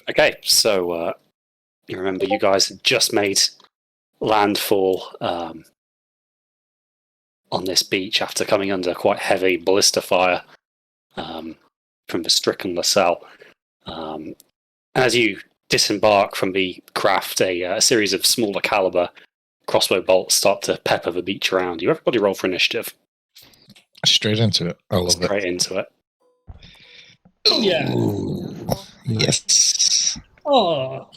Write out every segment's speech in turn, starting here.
Okay, so you remember you guys had just made landfall on this beach after coming under quite heavy ballista fire from the stricken LaSalle. As you disembark from the craft, a series of smaller caliber crossbow bolts start to pepper the beach around you. Everybody roll for initiative. Straight into it. I love it. Straight into it. Yeah. Ooh, yes. Oh. Wow.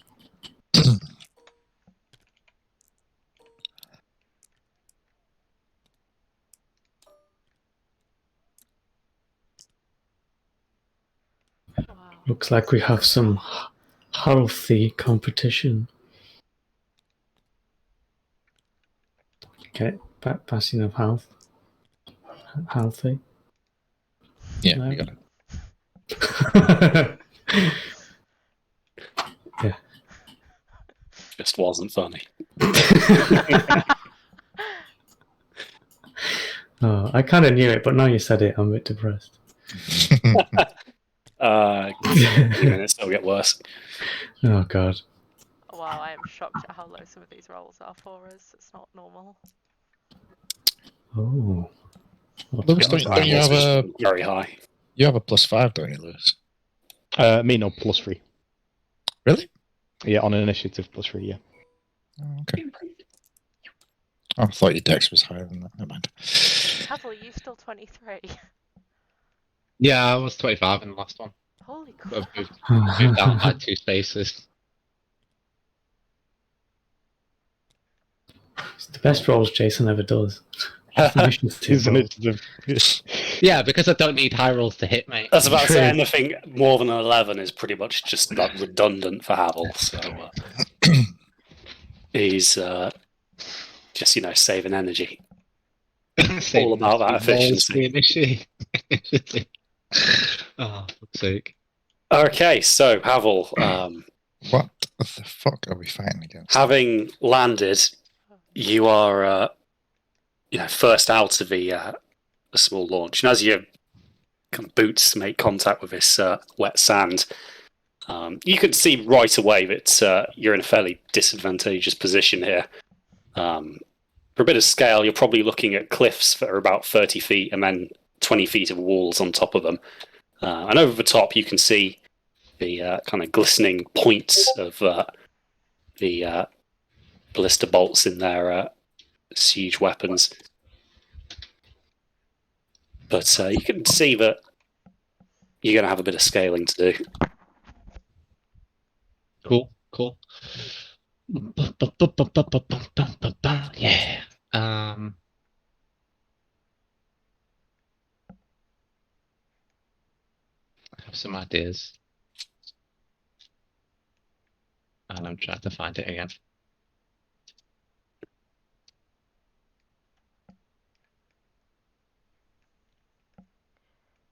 Looks like we have some healthy competition. Okay, passing of health. Healthy. Yeah, No. you got it. Yeah. Just wasn't funny. Oh, I kind of knew it, but now you said it, I'm a bit depressed. A few minutes, it'll get worse. Oh, God. Wow, I am shocked at how low some of these rolls are for us. It's not normal. Oh. Lewis, don't you have a very high? You have a +5, don't you, Lewis? Me no, +3. Really? Yeah, on an initiative +3. Yeah. Oh, okay. I thought your dex was higher than that. Never mind. Havel, you still 23? Yeah, I was 25 in the last one. Holy crap. I've moved down by 2 spaces. It's the best rolls Jason ever does. Initiative. Yeah, because I don't need high rolls to hit me. That's about to say anything more than an 11 is pretty much just like redundant for Havel. So he's just saving energy. All about that efficiency. Oh, fuck's sake. Okay, so Havel, what the fuck are we fighting against? having landed, you are first out of the small launch, and as your kind of boots make contact with this wet sand, you can see right away that you're in a fairly disadvantageous position here. For a bit of scale, you're probably looking at cliffs that are about 30 feet and then 20 feet of walls on top of them. And over the top, you can see the kind of glistening points of the ballista bolts in their siege weapons. But you can see that you're going to have a bit of scaling to do. Cool. Yeah. I have some ideas. And I'm trying to find it again.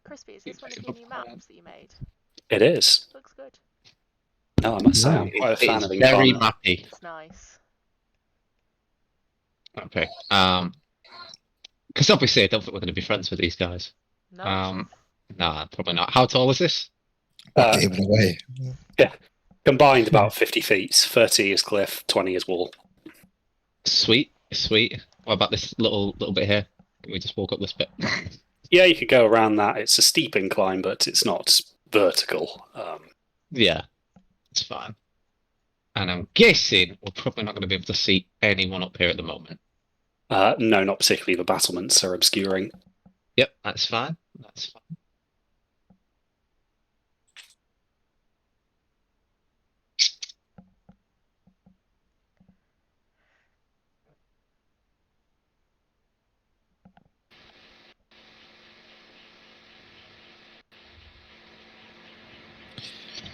Crispy, is this one of your new maps that you made? It is. Looks good. No, I must say, I'm quite a fan of very Incarnate. mappy. It's nice. Okay. Because obviously I don't think we're going to be friends with these guys. No. Nah, probably not. How tall is this? Gave it away. Yeah, combined about 50 feet. 30 is cliff, 20 is wall. Sweet. What about this little bit here? Can we just walk up this bit? Yeah, you could go around that. It's a steep incline, but it's not vertical. Yeah, it's fine. And I'm guessing we're probably not going to be able to see anyone up here at the moment. No, not particularly. The battlements are obscuring. Yep, that's fine.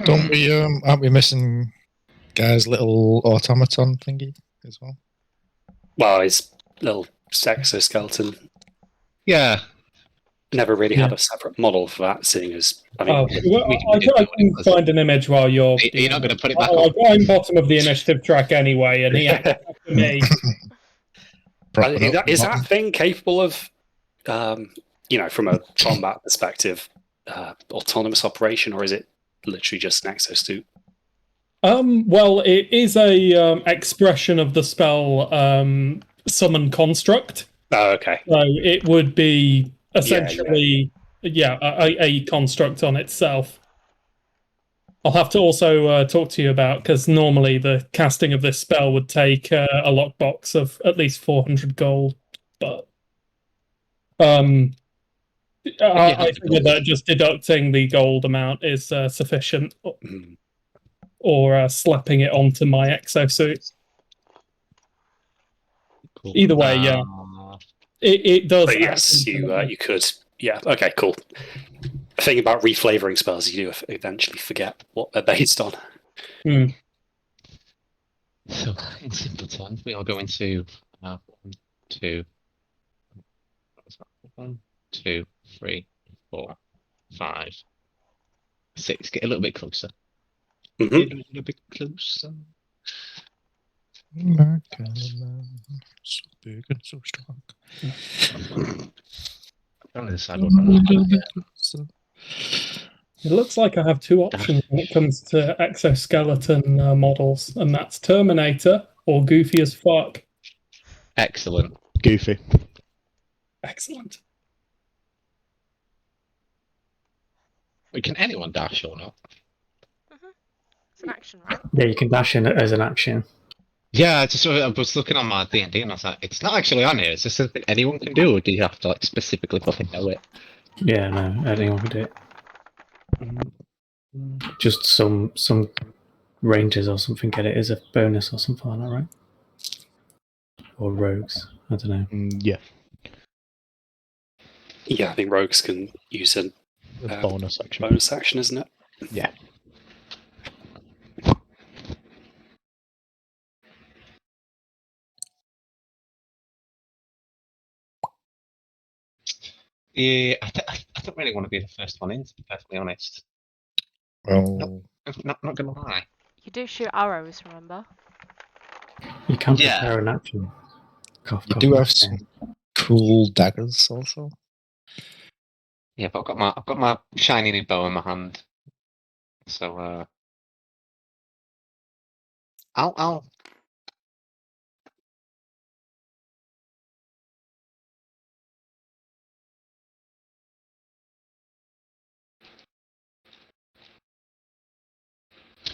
Don't we? Aren't we missing Guy's little automaton thingy as well? Well, his little exoskeleton. Yeah. Never really had a separate model for that, seeing as I I can find an image while you're. You're not going to put it back on. on. I'm bottom of the initiative track anyway, and he after me. Is that thing capable of, from a combat perspective, autonomous operation, or is it literally just an exosuit? Well, it is a expression of the spell summon construct. Oh, okay. So it would be Yeah. essentially, a construct on itself. I'll have to also talk to you about, because normally the casting of this spell would take a lockbox of at least 400 gold, but I figured that just deducting the gold amount is sufficient, Mm. or slapping it onto my exosuit. Cool. Either way, yeah. It does. But yes, you could. Yeah. Okay. Cool. Thing about reflavoring spells, you do eventually forget what they're based on. So, in simple terms, we are going to 1, 2, 1, 2, 3, 4, 5, 6. Get a little bit closer. Mm-hmm. Get a little bit closer. So big and so strong. On the side, what I'm It looks like I have two options when it comes to exoskeleton models, and that's Terminator or Goofy as fuck. Excellent. Goofy. Excellent. Wait, can anyone dash or not? It's an action, right? Yeah, you can dash in it as an action. Yeah, I was looking on my D&D and I was like, it's not actually on here. Is this something anyone can do, or do you have to like specifically fucking know it? Yeah, no, anyone can do it. Just some rangers or something get it as a bonus or something like that, right? Or rogues. I don't know. Yeah. Yeah, I think rogues can use a Bonus action. bonus action, isn't it? Yeah. Yeah, I don't really want to be the first one in, to be perfectly honest. Well, Not gonna lie. You do shoot arrows, remember? You can Yeah. prepare an action. Cough, you cough, do cough. have some cool daggers also. Yeah, but I've got my shiny new bow in my hand. So I'll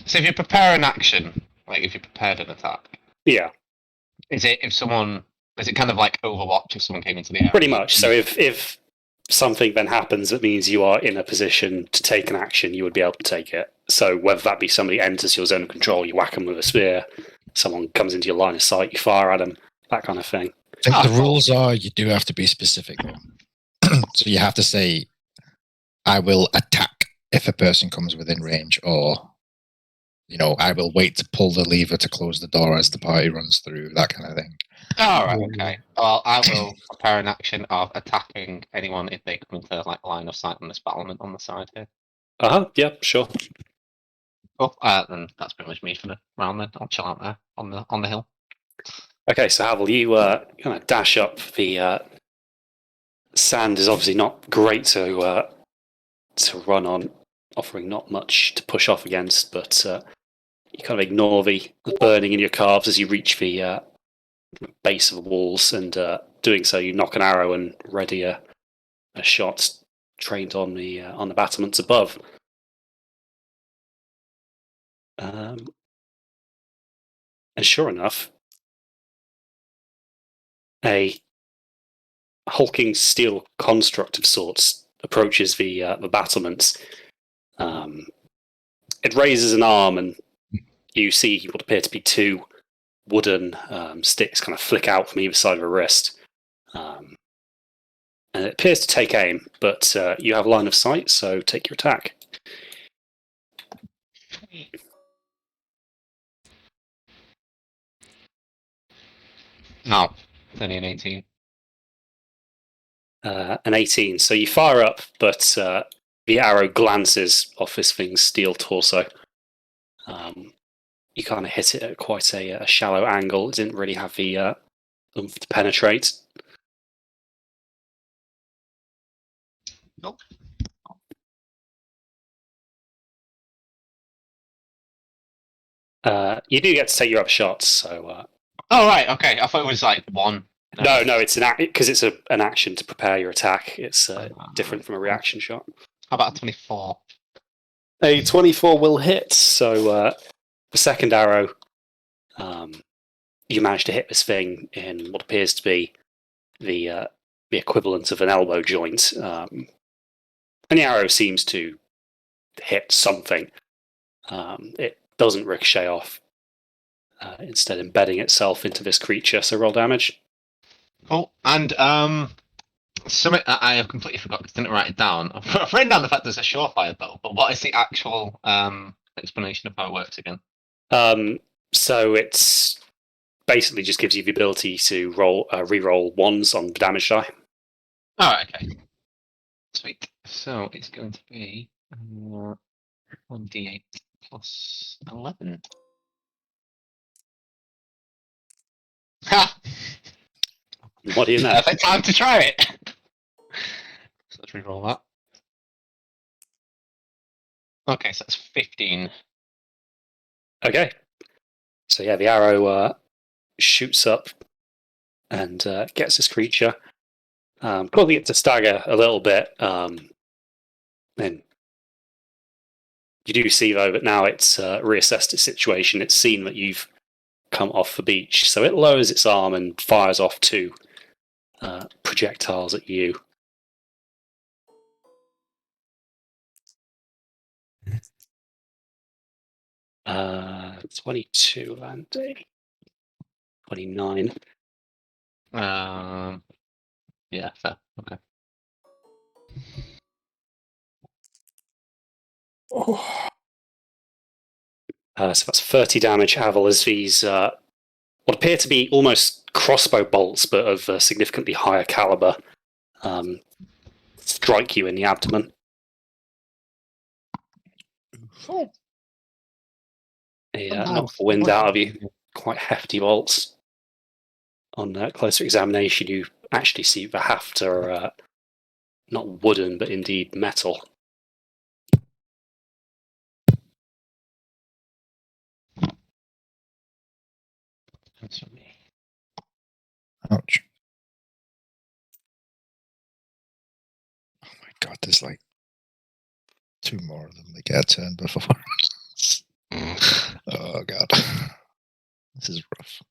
So if you prepare an action, like if you prepared an attack, Yeah, is it kind of like Overwatch if someone came into the area? pretty much. So if something then happens that means you are in a position to take an action, you would be able to take it. So whether that be somebody enters your zone of control, you whack them with a spear, someone comes into your line of sight, you fire at them, that kind of thing. I think the rules are you do have to be specific though. So you have to say, I will attack if a person comes within range, or I will wait to pull the lever to close the door as the party runs through, that kind of thing. All right, okay. Well, I will prepare an action of attacking anyone if they come into like line of sight on this battlement on the side here. Yeah, sure. Oh, then that's pretty much me for the round. Then I'll chill out there on the hill. Okay, so Havel, you kind of dash up. The sand is obviously not great to run on, offering not much to push off against, but you kind of ignore the burning in your calves as you reach the base of the walls, and doing so, you knock an arrow and ready a shot trained on the battlements above. And sure enough, a hulking steel construct of sorts approaches the battlements. It raises an arm, and you see what appear to be two wooden sticks kind of flick out from either side of a wrist. And it appears to take aim, but you have line of sight, so take your attack. No, it's only an 18. An 18. So you fire up, but the arrow glances off this thing's steel torso. You kind of hit it at quite a shallow angle. It didn't really have the oomph to penetrate. Nope. You do get to take your other shots, so. Oh right, okay. I thought it was like one. No, it's because it's an action to prepare your attack. It's different from a reaction shot. How about a 24? A 24 will hit. So the second arrow, you manage to hit this thing in what appears to be the equivalent of an elbow joint, and the arrow seems to hit something. It doesn't ricochet off, instead embedding itself into this creature. So roll damage. Cool. And something I have completely forgot because I didn't write it down. I've written down the fact there's a surefire bow, but what is the actual explanation of how it works again? So it's basically just gives you the ability to re-roll ones on the damage die. All right, okay. Sweet. So it's going to be 1d8 plus 11. Ha! What do you know? Perfect time to try it. So let's re-roll that. Okay, so that's 15. Okay. So yeah, the arrow shoots up and gets this creature, causing it to stagger a little bit. And you do see though that now it's reassessed its situation. It's seen that you've come off the beach, so it lowers its arm and fires off two projectiles at you. Uh, 22 and a 29. Yeah, fair. Okay. So that's 30 damage, Havel, as these what appear to be almost crossbow bolts, but of a significantly higher caliber, strike you in the abdomen. Knock the wind out of you. Quite hefty bolts. On closer examination, you actually see the haft are not wooden, but indeed metal. That's for me. Ouch. Oh my god, there's like two more of them that get a turn before. Oh god. This is rough.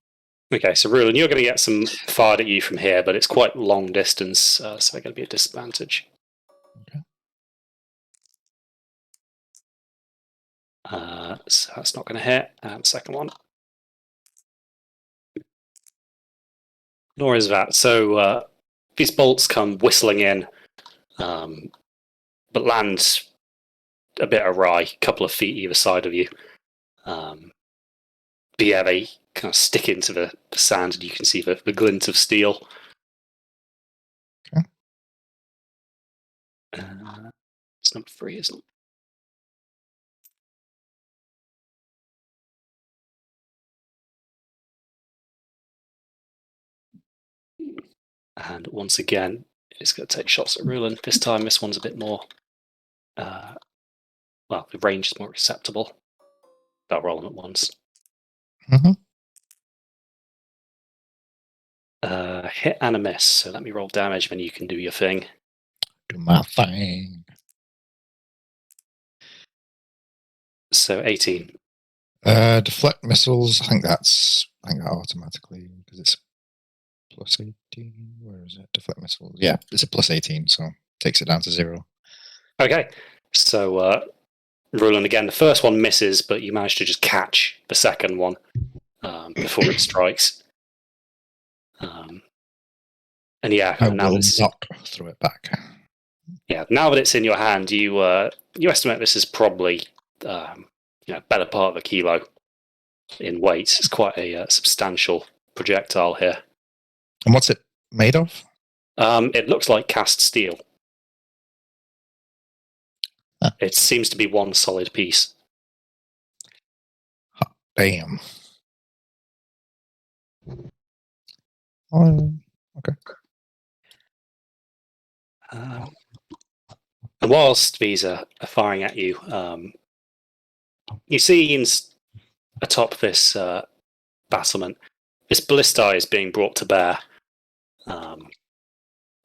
Okay, so Rulin, you're going to get some fired at you from here, but it's quite long distance, so they're going to be a disadvantage. Okay. So that's not going to hit. And second one. Nor is that. So these bolts come whistling in, but land a bit awry, a couple of feet either side of you. But yeah, they kind of stick into the sand, and you can see the glint of steel. Okay. It's number 3, isn't it? And once again, it's going to take shots at Rulin. This time, this one's a bit more. Well, the range is more acceptable. I'll roll them at once. Mm-hmm. Hit and a miss. So let me roll damage, then you can do your thing. Do my thing. So 18. Deflect missiles. I think that automatically because it's plus 18. Where is it? Deflect missiles. Yeah, it's a plus 18, so takes it down to 0. Okay, so Rulin again. The first one misses, but you manage to just catch the second one before it strikes. And yeah, I now will it's not throw it back. yeah. Now that it's in your hand, you estimate this is probably better part of a kilo in weight. It's quite a substantial projectile here. And what's it made of? It looks like cast steel. Huh. It seems to be one solid piece. Damn. Oh, okay. And whilst these are firing at you, you see atop this battlement. This ballista is being brought to bear.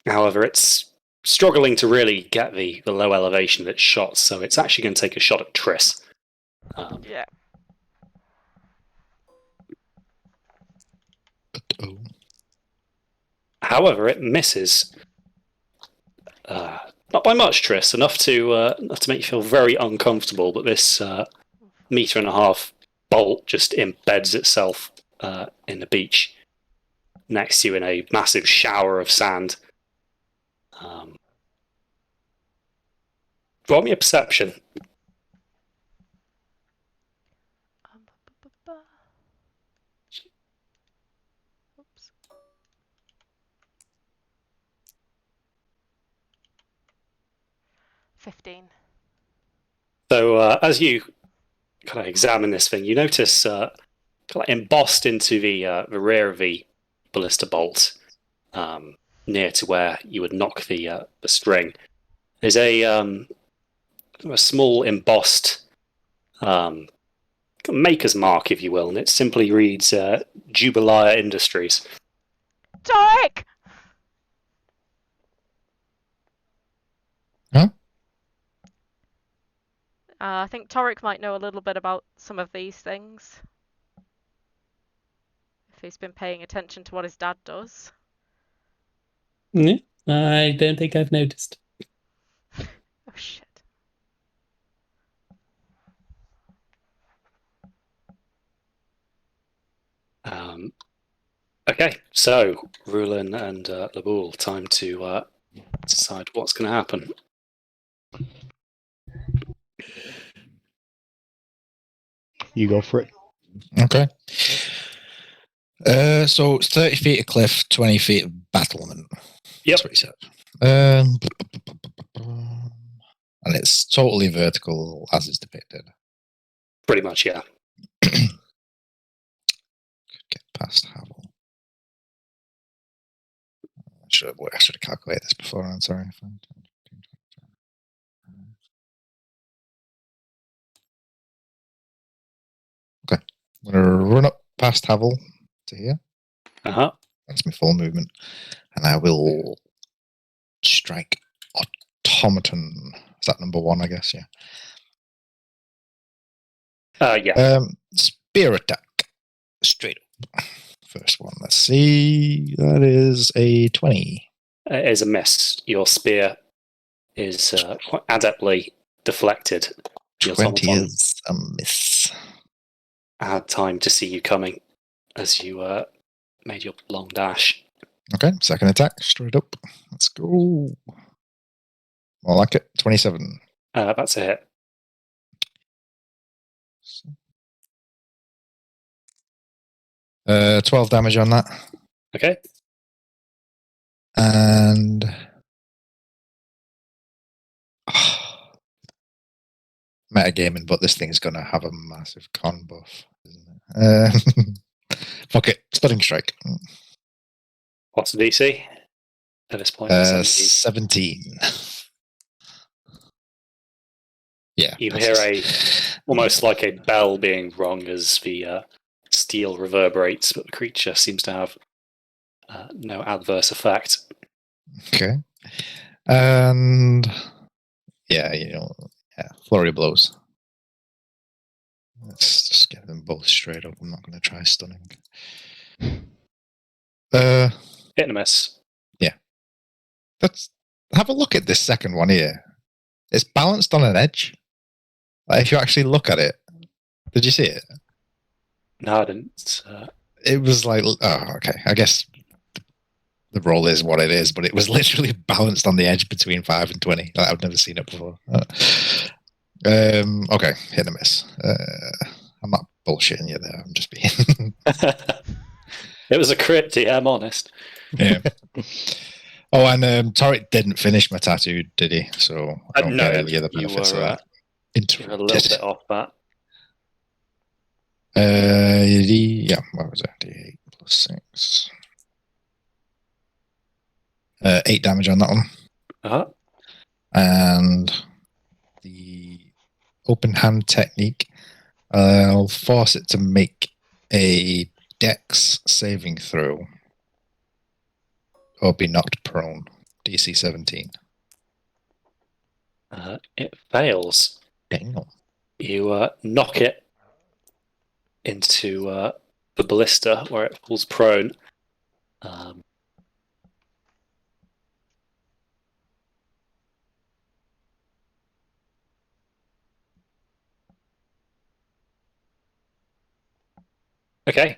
However, it's struggling to really get the low elevation that it's shot, so it's actually going to take a shot at Triss. Yeah. Oh. However, it misses. Not by much, Triss. Enough to make you feel very uncomfortable. But this 1.5 meter bolt just embeds itself in the beach next to you in a massive shower of sand. Roll me a perception. Oops. $15. So as you kind of examine this thing, you notice kind of embossed into the rear of the ballista bolt, near to where you would knock the string, there's a small embossed maker's mark, if you will, and it simply reads Jubilee Industries. Tarek! Huh? I think Torek might know a little bit about some of these things. If he's been paying attention to what his dad does. I don't think I've noticed. Oh shit. Okay, so Rulin and Laboul, time to decide what's going to happen. You go for it. Okay. So it's 30 feet of cliff, 20 feet of battlement. Yep. That's what he said. And it's totally vertical as is depicted. Pretty much, yeah. Get past Havel. I should have calculated this before. I'm sorry. Okay. I'm going to run up past Havel to here. Uh-huh. That's my full movement. And I will strike automaton. Is that number 1, I guess? Yeah. Yeah. Spear attack. Straight up. First one. Let's see. That is a 20. It is a miss. Your spear is quite adeptly deflected. Your 20 automaton is a miss. had time to see you coming as you made your long dash. Okay, second attack. Straight up. Let's go. I like it. 27. That's a hit. 12 damage on that. Okay. And metagaming, but this thing's gonna have a massive con buff, isn't it? Fuck it, stunning strike. What's the DC at this point? 17. Yeah. You hear almost like a bell being rung as the steel reverberates, but the creature seems to have no adverse effect. Okay. And yeah, flurry of blows. Let's just get them both straight up. I'm not going to try stunning. Hit and a miss. Yeah. Let's have a look at this second one here. It's balanced on an edge. Like, if you actually look at it, did you see it? No, I didn't. It was like, oh, okay. I guess the roll is what it is, but it was literally balanced on the edge between 5 and 20. Like, I've never seen it before. Okay, hit and miss. I'm not bullshitting you there. I'm just being. It was a crit, yeah, I'm honest. Yeah. Oh, and Torek didn't finish my tattoo, did he? So I don't get any of the benefits of that. You're a little bit off that. Yeah, what was that? D8 plus 6. 8 damage on that one. Uh-huh. And the open hand technique, I'll force it to make a Dex saving throw, or be knocked prone. DC 17. It fails. Damn. You knock it into the ballista where it falls prone. Okay.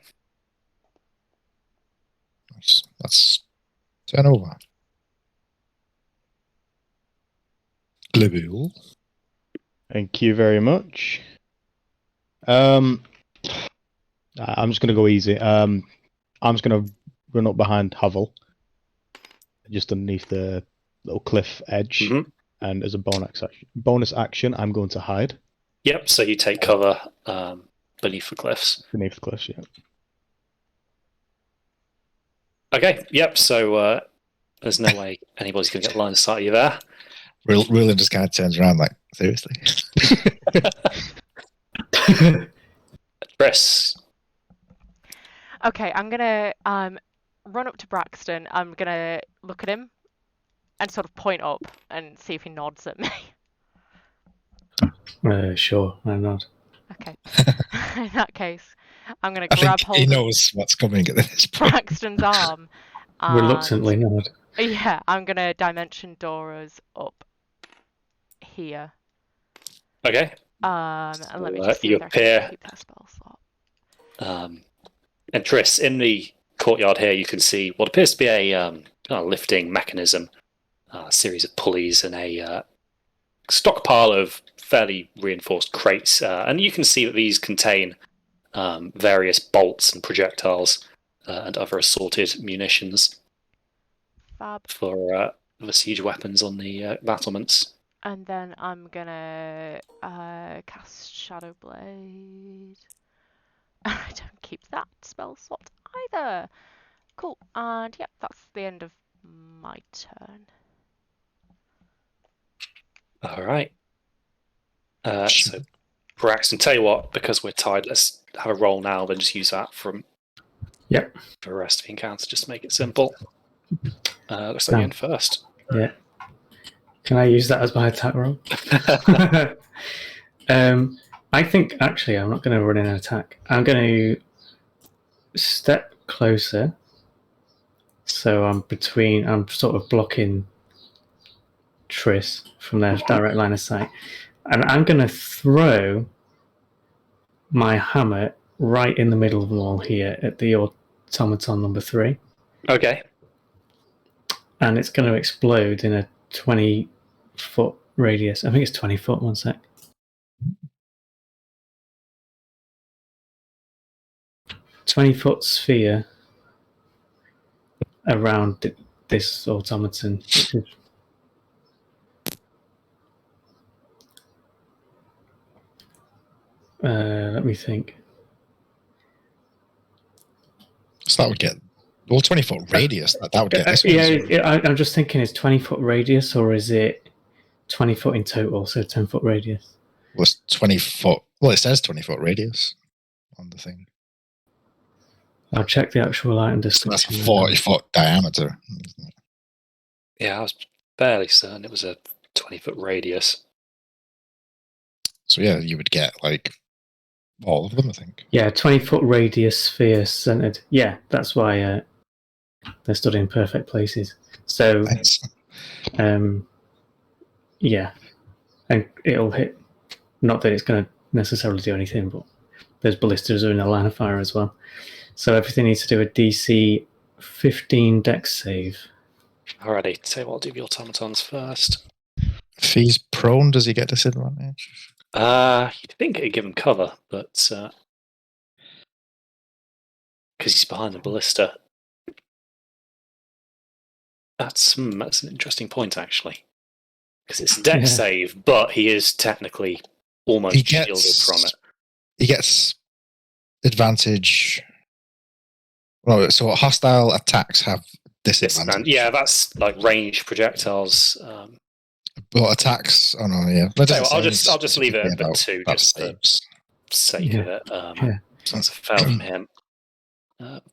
Nice. That's turn over. Globule. Thank you very much. I'm just gonna go easy. I'm just gonna run up behind Havel, just underneath the little cliff edge, Mhm. and as a bonus action, I'm going to hide Yep, so you take cover beneath the cliffs. beneath the cliffs. Yeah. Okay, yep, so there's no way anybody's going to get line of sight of you there. Roland just kind of turns around like, seriously? Chris. Okay, I'm gonna run up to Braxton. I'm gonna look at him and sort of point up and see if he nods at me. Sure, why not? Okay. In that case, I'm gonna I grab think hold he of knows what's coming at this point. Braxton's arm. and- Reluctantly nod. Yeah, I'm gonna dimension Dora's up here. Okay. And let me So, just see you if I appear- can keep that spell slot. And Tris, in the courtyard here, you can see what appears to be a kind of lifting mechanism, a series of pulleys, and a stockpile of fairly reinforced crates. And you can see that these contain various bolts and projectiles and other assorted munitions Fab. for the siege weapons on the battlements. And then I'm gonna cast Shadow Blade. I don't keep that spell slot either. Cool. And yep, that's the end of my turn. All right. So, Braxton, tell you what, because we're tied, let's have a roll now, then just use that for the rest of the encounter, just to make it simple. Looks like you're in first. Yeah. Can I use that as my attack roll? I think actually I'm not going to run in an attack. I'm going to step closer. So I'm sort of blocking Triss from their direct line of sight. And I'm going to throw my hammer right in the middle of them all here at the automaton number 3. Okay. And it's going to explode in a 20-foot radius. I think it's 20 foot, one sec. "20-foot sphere around this automaton, which is let me think. So that would get 20-foot radius. That would get this one. I'm just thinking, is 20-foot radius or is it 20 foot in total? So 10-foot radius. Well, it's 20-foot. Well, it says 20-foot radius on the thing. I'll check the actual item So description. that's a 40-foot diameter. Isn't it? Yeah, I was fairly certain it was a 20-foot radius. So yeah, you would get like all of them, I think. Yeah, 20-foot radius sphere centered. Yeah, that's why they're stood in perfect places. So, Nice. yeah, and it'll hit. Not that it's going to necessarily do anything, but those ballistas are in a line of fire as well. So everything needs to do a DC 15 Dex save. Alrighty, tell you what, I'll do the automatons first. If he's prone, does he get disadvantage? You'd think it'd give him cover, but because he's behind the ballista. That's an interesting point, actually. Because it's a dex save, but he is technically almost shielded from it. He gets advantage. Well, so hostile attacks have disadvantage. Yeah, that's like ranged projectiles. But attacks. Oh no, yeah. I'll just leave it at 2. That Just saves. sake of it. Yeah. So that's a fail from him.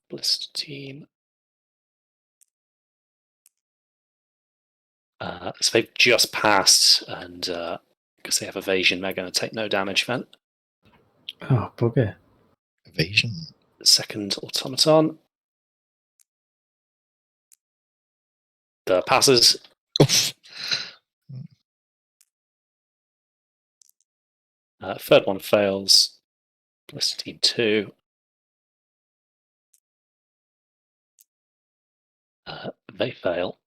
Blister team. So they've just passed, and because they have evasion, they're going to take no damage then. Oh, bugger. Evasion. Second automaton. The passes. Oof. Third one fails. Blister team 2. They fail.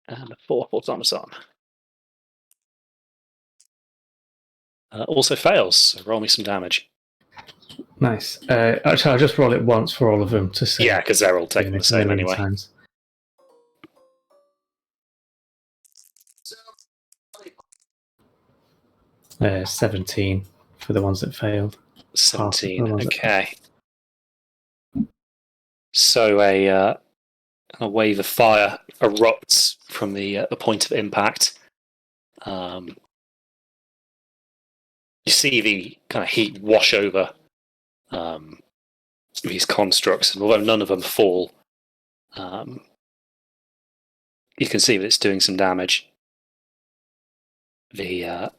And the fourth automaton. Also fails, so roll me some damage. Nice. Actually, I'll just roll it once for all of them to see. Yeah, because they're all taking Doing the it a same million anyway. times. Uh, 17 for the ones that failed. 17. was it? Okay. So a wave of fire erupts from the point of impact. You see the kind of heat wash over these constructs, and although none of them fall, you can see that it's doing some damage. The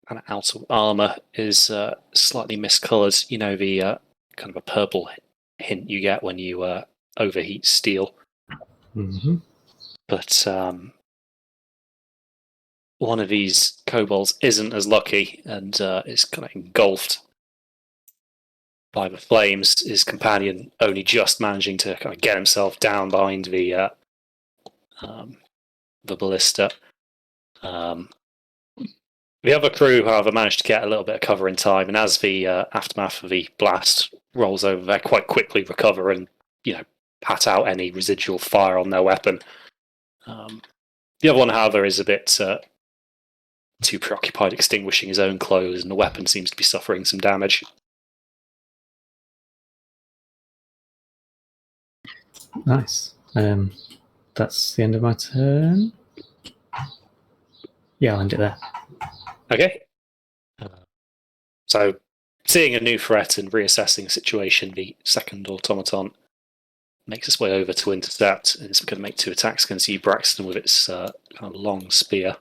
kind of outer armor is slightly miscolored. You know, the kind of a purple hint you get when you overheat steel. Mm-hmm. But one of these kobolds isn't as lucky and is kind of engulfed by the flames. His companion only just managing to kind of get himself down behind the ballista. The other crew, however, managed to get a little bit of cover in time, and as the aftermath of the blast rolls over, they quite quickly recover and, pat out any residual fire on their weapon. The other one, however, is a bit too preoccupied extinguishing his own clothes, and the weapon seems to be suffering some damage. Nice. That's the end of my turn. Yeah, I'll end it there. Okay. So, seeing a new threat and reassessing the situation, the second automaton makes its way over to intercept, and it's going to make 2 attacks against you, Braxton, with its kind of long spear.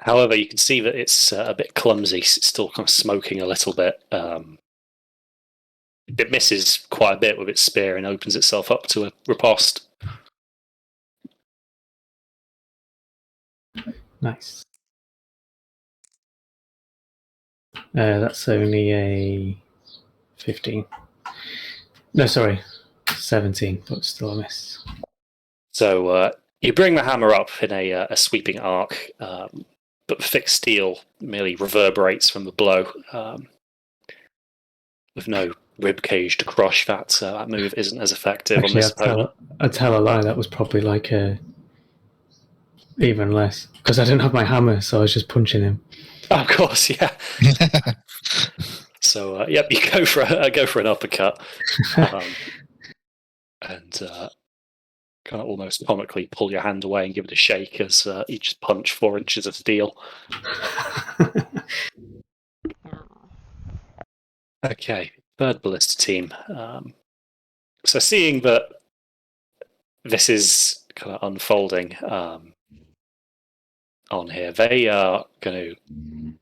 However, you can see that it's a bit clumsy. It's still kind of smoking a little bit. It misses quite a bit with its spear and opens itself up to a riposte. Nice. That's only a 15. No, sorry, 17, but still a miss. So you bring the hammer up in a sweeping arc, but the thick steel merely reverberates from the blow. With no rib cage to crush, that move isn't as effective on Actually, this opponent. I'd tell a lie. That was probably like even less because I didn't have my hammer, so I was just punching him. Oh, of course, yeah. So yep, you go for an uppercut, and kind of almost comically pull your hand away and give it a shake as you just punch 4 inches of steel. Okay, third ballista team. So seeing that this is kind of unfolding on here, they are going to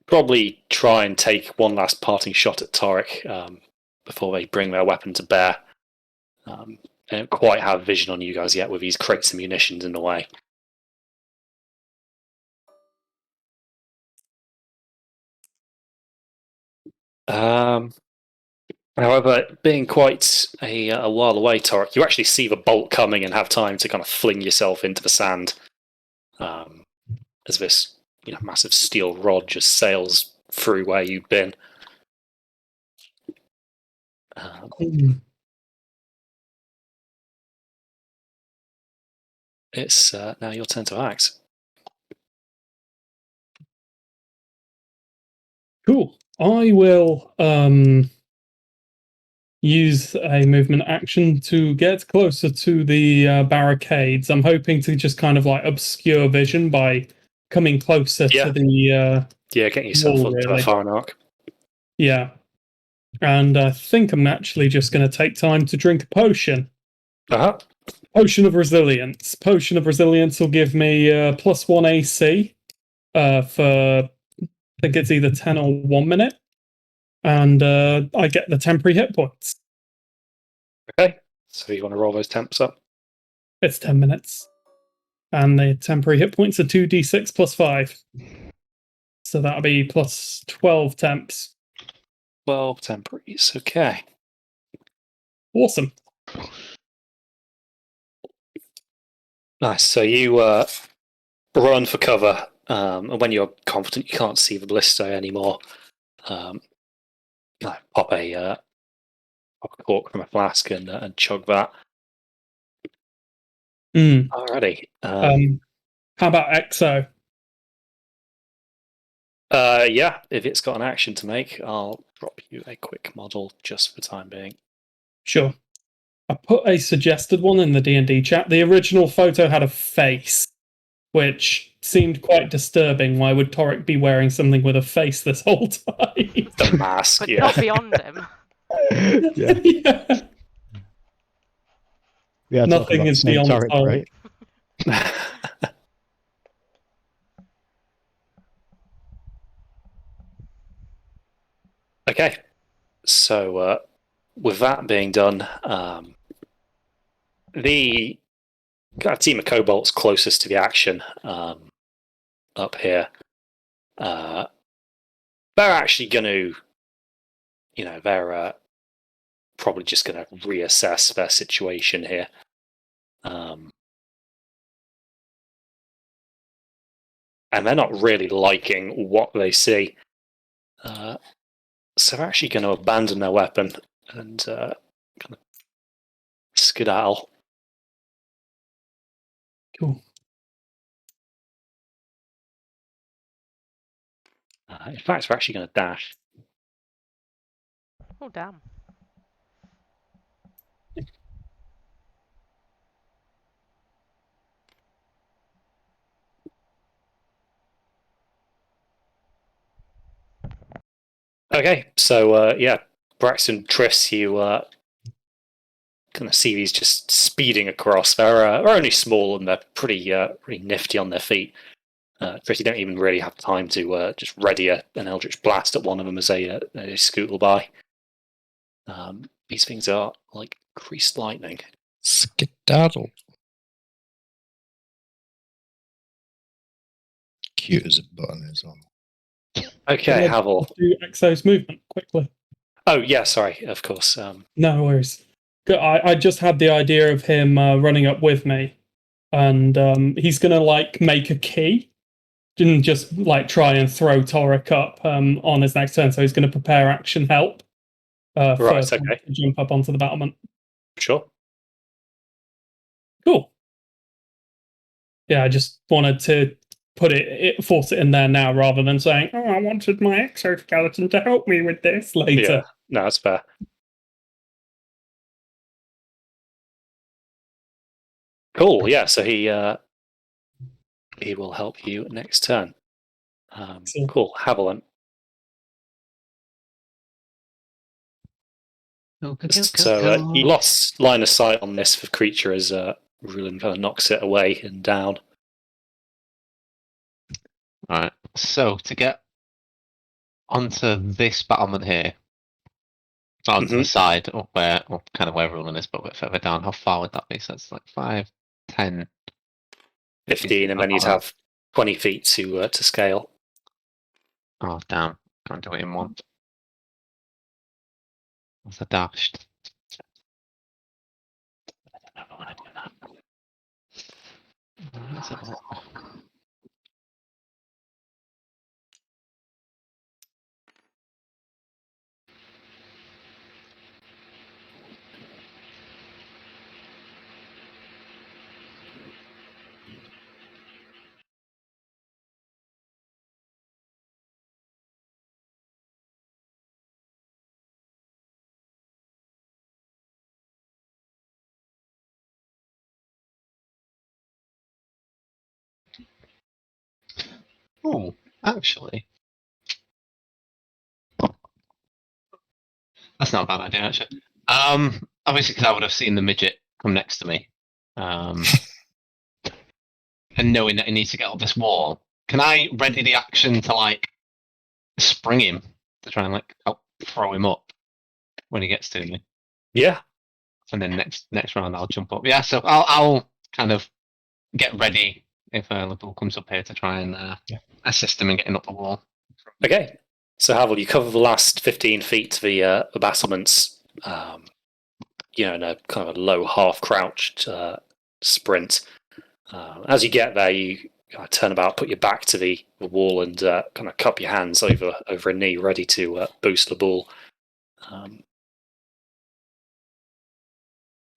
probably try and take one last parting shot at Torek before they bring their weapon to bear. They don't quite have vision on you guys yet with these crates of munitions in the way. However, being quite a while away, Torek, you actually see the bolt coming and have time to kind of fling yourself into the sand as this massive steel rod just sails through where you've been. It's now your turn to act. Cool. I will use a movement action to get closer to the barricades. I'm hoping to just kind of like obscure vision by coming closer Yeah. to the Yeah, getting yourself wall, onto a really. foreign arc. Yeah. And I think I'm actually just going to take time to drink a potion. Uh-huh. Potion of Resilience. Potion of Resilience will give me +1 AC for, I think it's either 10 or 1 minute. And I get the temporary hit points. Okay. So you want to roll those temps up? It's 10 minutes. And the temporary hit points are 2d6 +5. So that'll be plus 12 temps. 12 temporaries. Okay. Awesome. Nice. So you run for cover, and when you're confident you can't see the blister anymore, pop a cork from a flask and chug that. Mm. Alrighty. How about Exo? Yeah, if it's got an action to make, I'll drop you a quick model just for the time being. Sure. I put a suggested one in the D&D chat. The original photo had a face, which seemed quite disturbing. Why would Torek be wearing something with a face this whole time? The mask, But yeah. not beyond him. Yeah. Yeah. We are talking Nothing about the is same beyond Torek, Torek. right? Okay. So with that being done, the team of kobolds closest to the action up here, they're actually going to, they're probably just going to reassess their situation here. And they're not really liking what they see. So they're actually going to abandon their weapon and kind of skedaddle. Cool. In fact, we're actually going to dash. Oh, damn. Okay, so yeah, Braxton, Triss, you kind of see these just speeding across. They're only small and they're pretty nifty on their feet. Triss, you don't even really have time to just ready an Eldritch Blast at one of them as they scootle by. These things are like greased lightning. Skedaddle. Cute as a button as well. Okay, Can I Havel. do Exo's movement quickly? Oh yeah, sorry, of course. No worries. I just had the idea of him running up with me, and he's gonna like make a key and just like try and throw Torek up on his next turn. So he's going to prepare action help Right, to okay. jump up onto the battlement. Sure. Cool. Yeah, I just wanted to force it in there now rather than saying, "Oh, I wanted my exoskeleton to help me with this later." Yeah, no, that's fair. Cool. Yeah, so he will help you next turn. Cool. Haviland. So you lost line of sight on this for creature as Rulin kind of knocks it away and down. Alright, so to get onto this battlement here, onto the side up where, well, kind of where Rulin is, but a bit further down, how far would that be? So it's like 5, 10, 15, and then you'd have 20 feet to scale. Oh, damn. Can't do it in one. What's a dashed? I don't want to do that. Let's have a look. Oh, actually, that's not a bad idea, actually. Obviously, because I would have seen the midget come next to me, and knowing that he needs to get up this wall, can I ready the action to like spring him to try and like help throw him up when he gets to me, Yeah. and then next round I'll jump up. Yeah, so I'll kind of get ready if Liverpool comes up here to try and assist him in getting up the wall. Okay. So, Havel, you cover the last 15 feet to the battlements, in a kind of a low half-crouched sprint. As you get there, you kind of turn about, put your back to the wall, and kind of cup your hands over a knee, ready to boost the ball.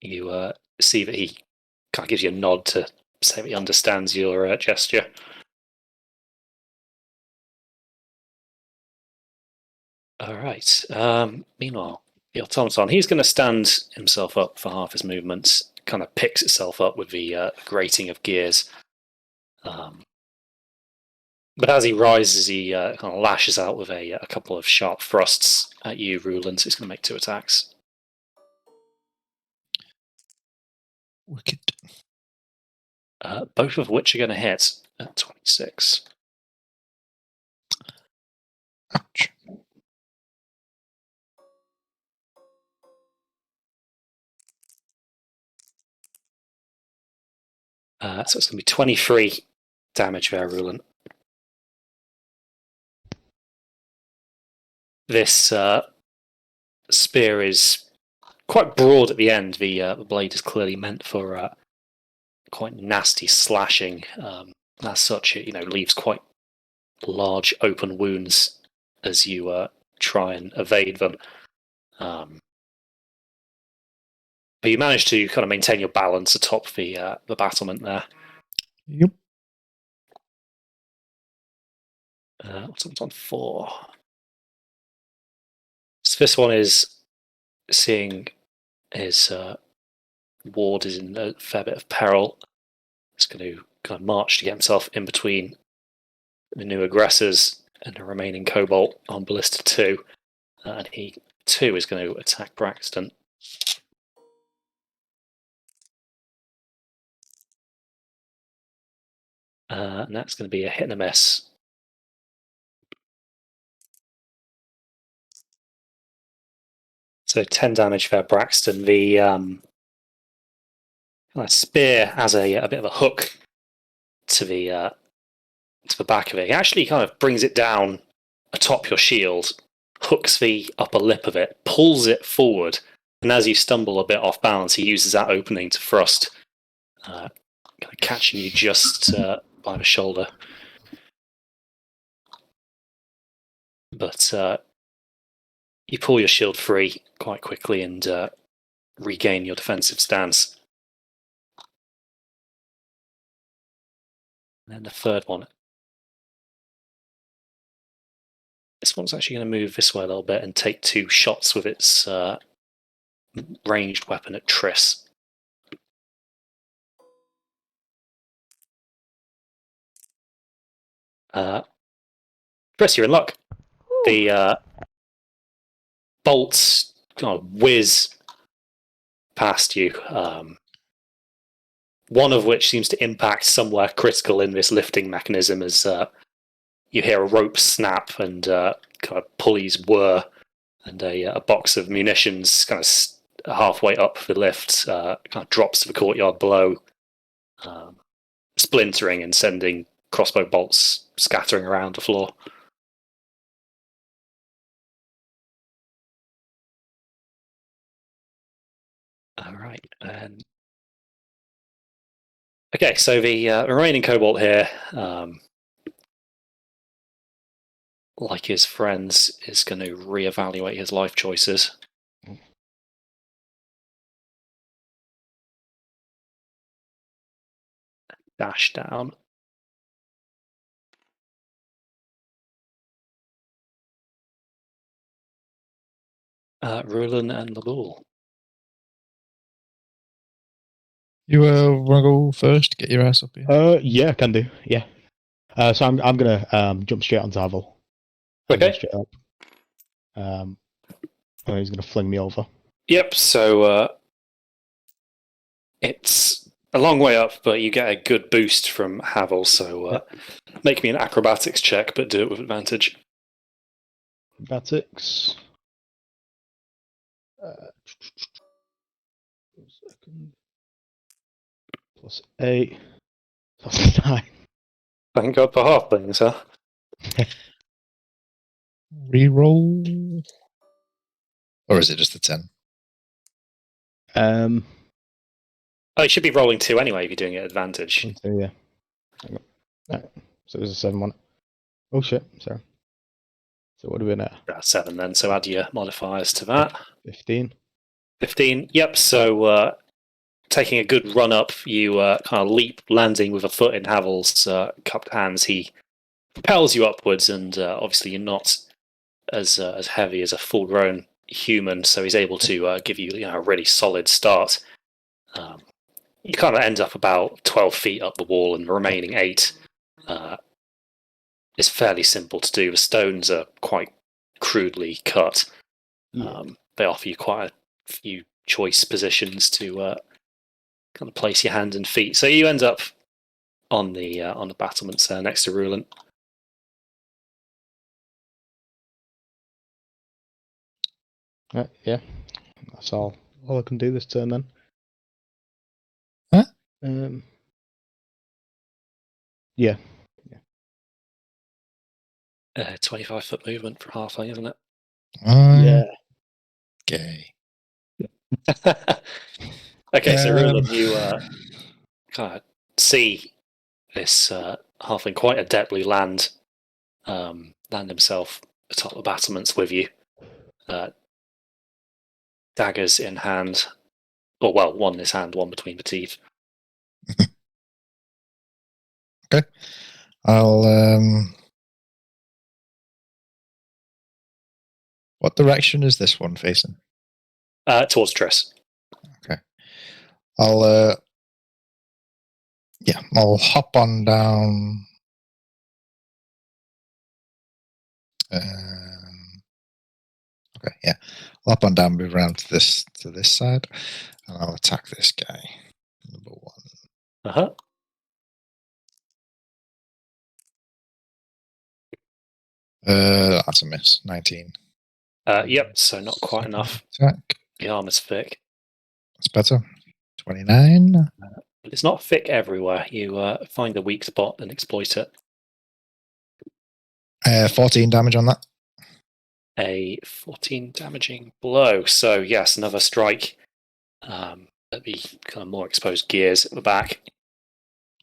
You see that he kind of gives you a nod to say that he understands your gesture. All right. Meanwhile, the automaton, he's going to stand himself up for half his movements, kind of picks itself up with the grating of gears. But as he rises, he kind of lashes out with a couple of sharp thrusts at you, Ruland. So he's going to make 2 attacks. Wicked. Both of which are going to hit at 26. Ouch. So it's going to be 23 damage there, Ruland. This spear is quite broad at the end. The blade is clearly meant for quite nasty slashing. As such, it leaves quite large open wounds as you try and evade them. But you manage to kind of maintain your balance atop the battlement there. Yep. What's on 4? So this one is seeing his ward is in a fair bit of peril. He's going to kind of march to get himself in between the new aggressors and the remaining Cobalt on Ballista 2. And he, too, is going to attack Braxton. And that's going to be a hit and a miss. So 10 damage for Braxton. The spear has a bit of a hook to the back of it. It actually kind of brings it down atop your shield, hooks the upper lip of it, pulls it forward, and as you stumble a bit off balance, he uses that opening to thrust, kind of catching you just by the shoulder. But you pull your shield free quite quickly and regain your defensive stance. And then the third one. This one's actually going to move this way a little bit and take 2 shots with its ranged weapon at Triss. Triss, you're in luck. Ooh. The bolts kind of whiz past you. One of which seems to impact somewhere critical in this lifting mechanism as you hear a rope snap and kind of pulleys whir, and a box of munitions kind of halfway up the lift kind of drops to the courtyard below, splintering and sending crossbow bolts scattering around the floor. All right. Okay, so the remaining Cobalt here, like his friends, is going to reevaluate his life choices. Dash down. Rulan and Labul. You want to go first? Get your ass up here. Yeah, I can do. Yeah. So I'm gonna jump straight onto Havel. Okay. Straight up. And he's gonna fling me over. Yep, so it's a long way up, but you get a good boost from Havel, so make me an acrobatics check, but do it with advantage. Acrobatics. 1 second. +8. +9. Thank God for half things, huh? Reroll. Or is it just a 10? Oh, you should be rolling 2 anyway if you're doing it at advantage. So, yeah. Right. So it was a 7 one. Oh shit, sorry. So what do we now? 7 then, so add your modifiers to that. 15. 15, yep, so taking a good run up, you kind of leap, landing with a foot in Havel's cupped hands. He propels you upwards, and obviously you're not as heavy as a full-grown human, so he's able to give you, a really solid start. You kind of end up about 12 feet up the wall, and the remaining 8 is fairly simple to do. The stones are quite crudely cut. They offer you quite a few choice positions to kind of place your hand and feet. So you end up on the battlements there next to Ruland. Yeah, that's all I can do this turn then. Huh? Yeah. 25-foot movement for halfling, isn't it? Yeah. Okay. Okay, so Ruland, you kind of see this halfling quite adeptly land himself atop the battlements with you. Daggers in hand. Or, well, one in his hand, one between the teeth. Okay. I'll what direction is this one facing? Towards Triss. Okay. I'll hop on down. Okay, yeah. I'll hop on down, move around to this side, and I'll attack this guy. Number 1. Uh-huh. That's a miss. 19. Yep, so not quite enough. Attack. The armor's thick. That's better. 29. But it's not thick everywhere. You find a weak spot and exploit it. 14 damage on that. A 14 damaging blow. So yes, another strike at the kind of more exposed gears at the back.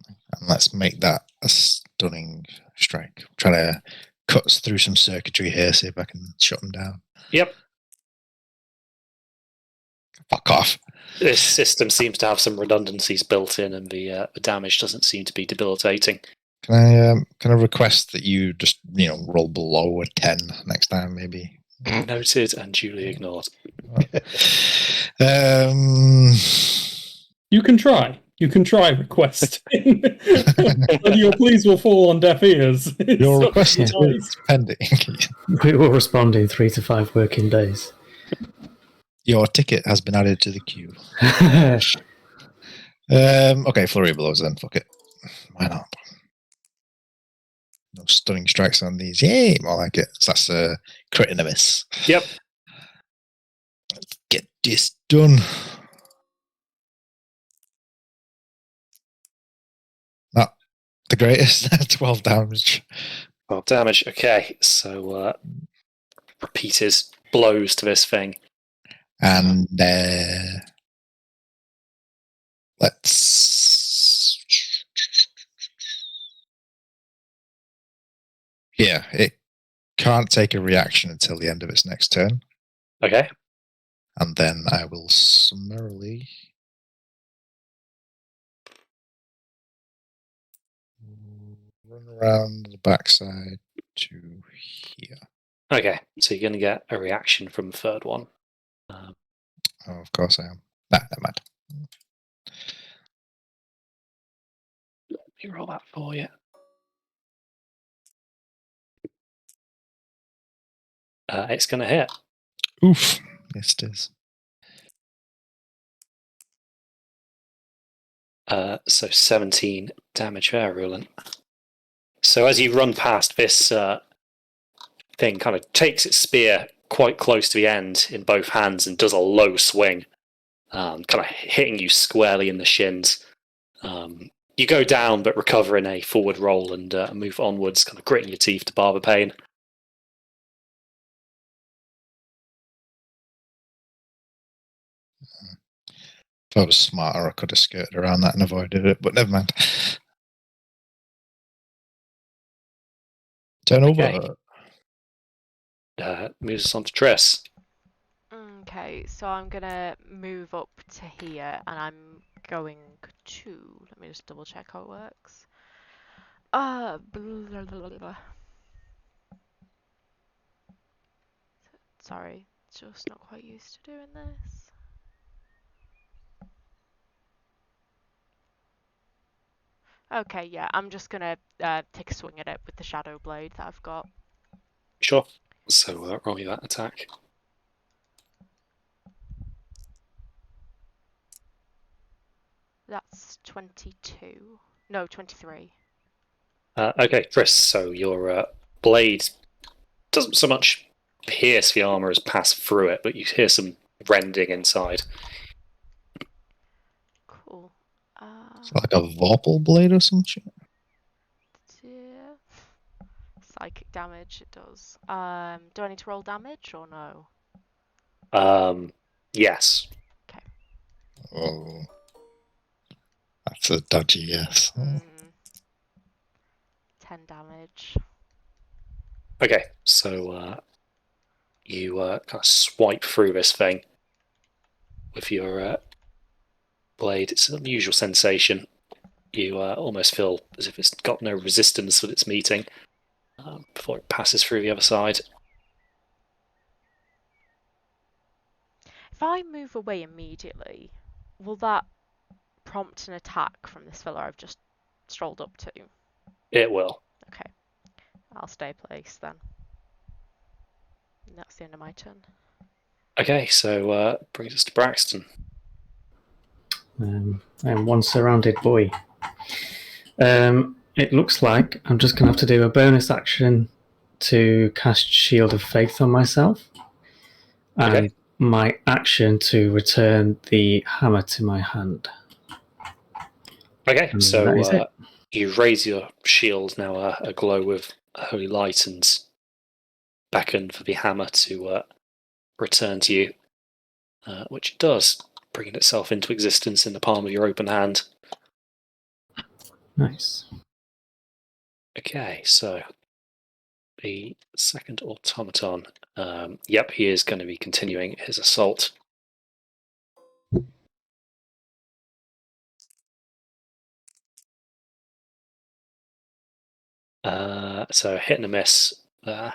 And let's make that a stunning strike. I'm trying to cut through some circuitry here, see if I can shut them down. Yep. Fuck off. This system seems to have some redundancies built in, and the damage doesn't seem to be debilitating. Can I request that you just roll below a 10 next time, maybe? Noted and duly ignored. You can try. You can try requesting. Whether your pleas will fall on deaf ears. Your request is pending. We will respond in 3 to 5 working days. Your ticket has been added to the queue. Okay, flurry of blows then. Fuck it. Why not? No stunning strikes on these. Yay, more like it. So that's a crit and a miss. Yep. Let's get this done. Not the greatest. 12 damage. 12 damage. Okay, so repeated blows to this thing. And let's. Yeah, it can't take a reaction until the end of its next turn. Okay. And then I will summarily run around the backside to here. Okay, so you're going to get a reaction from the third one. Oh, of course I am. Nah, never mind. Let me roll that for you. It's going to hit. Oof. Yes, it is. So 17 damage there, Rulin. So as you run past, this thing kind of takes its spear quite close to the end in both hands and does a low swing, kind of hitting you squarely in the shins. You go down, but recover in a forward roll and move onwards, kind of gritting your teeth to bar the pain. If I was smarter, I could have skirted around that and avoided it, but never mind. Turn over. Moves us on to Triss. Okay, so I'm gonna move up to here, and I'm going to. Let me just double check how it works. Blah, blah, blah, blah. Sorry, just not quite used to doing this. Okay, yeah, I'm just gonna take a swing at it with the shadow blade that I've got. Sure. So roll me that attack. That's 22. No, 23. Okay, Triss. So your blade doesn't so much pierce the armor as pass through it, but you hear some rending inside. Cool. It's like a Vorpal blade or some shit. Yeah. Psychic damage, it does. Do I need to roll damage or no? Yes. Oh. That's a dodgy yes. 10 damage. Okay, so you kind of swipe through this thing with your blade. It's an unusual sensation. You almost feel as if it's got no resistance that it's meeting before it passes through the other side. If I move away immediately, will that prompt an attack from this fella I've just strolled up to? It will. Okay. I'll stay placed then. And that's the end of my turn. Okay, so brings us to Braxton. I'm one surrounded boy. It looks like I'm just going to have to do a bonus action to cast Shield of Faith on myself. And my action to return the hammer to my hand. Okay, And so that is it. you raise your shield, now aglow with holy light, and beckon for the hammer to return to you, which it does, bringing itself into existence in the palm of your open hand. Nice. Okay, so the second automaton. Yep, he is going to be continuing his assault. So hit and a miss there.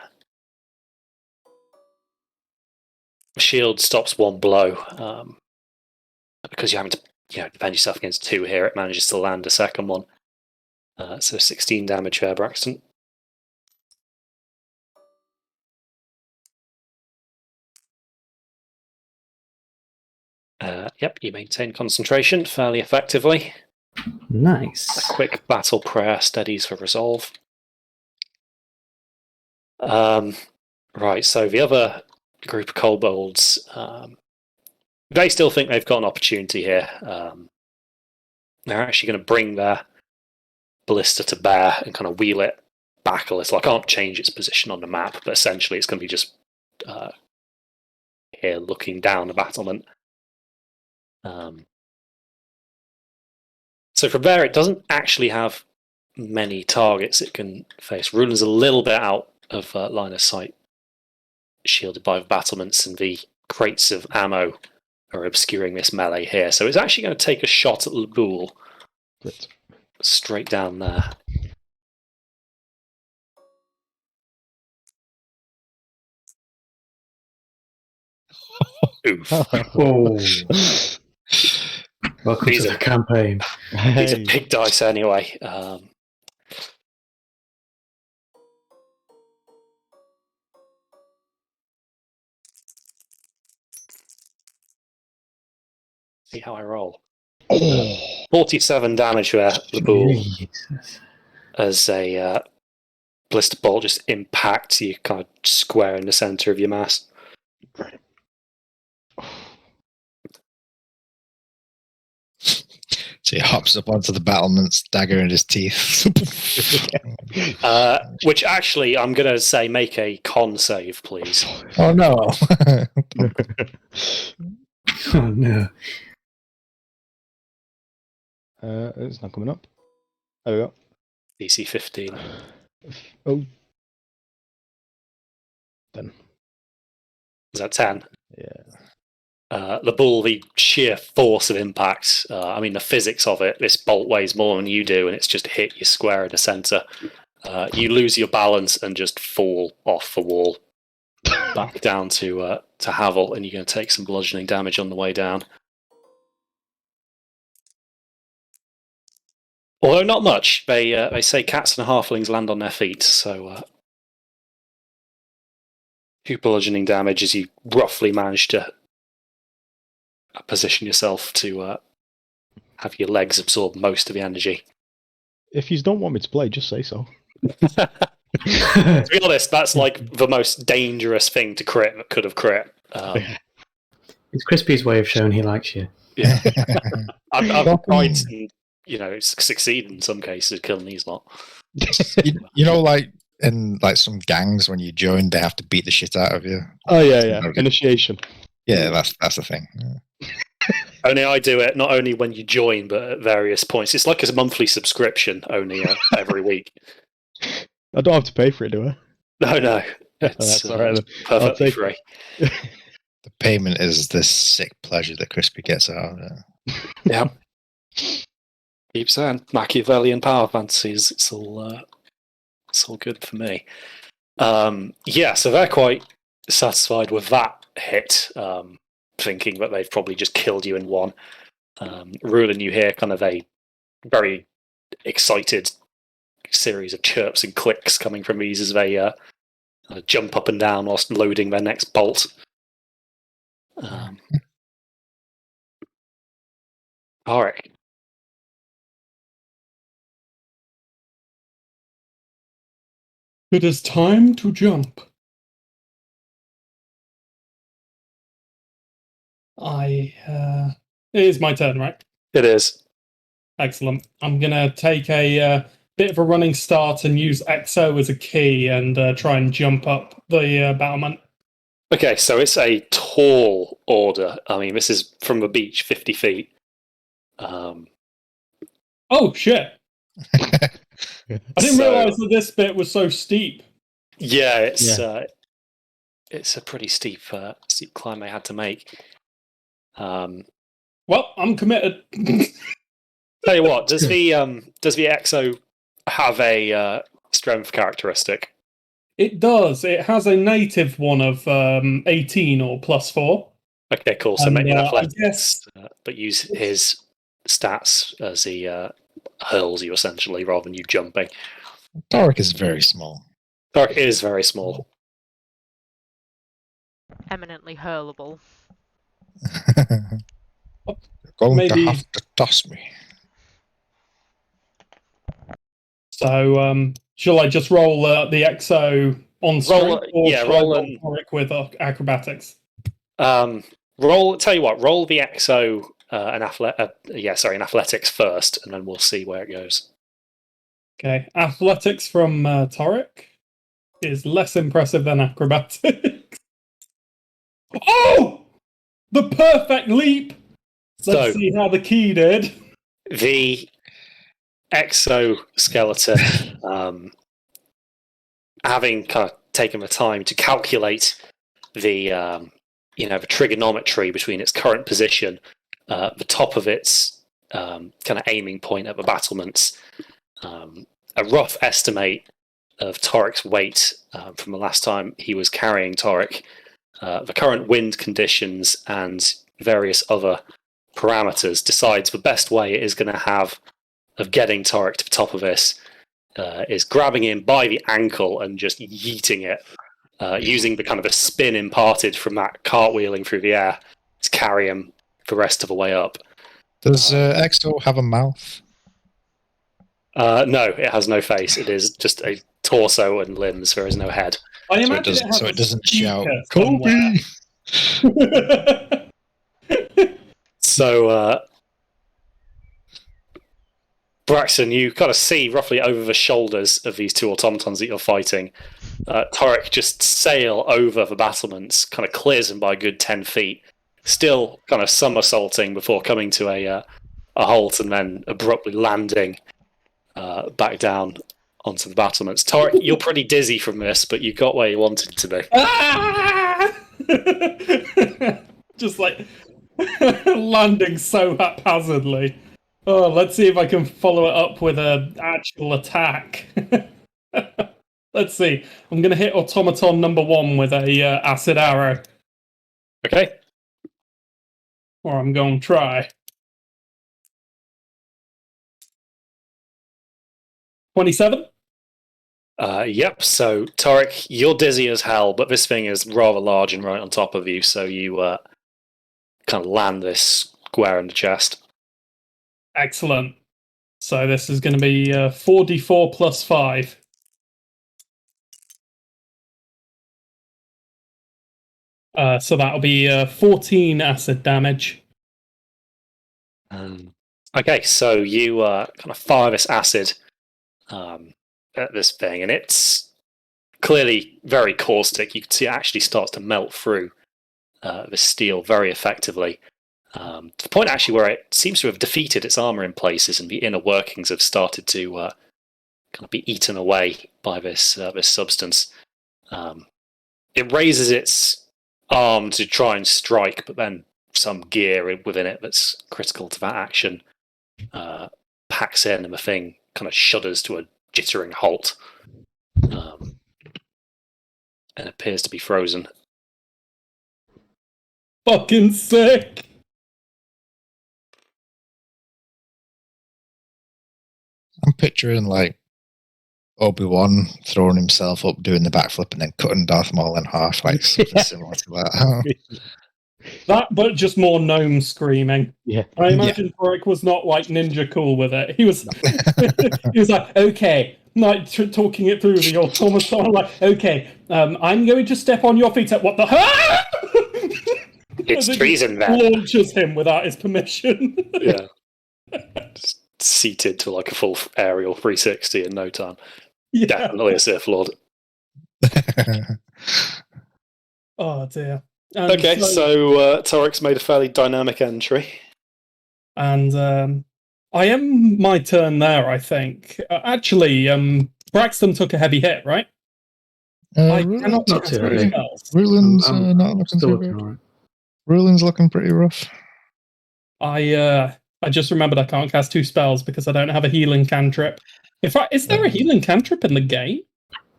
Shield stops one blow. Because you're having to defend yourself against two here, it manages to land a second one. So 16 damage there, Braxton. Yep, you maintain concentration fairly effectively. Nice. A quick battle prayer steadies for resolve. Right, so the other group of kobolds, they still think they've got an opportunity here. They're actually going to bring their ballista to bear and kind of wheel it back a little. I can't change its position on the map, but essentially it's going to be just here looking down the battlement. So from there, it doesn't actually have many targets it can face. Rulin's a little bit out of line of sight, shielded by the battlements, and the crates of ammo are obscuring this melee here. So it's actually going to take a shot at Laboul. Great. Straight down there. Oof. Oh. Welcome These to are- the campaign. These are Hey. big dice anyway. See how I roll. Oh, 47 damage there, the bull, Jesus. as a blister bolt just impacts you kind of square in the center of your mass. great. So he hops up onto the battlements, dagger in his teeth. Which actually, I'm going to say make a con save, please. Oh no! Oh no. It's not coming up. There we go. DC 15. Oh. Then. Is that 10? Yeah. The bull, the sheer force of impact, I mean, the physics of it, this bolt weighs more than you do, and it's just hit you square in the center. You lose your balance and just fall off the wall back down to Havel, and you're going to take some bludgeoning damage on the way down. Although not much. They say cats and halflings land on their feet, so 2 bludgeoning damage as you roughly manage to position yourself to have your legs absorb most of the energy. If you don't want me to play, just say so. To be honest, that's like the most dangerous thing to crit that could have crit. It's Crispy's way of showing he likes you. Yeah, I've tried to, succeed in some cases, killing these lot. you know, like in like some gangs, when you join, they have to beat the shit out of you. Oh yeah. Okay. Initiation. Yeah, that's the thing. Yeah. Only I do it not only when you join, but at various points. It's like a monthly subscription, only every week. I don't have to pay for it, do I? No, it's That's all right. perfectly take free. The payment is this sick pleasure that Crispy gets out of it. Yeah. Keep saying Machiavellian power fantasies. It's all good for me. Yeah, so they're quite satisfied with that hit, thinking that they've probably just killed you in one. Rulin, you hear kind of a very excited series of chirps and clicks coming from these as they jump up and down whilst loading their next bolt. Alright. It is time to jump. It is my turn, right? It is. Excellent. I'm going to take a bit of a running start and use EXO as a key and try and jump up the battlement. Okay, so it's a tall order. I mean, this is from the beach, 50 feet. Oh, shit. I didn't realise that this bit was so steep. Yeah, it's a pretty steep climb they had to make. Well, I'm committed. Tell you what, does the EXO have a strength characteristic? It does. It has a native one of 18 or +4. Okay, cool. So And, make an I athletics, guess- but use his stats as he hurls you essentially, rather than you jumping. Doric is very small. Dark is very small. Eminently hurlable. You're going Maybe- to have to toss me. So, shall I just roll the EXO on strength, or shall I roll Doric with acrobatics? Roll. Tell you what. Roll the EXO an athletics first, and then we'll see where it goes. Okay, athletics from Toric is less impressive than acrobatics. Oh! The perfect leap! Let's see how the key did. The exoskeleton, having kind of taken the time to calculate the the trigonometry between its current position, the top of its kind of aiming point at the battlements, a rough estimate of Toric's weight from the last time he was carrying Toric, the current wind conditions, and various other parameters, decides the best way it is going to have of getting Toric to the top of this is grabbing him by the ankle and just yeeting it, using the kind of a spin imparted from that cartwheeling through the air to carry him the rest of the way up. Does Exo have a mouth? No, it has no face. It is just a torso and limbs. There is no head. I So imagine it doesn't shout, Kobe. Kobe! So, Braxton, you kind of see roughly over the shoulders of these two automatons that you're fighting. Torek just sail over the battlements, kind of clears them by a good 10 feet, still kind of somersaulting before coming to a halt and then abruptly landing back down onto the battlements. Torek, you're pretty dizzy from this, but you got where you wanted to be. Ah! Just like landing so haphazardly. Oh, let's see if I can follow it up with an actual attack. Let's see. I'm going to hit automaton number 1 with a acid arrow. Okay. Or I'm going to try. 27? Yep, so Torek, you're dizzy as hell, but this thing is rather large and right on top of you, so you kind of land this square in the chest. Excellent. So this is going to be 4d4 plus 5. So that'll be 14 acid damage. Okay, so you kind of fire this acid at this thing, and it's clearly very caustic. You can see it actually starts to melt through the steel very effectively. To the point actually where it seems to have defeated its armor in places, and the inner workings have started to kind of be eaten away by this substance. It raises its arm to try and strike, but then some gear within it that's critical to that action packs in, and the thing kind of shudders to a jittering halt and appears to be frozen. Fucking sick! I'm picturing like Obi-Wan throwing himself up, doing the backflip, and then cutting Darth Maul in half, like something similar to that. That, but just more gnome screaming. Yeah. I imagine Torek was not like ninja cool with it. He was, he was like, okay, like talking it through the automaton, like, okay, I'm going to step on your feet. What the? It's And then treason, then. launches him without his permission. Yeah. Just seated to like a full aerial 360 in no time. Yeah. Definitely a Sith Lord. Oh dear. And Okay, so Torek's made a fairly dynamic entry. And I am my turn there, I think. Actually, Braxton took a heavy hit, right? I cannot not cast too any heavy. spells. Rulin's I'm not looking still too looking good. alright. Rulin's looking pretty rough. I just remembered I can't cast 2 spells because I don't have a healing cantrip. In fact, is there a healing cantrip in the game?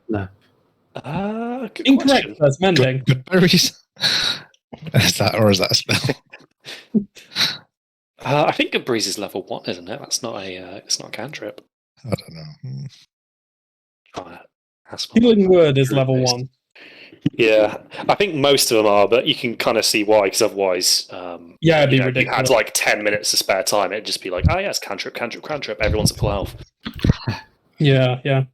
No. Good Incorrect, question. there's mending. Good berries. Is that a spell? I think Good Breeze is level 1, isn't it? That's not it's not a cantrip. I don't know. Healing word is level 1. Yeah, I think most of them are, but you can kind of see why, because otherwise, Yeah, it'd be you ridiculous. had like 10 minutes of spare time, it'd just be like, oh yes, cantrip, cantrip, cantrip, everyone's at full health. Yeah.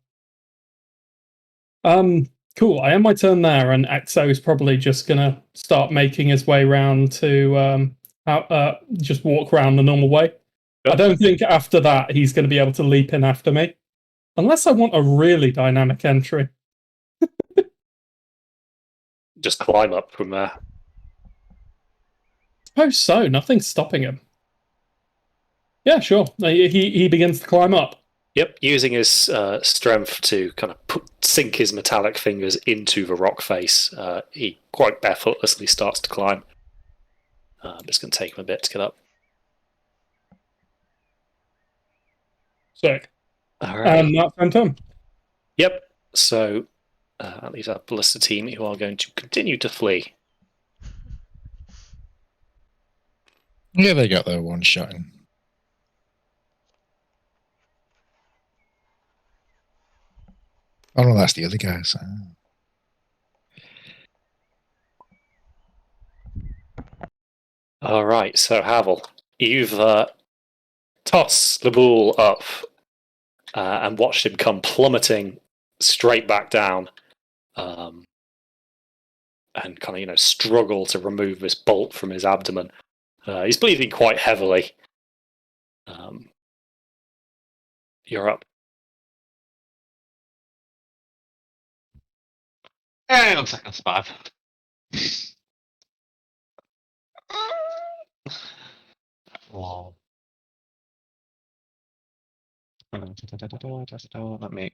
Cool. I am my turn there, and Exo is probably just gonna start making his way round to just walk around the normal way. Yep. I don't think after that he's going to be able to leap in after me, unless I want a really dynamic entry. Just climb up from there. Suppose so. Nothing's stopping him. Yeah, sure. He begins to climb up. Yep, using his strength to kind of sink his metallic fingers into the rock face, he quite effortlessly starts to climb. It's going to take him a bit to get up. Sick. All right. And that's end turn. Yep. So that leaves our ballista team who are going to continue to flee. Yeah, they got their one shot in. Oh no, that's the other guys. All right, so Havel, you've tossed the ball up and watched him come plummeting straight back down, and kind of struggle to remove this bolt from his abdomen. He's bleeding quite heavily. You're up. Hey, looks like I'll survive. Wow. Let me.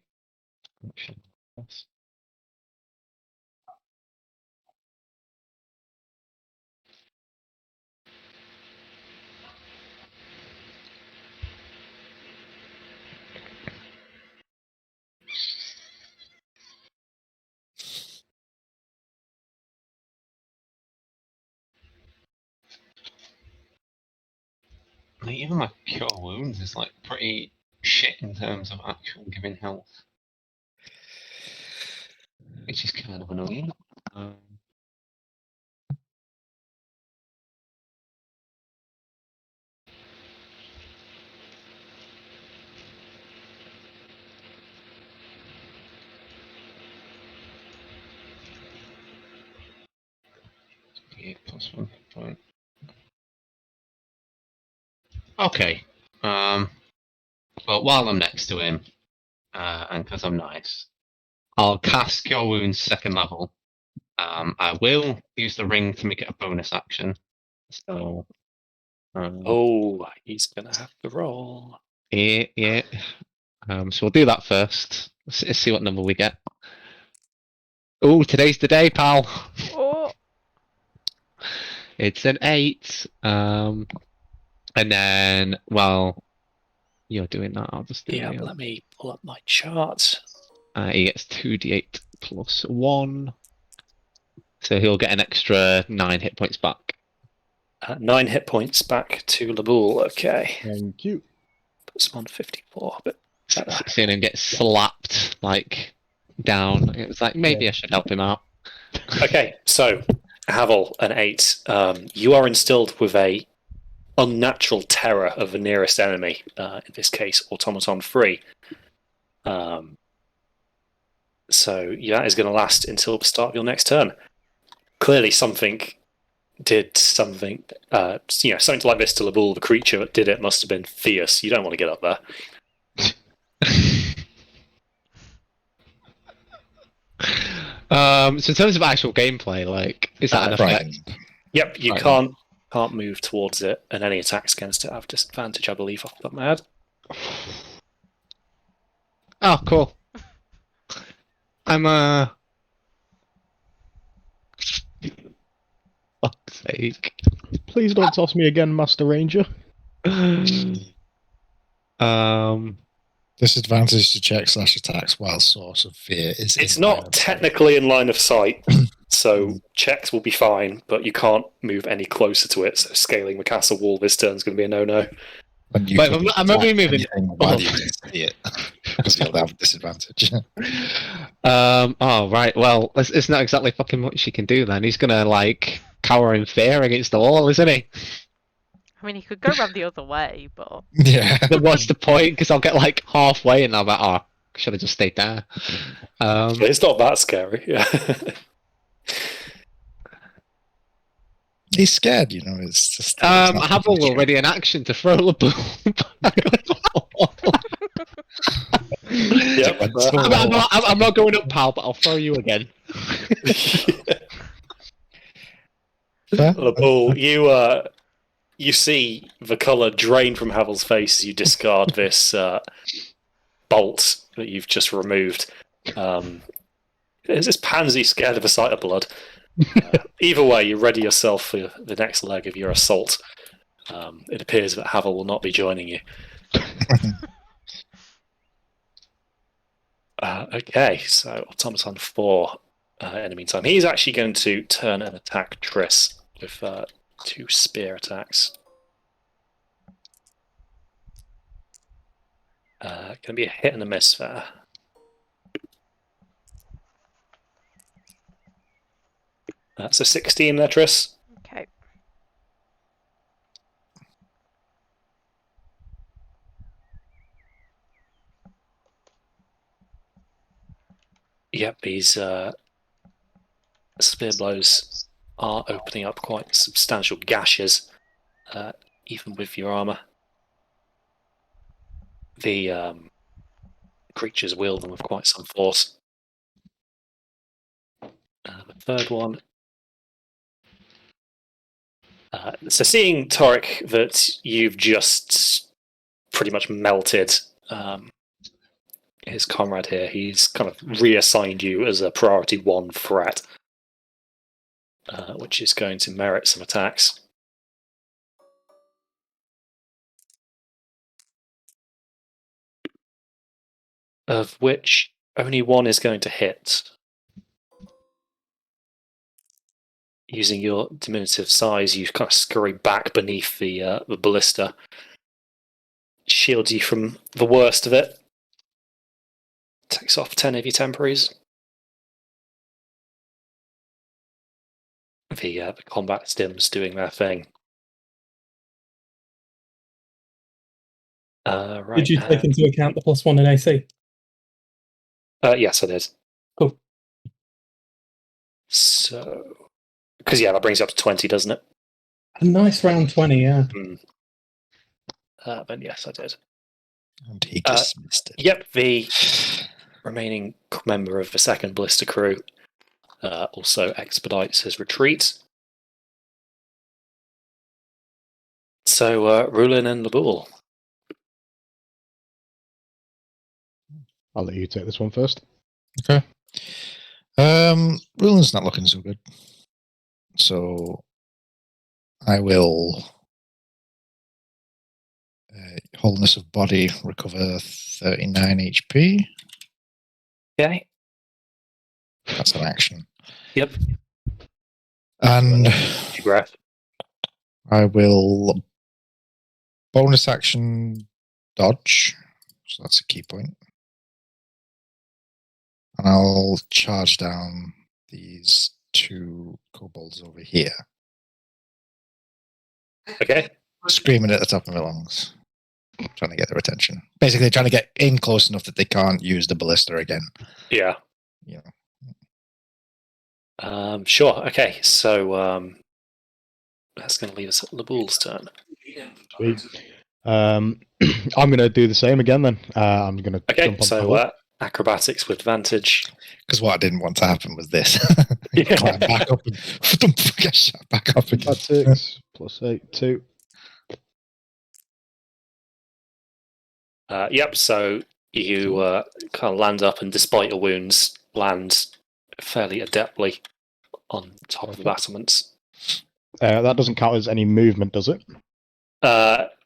Like, even my cure wounds is like pretty shit in terms of actual giving health, which is kind of annoying. Yeah, +1 hit point. Okay. Well, while I'm next to him, and because I'm nice, I'll cast Cure Wounds 2nd level. I will use the ring to make it a bonus action. So. Oh, he's gonna have to roll. Yeah. So we'll do that first. Let's see what number we get. Oh, today's the day, pal. Oh, It's an 8. And then, well, you're doing that. I'll just do Yeah, it. let me pull up my chart. He gets 2d8 plus 1. So he'll get an extra 9 hit points back. 9 hit points back to Laboul. Okay, Thank you. puts him on 54. But Seeing him get slapped, like, down. It was like, maybe I should help him out. okay, so Havel, an 8. You are instilled with a unnatural terror of the nearest enemy. In this case, Automaton 3. So that is going to last until the start of your next turn. Clearly, something did something. Something like this to Laboul. The creature that did it must have been fierce. You don't want to get up there. So in terms of actual gameplay, like, is that an effect? Frightened. Yep, you Right. can't move towards it, and any attacks against it have disadvantage, I believe, off the top of my head. Oh, cool. I'm fuck's sake. Please don't toss me again, Master Ranger. um, Disadvantage to check / attacks while source of fear is. It's in line not of sight. technically in line of sight, so checks will be fine, but you can't move any closer to it. So scaling the castle wall this turn is going to be a no-no. And you Wait, can I'm only attack moving anything while up. you can see it because you'll have disadvantage. Oh right. Well, it's not exactly fucking much he can do then. He's gonna like cower in fear against the wall, isn't he? I mean, he could go around the other way, but Yeah. Then what's the point? Because I'll get like halfway and I'll be like, oh, should have just stayed there. It's not that scary. Yeah. He's scared, It's just. It's not Havel something already in action to throw the ball back on the wall. Yep. I'm not going up, pal, but I'll throw you again. Fair. Laboul, you see the colour drain from Havel's face as you discard this bolt that you've just removed. Is this pansy scared of the sight of blood? Either way, you ready yourself for the next leg of your assault. It appears that Havel will not be joining you. Okay, so Automaton 4. In the meantime, he's actually going to turn and attack Triss with 2 spear attacks. Going to be a hit and a miss there. That's a 16 there, Triss. okay. Yep, these spear blows are opening up quite substantial gashes, even with your armor. The creatures wield them with quite some force. The third one. So seeing Torek, that you've just pretty much melted his comrade here, he's kind of reassigned you as a priority 1 threat, which is going to merit some attacks. Of which only one is going to hit. Using your diminutive size, you kind of scurry back beneath the ballista. Shields you from the worst of it. Takes off 10 of your temporaries. The combat stims doing their thing. Right. Did you take into account the +1 in AC? Yes, I did. Cool. So, because that brings you up to 20, doesn't it? A nice round 20, yeah. Then yes, I did. And he dismissed it. Yep, the remaining member of the second ballista crew also expedites his retreat. So, Rulin and Labul. I'll let you take this one first. Okay. Rulin's not looking so good. So I will wholeness of body, recover 39 HP. Okay. That's an action. Yep. And Deep breath. I will bonus action dodge. So that's a key point. And I'll charge down these 2 kobolds over here. Okay. Screaming at the top of my lungs. Trying to get their attention. Basically trying to get in close enough that they can't use the ballista again. Yeah. You Sure. Okay. So that's going to leave us at Labul's turn. Sweet. I'm going to do the same again then. I'm going to Okay. jump on So acrobatics with advantage. Because what I didn't want to happen was this. Yeah. Climb back up and get shot back up again. Athletics +8, 2. Yep. So you kind of land up, and despite your wounds, land fairly adeptly on top of the battlements. That doesn't count as any movement, does it?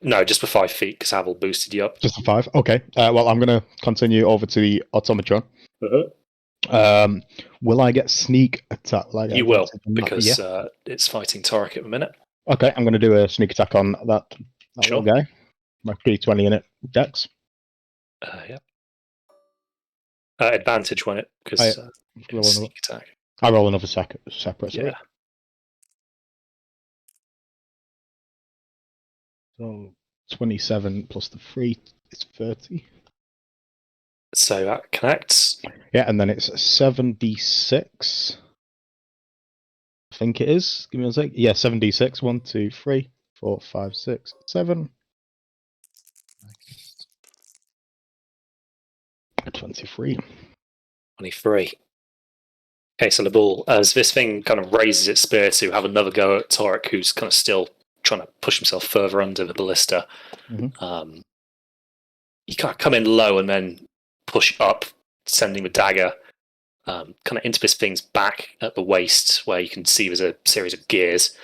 No, just for 5 feet, because Havel boosted you up. Just a 5. Okay. Well, I'm going to continue over to the automatron. Will I get sneak attack? You will, because it's fighting Torek at the minute. Okay, I'm going to do a sneak attack on that Sure. little guy. My P20 in it. Dex. Yeah. Advantage when it, because it's sneak attack. I roll another separate. Sorry. Yeah. So 27 plus the 3 is 30. So that connects. Yeah, and then it's 7d6. I think it is. Give me a sec. Yeah, 7d6. 1, 2, 3, 4, 5, 6, 7. 23. 23. Okay, so Labul, as this thing kind of raises its spear to have another go at Torek, who's kind of still trying to push himself further under the ballista, you kind of come in low and then push up, sending the dagger kind of into this thing's back at the waist, where you can see there's a series of gears.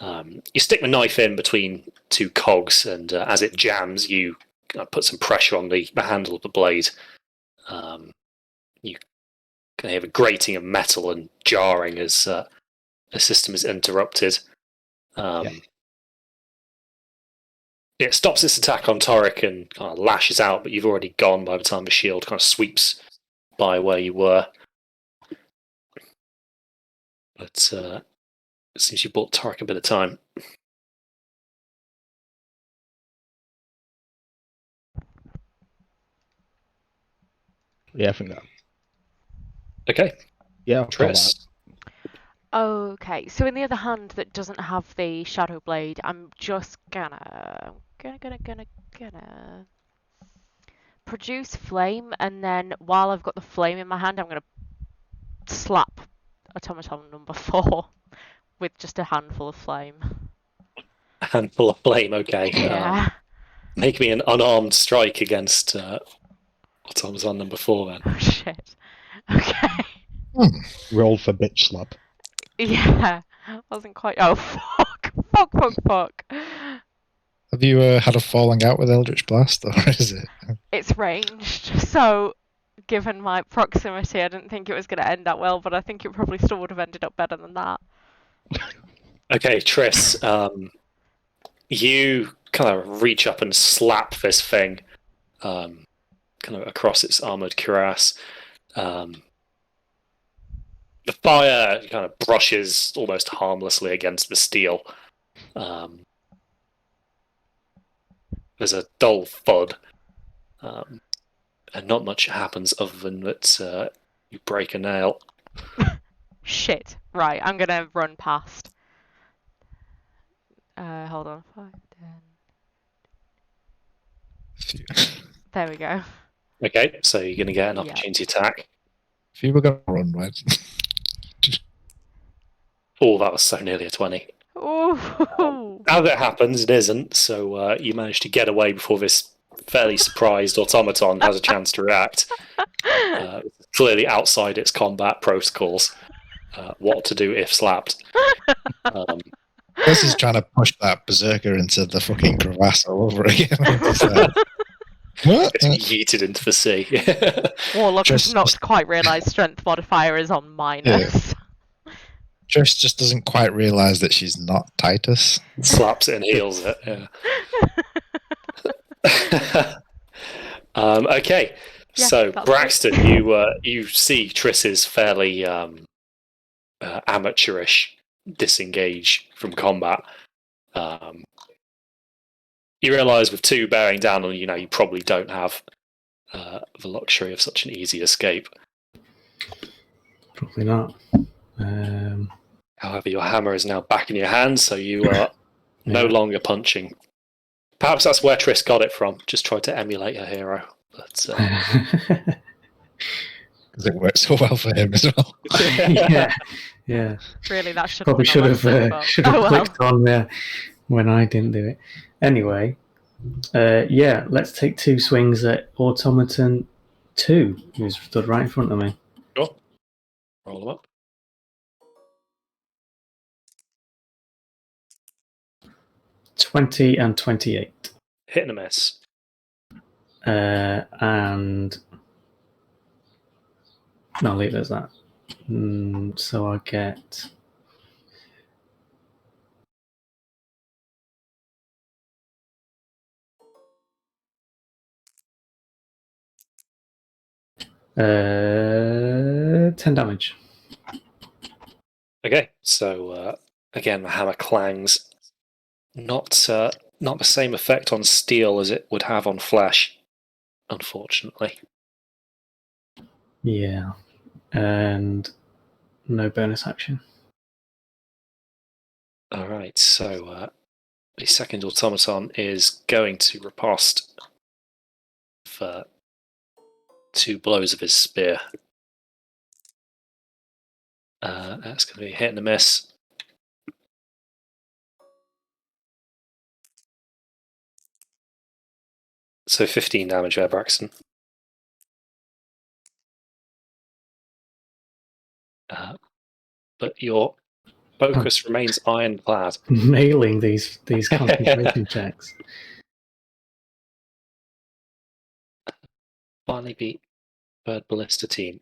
You stick the knife in between 2 cogs, and as it jams, you put some pressure on the handle of the blade. You can hear the grating of metal and jarring as the system is interrupted. It stops its attack on Torek and kind of lashes out, but you've already gone by the time the shield kind of sweeps by where you were. But it seems you bought Torek a bit of time. Yeah, I think that. Okay, Yeah, I'll call that. Tris. Okay, so in the other hand that doesn't have the shadow blade, I'm just gonna produce flame, and then while I've got the flame in my hand, I'm gonna slap automaton number 4 with just a handful of flame. A handful of flame, okay. Yeah. Make me an unarmed strike against automaton number 4 then. Oh shit. Okay. Roll for bitch slap. Yeah. Wasn't quite. Oh fuck. Fuck. Have you had a falling out with Eldritch Blast, or is it? It's ranged, so given my proximity, I didn't think it was going to end that well, but I think it probably still would have ended up better than that. Okay, Tris, you kind of reach up and slap this thing kind of across its armored cuirass. The fire kind of brushes almost harmlessly against the steel. There's a dull thud, and not much happens other than that you break a nail. Shit. Right, I'm going to run past. Hold on. 5, 10. There we go. Okay, so you're going to get an Yeah. opportunity attack. If you were going to run, right? Oh, that was so nearly a 20. Ooh. As it happens, it isn't, so you managed to get away before this fairly surprised automaton has a chance to react. Clearly outside its combat protocols. What to do if slapped. This is trying to push that berserker into the fucking crevasse all over again. What? It's yeeted into the sea. Warlock has Just- not quite realised strength modifier is on minus. Trish just doesn't quite realise that she's not Titus. Slaps it and heals it. Yeah. Okay, Yeah, so that's Braxton, you see Triss's fairly amateurish disengage from combat. You realise with 2 bearing down on you probably don't have the luxury of such an easy escape. Probably not. However, your hammer is now back in your hand, so you are no Yeah. longer punching. Perhaps that's where Triss got it from. Just tried to emulate her hero. But Because it works so well for him as well. yeah. Really, that should Probably should have clicked on there when I didn't do it. Anyway, let's take 2 swings at automaton 2, who's stood right in front of me. Sure. Roll them up. 20 and 28. Hit and a miss. And I'll leave it as that. So I get uh, 10 damage. Okay, so again, the hammer clangs. Not the same effect on steel as it would have on flesh, unfortunately. Yeah. And no bonus action. All right, so the second automaton is going to riposte for 2 blows of his spear. That's going to be a hit and a miss. So 15 damage there, Braxton. But your focus remains ironclad. Nailing these concentration checks. Finally beat third ballista team.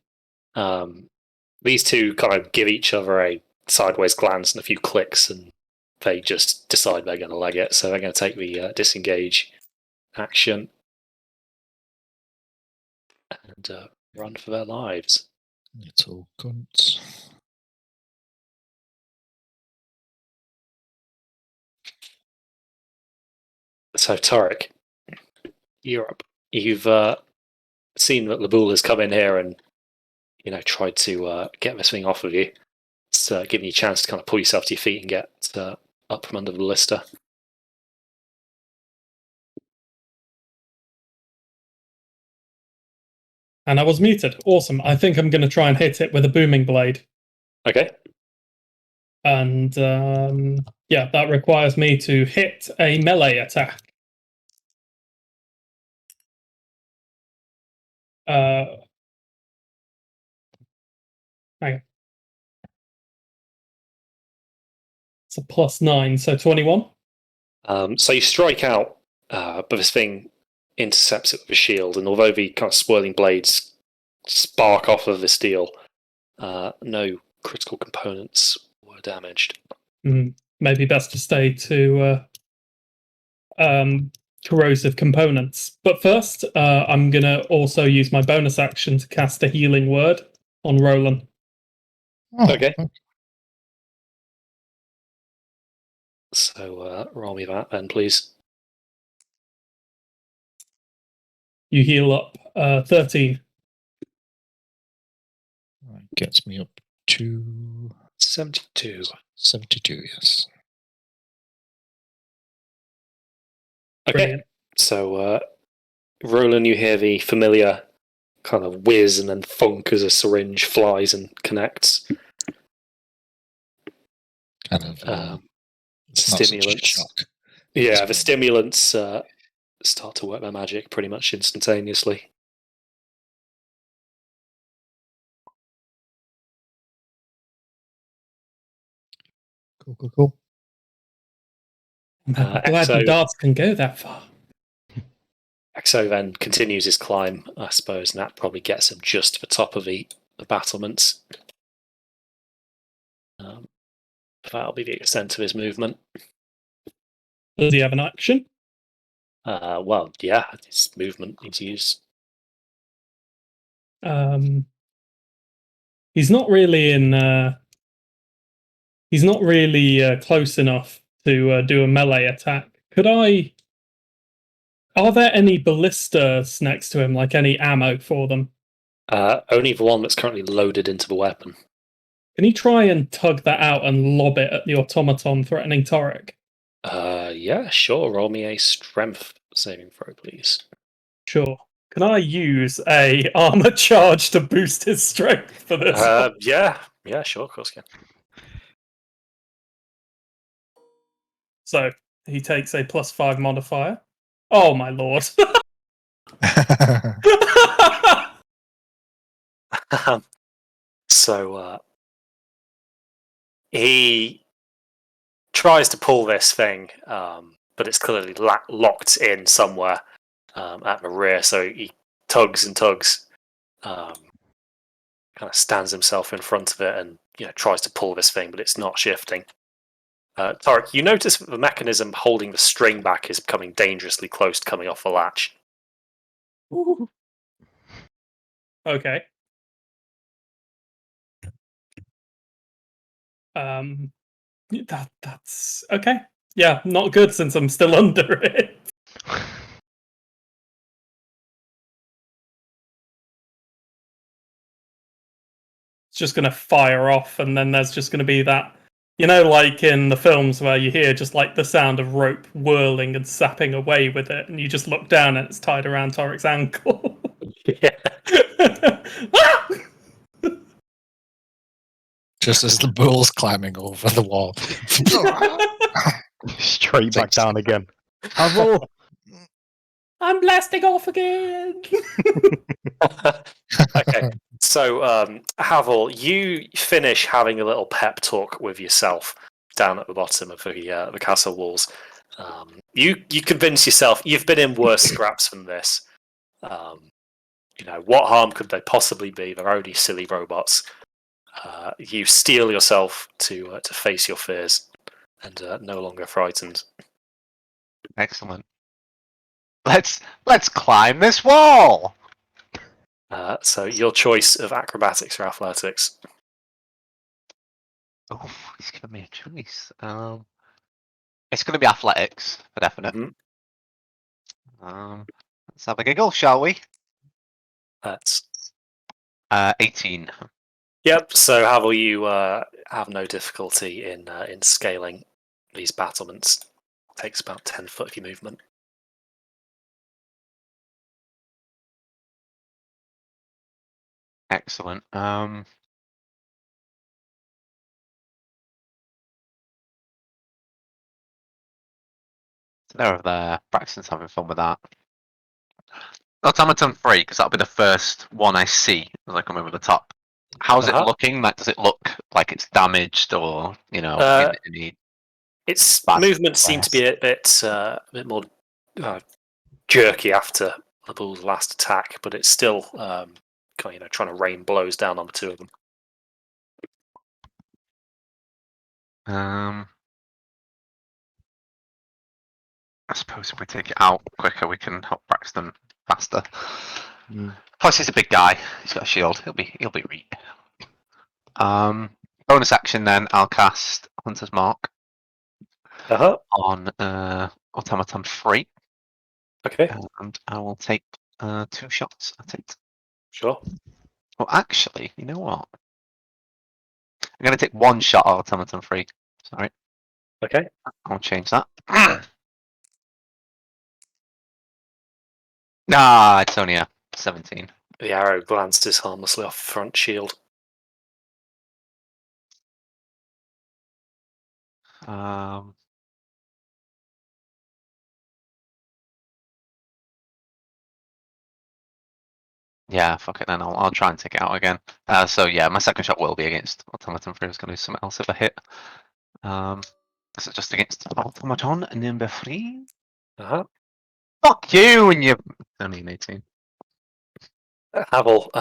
These 2 kind of give each other a sideways glance and a few clicks, and they just decide they're going to leg it. So they're going to take the disengage action and run for their lives. Little cunts. So Tarek, you're up. You've seen that Labul has come in here and tried to get this thing off of you. It's giving you a chance to kind of pull yourself to your feet and get up from under the ballista. And I was muted. Awesome. I think I'm going to try and hit it with a booming blade. Okay. And that requires me to hit a melee attack. Hang on. It's a +9, so 21. So you strike out, but this thing intercepts it with a shield, and although the kind of swirling blades spark off of the steel, no critical components were damaged. Maybe best to stay to corrosive components. But first, I'm going to also use my bonus action to cast a healing word on Roland. Oh, Okay. So roll me that then, please. You heal up 13. That gets me up to 72. 72, yes. Okay. Brilliant. So, Roland, you hear the familiar kind of whiz and then thunk as a syringe flies and connects. Kind of it's not such a Stimulants. shock. Yeah, the stimulants start to work their magic pretty much instantaneously. Cool. I'm glad the darts can go that far. Exo then continues his climb, I suppose, and that probably gets him just to the top of the battlements. That'll be the extent of his movement. Does he have an action? Well, yeah, his movement he's used. He's not really in. He's not really close enough to do a melee attack. Could I? Are there any ballistas next to him, like any ammo for them? Only the one that's currently loaded into the weapon. Can he try and tug that out and lob it at the automaton threatening Torek? Yeah, sure. Roll me a strength saving throw, please. Sure. Can I use a armor charge to boost his strength for this? Yeah, sure, of course you can. So he takes a +5 modifier. Oh my lord! So he tries to pull this thing, but it's clearly locked in somewhere at the rear. So he tugs and tugs, kind of stands himself in front of it, and tries to pull this thing, but it's not shifting. Tarek, you notice that the mechanism holding the string back is becoming dangerously close to coming off the latch. Ooh. Okay. That's okay. Yeah, not good since I'm still under it. It's just gonna fire off, and then there's just gonna be that, like in the films where you hear just like the sound of rope whirling and sapping away with it, and you just look down and it's tied around Torek's ankle. Yeah. Just as the bull's climbing over the wall. Straight back down again. Havel! I'm blasting off again. Okay, so Havel, you finish having a little pep talk with yourself down at the bottom of the castle walls. You convince yourself you've been in worse scraps than this. What harm could they possibly be? They're only silly robots. You steel yourself to face your fears and no longer frightened. Excellent. Let's climb this wall. So your choice of acrobatics or athletics. Oh, it's gonna be a choice. It's gonna be athletics for definite. Mm-hmm. Let's have a giggle, shall we? Let's 18. Yep. So Havel, you have no difficulty in scaling these battlements. Takes about 10 foot of your movement. Excellent. So they're over there. Braxton's having fun with that. Automaton 3, because that'll be the first one I see as I come over the top. How's it looking? Like, does it look like it's damaged, or any Its bad movements seem to squares? be a bit more jerky after the bull's last attack, but it's still trying to rain blows down on the two of them. I suppose if we take it out quicker, we can help Braxton faster. Mm. Plus, he's a big guy. He's got a shield. He'll be reet. Bonus action then. I'll cast Hunter's Mark on Automaton 3. Okay. And I will take 2 shots at it. Sure. Well, actually, you know what? I'm going to take 1 shot at Automaton 3. Sorry. Okay. I'll change that. It's only a 17. The arrow glances harmlessly off the front shield. Yeah, fuck it then. I'll try and take it out again. So yeah, my second shot will be against Automaton 3. I was going to do something else if I hit. So just against Automaton number 3. Fuck you and you. I mean 18. Havel,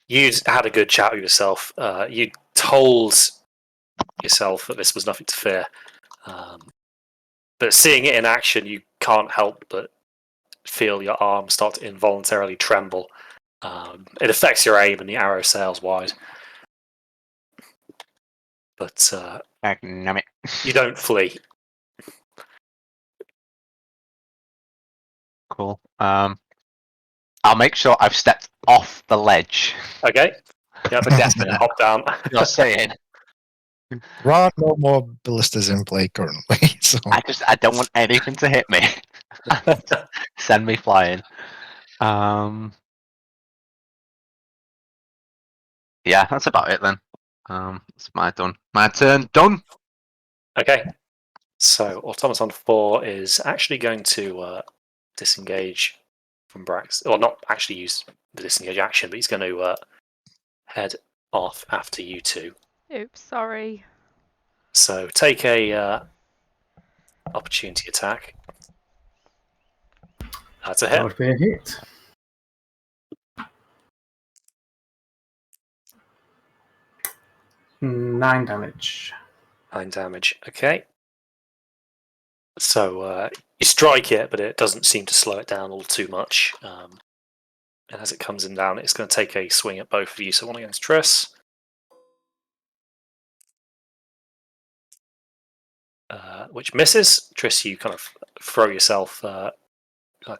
you'd had a good chat with yourself. You told yourself that this was nothing to fear. But seeing it in action, you can't help but feel your arm start to involuntarily tremble. It affects your aim and the arrow sails wide. But you don't flee. Cool. I'll make sure I've stepped off the ledge. Okay. Yeah, but definitely hop down. You're saying. There are no more ballistas in play currently, so I don't want anything to hit me. Send me flying. Yeah, that's about it then. It's my turn done. Okay. So Automaton 4 is actually going to disengage from Brax. Or not actually use the disengage action, but he's going to head off after you two. Oops, sorry. So take a opportunity attack. That's a That hit. would be a hit. Nine damage. 9 damage. Okay. So you strike it, but it doesn't seem to slow it down all too much. And as it comes in down, it's going to take a swing at both of you. So one against Triss. Which misses. Triss, you kind of throw yourself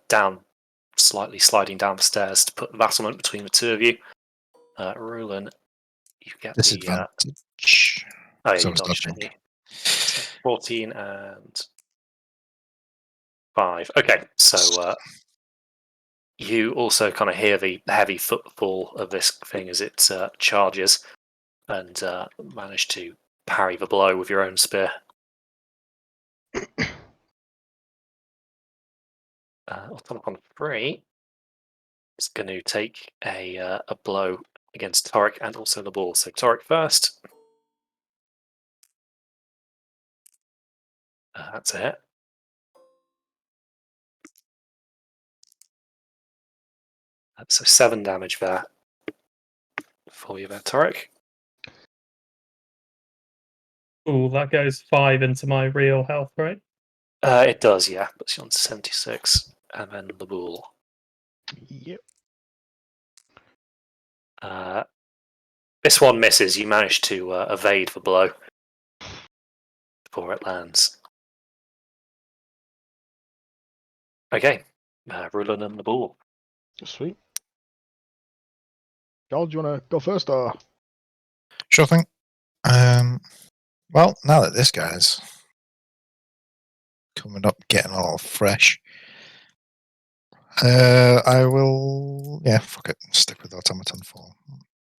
down, slightly sliding down the stairs to put the battlement between the two of you. Rulin, you get the... disadvantage. Oh yeah, So you it's dodged, dodging. didn't you? So 14 and 5. Okay, so you also kind of hear the heavy footfall of this thing as it charges, and manage to parry the blow with your own spear. Automaton 3 is going to take a blow against Torek and also the ball. So Torek first. That's a hit. So 7 damage there for you there, Torek. Ooh, that goes 5 into my real health, right? It does, yeah. Puts you on 76. And then the bull. Yep. This one misses. You manage to evade the blow before it lands. Okay. Rulin and the bull. Sweet. George, you want to go first, or? Sure thing. Well, now that this guy's coming up, getting all fresh, I will. Yeah, fuck it. Stick with automaton for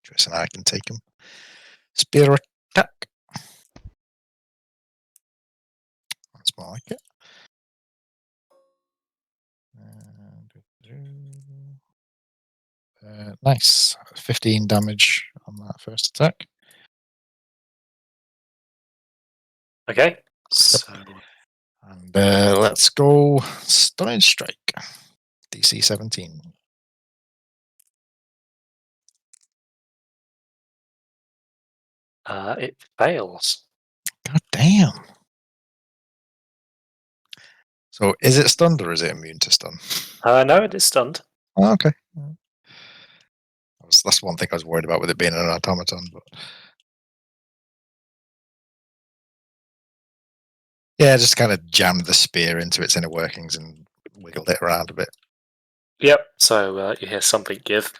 Trace, and I can take him. Spear attack. That's more like it. Nice. 15 damage on that first attack. Okay. So And let's go Stunning Strike. DC 17. It fails. God damn. So is it stunned or is it immune to stun? No, it is stunned. Oh, okay. That's one thing I was worried about with it being an automaton. But yeah, just kind of jammed the spear into its inner workings and wiggled it around a bit. Yep. So you hear something give.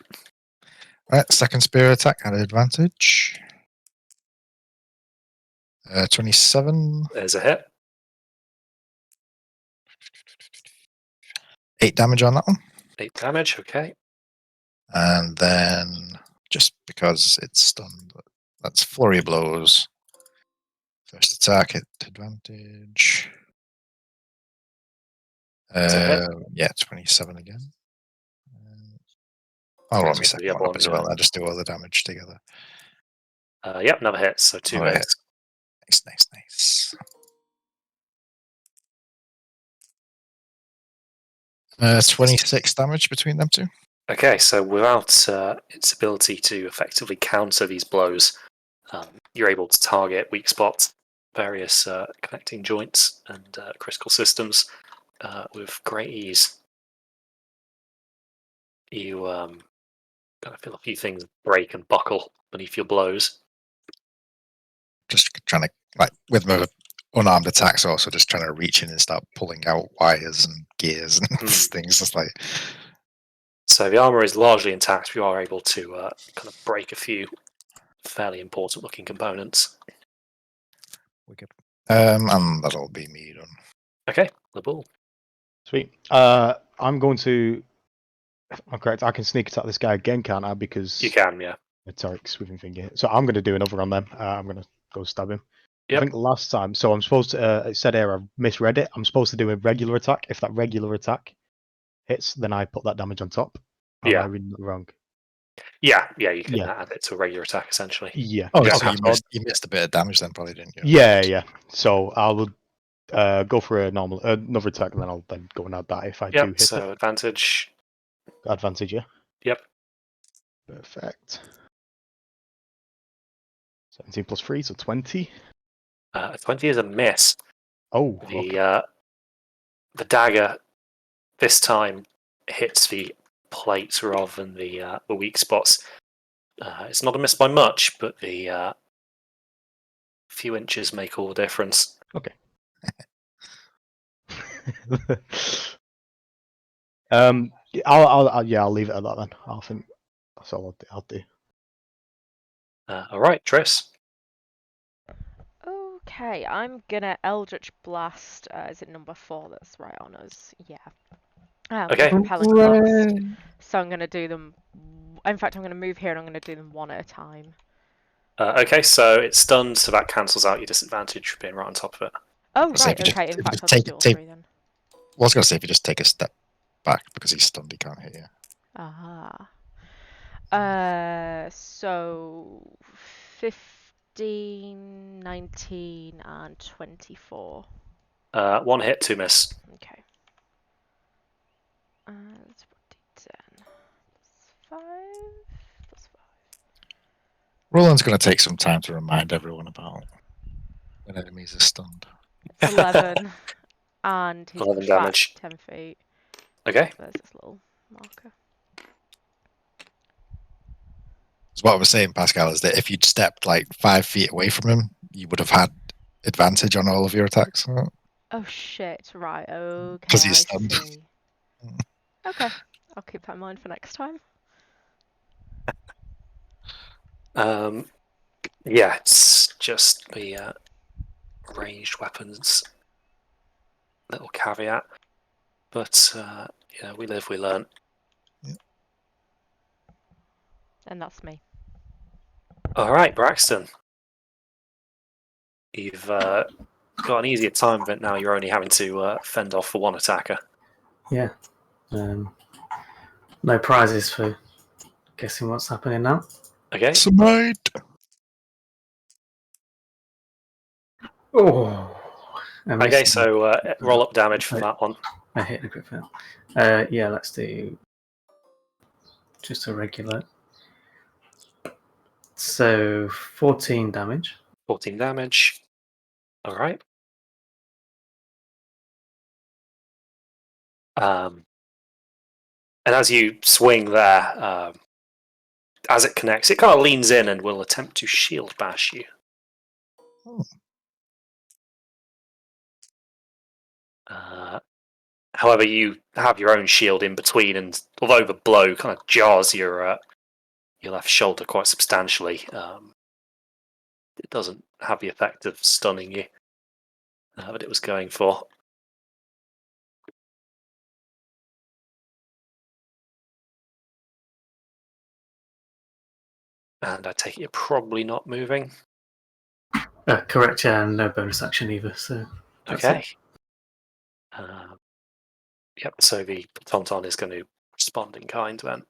Right, second spear attack at advantage. 27. There's a hit. 8 damage on that one. 8 damage. Okay. And then, just because it's stunned, that's Flurry of Blows. First attack at advantage. Yeah, 27 again. I'll roll me So the second other one up one, as yeah. well. I'll just do all the damage together. Yep, another hit. So 2 Alright. hits. Nice. 26 damage between them two. Okay, so without its ability to effectively counter these blows, you're able to target weak spots, various connecting joints and critical systems with great ease. You kind of feel a few things break and buckle beneath your blows. Just trying to, like, with my unarmed attacks, also just trying to reach in and start pulling out wires and gears and things. Just like, So the armor is largely intact. You are able to kind of break a few fairly important looking components. wicked. And that'll be me done. Okay, the ball. Sweet. I'm going to. If I'm correct, I can sneak attack this guy again, can't I? Because You can, yeah. meteoric sweeping finger. So I'm going to do another on them. I'm going to go stab him. Yep. I think last time. So I'm supposed to. It said here I misread it. I'm supposed to do a regular attack. If that regular attack hits, then I put that damage on top. Or Yeah. am I reading it wrong? Yeah, you can Yeah. add it to a regular attack essentially. Yeah. Oh, You so don't have to- you missed a bit of damage then, probably, didn't you? Yeah. So I will go for another attack, and then I'll then go and add that if I do Yep, hit so advantage. it. Advantage, yeah. Yep. Perfect. 17 plus 3, so 20. 20 is a miss. Oh, okay. The dagger this time hits the plate rather than the weak spots. It's not a miss by much, but the few inches make all the difference. Okay. I'll leave it at that then. I think that's all I'll do. All right, Triss. Okay, I'm gonna Eldritch Blast. Is it number 4 that's right on us? Yeah. Okay. Repelling Blast. So I'm gonna do them. In fact, I'm gonna move here and I'm gonna do them one at a time. Okay, so it's stunned, so that cancels out your disadvantage for being right on top of it. Oh, So right, if you okay. just- In if you fact, just I'll just do all take- 3 then. Well, I was going to say, if you just take a step back because he's stunned, he can't hit you. Aha. So 15, 19, and 24. 1 hit, 2 miss. Okay. That's 10. That's 5. That's 5. Roland's going to take some time to remind everyone about when enemies are stunned. 11. And he's 11 pushed back damage. 10 feet. Okay. There's this little marker. So what I was saying, Pascal, is that if you'd stepped like 5 feet away from him, you would have had advantage on all of your attacks. Oh shit, right, okay, 'Cause I he's stunned. see. Okay, I'll keep that in mind for next time. Yeah, it's just the ranged weapons. Little caveat. But, we live, we learn. And that's me. Alright, Braxton. You've got an easier time of it now. You're only having to fend off for one attacker. Yeah. No prizes for guessing what's happening now. Okay. Smite. Oh. Okay, so roll up damage for that one. I hit the crit fail. Yeah, let's do just a regular. So 14 damage. 14 damage. Alright. And as you swing there, as it connects, it kind of leans in and will attempt to shield bash you. Oh. However, you have your own shield in between, and although the blow kind of jars your left shoulder quite substantially, it doesn't have the effect of stunning you that it was going for. And I take it you're probably not moving. Correct, yeah, and no bonus action either. So that's Okay. it. Yep, so the Tauntaun is going to respond in kind then.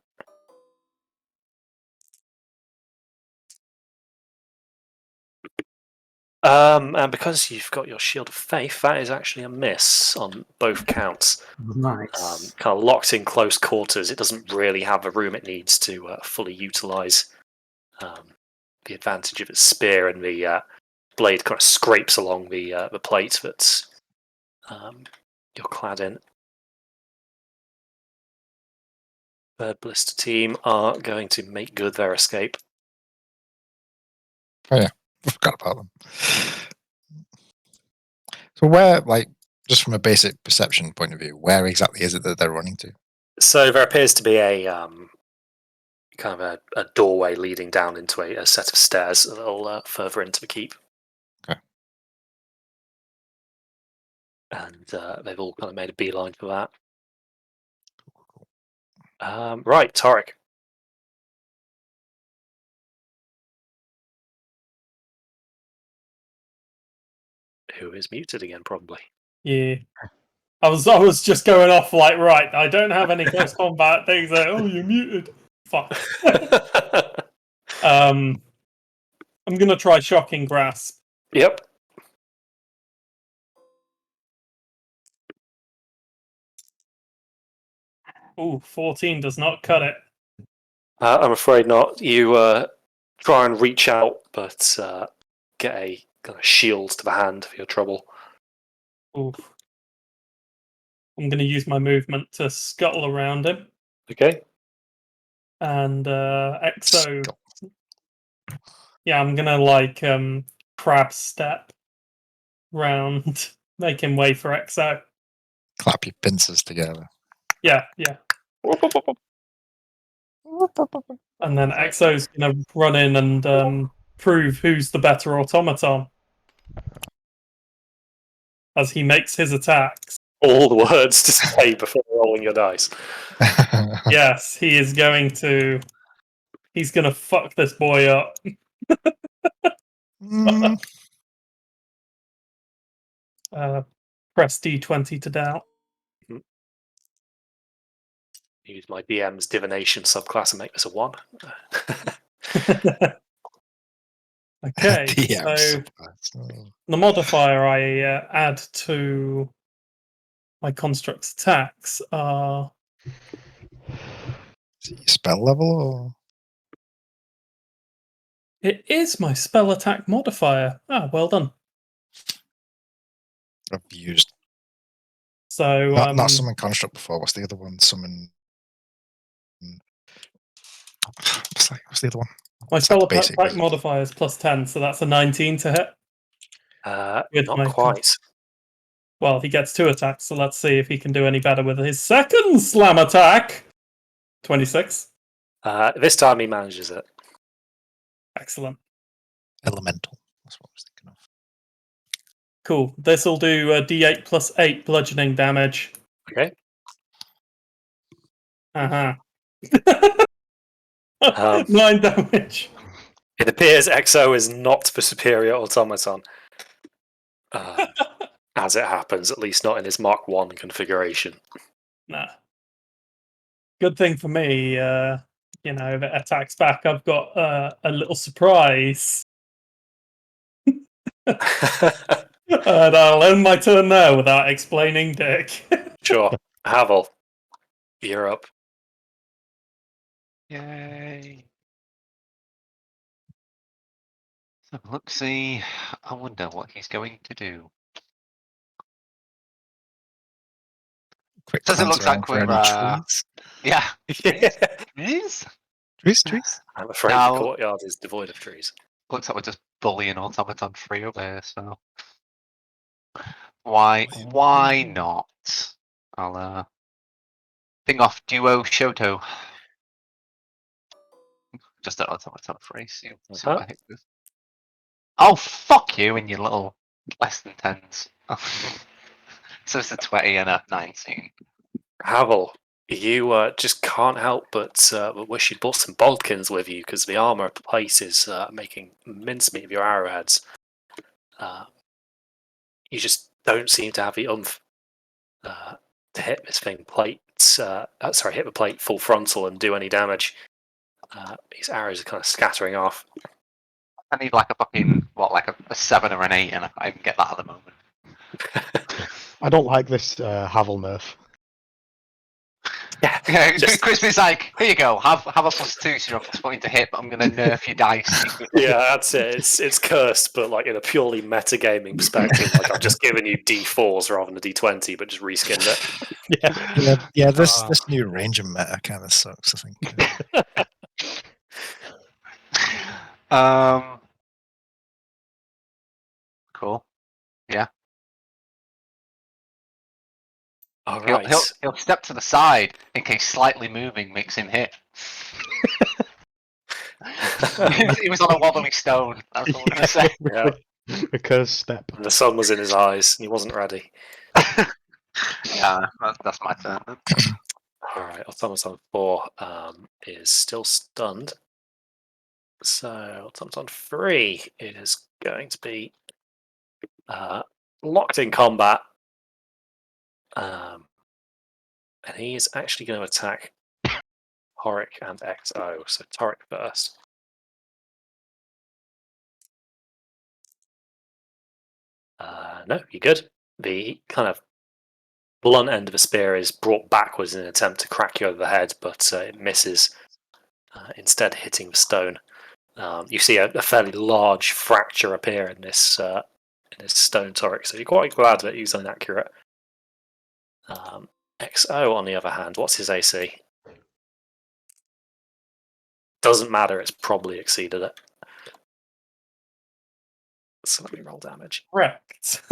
And because you've got your Shield of Faith, that is actually a miss on both counts. Nice. Kind of locked in close quarters, it doesn't really have the room it needs to fully utilise the advantage of its spear, and the blade kind of scrapes along the plate that you're clad in. Third Blister team are going to make good their escape. Oh yeah, I forgot about them. So where, like, just from a basic perception point of view, where exactly is it that they're running to? So there appears to be a kind of a doorway leading down into a set of stairs a little further into the keep. Okay. And they've all kind of made a beeline for that. Right, Torek. Who is muted again, probably. Yeah. I was just going off like, right, I don't have any close combat things. Like, oh, you're muted. Fuck. I'm gonna try Shocking Grasp. Yep. Ooh, 14 does not cut it. I'm afraid not. You try and reach out, but get a kind of shield to the hand for your trouble. Ooh. I'm gonna use my movement to scuttle around him. Okay. And Exo. Yeah, I'm gonna like crab step round, making way for Exo. Clap your pincers together. Yeah. And then Exo's gonna run in and prove who's the better automaton as he makes his attacks. All the words to say before rolling your dice. Yes, he is going to. He's gonna fuck this boy up. Press D20 to doubt. Use my DM's divination subclass and make this a 1. Okay, DM so subclass. the modifier I add to my construct's attacks are. Is it your spell level or? It is my spell attack modifier. Ah, well done. I've used So not summon construct before. What's the other one? Summon. What's the other one? my It's spell like the basic attack wizard. modifier is +10, so that's a 19 to hit. With not my quite. Well, he gets 2 attacks, so let's see if he can do any better with his second slam attack. 26. This time he manages it. Excellent. Elemental. That's what I was thinking of. Cool. This will do D8 plus 8 bludgeoning damage. Okay. Uh-huh. Um, 9 damage. It appears XO is not the superior automaton. As it happens, at least not in his Mark 1 configuration. Nah. Good thing for me, if it attacks back, I've got a little surprise. And I'll end my turn there without explaining Dick. Sure. Havel, you're up. Yay. So look, see. I wonder what he's going to do. Quick Does it glance look like around for we're, any trees. Yeah. Yeah. Trees? Trees. I'm afraid No. the courtyard is devoid of trees. Looks like we're just bullying Automaton 3 up there, so. Why not? I'll thing off Duo Shoto. Just at Automaton 3, see what I hit with. Oh, fuck you and your little less than 10s. So it's a 20 and a 19. Havel, you just can't help but wish you'd brought some bodkins with you, because the armour place is making mincemeat of your arrowheads. You just don't seem to have the oomph to hit this thing hit the plate full frontal and do any damage. These arrows are kind of scattering off. I need like a fucking, a 7 or an 8, and I can't even get that at the moment. I don't like this Havel nerf. Yeah, just, Crispy's like, here you go, have a +2 so you're +14 to hit, but I'm going to nerf your dice. yeah, that's it. It's cursed, but like in a purely metagaming perspective, like I've just given you D4s rather than a D20, but just reskinned it. Yeah. This new ranger meta kind of sucks. I think. Cool. Yeah. All right. He'll step to the side in case slightly moving makes him hit. He was on a wobbly stone. That's all I'm going to say. Yeah. A cursed step. And the sun was in his eyes, and he wasn't ready. Yeah, that's my turn. All right, Automaton 4 is still stunned. So Automaton 3 is going to be locked in combat. And he is actually going to attack Toric and XO. So Toric first. No, you're good. The kind of blunt end of a spear is brought backwards in an attempt to crack you over the head, but it misses, instead hitting the stone. You see a fairly large fracture appear in this stone Toric, so you're quite glad that he was inaccurate. XO, on the other hand, what's his AC? Doesn't matter, it's probably exceeded it. So let me roll damage. Correct.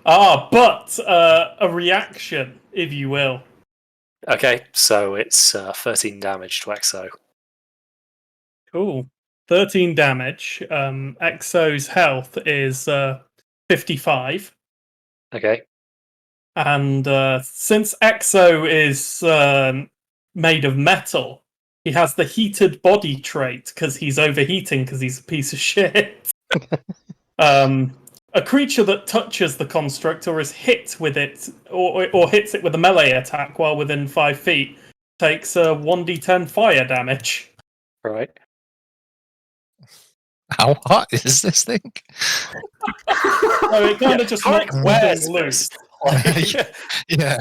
But a reaction, if you will. Okay, so it's 13 damage to XO. Cool. 13 damage. XO's health is 55. Okay. And since XO is made of metal, he has the heated body trait because he's overheating because he's a piece of shit. A creature that touches the construct or is hit with it, or hits it with a melee attack while within 5 feet, takes 1d10 fire damage. Right. How hot is this thing? So it kind of just knocks something loose. Yeah.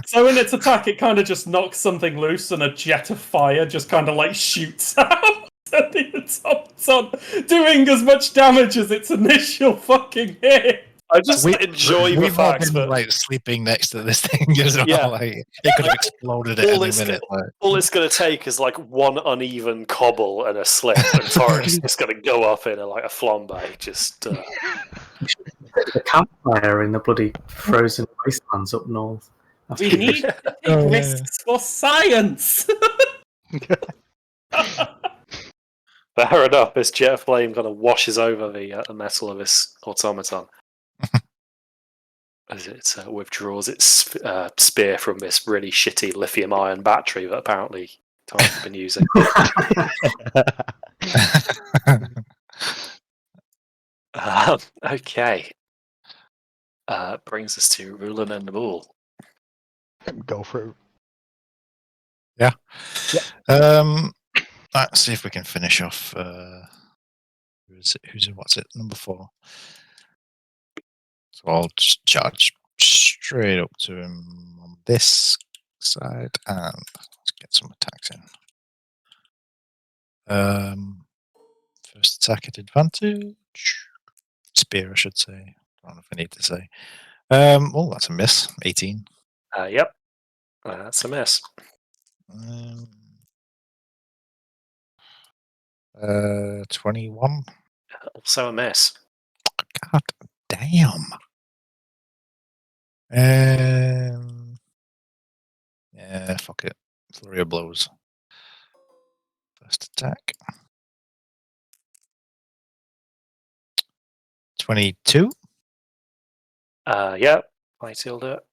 So in its attack, it kind of just knocks something loose, and a jet of fire just kind of like shoots out. And it's on, doing as much damage as its initial fucking hit. I just enjoy the we've all fact been that like sleeping next to this thing as well. Yeah. Like, it could have exploded at all any it's minute. all it's going to take is like one uneven cobble and a slip, and Toric's just going to go up in a flambe. Just The campfire in the bloody frozen wastelands up north. We need to take risks for science. Fair enough. This jet of flame kind of washes over the metal of this automaton as it withdraws its spear from this really shitty lithium-ion battery that apparently Tarek's been using. Okay. Brings us to Rulen and Nabul. Go for it. Yeah. Yeah. Let's see if we can finish off. What's it? Number 4. So I'll just charge straight up to him on this side, and let's get some attacks in. First attack at advantage. Spear, I should say. I don't know if I need to say. Oh, that's a miss. 18. Yep. That's a miss. 21. Also a miss. God damn. Yeah, fuck it. Flurry of blows. First attack. 22. Yep. Mighty will do it.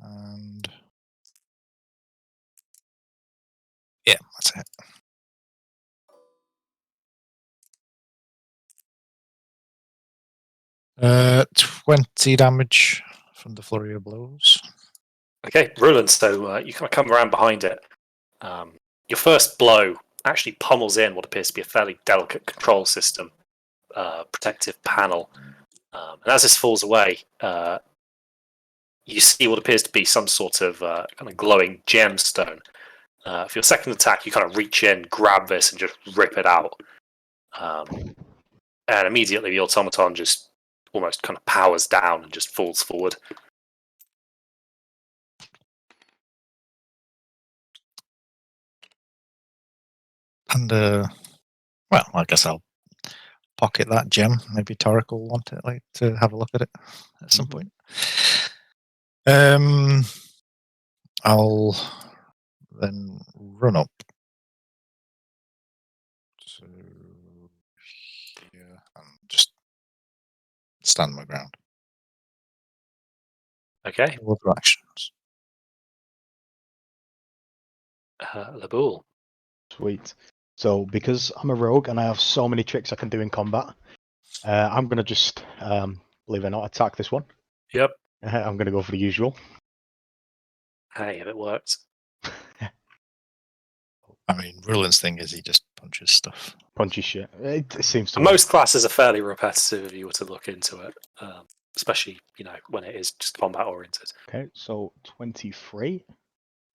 And yeah, that's it. Uh, 20 damage from the flurry of blows. Okay, Rulen, so you kind of come around behind it. Your first blow actually pummels in what appears to be a fairly delicate control system, protective panel. And as this falls away, you see what appears to be some sort of kind of glowing gemstone. For your second attack, you kind of reach in, grab this, and just rip it out. And immediately the automaton just almost kind of powers down and just falls forward. And well, I guess I'll pocket that gem. Maybe Tarek will want it, like, to have a look at it at some point. I'll then run up to here and just stand my ground. Okay, All other actions. Labul. Sweet. So because I'm a rogue and I have so many tricks I can do in combat, I'm gonna just believe it or not attack this one. Yep. I'm gonna go for the usual. Hey, if it works. I mean, Rulin's thing is he just punches stuff. Punchy shit. It seems to Most classes are fairly repetitive if you were to look into it, especially when it is just combat oriented. Okay, so 23.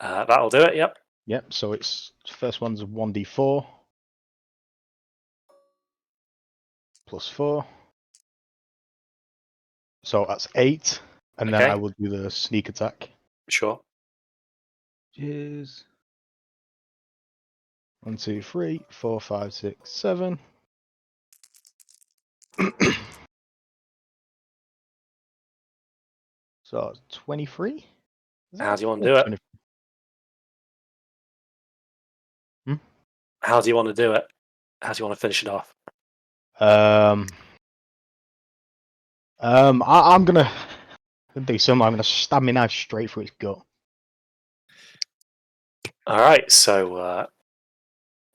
That'll do it. Yep. Yep. So it's first one's a 1d4 plus 4. So that's 8, and then Okay. I will do the sneak attack. Sure. Cheers. 1, 2, 3, 4, 5, 6, 7. So 23. How do you want to do it? How do you want to do it? How do you want to finish it off? I'm gonna do something. I'm gonna stab my knife straight through its gut. All right. So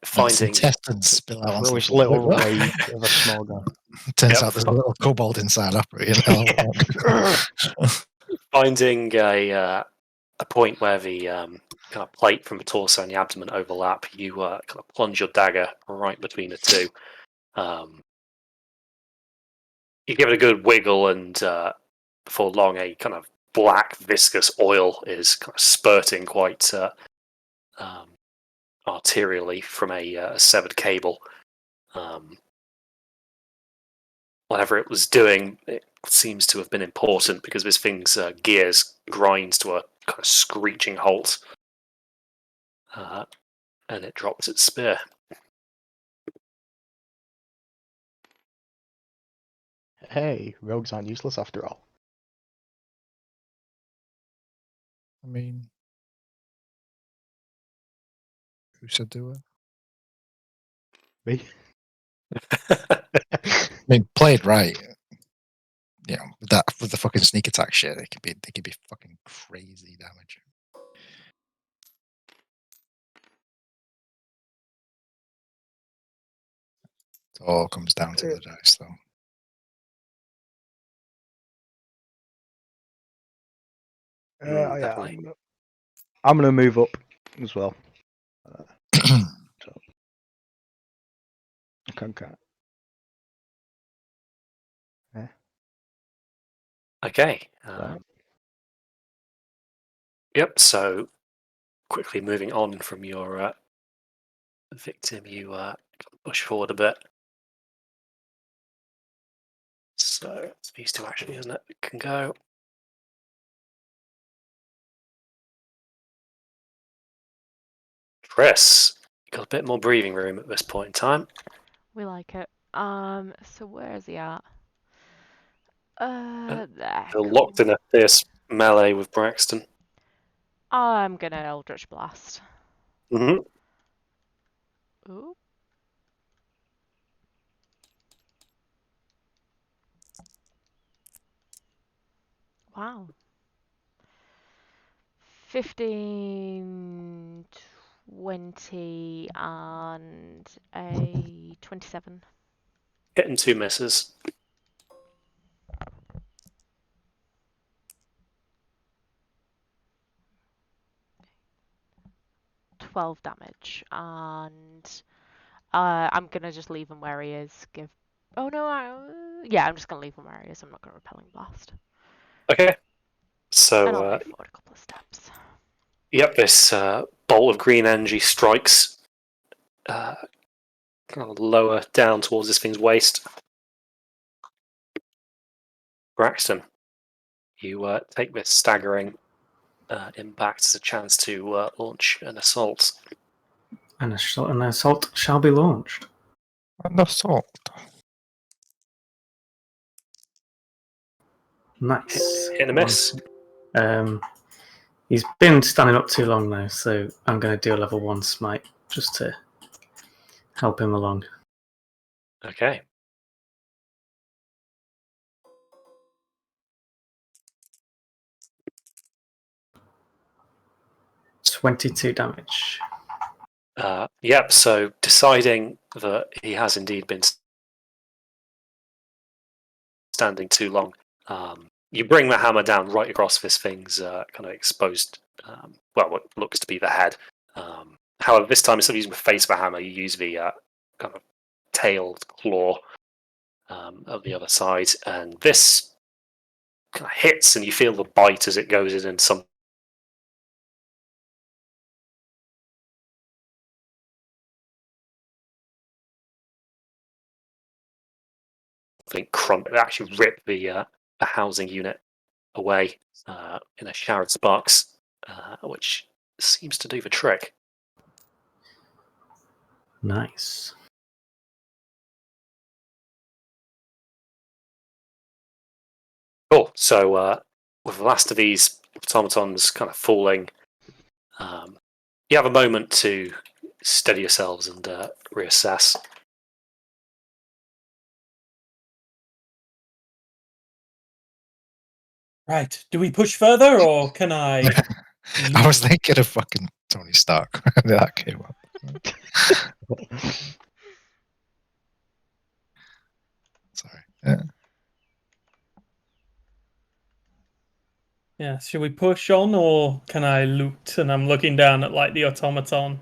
finding intestines spill out onto Through the his floor. little ray of a small guy. Turns out there's a little kobold inside operating. finding a point where the kind of plate from the torso and the abdomen overlap, you kind of plunge your dagger right between the two. You give it a good wiggle, and before long, a kind of black viscous oil is kind of spurting quite arterially from a severed cable. Whatever it was doing, it seems to have been important because this thing's gears grind to a kind of screeching halt, and it drops its spear. Hey, rogues aren't useless after all. I mean, who said they were? Me? I mean, played right. You know, with the fucking sneak attack shit, they could be fucking crazy damage. It all comes down to the dice, though. Yeah, Definitely. I'm gonna move up as well. So I can count. Okay. Right. Yep. So quickly moving on from your victim, you push forward a bit. So it's these two actually, isn't it? Can go. Chris, you got a bit more breathing room at this point in time. We like it. So where is he at? There. They're Cool. locked in a fierce melee with Braxton. I'm gonna Eldritch Blast. Mm-hmm. Ooh. Wow. 15, 20, and a 27. Hitting 2 misses. $12 damage, and I'm gonna just leave him where he is. Oh no, yeah, I'm just gonna leave him where he is. I'm not gonna Repelling Blast. Okay. And So, I'll move forward a couple of steps. yep, this bolt of green energy strikes kind of lower down towards this thing's waist. Braxton, you take this staggering impact as a chance to launch an assault. An assault shall be launched. An assault. Nice. Hit and a miss. He's been standing up too long now, so I'm going to do a level 1 smite just to help him along. Okay. $22 damage. Yep, so deciding that he has indeed been standing too long, you bring the hammer down right across this thing's kind of exposed, what looks to be the head. However, this time instead of using the face of a hammer, you use the kind of tailed claw of the other side, and this kind of hits, and you feel the bite as it goes in, and something crump. It actually ripped the housing unit away in a shower of sparks, which seems to do the trick. Nice. Cool. So with the last of these automatons kind of falling, you have a moment to steady yourselves and reassess. Right. Do we push further, or can I? I was thinking of fucking Tony Stark when that came up. Sorry. Yeah. Yeah. Should we push on, or can I loot? And I'm looking down at like the automaton,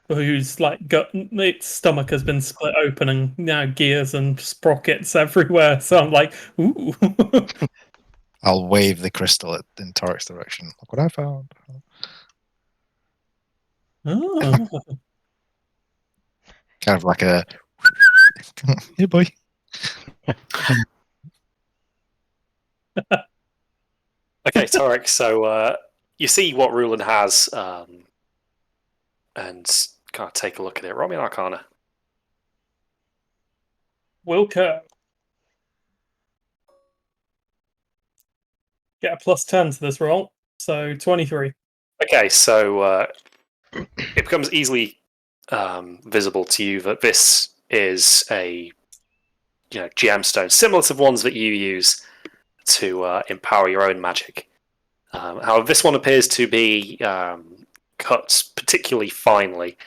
whose like gut, its stomach has been split open, and now gears and sprockets everywhere. So I'm like, ooh. I'll wave the crystal in Toric's direction. Look what I found. Oh. Kind of like a hey boy. Okay, Tarek, so you see what Rulin has and kind of take a look at it. Roll me an Arcana. Wilco. Get a +10 to this roll. So 23. Okay, so it becomes easily visible to you that this is a gemstone, similar to the ones that you use to empower your own magic. However, this one appears to be cut particularly finely.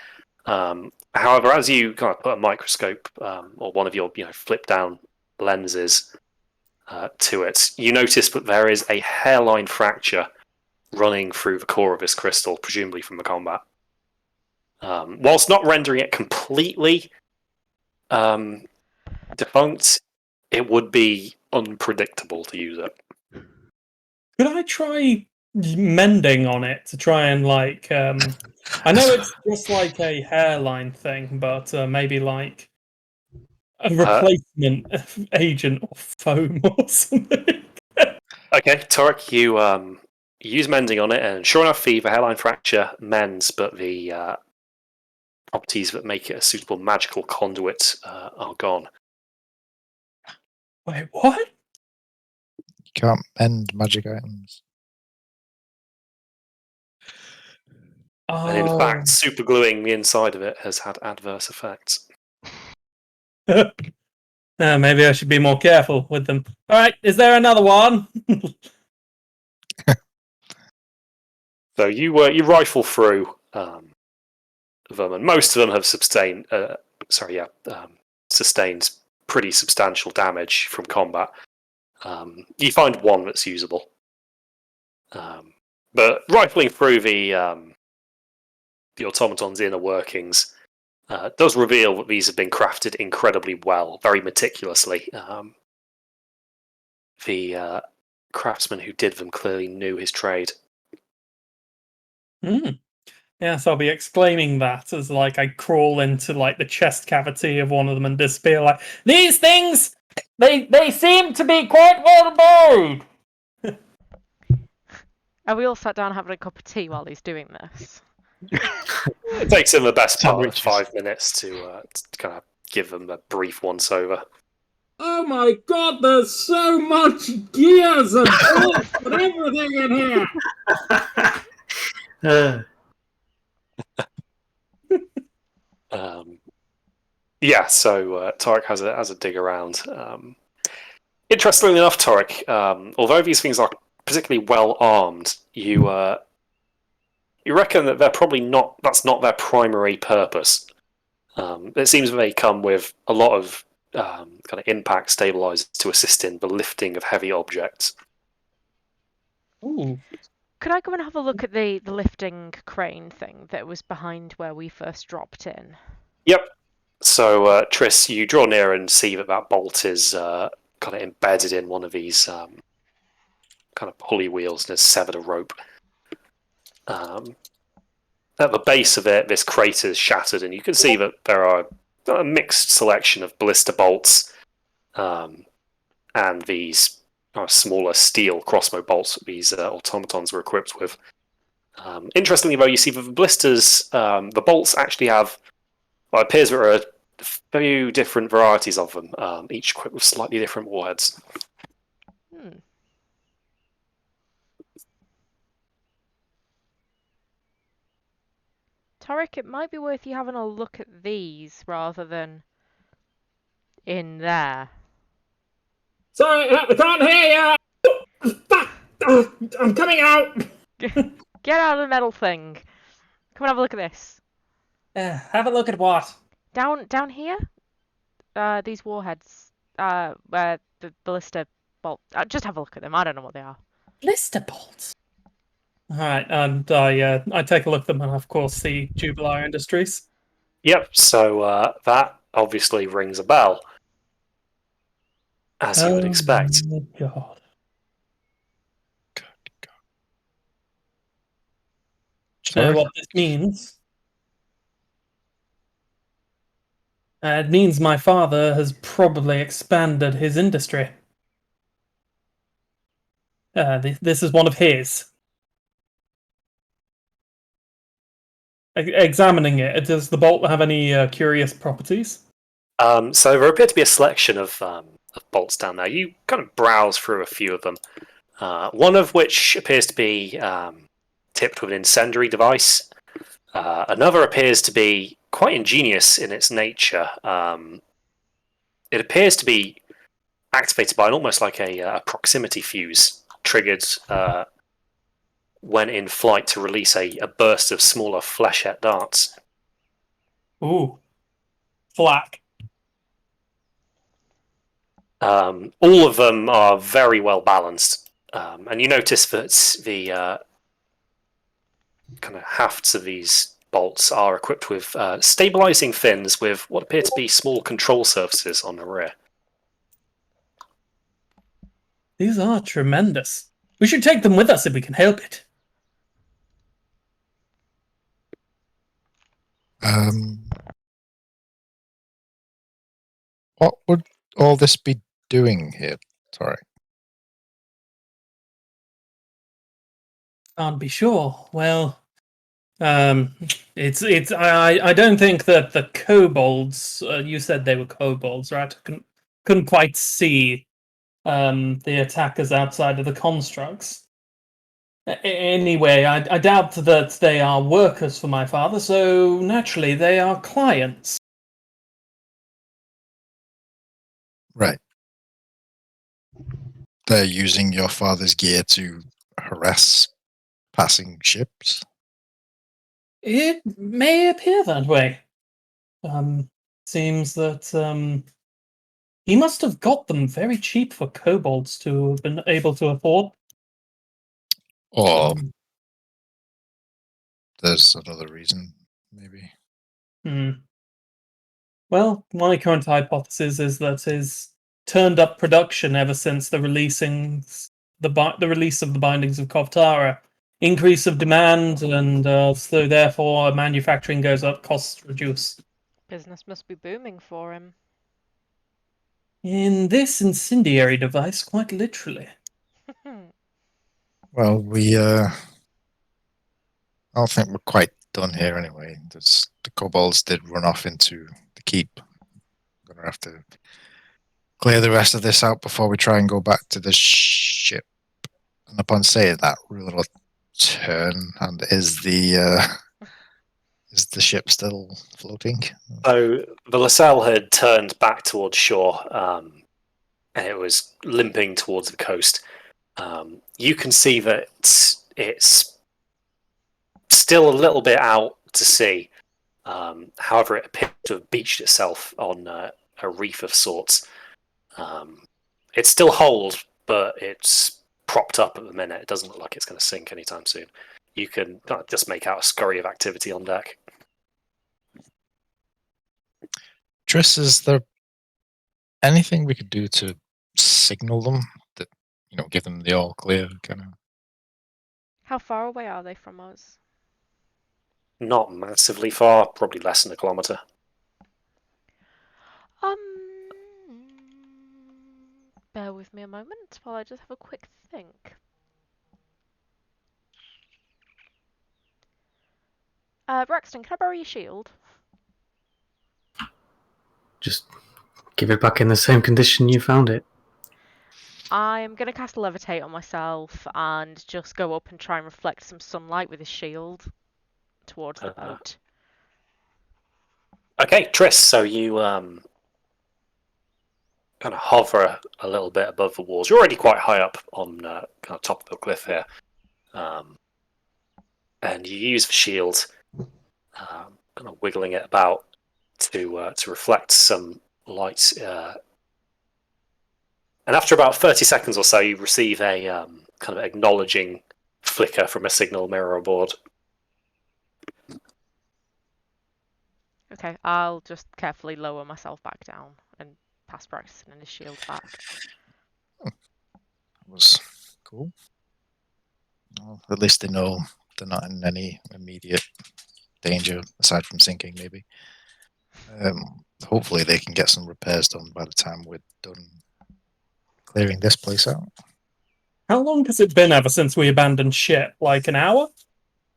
However, as you kind of put a microscope or one of your flip down lenses to it, you notice that there is a hairline fracture running through the core of this crystal, presumably from the combat. Whilst not rendering it completely defunct, it would be unpredictable to use it. Could I try mending on it to try and like? I know it's just like a hairline thing, but maybe like a replacement agent or foam or something. Okay, Torek, you use mending on it, and sure enough, the hairline fracture mends, but the properties that make it a suitable magical conduit are gone. Wait, what? You can't mend magic items. Oh. And in fact, supergluing the inside of it has had adverse effects. Maybe I should be more careful with them. All right, is there another one? So you rifle through them, and most of them have sustained pretty substantial damage from combat. You find one that's usable, but rifling through the automaton's inner workings does reveal that these have been crafted incredibly well, very meticulously. The craftsman who did them clearly knew his trade. Yes, I'll be exclaiming that as like I crawl into like the chest cavity of one of them and disappear. Like, these things, they seem to be quite well made. Are we all sat down having a cup of tea while he's doing this? It takes him the best part of Sandwiches. 5 minutes to kind of give them a brief once over. Oh my god, there's so much gears and bolts and everything in here! So Torek has a dig around. Interestingly enough, Torek, although these things are particularly well armed, you reckon that they're probably not. That's not their primary purpose. It seems they come with a lot of kind of impact stabilizers to assist in the lifting of heavy objects. Ooh. Could I go and have a look at the lifting crane thing that was behind where we first dropped in? Yep. So, Triss, you draw near and see that bolt is kind of embedded in one of these kind of pulley wheels and has severed a rope. At the base of it, this crater is shattered, and you can see that there are a mixed selection of ballista bolts and these smaller steel crossbow bolts that these automatons were equipped with. Interestingly, though, you see that the blisters, the bolts actually have, well, it appears there are a few different varieties of them, each equipped with slightly different warheads. Torek, it might be worth you having a look at these rather than in there. Sorry, I can't hear you! Fuck! I'm coming out! Get out of the metal thing. Come and have a look at this. Have a look at what? Down here? These warheads. Where the ballista bolt. Just have a look at them. I don't know what they are. Ballista bolts. All right, and I take a look at them and of course see Jubilar Industries. Yep, so that obviously rings a bell, as you would expect. Oh my god. Do you know what this means? It means my father has probably expanded his industry. This is one of his. Examining it, does the bolt have any curious properties? So there appear to be a selection of bolts down there. You kind of browse through a few of them. One of which appears to be tipped with an incendiary device. Another appears to be quite ingenious in its nature. It appears to be activated by almost like a proximity fuse triggered when in flight to release a burst of smaller flechette darts. Ooh. Flak. All of them are very well balanced, and you notice that the kind of hafts of these bolts are equipped with stabilizing fins with what appear to be small control surfaces on the rear. These are tremendous. We should take them with us if we can help it. What would all this be doing here? Sorry. Can't be sure. Well, it's. I don't think that the kobolds. You said they were kobolds, right? Couldn't quite see the attackers outside of the constructs. Anyway, I doubt that they are workers for my father, so naturally they are clients. Right. They're using your father's gear to harass passing ships. It may appear that way. Seems that he must have got them very cheap for kobolds to have been able to afford. Or there's another reason, maybe. Well, my current hypothesis is that his turned up production ever since the release of the Bindings of Kovtara, increase of demand, and so therefore manufacturing goes up, costs reduce. Business must be booming for him. In this incendiary device, quite literally. Well, I don't think we're quite done here anyway. The kobolds did run off into the keep. We're going to have to clear the rest of this out before we try and go back to the ship. And upon saying that, we'll turn, and is the ship still floating? So the Lascelles had turned back towards shore, and it was limping towards the coast. You can see that it's still a little bit out to sea. However, it appears to have beached itself on a reef of sorts. It's still holed, but it's propped up at the minute. It doesn't look like it's going to sink anytime soon. You can just make out a scurry of activity on deck. Triss, is there anything we could do to signal them that, give them the all clear kind of? How far away are they from us? Not massively far, probably less than a kilometre. Bear with me a moment while I just have a quick think. Braxton, can I borrow your shield? Just give it back in the same condition you found it. I'm going to cast Levitate on myself and just go up and try and reflect some sunlight with his shield towards the boat. Okay, Triss, so you kind of hover a little bit above the walls. You're already quite high up on kind of top of the cliff here. And you use the shield, kind of wiggling it about to reflect some light. And after about 30 seconds or so, you receive a kind of acknowledging flicker from a signal mirror aboard. Okay, I'll just carefully lower myself back down and pass Braxton and his shield back. That was cool. Well, at least they know they're not in any immediate danger, aside from sinking, maybe. Hopefully they can get some repairs done by the time we're done clearing this place out. How long has it been ever since we abandoned ship? Like an hour?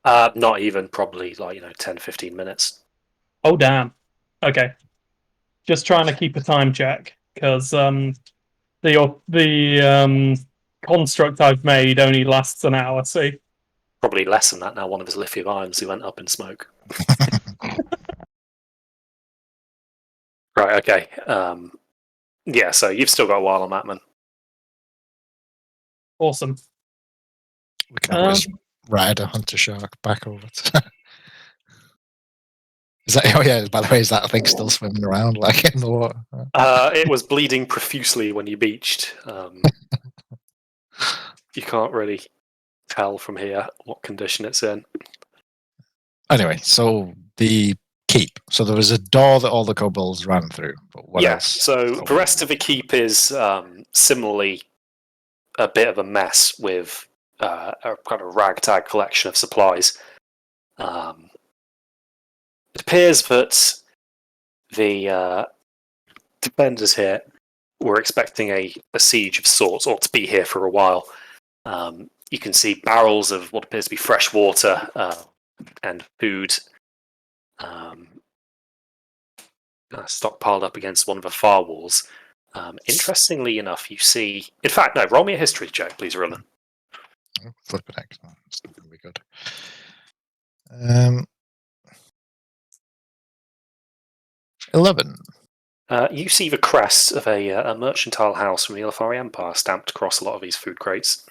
Not even, probably 10, 15 minutes. Oh, damn. Okay. Just trying to keep a time check, because the construct I've made only lasts an hour, see? Probably less than that now. One of his lithium ions who went up in smoke. Right. Okay. Yeah. So you've still got a while on that, man. Awesome. We can always ride a hunter shark back over to. Is that? Oh yeah. By the way, is that thing still swimming around like in the water? It was bleeding profusely when you beached. You can't really tell from here what condition it's in. Anyway, so the keep. So there was a door that all the kobolds ran through. But what else? So the rest of the keep is similarly a bit of a mess with a kind of ragtag collection of supplies. It appears that the defenders here were expecting a siege of sorts, or to be here for a while. You can see barrels of what appears to be fresh water and food stockpiled up against one of the far walls. Interestingly enough, you see... In fact, no, roll me a history check, please, Roland. Oh, flipping excellent. It's not going to be good. 11. You see the crest of a mercantile house from the Ilfari Empire stamped across a lot of these food crates.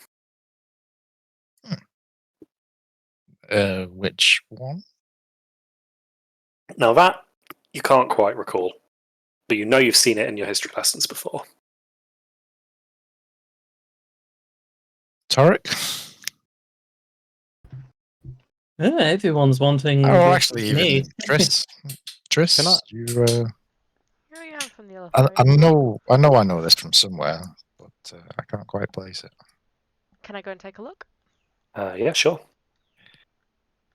Which one? Now that you can't quite recall, but you know you've seen it in your history lessons before. Torek? Everyone's wanting. Oh, this actually, me. even Triss. Triss, Can I- you. Here I am from the I Ilfari. know this from somewhere, but I can't quite place it. Can I go and take a look? Yeah, sure.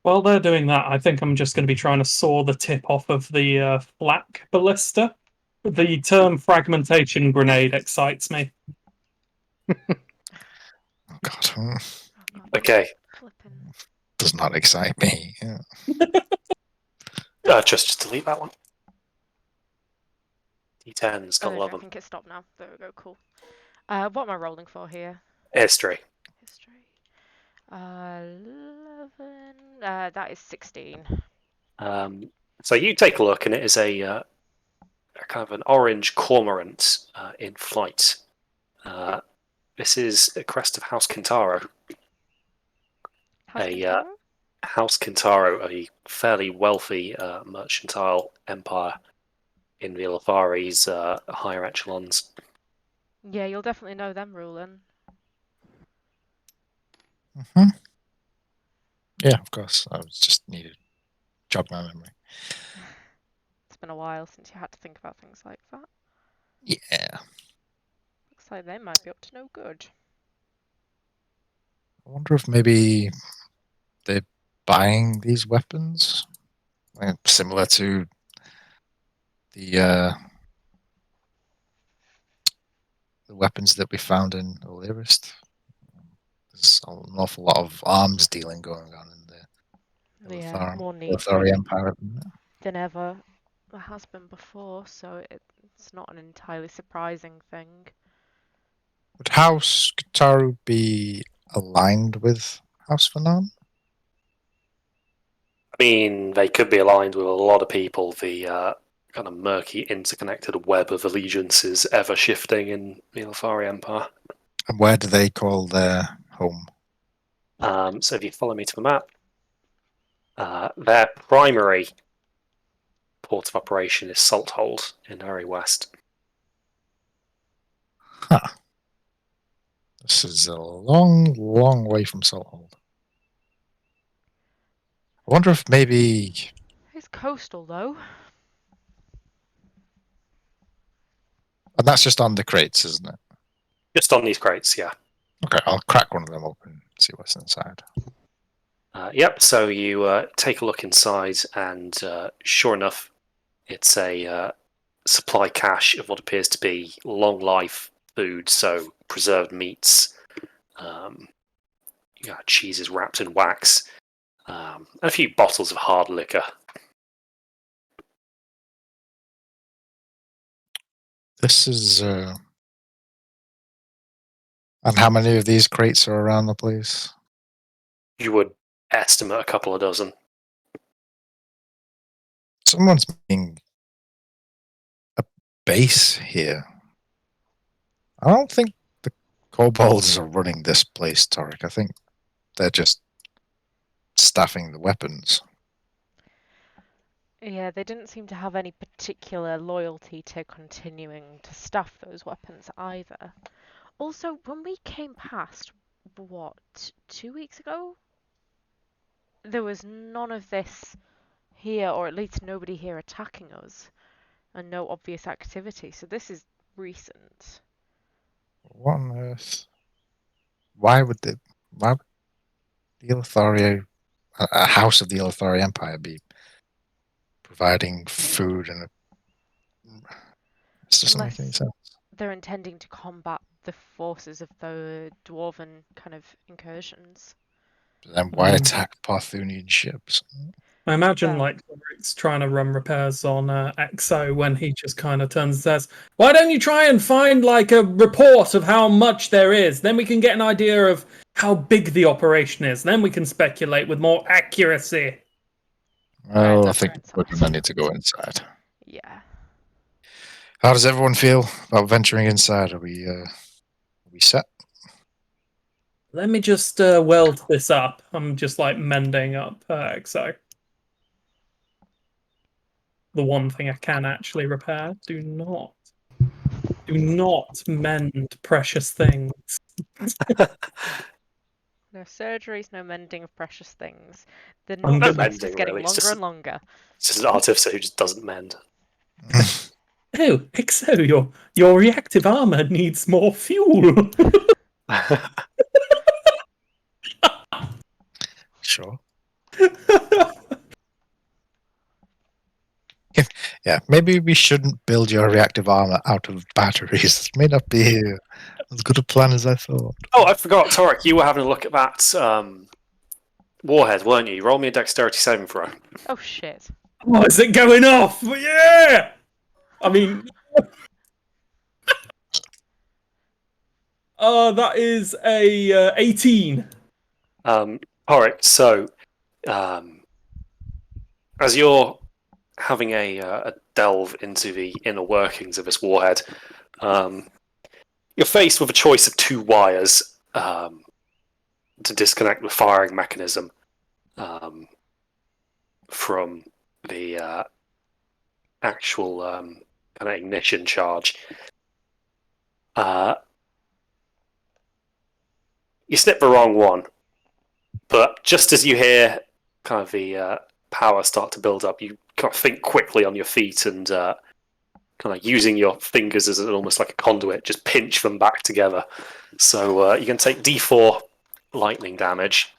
While they're doing that, I think I'm just going to be trying to saw the tip off of the flak ballista. The term fragmentation grenade excites me. Oh God, Oh, God. Okay, Flipping. does not excite me. Yeah. just delete that one. D10's got I 11. think it's stopped now. There we go, cool. What am I rolling for here? History. History. 11. That is 16. So you take a look, and it is a kind of an orange cormorant in flight. This is a crest of House Kintaro. How's Kintaro? House Kintaro, a fairly wealthy mercantile empire in the Ilfari's higher echelons. Yeah, you'll definitely know them, Rulin. Mm-hmm. Yeah, of course. I was just needed jog my memory. It's been a while since you had to think about things like that. Yeah. Looks like they might be up to no good. I wonder if maybe they're buying these weapons, similar to the weapons that we found in Olyrist. There's an awful lot of arms dealing going on in the Yeah, more need for Ilfari it Empire. than ever there has been before, so it's not an entirely surprising thing. Would House Kataru be aligned with House Fanon? I mean, they could be aligned with a lot of people. The kind of murky, interconnected web of allegiances ever shifting in the Ilfari Empire. And where do they call their home? So if you follow me to the map, their primary port of operation is Salthold in the very west. Huh. This is a long, long way from Salthold. I wonder if maybe... It's coastal, though. And that's just on the crates, isn't it? Just on these crates, yeah. Okay, I'll crack one of them open and see what's inside. Yep, so you take a look inside, and sure enough, it's a supply cache of what appears to be long life food, so preserved meats, cheeses wrapped in wax, and a few bottles of hard liquor. This is... And how many of these crates are around the place? You would estimate a couple of dozen. Someone's making a base here. I don't think the kobolds are running this place, Torek. I think they're just staffing the weapons. Yeah, they didn't seem to have any particular loyalty to continuing to staff those weapons either. Also, when we came past, what, 2 weeks ago? There was none of this here, or at least nobody here attacking us, and no obvious activity, so this is recent. What on earth? Why would the Eleuthari, a house of the Eleuthari Empire, be providing food and this doesn't make any Unless sense. they're intending to combat the forces of the dwarven kind of incursions. Then why attack Parthunian ships? I imagine Well- like Rick's trying to run repairs on EXO when he just kind of turns and says, "Why don't you try and find like a report of how much there is? Then we can get an idea of how big the operation is. Then we can speculate with more accuracy." Well, I that's think right, we're Sam. going to need to go inside. Yeah. How does everyone feel about venturing inside? Are we set? Let me just weld this up. I'm just like mending up EXO. The one thing I can actually repair. Do not mend precious things. No surgeries, no mending of precious things. The I'm knot good list mending, is getting really. It's longer just- and longer. It's just an artificer who just doesn't mend. Oh, EXO, your reactive armor needs more fuel. Sure. Yeah, maybe we shouldn't build your reactive armor out of batteries. It may not be as good a plan as I thought. Oh, I forgot, Torek, you were having a look at that warhead, weren't you? Roll me a dexterity saving throw. Oh shit. Oh, is it going off? Yeah! I mean... that is a 18. Torek, so as you're having a delve into the inner workings of this warhead, you're faced with a choice of two wires to disconnect the firing mechanism from the actual kind of ignition charge. You snip the wrong one, but just as you hear kind of the power start to build up, you kind of think quickly on your feet and kind of using your fingers as almost like a conduit, just pinch them back together. So you can take D4 lightning damage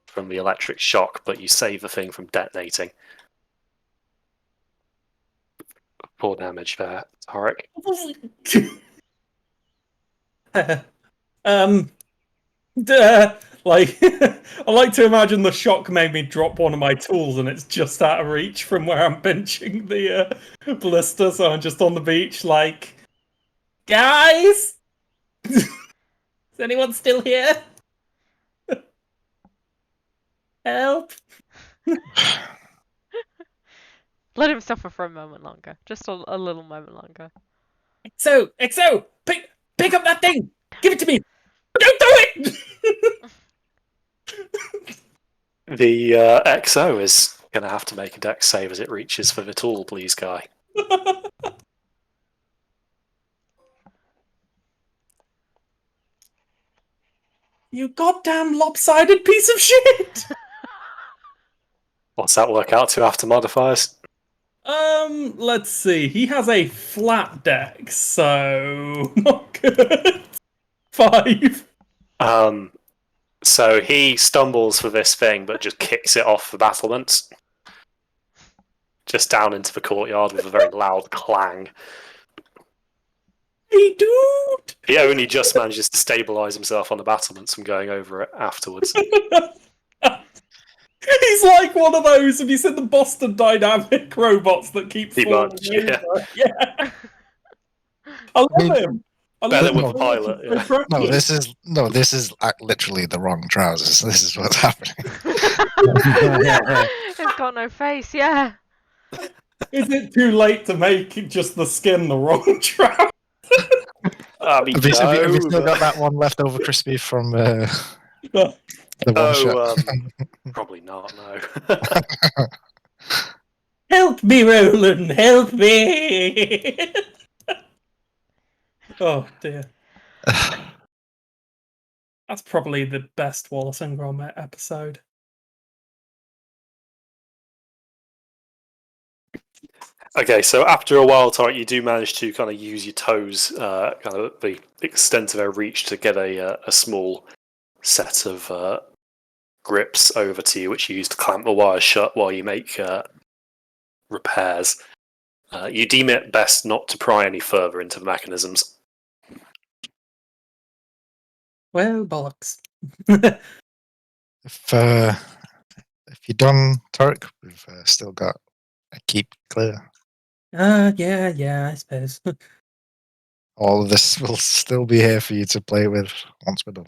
from the electric shock, but you save the thing from detonating. 4 damage there, Tarek. Like, I like to imagine the shock made me drop one of my tools and it's just out of reach from where I'm pinching the blister, so I'm just on the beach like, guys? Is anyone still here? Help. Let him suffer for a moment longer. Just a little moment longer. EXO, pick up that thing! Give it to me! Don't do it! The XO is going to have to make a dex save as it reaches for the tool, please, Guy. You goddamn lopsided piece of shit! What's that work out to after modifiers? Let's see. He has a flat deck, so not good. 5. So he stumbles for this thing, but just kicks it off the battlements. Just down into the courtyard with a very loud clang. Hey, dude! He only just manages to stabilise himself on the battlements from going over it afterwards. He's like one of those, have you seen the Boston Dynamic robots that keep Pretty falling much, over? Yeah. I love him. I Better love with him. a pilot, yeah. No, this is literally the wrong trousers. This is what's happening. It's got no face, yeah. Is it too late to make just the skin the wrong trap? I mean, Have you still no, got that one left over, Crispy, from the one shot? probably not. No. Help me, Roland! Help me! Oh dear. That's probably the best Wallace and Gromit episode. Okay, so after a while, Tarek, you do manage to kind of use your toes, kind of the extent of their reach, to get a small set of grips over to you, which you use to clamp the wires shut while you make repairs. You deem it best not to pry any further into the mechanisms. Well, bollocks. If you're done, Tarek, we've still got a keep clear. Yeah, I suppose. All of this will still be here for you to play with once we're done.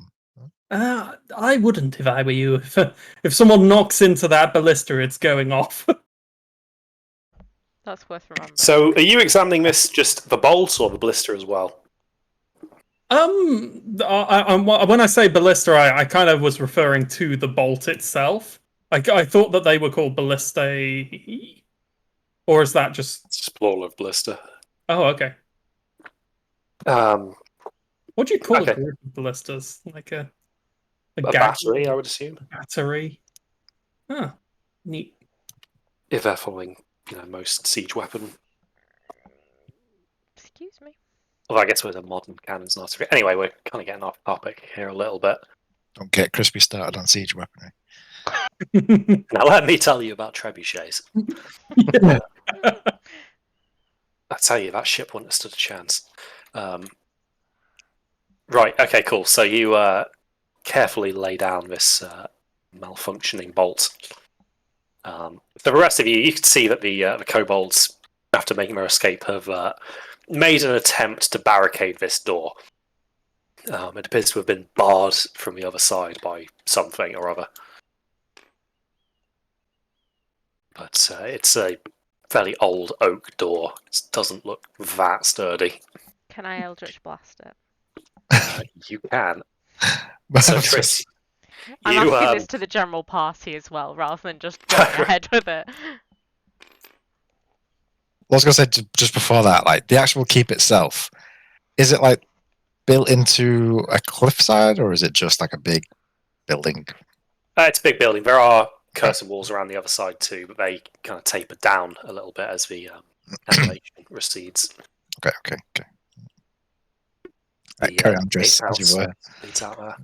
I wouldn't if I were you. If someone knocks into that ballista, it's going off. That's worth remembering. So, are you examining this just the bolt or the blister as well? When I say ballista, I kind of was referring to the bolt itself. I thought that they were called ballistae, or is that just? It's plural of blister. Oh, okay. Um, What do you call Okay. a group of ballistas? Like a battery, I would assume, battery. Huh. Neat. if they're following, most siege weapon. Excuse me. Well, I guess with a modern cannon's not. Anyway, we're kind of getting off topic here a little bit. Don't get Crispy started on siege weaponry. Now, let me tell you about trebuchets. I tell you, that ship wouldn't have stood a chance. Right, okay, cool. So you carefully lay down this malfunctioning bolt. For the rest of you, you can see that the kobolds, after making their escape, have made an attempt to barricade this door. It appears to have been barred from the other side by something or other. But it's a fairly old oak door. It doesn't look that sturdy. Can I Eldritch Blast it? You can. So, Tris, I'm you, asking this to the general party as well, rather than just going ahead with it. I was going to say just before that, like the actual keep itself, is it like built into a cliffside or is it just like a big building? It's a big building. There are curtain walls around the other side too, but they kind of taper down a little bit as the elevation recedes. Okay. Right, carry on, Tris, as you were. Leads out there.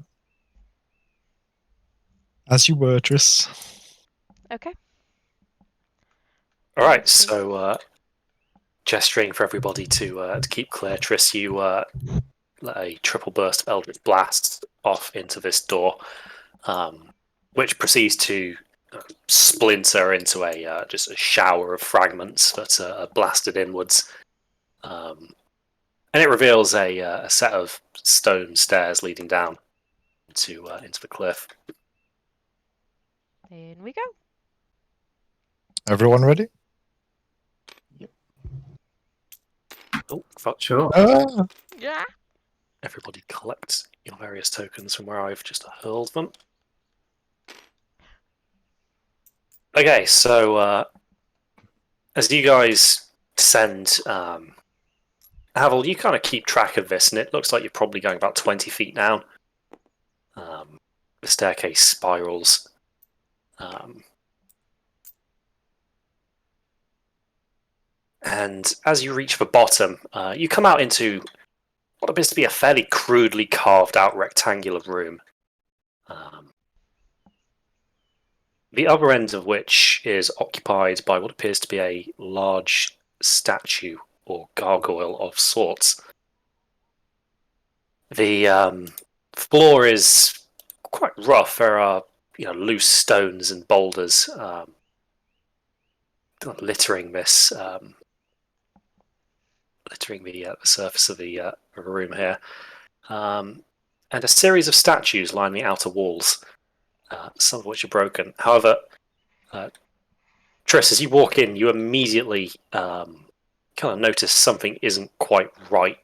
As you were, Tris. Okay. All right, so gesturing for everybody to keep clear, Tris, you let a triple burst of Eldritch Blast off into this door, which proceeds to splinter into just a shower of fragments that are blasted inwards. And it reveals a set of stone stairs leading down into the cliff. In we go. Everyone ready? Oh, Sure. Yeah. everybody collect your various tokens from where I've just hurled them. Okay, so as you guys descend, Havel, you kind of keep track of this, and it looks like you're probably going about 20 feet down. The staircase spirals. And as you reach the bottom, you come out into what appears to be a fairly crudely carved out rectangular room. The other end of which is occupied by what appears to be a large statue or gargoyle of sorts. The floor is quite rough. There are loose stones and boulders littering this, littering the surface of the room here, and a series of statues line the outer walls, some of which are broken. However, Triss, as you walk in, you immediately kind of notice something isn't quite right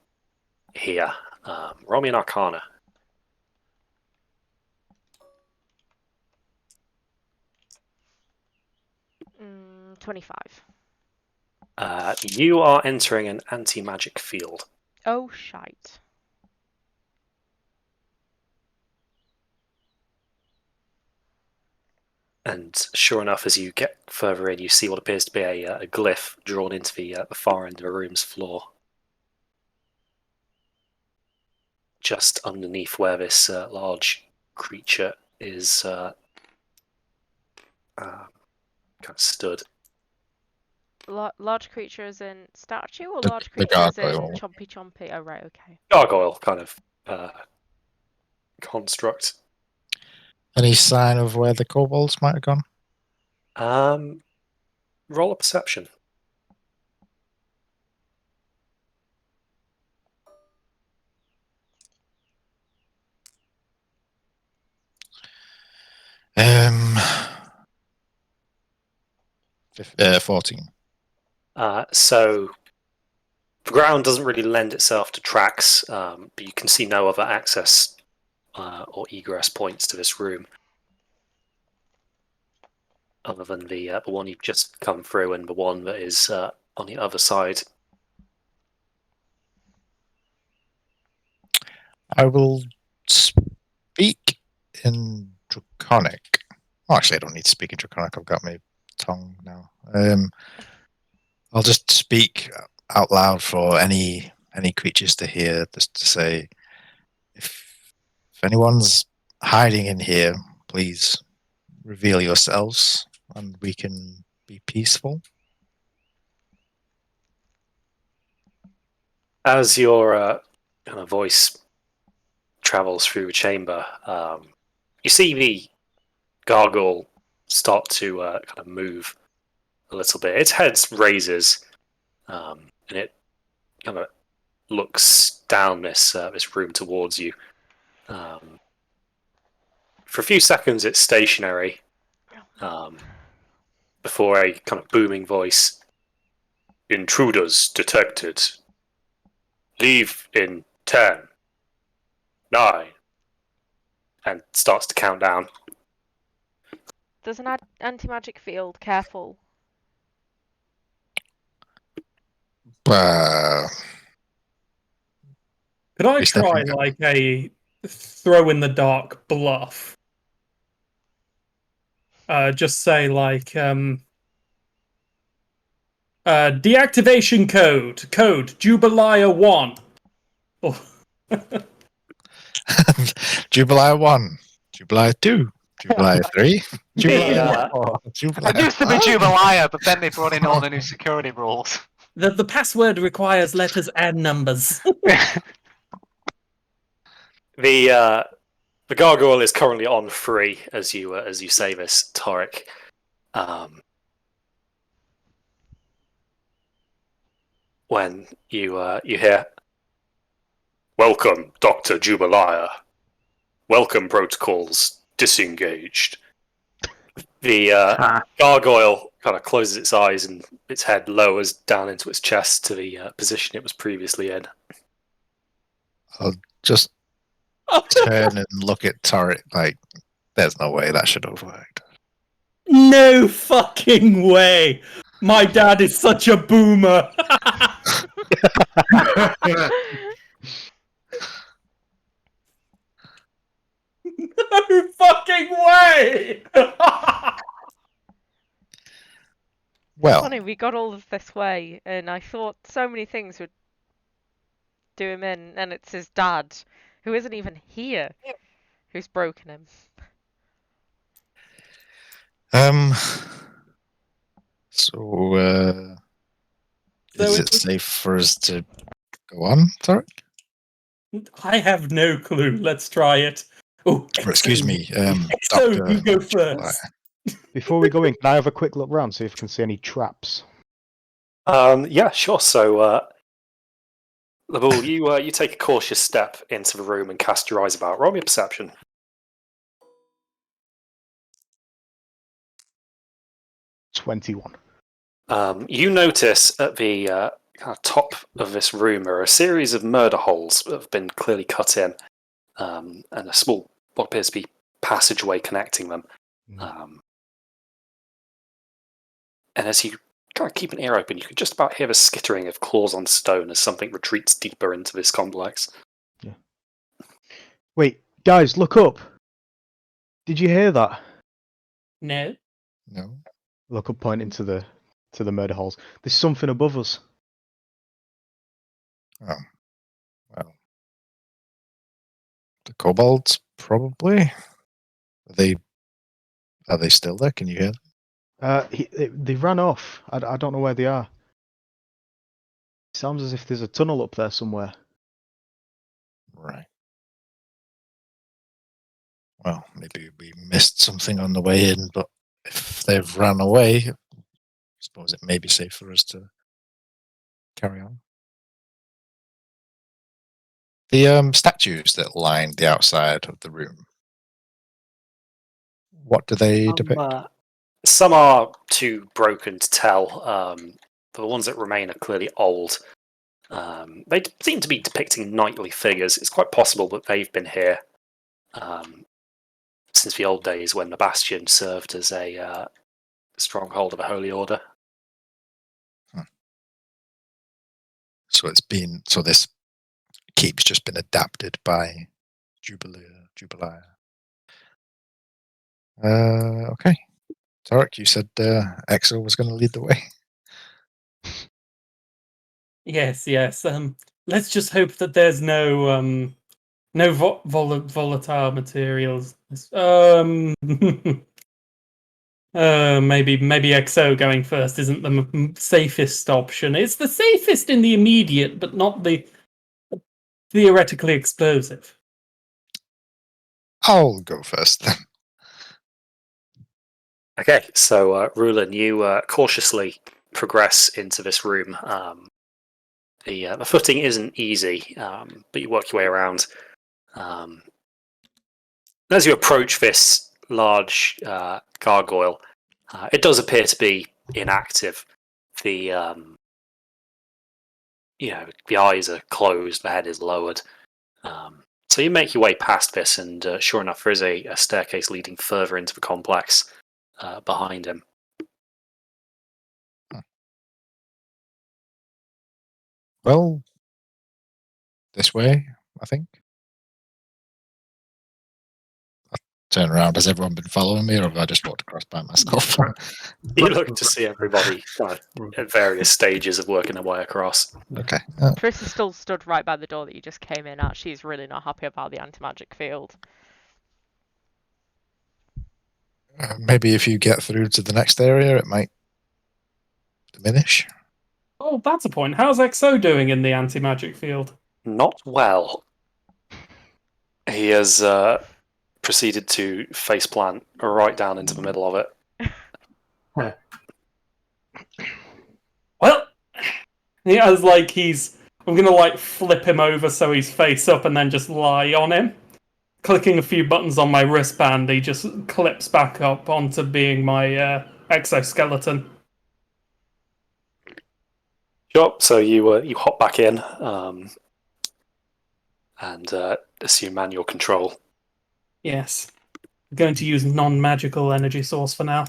here. Roll me an Arcana. 25. You are entering an anti-magic field. Oh, shite. And sure enough, as you get further in, you see what appears to be a glyph drawn into the far end of the room's floor. Just underneath where this large creature is kind of stood. Large creature as in statue, or The- large the creature as in gargoyle. chompy chompy? Oh, right, okay. Gargoyle kind of construct. Any sign of where the kobolds might have gone? Roll a perception. Um, 14. So the ground doesn't really lend itself to tracks, but you can see no other access or egress points to this room other than the one you've just come through and the one that is on the other side. I will speak in Draconic. Oh, actually, I don't need to speak in Draconic. I've got my tongue now. I'll just speak out loud for any creatures to hear, just to say, if anyone's hiding in here, please reveal yourselves, and we can be peaceful. As your kind of voice travels through the chamber, you see the gargoyle start to kind of move a little bit. Its head raises, and it kind of looks down this room towards you. For a few seconds, it's stationary. Before a kind of booming voice, "Intruders detected. Leave in 10, 9," and starts to count down. There's an anti-magic field. Careful. Could I It's try definitely- like a throw in the dark bluff? Just say like deactivation code Jubilee 1. Oh. Jubilee 1, Jubilee 2, Jubilee 3, Jubilee The, 4, Jubilee It used to be 5. Jubilee, but then they brought in all the new security rules. The password requires letters and numbers. the gargoyle is currently on 3 as you say this, Torek. When you hear, "Welcome, Dr. Jubilee. Welcome, protocols disengaged." The gargoyle kind of closes its eyes and its head lowers down into its chest to the position it was previously in. I'll just turn and look at Torek like, there's no way that should have worked. No fucking way! My dad is such a boomer! No fucking way! Well, Funny, we got all of this way, and I thought so many things would do him in, and it's his dad, who isn't even here, who's broken him. so So is it it's- safe for us to go on, Torek? I have no clue. Let's try it. Oh, Or, excuse me, So Doctor. you go first. Before we go in, can I have a quick look round, see if I can see any traps? Yeah, sure. So, Labul, you take a cautious step into the room and cast your eyes about. Roll me a perception. 21. You notice at the kind of top of this room are a series of murder holes that have been clearly cut in, and a small, what appears to be passageway connecting them. And as you kind of keep an ear open, you can just about hear the skittering of claws on stone as something retreats deeper into this complex. Yeah. Wait, guys, look up. Did you hear that? No. No. Look up, pointing to the murder holes. There's something above us. Oh. Well. The kobolds, probably. Are they still there? Can you hear them? They ran off. I don't know where they are. Sounds as if there's a tunnel up there somewhere. Right. Well, maybe we missed something on the way in, but if they've run away, I suppose it may be safe for us to carry on. The statues that line the outside of the room, what do they depict? Some are too broken to tell. The ones that remain are clearly old. They seem to be depicting knightly figures. It's quite possible that they've been here since the old days when the Bastion served as a stronghold of a holy order. So this keep's just been adapted by Jubilee. Okay. Tarek, you said Exo was going to lead the way. Yes. Let's just hope that there's no volatile materials. Maybe XO going first isn't the safest option. It's the safest in the immediate, but not the theoretically explosive. I'll go first then. Okay, so Rulin, you cautiously progress into this room. The footing isn't easy, but you work your way around. As you approach this large gargoyle, it does appear to be inactive. The the eyes are closed, the head is lowered. So you make your way past this, and sure enough, there is a staircase leading further into the complex behind him. Well, this way, I think. I turn around. Has everyone been following me, or have I just walked across by myself? You look to see everybody at various stages of working their way across. Okay. Triss is still stood right by the door that you just came in at. She's really not happy about the anti-magic field. Maybe if you get through to the next area, it might diminish. Oh, that's a point. How's XO doing in the anti-magic field? Not well. He has proceeded to faceplant right down into the middle of it. Well, yeah, as like I'm gonna flip him over so he's face up and then just lie on him. Clicking a few buttons on my wristband, he just clips back up onto being my exoskeleton. Sure. So you hop back in and assume manual control. Yes. I'm going to use non-magical energy source for now.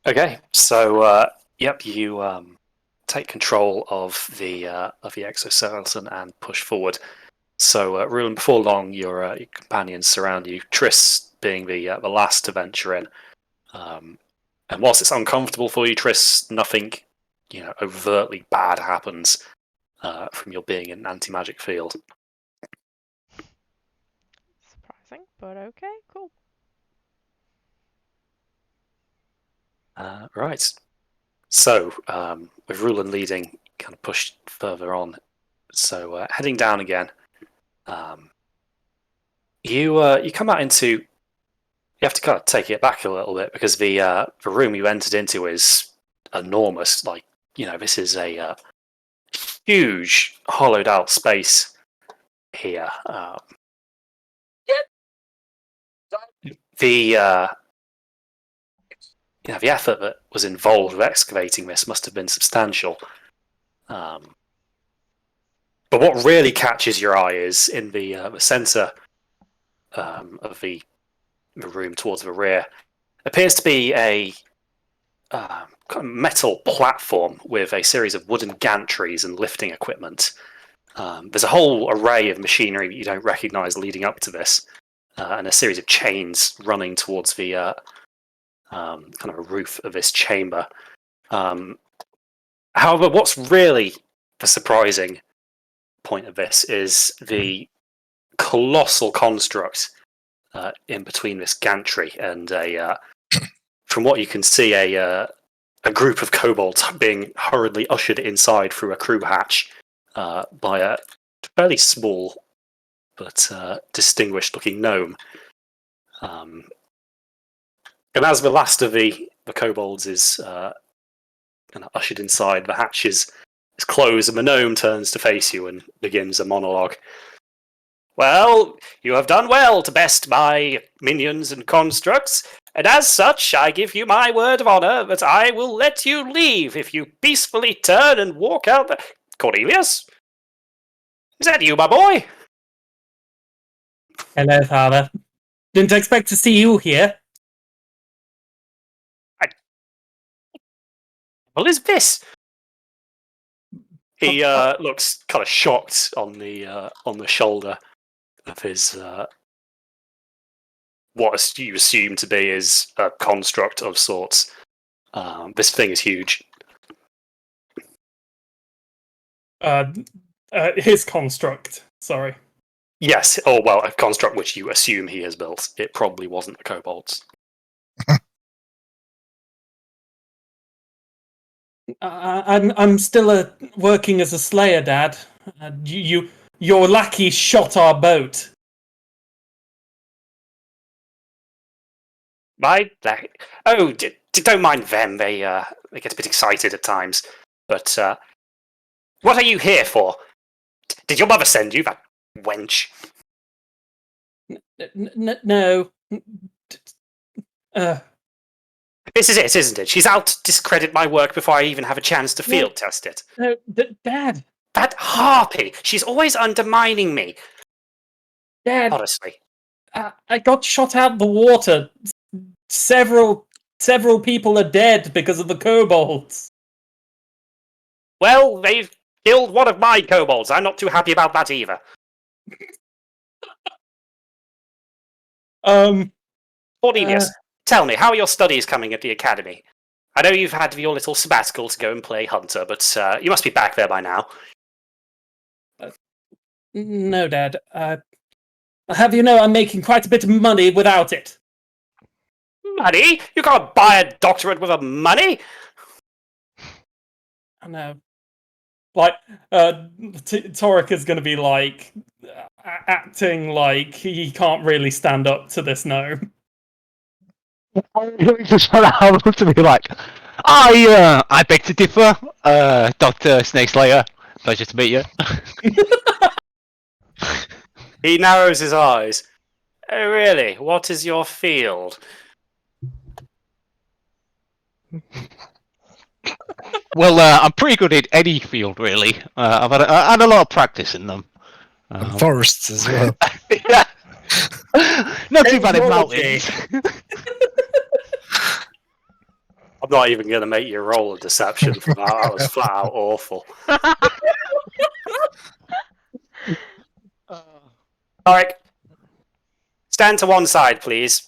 Okay. So yep, you take control of the exoskeleton and push forward. So, Rulin, before long, your companions surround you. Triss being the last to venture in. And whilst it's uncomfortable for you, Triss, nothing, overtly bad happens from your being in an anti-magic field. Surprising, but okay, cool. Right. So, with Rulin leading, kind of pushed further on. So, heading down again. You come out into. You have to kind of take it back a little bit because the room you entered into is enormous. This is a huge hollowed out space here. The the effort that was involved with excavating this must have been substantial. But what really catches your eye is in the centre of the room towards the rear. Appears to be a kind of metal platform with a series of wooden gantries and lifting equipment. There's a whole array of machinery that you don't recognise leading up to this, and a series of chains running towards the kind of a roof of this chamber. However, what's really the surprising point of this is the colossal construct in between this gantry and from what you can see, a group of kobolds being hurriedly ushered inside through a crew hatch by a fairly small but distinguished-looking gnome. And as the last of the kobolds is kind of ushered inside, the hatch is closed, and the gnome turns to face you and begins a monologue. Well, you have done well to best my minions and constructs, and as such, I give you my word of honor that I will let you leave if you peacefully turn and walk out the... Cornelius? Is that you, my boy? Hello, Father. Didn't expect to see you here. What is this? He looks kind of shocked on the shoulder of his what you assume to be is a construct of sorts. This thing is huge. His construct. Sorry. Yes, or well, a construct which you assume he has built. It probably wasn't the kobolds. I'm still working as a slayer, Dad. Your lackey shot our boat. Oh, don't mind them. They get a bit excited at times. But what are you here for? Did your mother send you, that wench? No. This is it, isn't it? She's out to discredit my work before I even have a chance to field test it. No, Dad. That harpy! She's always undermining me. Dad. Honestly. I got shot out the water. Several people are dead because of the kobolds. Well, they've killed one of my kobolds. I'm not too happy about that either. Cornelius, tell me, how are your studies coming at the academy? I know you've had your little sabbatical to go and play hunter, but you must be back there by now. No, Dad. Have you know I'm making quite a bit of money without it. Money? You can't buy a doctorate with money? I know. Like, Torek is going to be like acting like he can't really stand up to this gnome. Just want Harold to be like, I beg to differ, Dr. Snake Slayer. Pleasure to meet you. He narrows his eyes. Oh, really? What is your field? Well, I'm pretty good at any field, really. I've had a lot of practice in them. And forests as well. Yeah. Not too bad in mountains. I'm not even going to make you roll a deception for that. That was flat out awful. Alright. Stand to one side, please.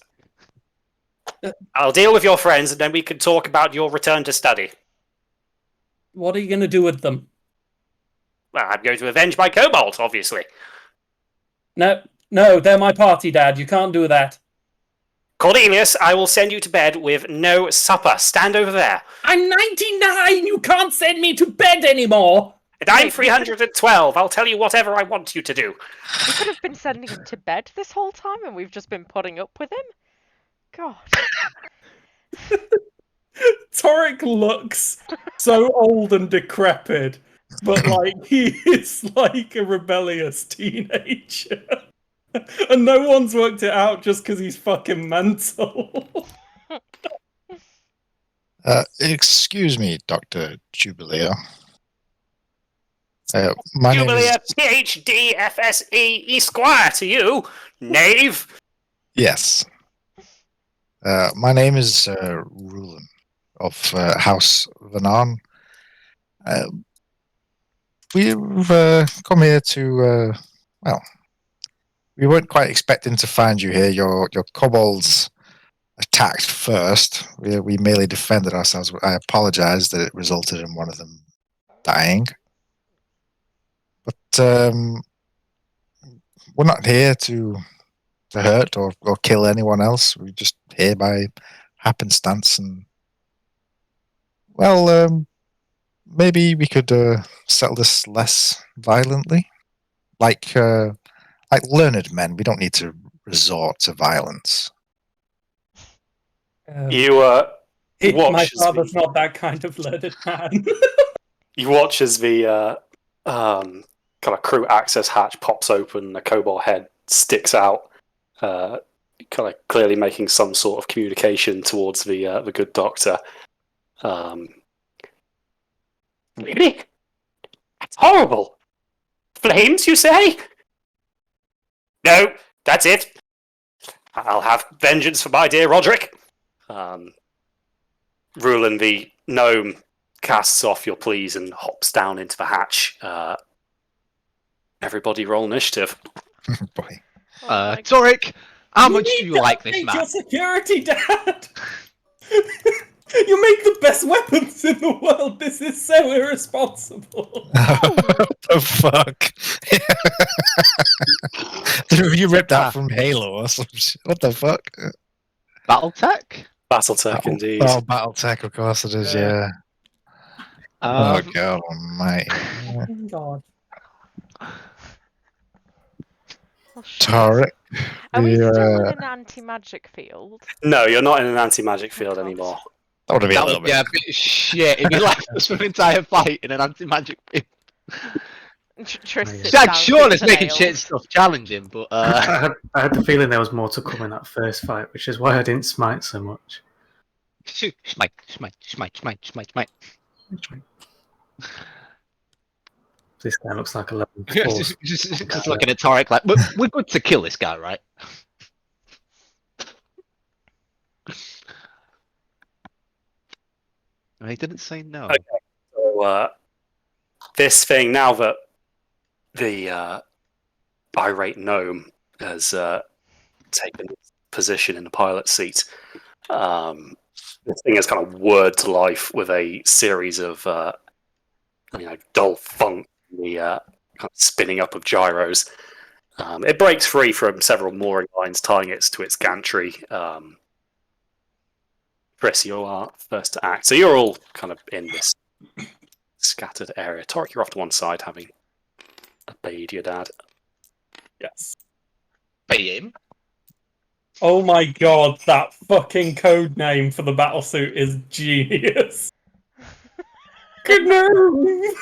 I'll deal with your friends, and then we can talk about your return to study. What are you going to do with them? Well, I'm going to avenge my kobolds, obviously. No, they're my party, Dad. You can't do that. Cornelius, I will send you to bed with no supper. Stand over there. I'm 99! You can't send me to bed anymore! And I'm 312. I'll tell you whatever I want you to do. We could have been sending him to bed this whole time, and we've just been putting up with him. God. Torek looks so old and decrepit, but like he is like a rebellious teenager. And no one's worked it out just because he's fucking mental. Excuse me, Dr. Jubilee. My name Jubilee, is... PhD, FSE, Esquire to you, knave. Yes. My name is Rulen of House Vanan. We've come here to... well, we weren't quite expecting to find you here. Your kobolds attacked first. We merely defended ourselves. I apologize that it resulted in one of them dying. But we're not here to hurt or kill anyone else. We're just here by happenstance. And well, maybe we could settle this less violently. Like learned men, we don't need to resort to violence. You my watch as father's the- not that kind of learned man. you watch as the kind of crew access hatch pops open, a kobold head sticks out, kind of clearly making some sort of communication towards the good doctor. Really? That's horrible. Flames, you say? No, that's it. I'll have vengeance for my dear Roderick. Rulin, the gnome, casts off your pleas and hops down into the hatch. Everybody roll initiative. Boy. Toric, how much need do you to like this update man? your security, Dad. You make the best weapons in the world. This is so irresponsible. What the fuck? Did you rip that from Halo or some shit? What the fuck? Battletech? Battletech, indeed. Oh, BattleTech, of course it is, yeah. Oh, God almighty. Oh, God. Oh, shit. Tarek. Are we still the, in an anti-magic field? No, you're not in an anti-magic field God. anymore. that would have been a That little would be a bit. bit shit if you left us for an entire fight in an anti-magic pit. Trish sits Yeah. down, Sure, picks it's her making nails. shit stuff challenging, but I had the feeling there was more to come in that first fight, which is why I didn't smite so much. smite, smite, smite, smite, smite, smite. This guy looks like a level 4. just looking at Tarek like, we're good to kill this guy, right? And he didn't say no. Okay. So, this thing, now that the irate gnome has taken its position in the pilot seat, this thing is kind of whirred to life with a series of dull funk, the kind of spinning up of gyros. It breaks free from several mooring lines tying it to its gantry. Chris, you are first to act. So you're all kind of in this scattered area. Torek, you're off to one side, having obeyed your dad. Yes. Pay him. Oh my God, that fucking code name for the battlesuit is genius. Good news.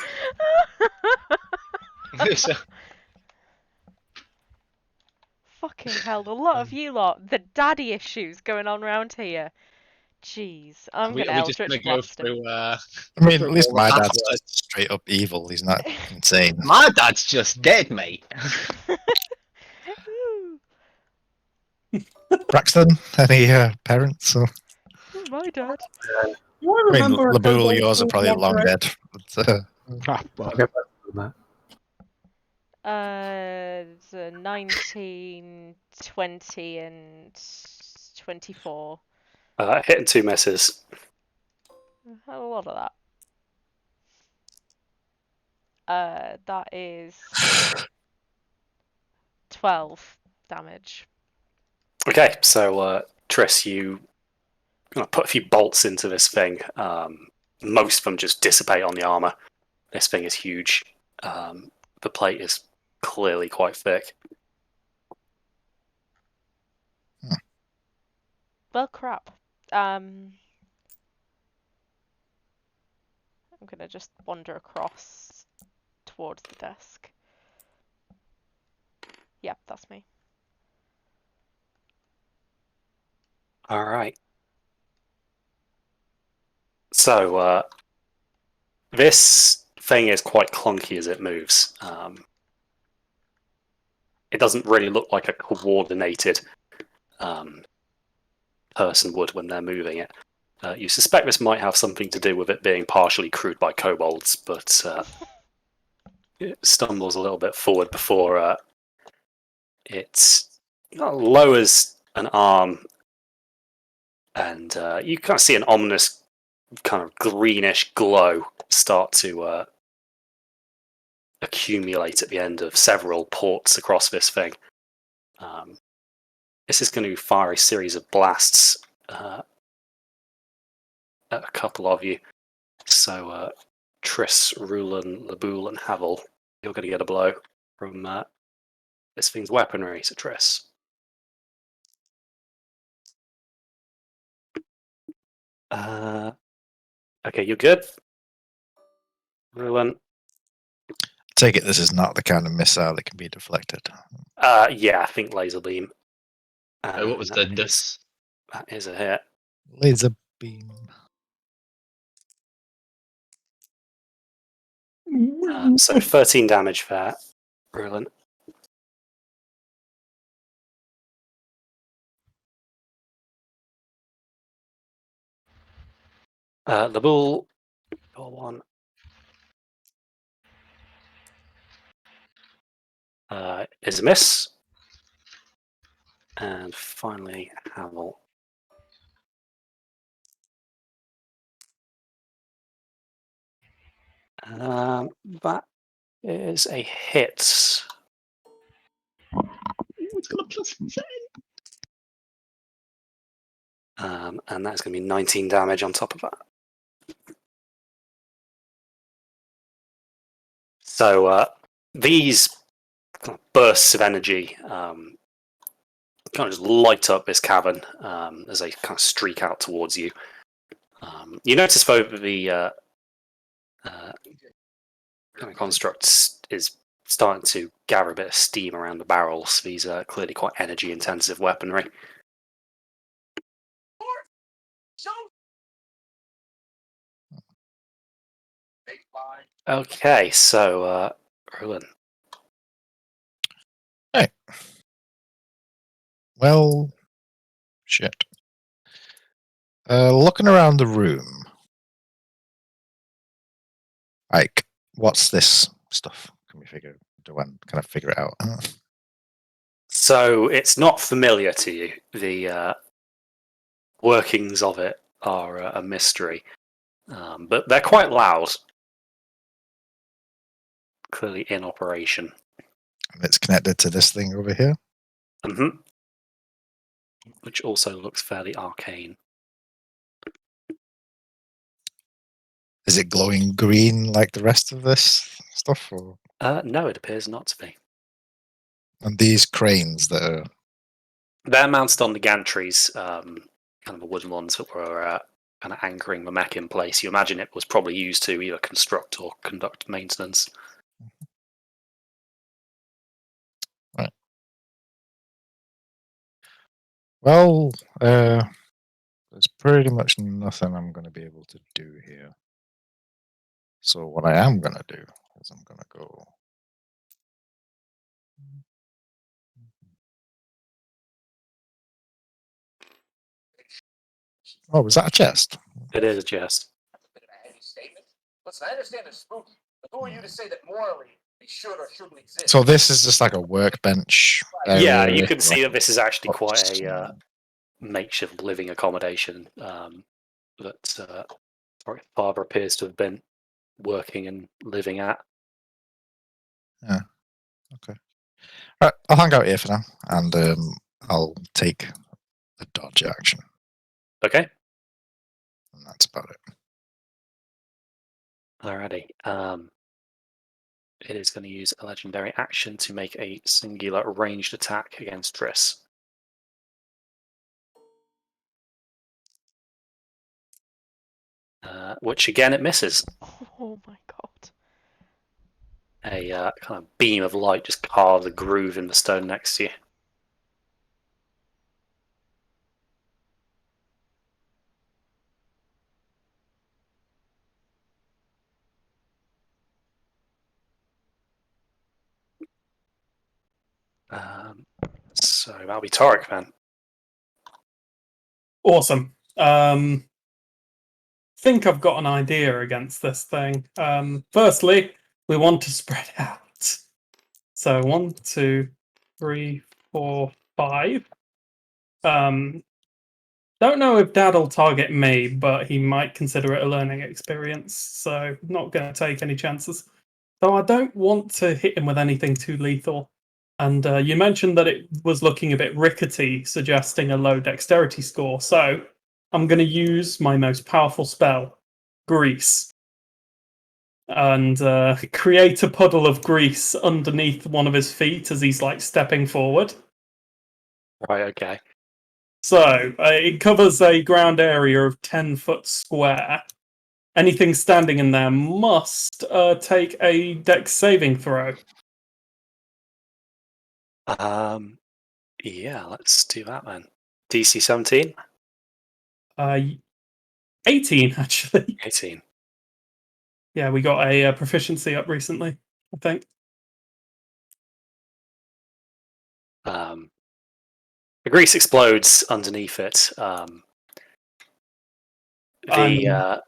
Fucking hell, a lot of you lot. The daddy issues going on around here. Jeez, I'm we, gonna are we just Eldritch gonna go blast him. through? I mean, at least my dad's password? just straight up evil. He's not insane. My dad's just dead, mate. Braxton, any parents? Or... My dad. Do I I mean, remember a Laboul, kobold yours are called probably long Roderick? dead. But, I'll get back to that. It's 19, 20, and 24. Hitting 2 misses. A lot of that. That is 12 damage. Okay, so Triss, you put a few bolts into this thing. Most of them just dissipate on the armor. This thing is huge. The plate is clearly quite thick. Well, crap. I'm gonna just wander across towards the desk. Yep, that's me. All right. So, this thing is quite clunky as it moves. It doesn't really look like a coordinated person would when they're moving it. You suspect this might have something to do with it being partially crewed by kobolds, but it stumbles a little bit forward before it lowers an arm, and you kind of see an ominous kind of greenish glow start to accumulate at the end of several ports across this thing. This is going to fire a series of blasts at a couple of you. So, Triss, Rulon, Laboul, and Havel, you're going to get a blow from this thing's weaponry. So, Triss. Okay, you're good. Rulon. Take it this is not the kind of missile that can be deflected. Yeah, I think laser beam. What was the this? That is a hit. Laser beam. So 13 damage for that, Rulon. The bull, your one. Is a miss. And finally, Havel. That is a hit. It's got a plus 10. And that's going to be 19 damage on top of that. So these kind of bursts of energy kind of just light up this cavern as they kind of streak out towards you. You notice, though, the kind of construct is starting to gather a bit of steam around the barrels. These are clearly quite energy-intensive weaponry. Okay, so Rulon. Hey. Well, shit. Looking around the room, like, what's this stuff? Can we figure? Can I figure it out? So it's not familiar to you. The workings of it are a mystery, but they're quite loud. Clearly in operation. And it's connected to this thing over here. Mm-hmm. Which also looks fairly arcane. Is it glowing green like the rest of this stuff? Or? No, it appears not to be. And these cranes that are... They're mounted on the gantries, kind of the wooden ones that were kind of anchoring the mech in place. You imagine it was probably used to either construct or conduct maintenance. Right. Well, there's pretty much nothing I'm going to be able to do here. So what I am going to do is I'm going to go... Oh, was that a chest? It is a chest. Listen, I understand it's spooky, but who are you to say that morally they should or shouldn't exist? So this is just like a workbench. Yeah, area you can see with- that this is actually quite a makeshift living accommodation that father appears to have been working and living at. Yeah. Okay. All right, I'll hang out here for now, and I'll take the dodge action, Okay. and that's about it. Alrighty. It is going to use a legendary action to make a singular ranged attack against Triss. Which again it misses. Oh my god. A kind of beam of light just carves a groove in the stone next to you. So that'll be Torek then. Awesome. Think I've got an idea against this thing. Firstly, we want to spread out. So 1, 2, 3, 4, 5. Don't know if Dad'll target me, but he might consider it a learning experience. So not going to take any chances. Though I don't want to hit him with anything too lethal. And you mentioned that it was looking a bit rickety, suggesting a low dexterity score. So I'm going to use my most powerful spell, Grease, and create a puddle of grease underneath one of his feet as he's like stepping forward. Right, okay. So it covers a ground area of 10 foot square. Anything standing in there must take a dex saving throw. Yeah, let's do that then. DC 17? 18, actually. 18. Yeah, we got a proficiency up recently, I think. The grease explodes underneath it. The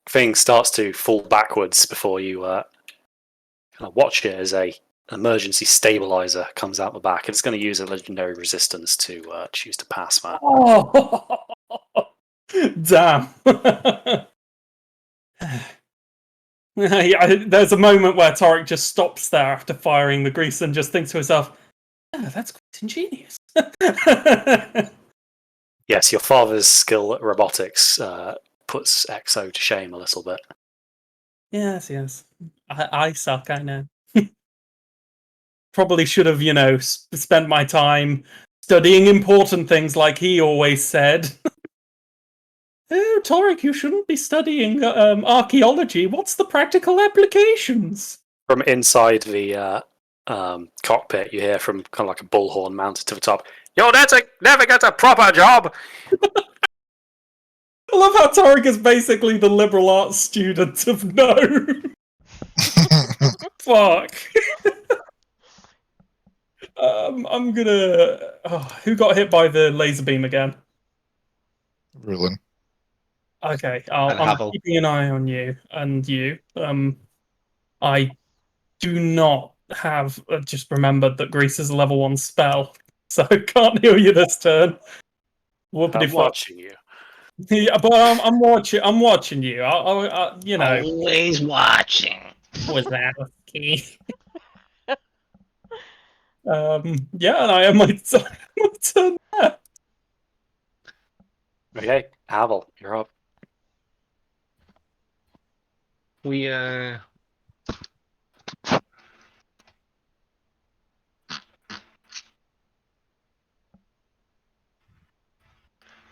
thing starts to fall backwards before you kind of watch it as a emergency stabilizer comes out the back. And it's going to use a legendary resistance to choose to pass that. Oh, damn. Yeah, there's a moment where Torek just stops there after firing the grease and just thinks to himself, oh, that's quite ingenious. Yes, your father's skill at robotics puts Exo to shame a little bit. Yes. I suck, I know. Probably should have, spent my time studying important things like he always said. Oh, Torek, you shouldn't be studying archaeology. What's the practical applications? From inside the cockpit, you hear from kind of like a bullhorn mounted to the top, "You'll never get a proper job!" I love how Torek is basically the liberal arts student of no. Fuck. I'm gonna... who got hit by the laser beam again? Ruling. Okay, And I'm Havel. keeping an eye on you and you. I do not have just remembered that Grease is a level 1 spell, so I can't heal you this turn. Whoopity I'm fuck. watching you. Yeah, but I'm watching. I'm watching you. Always watching. Was that key? Yeah, and I have my turn there. Okay, Havel, you're up. We're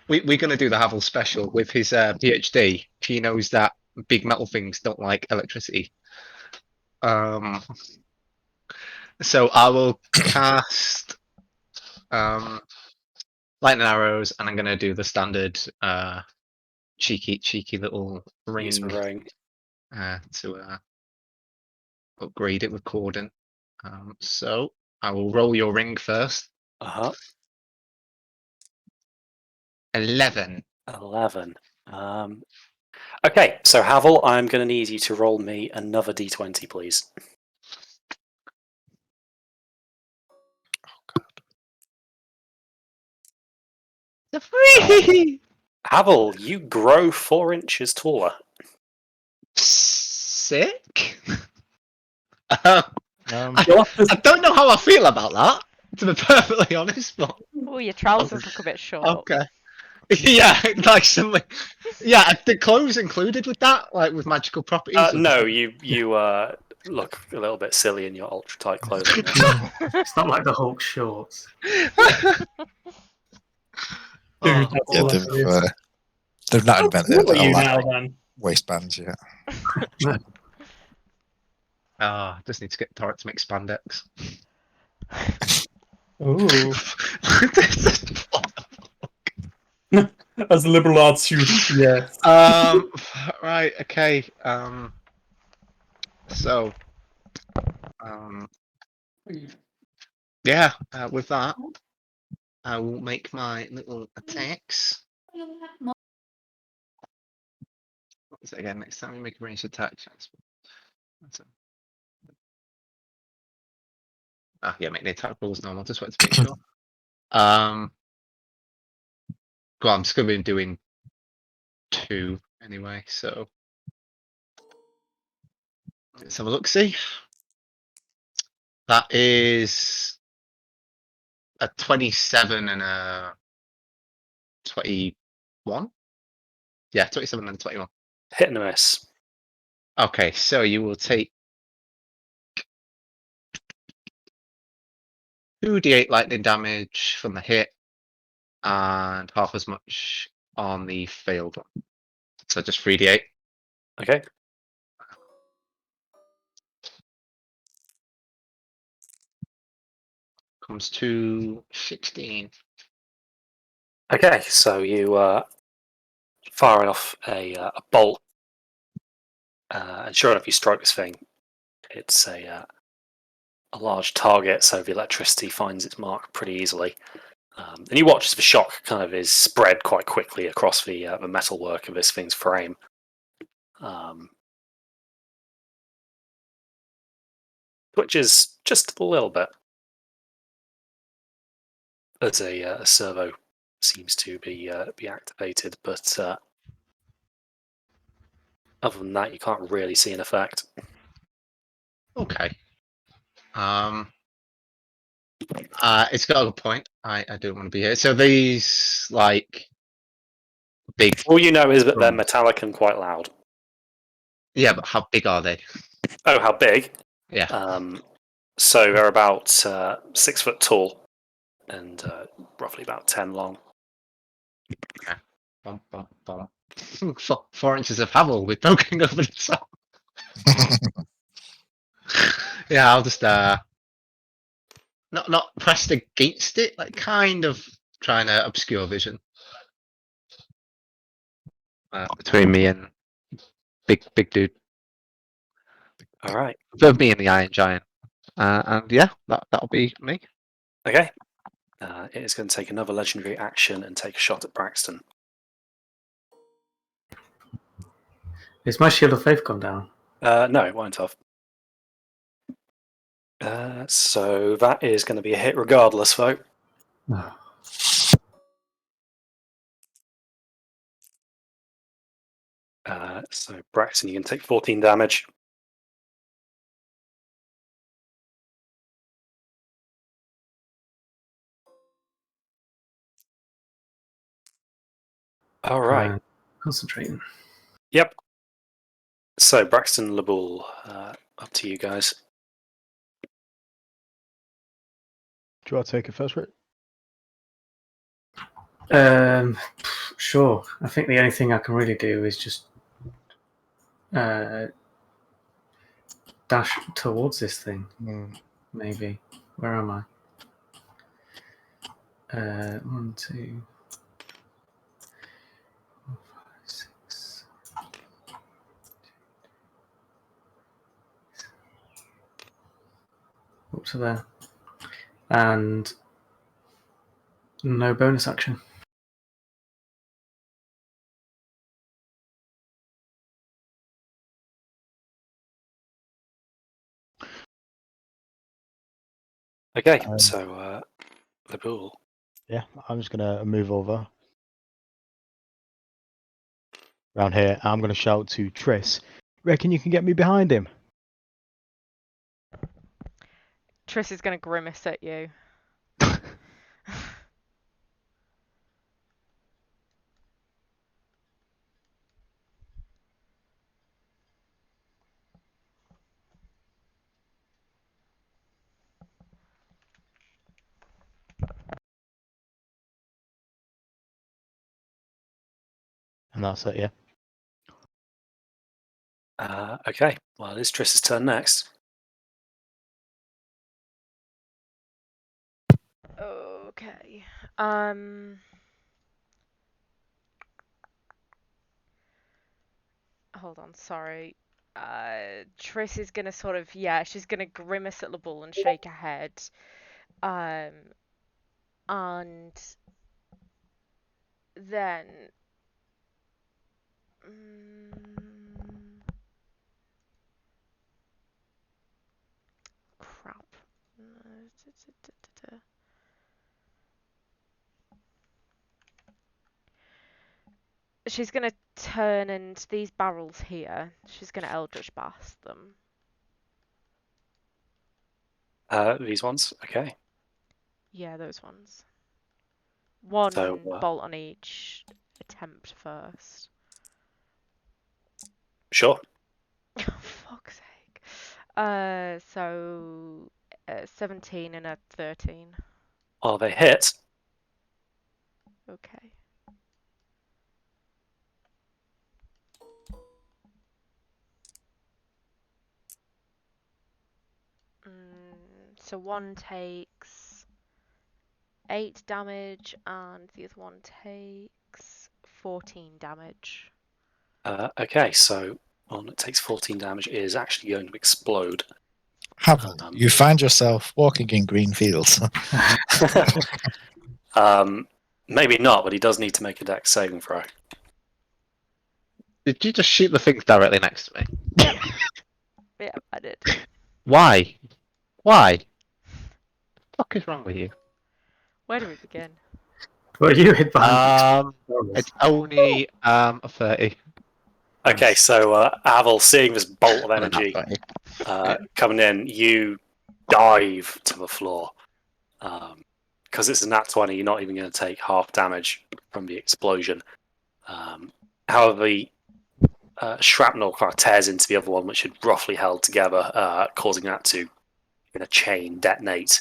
going to do the Havel special with his PhD. He knows that big metal things don't like electricity. So I will cast lightning arrows, and I'm going to do the standard cheeky little Use the ring ring. to upgrade it with cordon. So I will roll your ring first. 11. 11. Okay, so Havel, I'm going to need you to roll me another d20, please. Havel, you grow 4 inches taller. Sick. Um, I don't know how I feel about that, to be perfectly honest. But Oh, your trousers look a bit short. okay. Yeah, like something. Yeah, the clothes included with that, like with magical properties. No, you look a little bit silly in your ultra tight clothing. It's not like the Hulk shorts. Dude, Oh, that's Yeah, hilarious. they've not How invented cool are you now, elastic then? waistbands yet. Just need to get Torek to make spandex. Ooh. As a liberal arts student, yes. Right. Okay. So. yeah, with that, I will make my little attacks. What is it again? Next time you make a ranged attack. That's it. Yeah, make the attack roll as normal. Just wanted to make sure. Well, I'm just going to be doing 2 anyway, so let's have a look. See, that is a 27 and a 21. Yeah, 27 and 21. Hit and a miss. Okay, so you will take 2d8 lightning damage from the hit and half as much on the failed one. So just 3d8. Okay. Comes to 16. Okay, so you firing off a bolt, and sure enough, you strike this thing. It's a large target, so the electricity finds its mark pretty easily. And you watch as the shock kind of is spread quite quickly across the metalwork of this thing's frame. Twitches just a little bit as a servo seems to be activated, but other than that, you can't really see an effect. Okay. It's got a good point. I don't want to be here. So these like big. All you know is that they're drums. metallic and quite loud. Yeah, but how big are they? Oh, how big? Yeah. So they're about 6 foot tall and roughly about 10 long. Okay. 4 inches of Havel with poking over the top. Yeah, I'll just not pressed against it, like kind of trying to obscure vision between me and big dude. All right. Both me and the Iron Giant. And yeah, that'll be me. Okay. It is going to take another legendary action and take a shot at Braxton. Is my shield of faith gone down? No, it won't have. So that is going to be a hit regardless, though. So Braxton, you can take 14 damage. All right. Concentrating. Yep. So Braxton, Laboul, up to you guys. Do you want to take it first, Rick? Sure. I think the only thing I can really do is just dash towards this thing. Maybe. Where am I? 1, 2, 4, 5, 6. Up to there. And no bonus action. Okay, so Laboul. Yeah, I'm just gonna move over around here. I'm gonna shout to Triss. Reckon you can get me behind him? Triss is going to grimace at you. And that's it, yeah. Okay, well, it is Triss's turn next. Okay. Hold on, sorry. Triss is gonna sort of, yeah, she's gonna grimace at the bull and shake her head. And then crap. She's gonna turn, and these barrels here, she's gonna Eldritch Blast them. These ones? Okay. Yeah, those ones. One So, bolt on each attempt first. Sure. Oh, fuck's sake. So 17 and a 13. Are they hit? Okay. So one takes 8 damage, and the other one takes 14 damage. Okay, so one that takes 14 damage is actually going to explode. Havel, you find yourself walking in green fields. Maybe not, but he does need to make a dex saving throw. Did you just shoot the things directly next to me? Yep. Yep, I did. Why? Why? The fuck is wrong with you? Where do we begin? Well, you hid behind It's only a 30. Okay, so Avel, seeing this bolt of Well, not energy 20. coming in, you dive to the floor. Because it's a nat 20, you're not even going to take half damage from the explosion. However, the shrapnel kind of tears into the other one, which had roughly held together, causing that to, in a chain, detonate.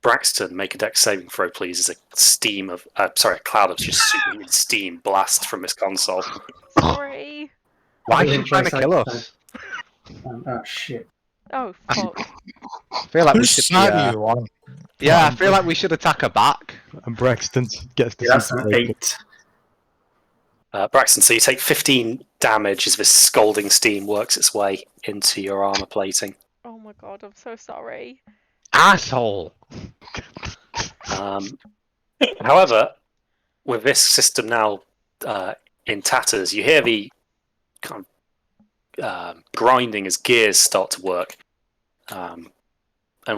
Braxton, make a dex saving throw, please. As a cloud of just superheated steam blast from this console. Sorry. Why is she trying to kill us? Oh, shit. Oh, fuck. I feel like we Whose should side be. are you on? Yeah, I feel like we should attack her back. And Braxton gets Yeah, that's an disintegrated. 8. Braxton, so you take 15 damage as this scalding steam works its way into your armor plating. Oh my god, I'm so sorry. Asshole! However, with this system now in tatters, you hear the kind of grinding as gears start to work. And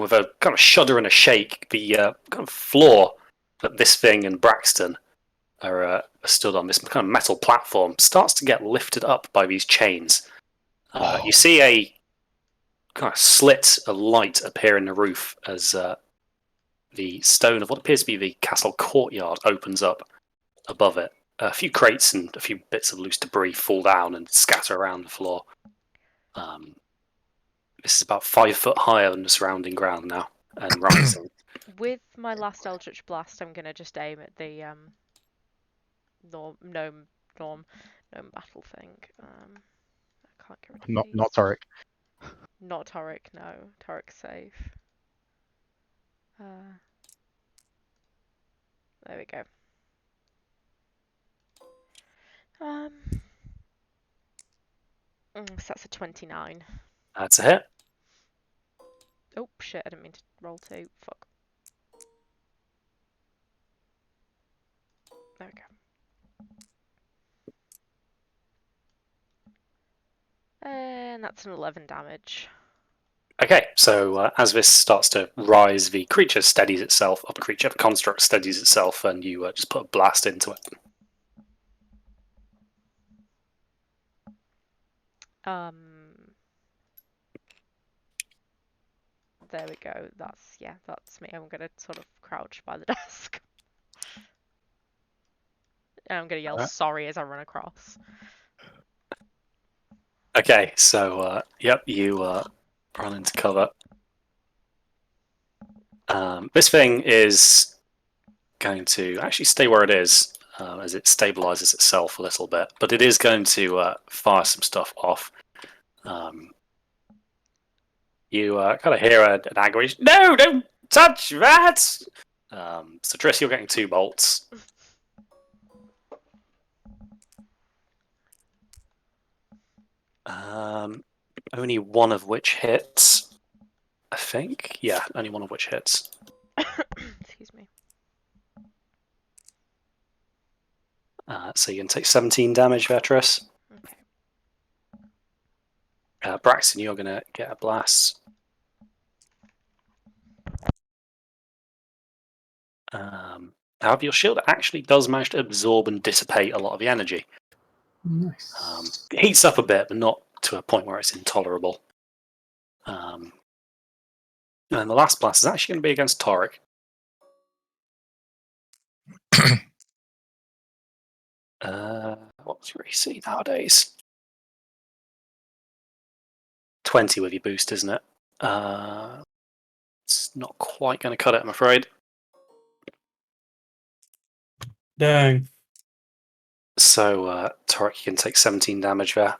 with a kind of shudder and a shake, the kind of floor that this thing and Braxton are stood on, this kind of metal platform, starts to get lifted up by these chains. You see a kind of slit of light appear in the roof as the stone of what appears to be the castle courtyard opens up above it. A few crates and a few bits of loose debris fall down and scatter around the floor. This is about 5 foot higher than the surrounding ground now, and rising. With my last Eldritch Blast, I'm gonna just aim at the gnome battle thing. I can't get rid of these. Not Toric. Not Toric, no. Toric's safe. There we go. So that's a 29. That's a hit. Oh shit, I didn't mean to roll 2. Fuck. There we go. And that's an 11 damage. Okay, so as this starts to rise, the creature steadies itself, or the construct steadies itself, and you just put a blast into it. There we go. That's me. I'm gonna sort of crouch by the desk. And I'm gonna yell sorry as I run across. Okay, so you run into cover. This thing is going to actually stay where it is as it stabilizes itself a little bit, but it is going to fire some stuff off. You kind of hear an angry, "No, don't touch that!" So, Triss, you're getting 2 bolts. Only one of which hits. I think. Yeah, only one of which hits. Excuse me. So you can take 17 damage, Vetris. Okay. Braxton, you're going to get a blast. However, your shield actually does manage to absorb and dissipate a lot of the energy. Nice. It heats up a bit, but not to a point where it's intolerable. And then the last blast is actually going to be against Torek. What's your AC nowadays? 20 with your boost, isn't it? It's not quite going to cut it, I'm afraid. Dang. So, Torek, you can take 17 damage there.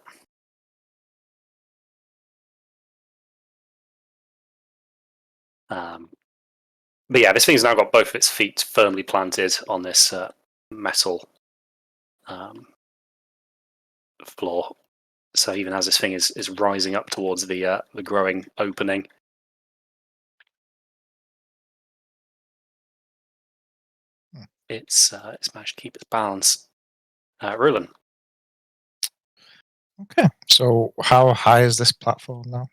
But yeah, this thing's now got both of its feet firmly planted on this metal floor. So even as this thing is rising up towards the growing opening, it's managed to keep its balance. Rulin. Okay, so how high is this platform now?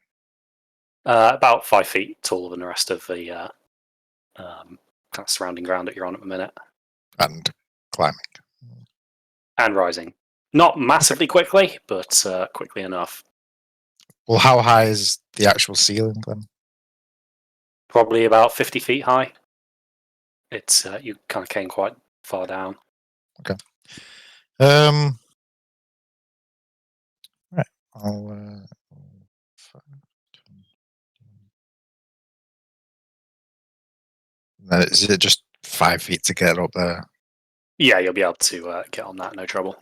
About 5 feet taller than the rest of the kind of surrounding ground that you're on at the minute. And climbing. And rising. Not massively quickly, but quickly enough. Well, how high is the actual ceiling then? Probably about 50 feet high. It's you kind of came quite far down. Okay. Right. I'll. Is it just 5 feet to get up there? Yeah, you'll be able to get on that, no trouble.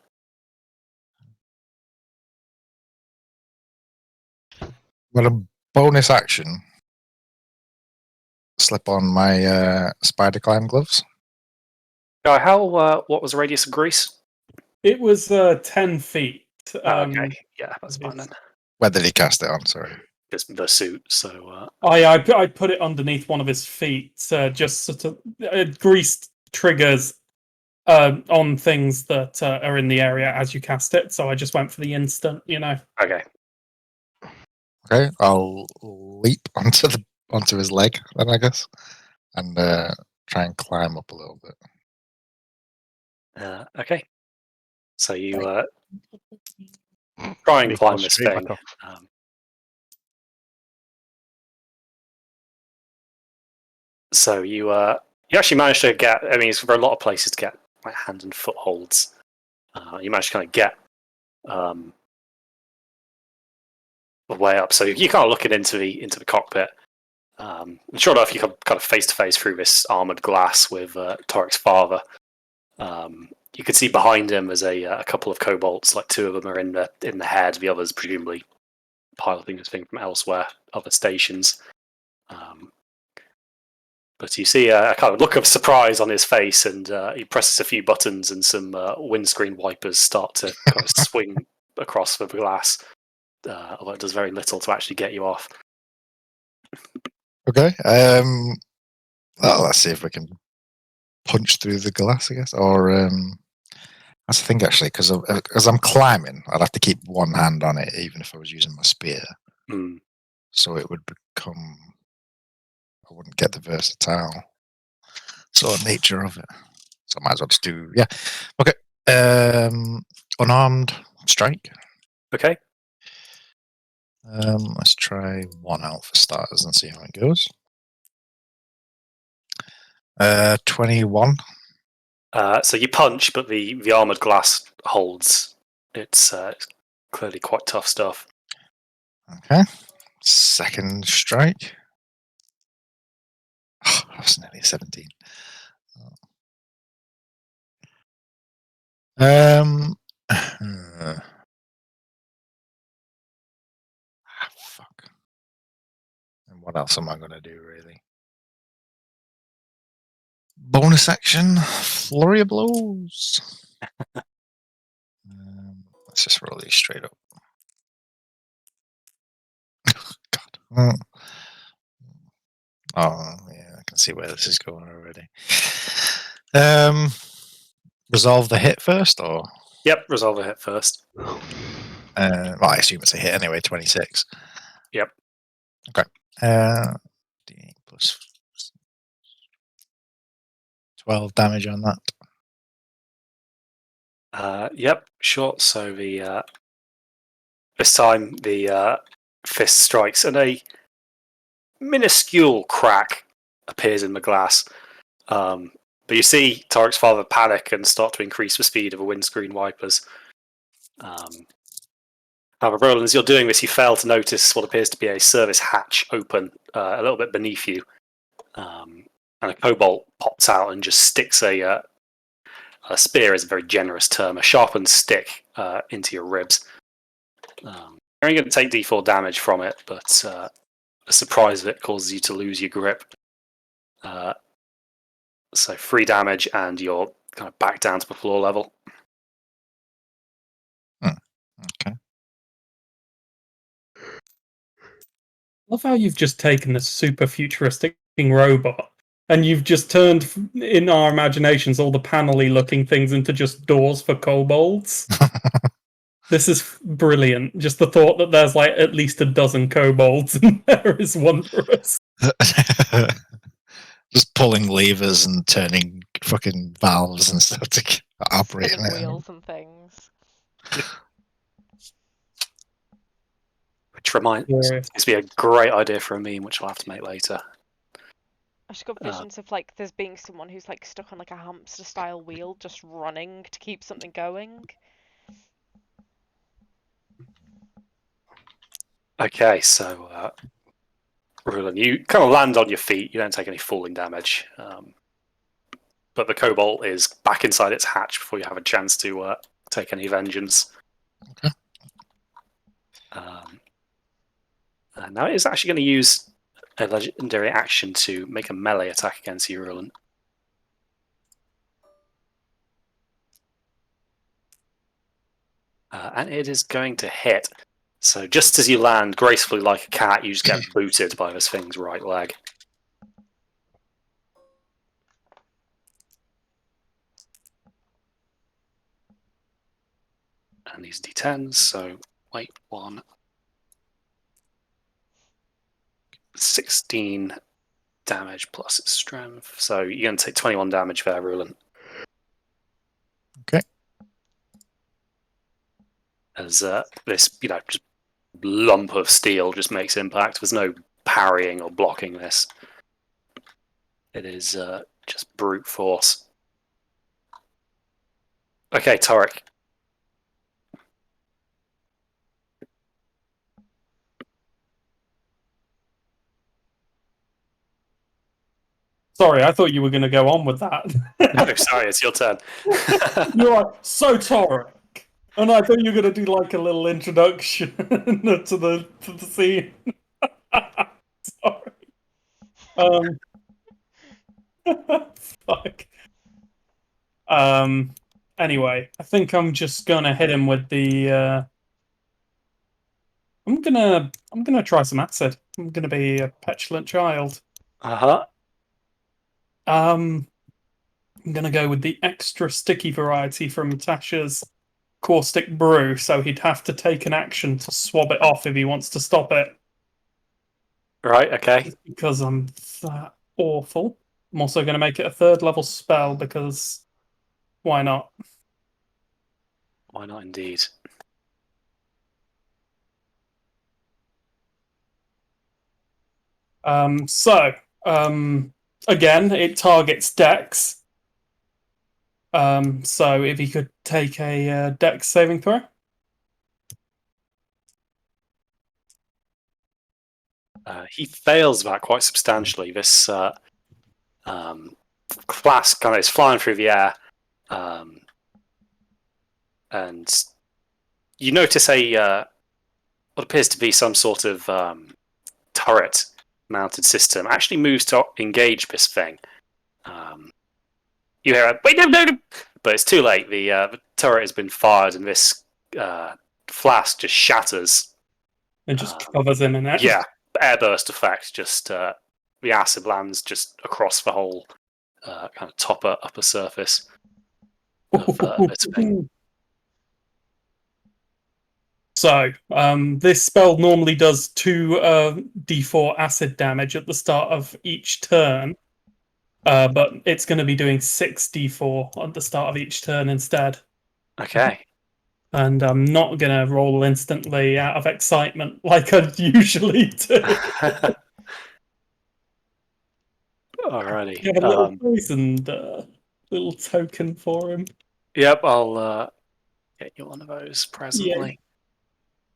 Well, a bonus action. Slip on my spider climb gloves. How? What was the radius of Greece? It was 10 feet. Okay, yeah, that's fine then. Where did he cast it on? Sorry. Just the suit, so. I put it underneath one of his feet, just sort of greased triggers on things that are in the area as you cast it. So I just went for the instant, Okay. Okay, I'll leap onto his leg then, I guess, and try and climb up a little bit. Okay. So you try and climb this Straight thing. back up. So you actually manage to get. I mean, it's for a lot of places to get like hand and foot holds. You manage to kind of get way up. So you kind of looking into the cockpit. Sure enough, you come kind of face to face through this armored glass with Torek's father. You can see behind him as a couple of kobolds. Like 2 of them are in the head. The others presumably piloting this thing from elsewhere, other stations. But you see a kind of look of surprise on his face, and he presses a few buttons, and some windscreen wipers start to kind of swing across the glass. Although it does very little to actually get you off. Okay. Well, let's see if we can punch through the glass, I guess. Or that's the thing, actually, because as I'm climbing, I'd have to keep one hand on it, even if I was using my spear. Mm. So it would become. I wouldn't get the versatile sort of nature of it. So I might as well just do. Yeah. Okay. Unarmed strike. Okay. Let's try 1 out for starters and see how it goes. 21. So you punch, but the armored glass holds. It's clearly quite tough stuff. Okay. Second strike. Oh, that was nearly 17. Fuck. And what else am I going to do, really? Bonus action, flurry of blows. Let's just roll these straight up. God. Oh, yeah, I can see where this is going already. Resolve the hit first, or? Yep, resolve a hit first. Well, I assume it's a hit anyway, 26. Yep. Okay. D8 plus 12 damage on that. Yep, sure. So this time the fist strikes and a minuscule crack appears in the glass. But you see Tarek's father panic and start to increase the speed of the windscreen wipers. However, Roland, as you're doing this, you fail to notice what appears to be a service hatch open a little bit beneath you. And a kobold pops out and just sticks a spear, is a very generous term, a sharpened stick into your ribs. You're only going to take d4 damage from it, but the surprise of it causes you to lose your grip. So 3 damage, and you're kind of back down to the floor level. Okay. Love how you've just taken this super futuristic robot and you've just turned, in our imaginations, all the panel-y looking things into just doors for kobolds. This is brilliant. Just the thought that there's like at least a dozen kobolds in there is wondrous. Just pulling levers and turning fucking valves and stuff to operate Spinning it. wheels and things. Which reminds me, it's be a great idea for a meme, which I'll have to make later. I just got visions of like there's being someone who's like stuck on like a hamster style wheel just running to keep something going. Okay, so Rulon, you kind of land on your feet. You don't take any falling damage, but the cobalt is back inside its hatch before you have a chance to take any vengeance. Okay. And now it is actually going to use a legendary action to make a melee attack against you, Rulon. And it is going to hit. So just as you land gracefully like a cat, you just get booted by this thing's right leg. And these d10s, so wait, 1. 16 damage plus its strength. So you're going to take 21 damage there, Rulon. Okay. As this, just lump of steel just makes impact. There's no parrying or blocking this. It is just brute force. Okay, Tarek. Sorry, I thought you were going to go on with that. No, sorry, it's your turn. You're like, so Torek. And I thought you were going to do like a little introduction to the scene. Sorry. Fuck. Anyway, I think I'm just gonna hit him with the. I'm gonna try some acid. I'm gonna be a petulant child. Uh-huh. I'm gonna go with the extra sticky variety from Tasha's caustic brew, so he'd have to take an action to swab it off if he wants to stop it. Right, okay. Because I'm that awful. I'm also going to make it a 3rd level spell because why not? Why not indeed? Again, it targets Dex. So if he could take a Dex saving throw. He fails that quite substantially. This flask kind of is flying through the air, and you notice what appears to be some sort of turret-mounted system actually moves to engage this thing. You hear a wait, no, but it's too late. The turret has been fired, and this flask just shatters. It just covers him in it. Yeah, airburst effect. Just the acid lands just across the whole kind of upper surface of this thing. So, this spell normally does 2 d4 acid damage at the start of each turn, but it's going to be doing 6 d4 at the start of each turn instead. Okay. And I'm not going to roll instantly out of excitement like I usually do. Alrighty. You have a little poisoned little token for him. Yep, I'll get you one of those presently.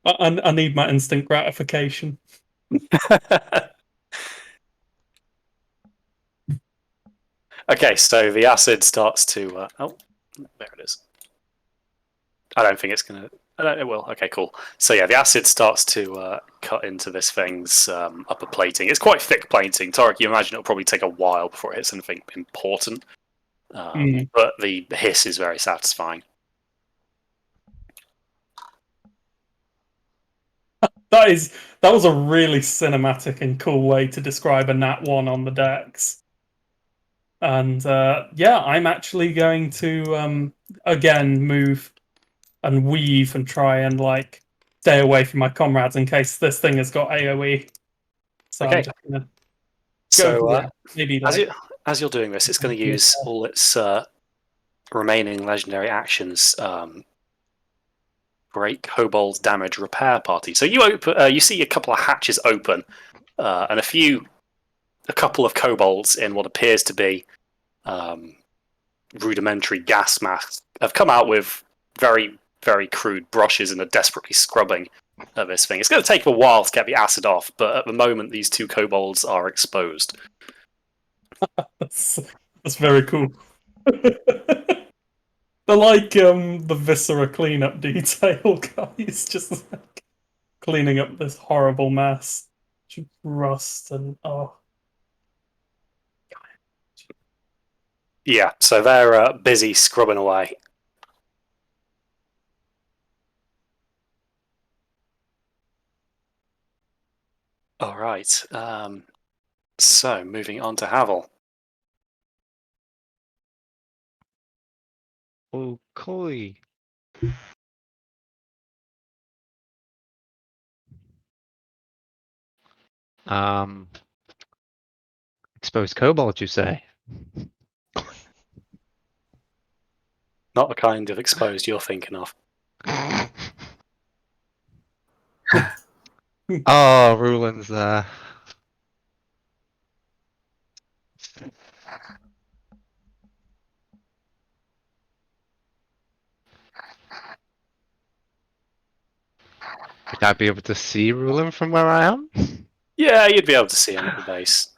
I need my instant gratification. Okay, so the acid starts to. Oh, there it is. I don't think it's gonna. It will. Okay, cool. So yeah, the acid starts to cut into this thing's upper plating. It's quite thick plating. Tarek, you imagine it'll probably take a while before it hits anything important. But the hiss is very satisfying. That was a really cinematic and cool way to describe a nat 1 on the decks. And yeah, I'm actually going to again move and weave and try and like stay away from my comrades in case this thing has got AoE. So Okay. I'm just gonna go So for it. Maybe like as you're doing this, it's going to use all its remaining legendary actions. Break Kobold's damage repair party. So you see a couple of hatches open, and a couple of kobolds in what appears to be rudimentary gas masks have come out with very, very crude brushes and are desperately scrubbing this thing. It's going to take a while to get the acid off, but at the moment these 2 kobolds are exposed. that's very cool. They're like the viscera cleanup detail guys, just like cleaning up this horrible mess. Rust and Yeah, so they're busy scrubbing away. All right. So moving on to Havel. Okay. Exposed kobold, you say? Not the kind of exposed you're thinking of. Oh, Rulin's there. Would I be able to see Rulin from where I am? Yeah, you'd be able to see him at the base.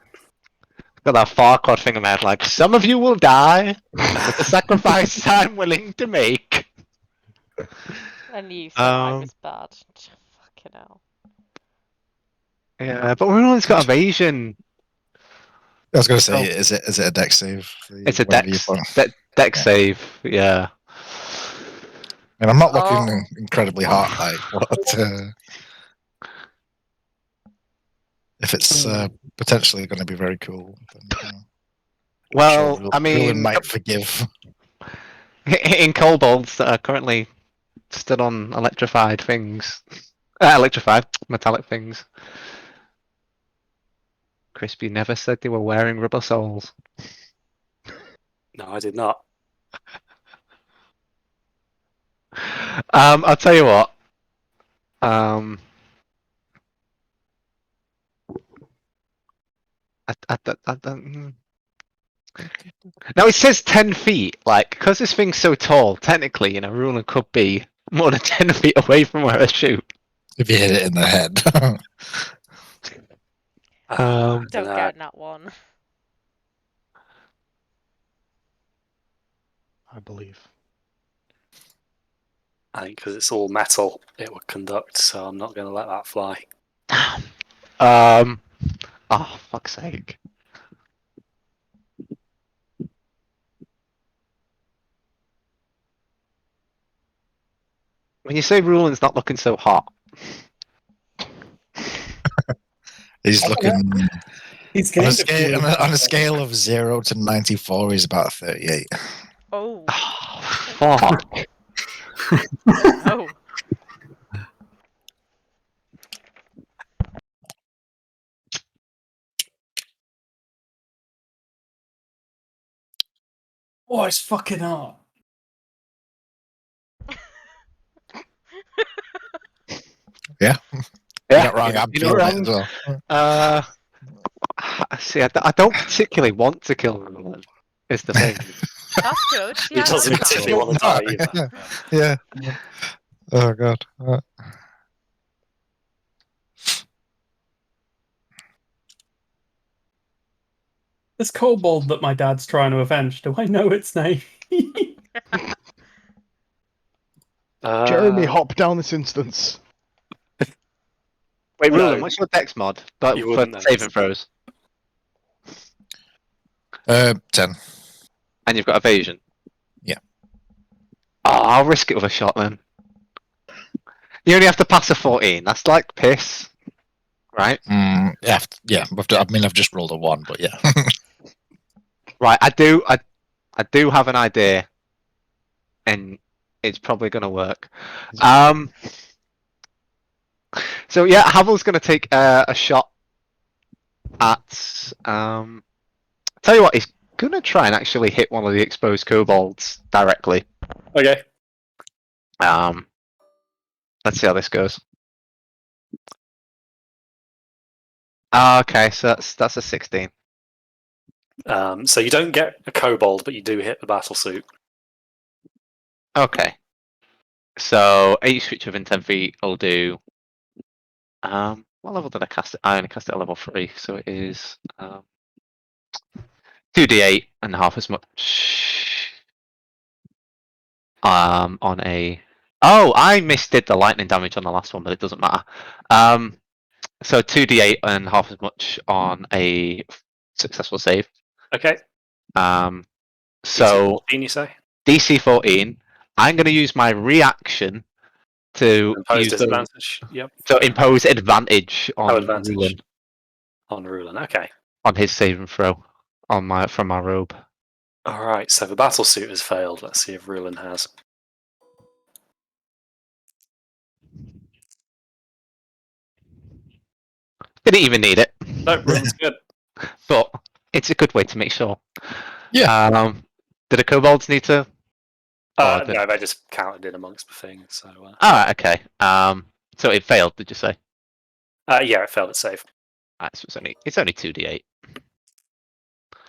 Got that Farquaad thing in my head, like, some of you will die for the sacrifice I'm willing to make. And you said I was bad. Fucking hell. Yeah, but Rulin's got evasion. I was going to say, is it a dex save? It's a dex save, yeah. And I'm not looking incredibly hard. Like, what? If it's potentially going to be very cool, then, well, sure I mean, might forgive. In kobolds that are currently stood on electrified things, electrified metallic things. Crispy never said they were wearing rubber soles. No, I did not. I'll tell you what. I don't. Now it says 10 feet. Like, because this thing's so tall, technically, Rulin could be more than 10 feet away from where I shoot. If you hit it in the head. Don't get that one. I believe. I think because it's all metal, it would conduct, so I'm not going to let that fly. Oh, fuck's sake. When you say Rulin's not looking so hot. He's looking He's On kind a, of scale, cute. on a scale of 0 to 94, he's about 38. Oh, Oh, fuck. no. Oh, it's fucking hard. Yeah. Yeah, You're not wrong. I'm you're not feeling it as wrong. well. See, I don't particularly want to kill Roland, is the thing. That's good. He Yeah, I doesn't like that. particularly want to die either. Yeah. Oh, God. This kobold that my dad's trying to avenge, do I know its name? Jeremy, hop down this instance. Wait, No. Roland, what's your dex mod? But You for wouldn't know. saving throws. 10. And you've got evasion. Yeah. Oh, I'll risk it with a shot then. You only have to pass a 14. That's like piss. Right? Yeah. I've just rolled a 1, but yeah. Right, I do have an idea. And it's probably gonna work. So yeah, Havel's gonna take a shot at tell you what, he's gonna try and actually hit one of the exposed kobolds directly. Okay. Let's see how this goes. Okay, so that's a 16. So you don't get a kobold, but you do hit the battle suit. Okay. So each creature within 10 feet will do. What level did I cast it? I only cast it at level 3, so it is 2d8 and half as much. On a. Oh, I misdid the lightning damage on the last one, but it doesn't matter. So 2d8 and half as much on a successful save. Okay. So 14, you say? DC 14. I'm going to use my reaction to Impose use disadvantage. Yep. So impose advantage on advantage. Ruin, On Rulin. Okay. on his saving throw from my robe. All right. So the battle suit has failed. Let's see if Rulin has. Didn't even need it, No, Rulin's good. but it's a good way to make sure. Yeah. Did the kobolds need to? No, they just counted in amongst the things. So. Alright, okay. So it failed. Did you say? Yeah, it failed its save. Alright, so it's only 2d8.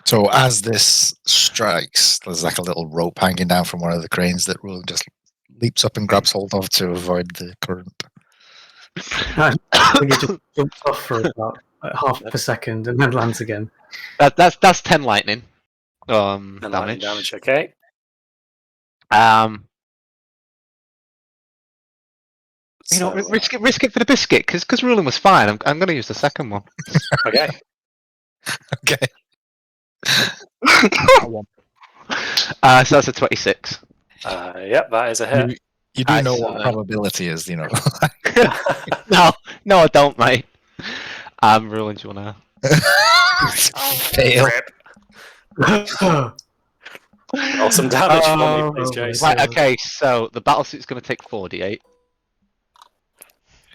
So as this strikes, there's like a little rope hanging down from one of the cranes that Roland just leaps up and grabs hold of to avoid the current. I think it just jumps off for about half a second and then lands again. That's 10 lightning. And lightning damage. Okay. You know, risk it for the biscuit, because Rulin was fine. I'm going to use the second one. Okay. Okay. So that's a 26. Yep, that is a hit. You do know what probability is, you know. No, I don't, mate. Rulin's one now. Fail. Roll some damage for me, please, Jason. Right, okay, so the battlesuit's going to take 4d8.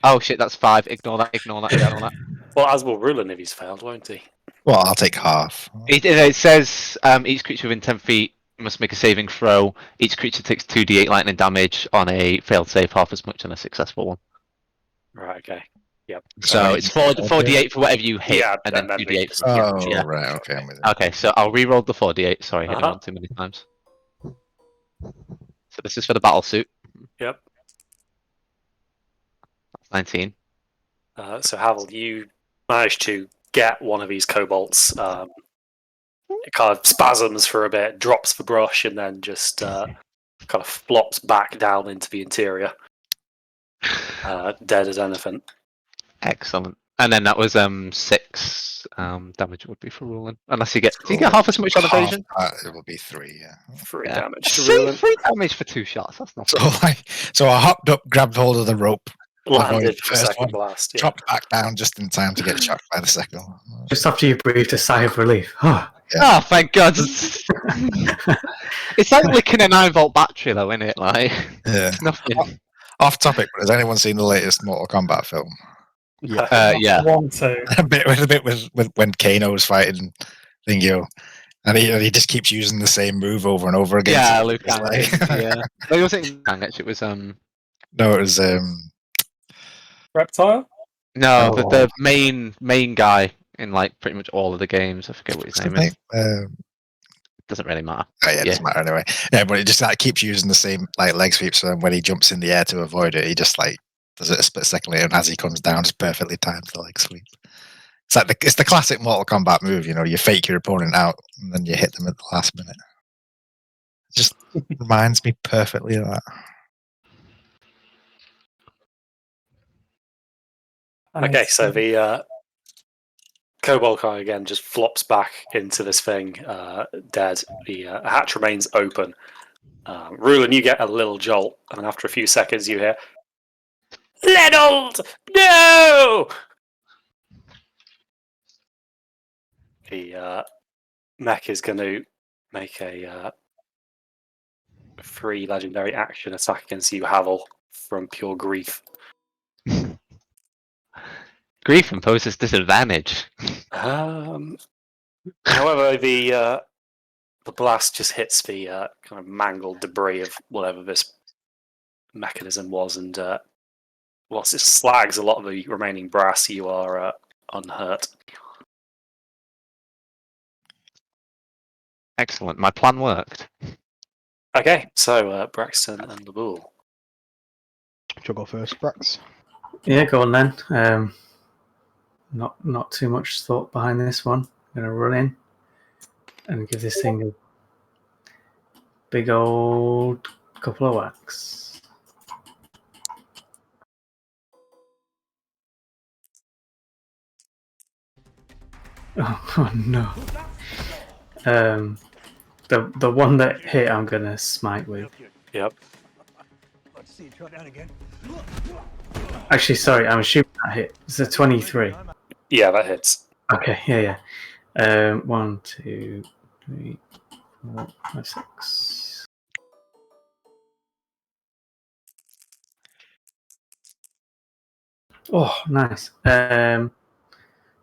Oh shit, that's 5. Ignore that. Well, as will Rulin if he's failed, won't he? Well, I'll take half. It says each creature within 10 feet must make a saving throw. Each creature takes 2d8 lightning damage on a failed save, half as much on a successful one. Right, okay. Yep. So it's 4d8 for whatever you hit, Yeah, and then and then 2d8 for Oh, yeah. right, okay. I'm with you. Okay, so I'll re-roll the 4d8. Sorry, I hit it on too many times. So this is for the battle suit. Yep. 19. So Havel, you managed to get one of these kobolds. It kind of spasms for a bit, drops the brush, and then just kind of flops back down into the interior, dead as anything. Excellent. And then that was 6 damage would be for Rulin. Unless you get, do you get half as much on evasion? It will be 3, yeah. 3 damage to See, Rulin. 3 damage for 2 shots. That's not. So I hopped up, grabbed hold of the rope, Landed avoided for the second blast. Yeah. dropped back down just in time to get shot by the second one. Just after you breathed a sigh of relief. Oh. Oh, thank God! It's like licking a 9-volt battery, though, isn't it? Like, Yeah. it's nothing. Off topic, but has anyone seen the latest Mortal Kombat film? Yeah. Yeah. I want to. A bit with when Kano's fighting Thingyo, and he just keeps using the same move over and over again. Yeah, So Luke it's Kang. like- Yeah. No, it wasn't Kang, actually. It was No, it was Reptile? no, Oh. the main guy in like pretty much all of the games. I forget what his name is. Doesn't really matter. Oh, yeah, it doesn't matter anyway. Yeah, but it just like keeps using the same like leg sweep. So then when he jumps in the air to avoid it, he just like does it a split second later, and as he comes down, just perfectly timed the leg sweep. It's like it's the classic Mortal Kombat move. You know, you fake your opponent out and then you hit them at the last minute. It just reminds me perfectly of that. Okay, so the Kobold guy again just flops back into this thing, dead. The hatch remains open. Rulin, you get a little jolt, and after a few seconds, you hear, "Lenold, no!" The mech is going to make a 3 legendary action attack against you, Havel, from pure grief. Grief imposes disadvantage. However, the blast just hits the kind of mangled debris of whatever this mechanism was, and whilst it slags a lot of the remaining brass, you are unhurt. Excellent. My plan worked. Okay, so Braxton and Laboul. Should I go first, Brax? Yeah, go on then. Not too much thought behind this one. I'm gonna run in and give this thing a big old couple of whacks. Oh no. The one that hit I'm gonna smite with. Yep. Let's see, try down again. Actually, sorry, I'm assuming that hit. It's a 23. Yeah, that hits. Okay, yeah. 1, 2, 3, 4, 5, 6. Oh, nice.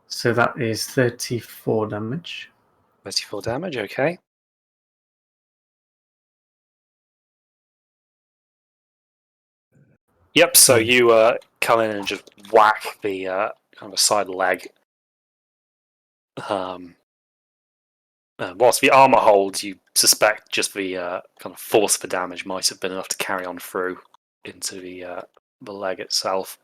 So that is 34 damage. 34 damage, okay. Yep, so you come in and just whack the kind of side leg. Whilst the armor holds, you suspect just the kind of force of the damage might have been enough to carry on through into the leg itself.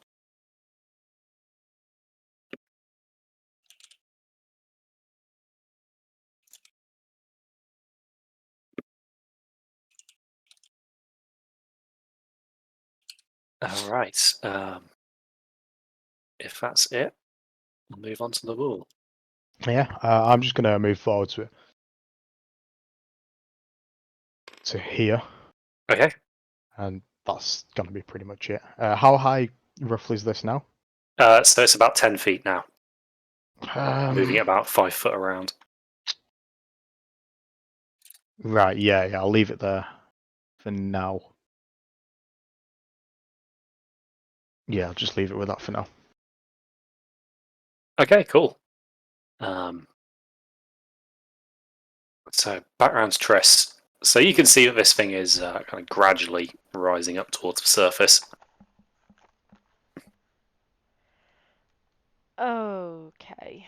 All right. If that's it, we'll move on to the wall. Yeah, I'm just gonna move forward to here, Okay. and that's gonna be pretty much it. How high roughly is this now? So it's about 10 feet now, moving it Um, about 5 foot around. right, yeah, I'll leave it there for now. Yeah, I'll just leave it with that for now. Okay, cool. So background's Triss. So you can see that this thing is kind of gradually rising up towards the surface. Okay.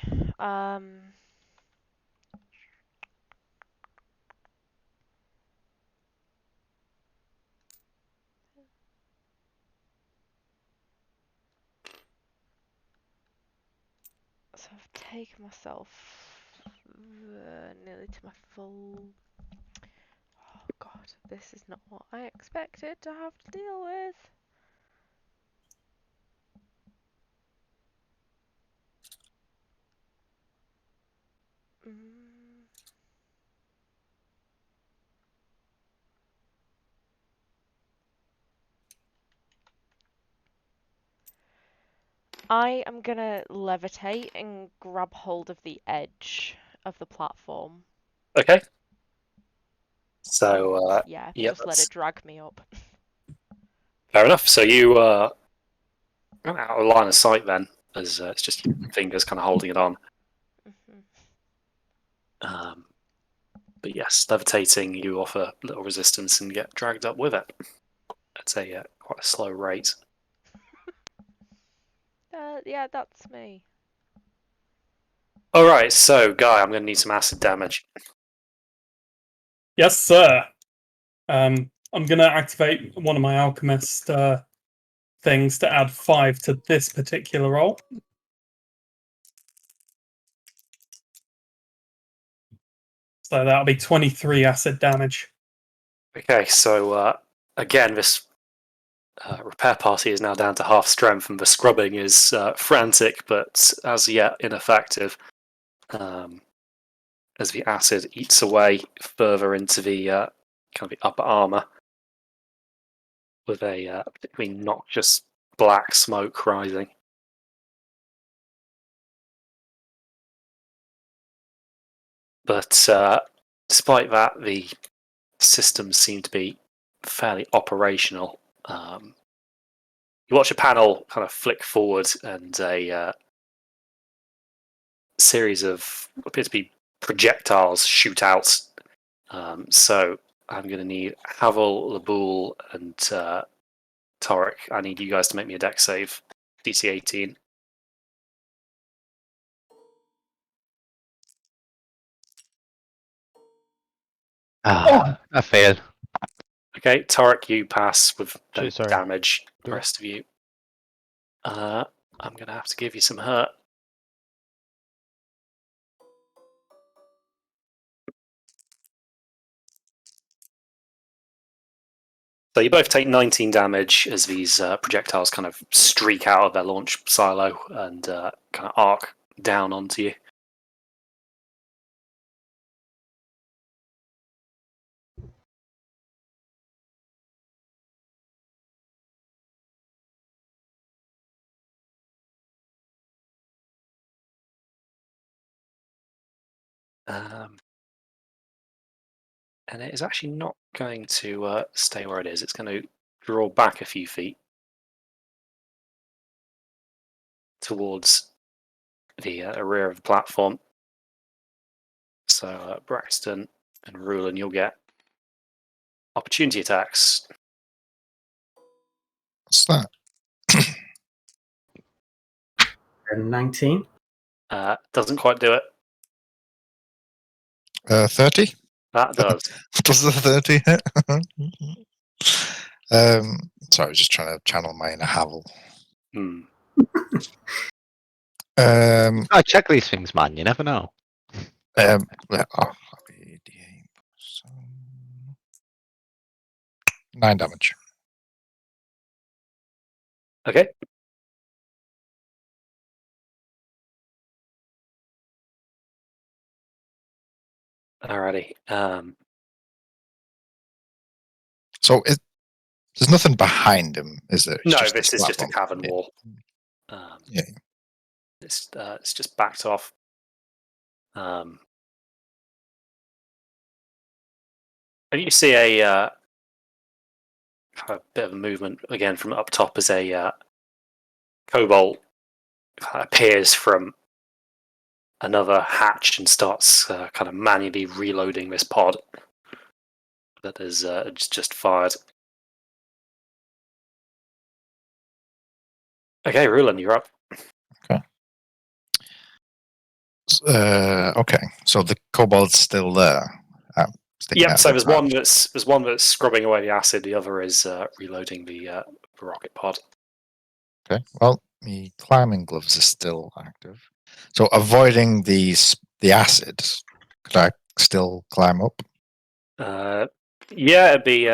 So I've taken myself nearly to my full. Oh God, this is not what I expected to have to deal with. I am gonna levitate and grab hold of the edge of the platform. Okay. So, And, yeah, yeah, just let it drag me up. fair enough. So you are out of line of sight then, as it's just your fingers kind of holding it on. Mhm. But yes, levitating, you offer little resistance and get dragged up with it. At a quite a slow rate. Yeah, that's me. All right, so Guy, I'm going to need some acid damage. Yes, sir. I'm going to activate one of my alchemist things to add 5 to this particular roll. So that'll be 23 acid damage. Okay, so again, this repair party is now down to half strength, and the scrubbing is frantic, but as yet ineffective. As the acid eats away further into the kind of the upper armor, with a particularly noxious black smoke rising. But despite that, the systems seem to be fairly operational. You watch a panel kind of flick forward, and a series of what appear to be projectiles shoot out. So I'm going to need Havel, Laboul, and Torek. I need you guys to make me a deck save. DC 18. I failed. Okay, Torek, you pass with no Shit, sorry. damage. The Do it. rest of you. I'm going to have to give you some hurt. So you both take 19 damage as these projectiles kind of streak out of their launch silo and kind of arc down onto you. And it is actually not going to stay where it is. It's going to draw back a few feet towards the rear of the platform. So Braxton and Rulin, you'll get opportunity attacks. What's that? 19. Doesn't quite do it. 30? That does. Does the 30 hit? Sorry, I was just trying to channel my inner Havel. I check these things, man. You never know. That'll be D8. So 9 damage. Okay. Alrighty. So there's nothing behind him, is there? No, this is just a cavern wall. Yeah. It's just backed off. And you see a bit of a movement again from up top as a kobold appears from another hatch and starts kind of manually reloading this pod that is just fired. Okay, Rulin, you're up. Okay, so the kobold's still there. Yep. So there's one that's scrubbing away the acid. The other is reloading the rocket pod. Okay. Well, the climbing gloves are still active. So avoiding the acid, could I still climb up? Yeah, it'd be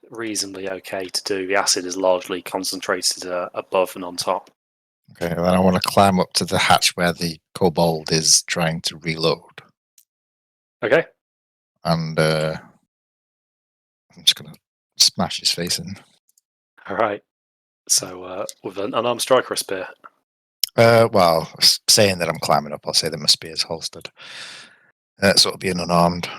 reasonably okay to do. The acid is largely concentrated above and on top. Okay, then I want to climb up to the hatch where the kobold is trying to reload. Okay. And I'm just going to smash his face in. All right. So with an unarmed strike or a spear? Well, saying that I'm climbing up, I'll say that my spear's holstered. So it'll be an unarmed.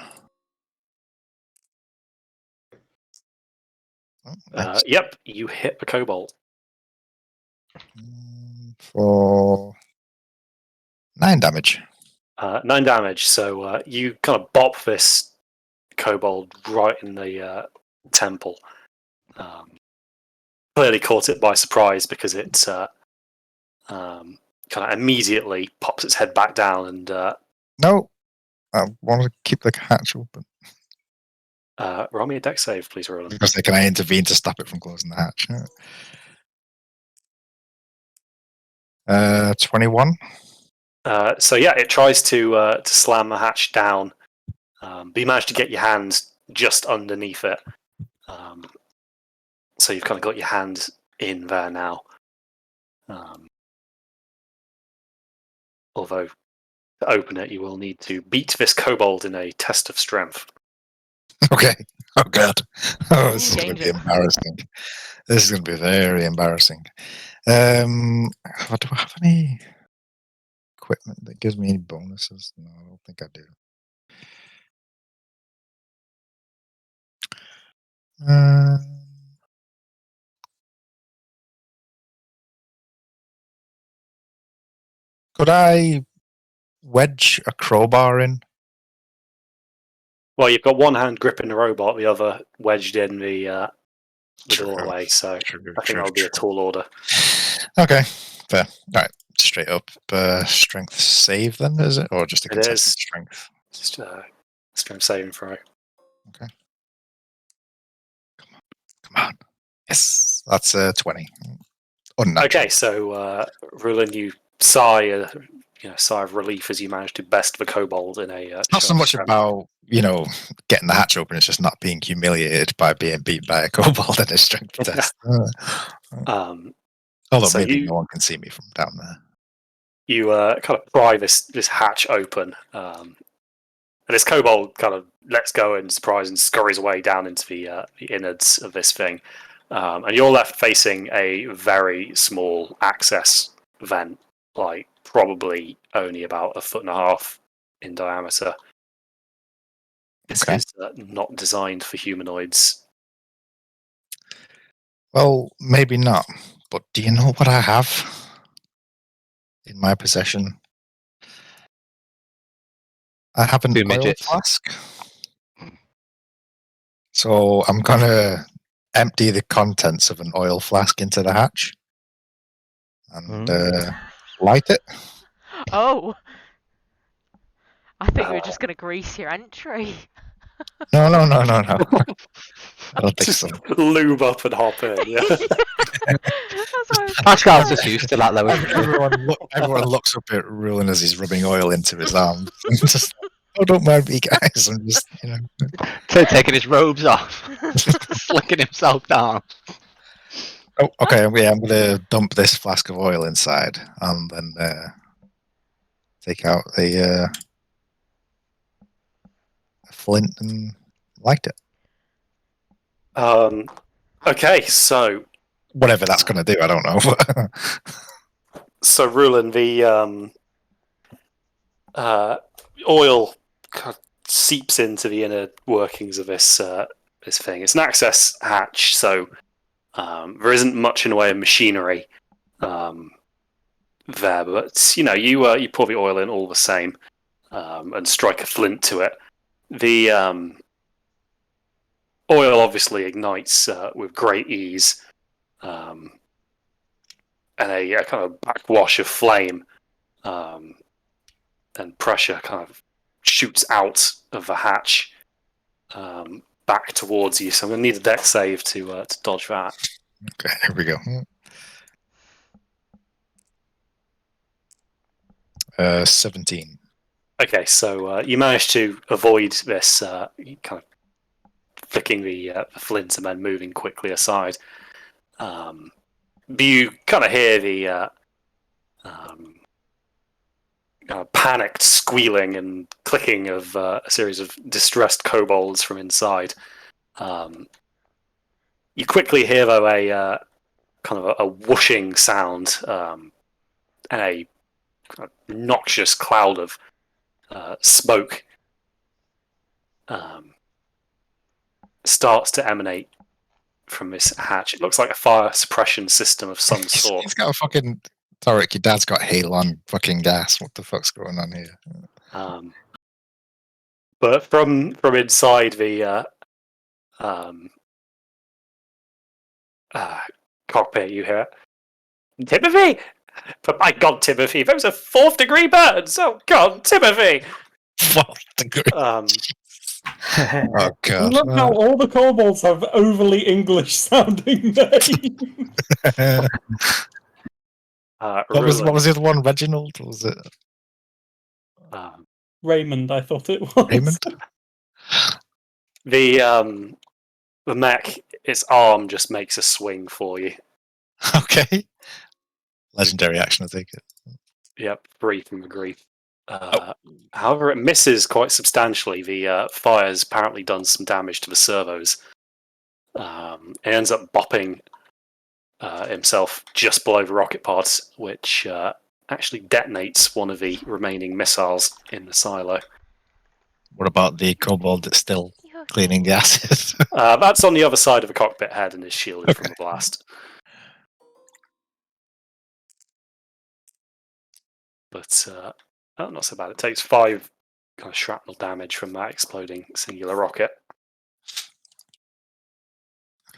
Oh, nice. Yep, you hit the kobold. For 9 damage. 9 damage. So you kind of bop this kobold right in the temple. Clearly caught it by surprise because it kind of immediately pops its head back down and No, I want to keep the hatch open. roll me a dex save, please, Roland. Because can I intervene to stop it from closing the hatch? 21. So yeah, it tries to slam the hatch down, but you manage to get your hand just underneath it. So you've kind of got your hand in there now. Although to open it, you will need to beat this kobold in a test of strength. Okay. Oh god. Oh, this is going to Change be it. embarrassing. This is going to be very embarrassing. Do I have any equipment that gives me any bonuses? No, I don't think I do. Could I wedge a crowbar in? Well, you've got one hand gripping the robot, the other wedged in the doorway. So I think that'll be a tall order. Okay, fair. All right, straight up. Strength save then, is it? Or just a It contested is. strength? Just strength saving throw. Okay. Come on. Yes, that's 20. Unnatural. Okay, so Rulin, you sigh, sigh of relief as you manage to best the kobold in a. Not so much about getting the hatch open. It's just not being humiliated by being beat by a kobold in a strength test. Although so maybe no one can see me from down there. You kind of pry this hatch open, and this kobold kind of lets go in surprise and scurries away down into the innards of this thing. And you're left facing a very small access vent, like probably only about 1.5 feet in diameter. This is not designed for humanoids. Well, maybe not. But do you know what I have in my possession? I have an 2 oil midgets. flask. So I'm going to empty the contents of an oil flask into the hatch and light it. Oh! I think we were just going to grease your entry. No. I don't think Just so. lube up and hop in. Yeah. That's what I was Pascal's just used to that, though. Everyone looks up at Rulin as he's rubbing oil into his arm. Just, oh, don't mind me, guys. I'm just, Taking his robes off, slicking himself down. Oh, okay. Yeah, I'm going to dump this flask of oil inside and then take out the flint and light it. Okay, so whatever that's going to do, I don't know. So, Rulin, the oil kind of seeps into the inner workings of this thing. It's an access hatch, so there isn't much in the way of machinery there. But you pour the oil in all the same and strike a flint to it. The oil obviously ignites with great ease. And a kind of backwash of flame and pressure kind of shoots out of the hatch back towards you. So I'm going to need a dex save to dodge that. Okay, here we go. 17. Okay, so you managed to avoid this kind of flicking the flint and then moving quickly aside. But you kind of hear the panicked squealing and clicking of a series of distressed kobolds from inside. You quickly hear, though, a kind of a whooshing sound and a kind of noxious cloud of smoke starts to emanate from this hatch. It looks like a fire suppression system of some sort. He's got a fucking. Tarek, your dad's got Halon fucking gas. What the fuck's going on here? But from inside the cockpit, you hear it. Timothy! But my God, Timothy, those are 4th-degree burns! Oh God, Timothy! 4th degree. Oh I god. love how all the kobolds have overly English-sounding names. What was the other one? Reginald? Or was it Raymond, I thought it was. Raymond? The mech, its arm just makes a swing for you. Okay. Legendary action, I take it. Yep, 3 from the grief. However, it misses quite substantially. The fire's apparently done some damage to the servos. It ends up bopping himself just below the rocket pods, which actually detonates one of the remaining missiles in the silo. What about the kobold that's still cleaning the acid? That's on the other side of the cockpit head and is shielded from the blast. But not so bad. It takes 5 kind of shrapnel damage from that exploding singular rocket.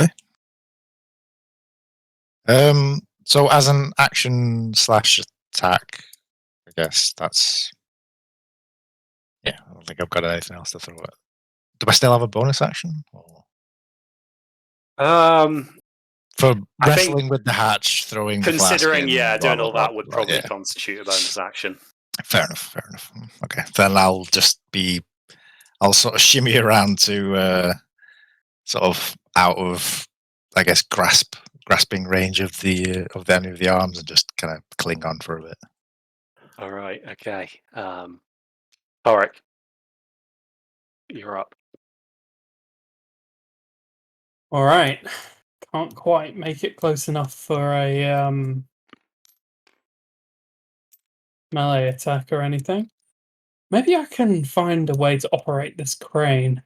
Okay. So as an action / attack, I guess that's. Yeah, I don't think I've got anything else to throw at. Do I still have a bonus action? Or... For wrestling with the hatch, throwing the flask considering, in, yeah, blah, doing blah, all blah, that would blah, probably yeah. constitute a bonus action. Fair enough. Okay, then I'll just be. I'll sort of shimmy around to sort of out of, I guess, grasping range of the any of the arms and just kind of cling on for a bit. All right. Okay. Alric, you're up. All right. Can't quite make it close enough for a melee attack or anything. Maybe I can find a way to operate this crane.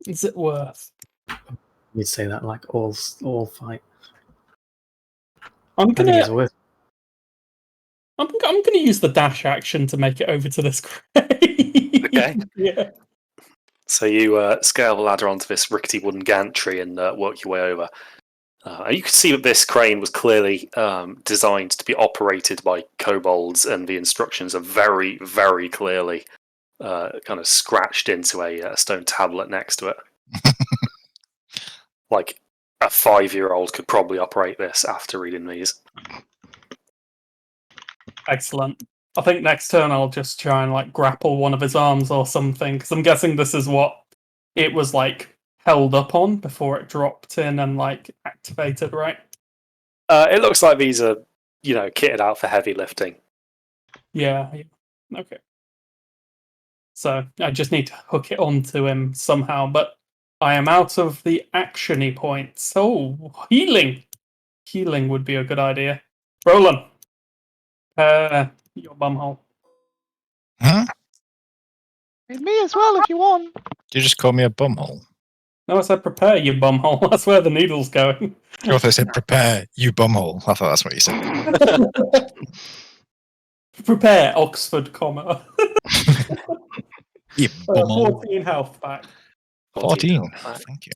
Is it worth? You'd say that like all fight. I'm I think it's gonna worth. I'm gonna use the dash action to make it over to this crane. Okay. Yeah. So you scale the ladder onto this rickety wooden gantry and work your way over. And you can see that this crane was clearly designed to be operated by kobolds, and the instructions are very, very clearly kind of scratched into a stone tablet next to it. Like a 5-year-old could probably operate this after reading these. Excellent. I think next turn I'll just try and like grapple one of his arms or something, because I'm guessing this is what it was like held up on before it dropped in and like activated, right? It looks like these are, kitted out for heavy lifting. Yeah. Okay. So I just need to hook it onto him somehow, but I am out of the actiony points. Oh, healing! Healing would be a good idea. Roland, your bumhole. Huh? Me as well, if you want. Did you just call me a bumhole? No, I said prepare your bumhole. That's where the needle's going. I thought I said prepare, you bumhole. I thought that's what you said. Prepare Oxford, comma. You bumhole. 14 health back. 14. Thank you.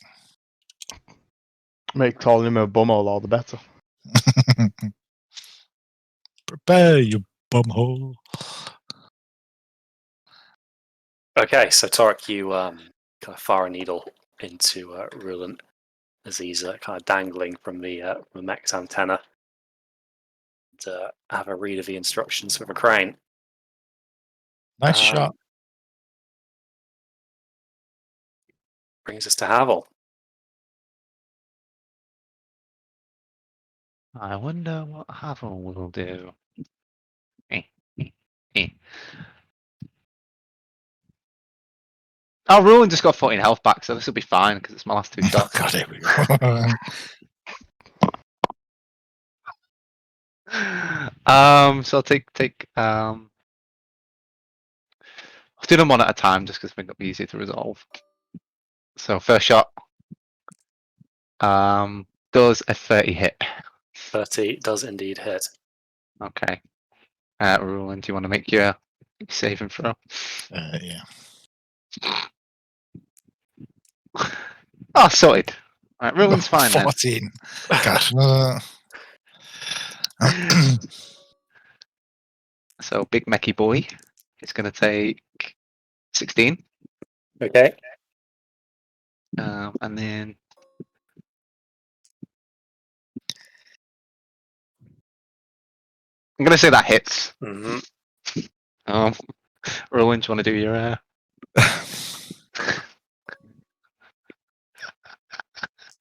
Make calling him a bumhole all the better. Prepare, you bumhole. Okay, so Torek, you kind of fire a needle into Ruland as he's kind of dangling from the mech's antenna. To have a read of the instructions for the crane. Nice shot. Brings us to Havel. I wonder what Havel will do. Oh, Ruin just got 14 health back, so this will be fine because it's my last 2 Oh, shots. God, here we go. So I'll take I'll do them one at a time just because I think it'll be easier to resolve. So first shot. Does a 30 hit? 30 does indeed hit. Okay. Ruin, do you want to make your saving throw? Yeah. Oh, sorted. Right, Ruin's fine then. 14. Gosh. So big mechie boy is going to take 16. Okay. And then I'm going to say that hits. hmm Rowan, do you want to do your?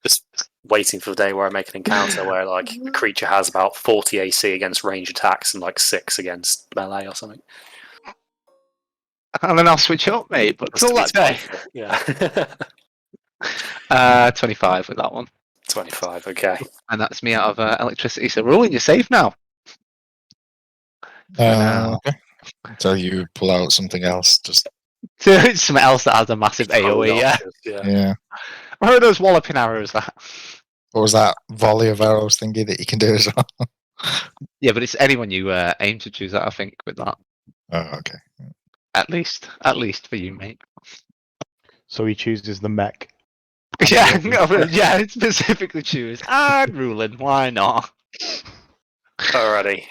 Just waiting for the day where I make an encounter where like a creature has about 40 AC against range attacks and like 6 against melee or something. And then I'll switch up, mate. But Just till to be that day, spiteful. Yeah. 25 with that one, 25. Okay. and that's me out of electricity. So Rowan, you're safe now. For now. Okay. Until you pull out something else. Just Something else that has a massive AOE. Yeah. yeah. Where are those walloping arrows? That. What was that volley of arrows thingy that you can do as well? Yeah, but it's anyone you aim to choose that. I think with that. Oh, okay. At least for you, mate. So he chooses the mech. Yeah, yeah. Specifically choose. And ruling. Why not? Alrighty.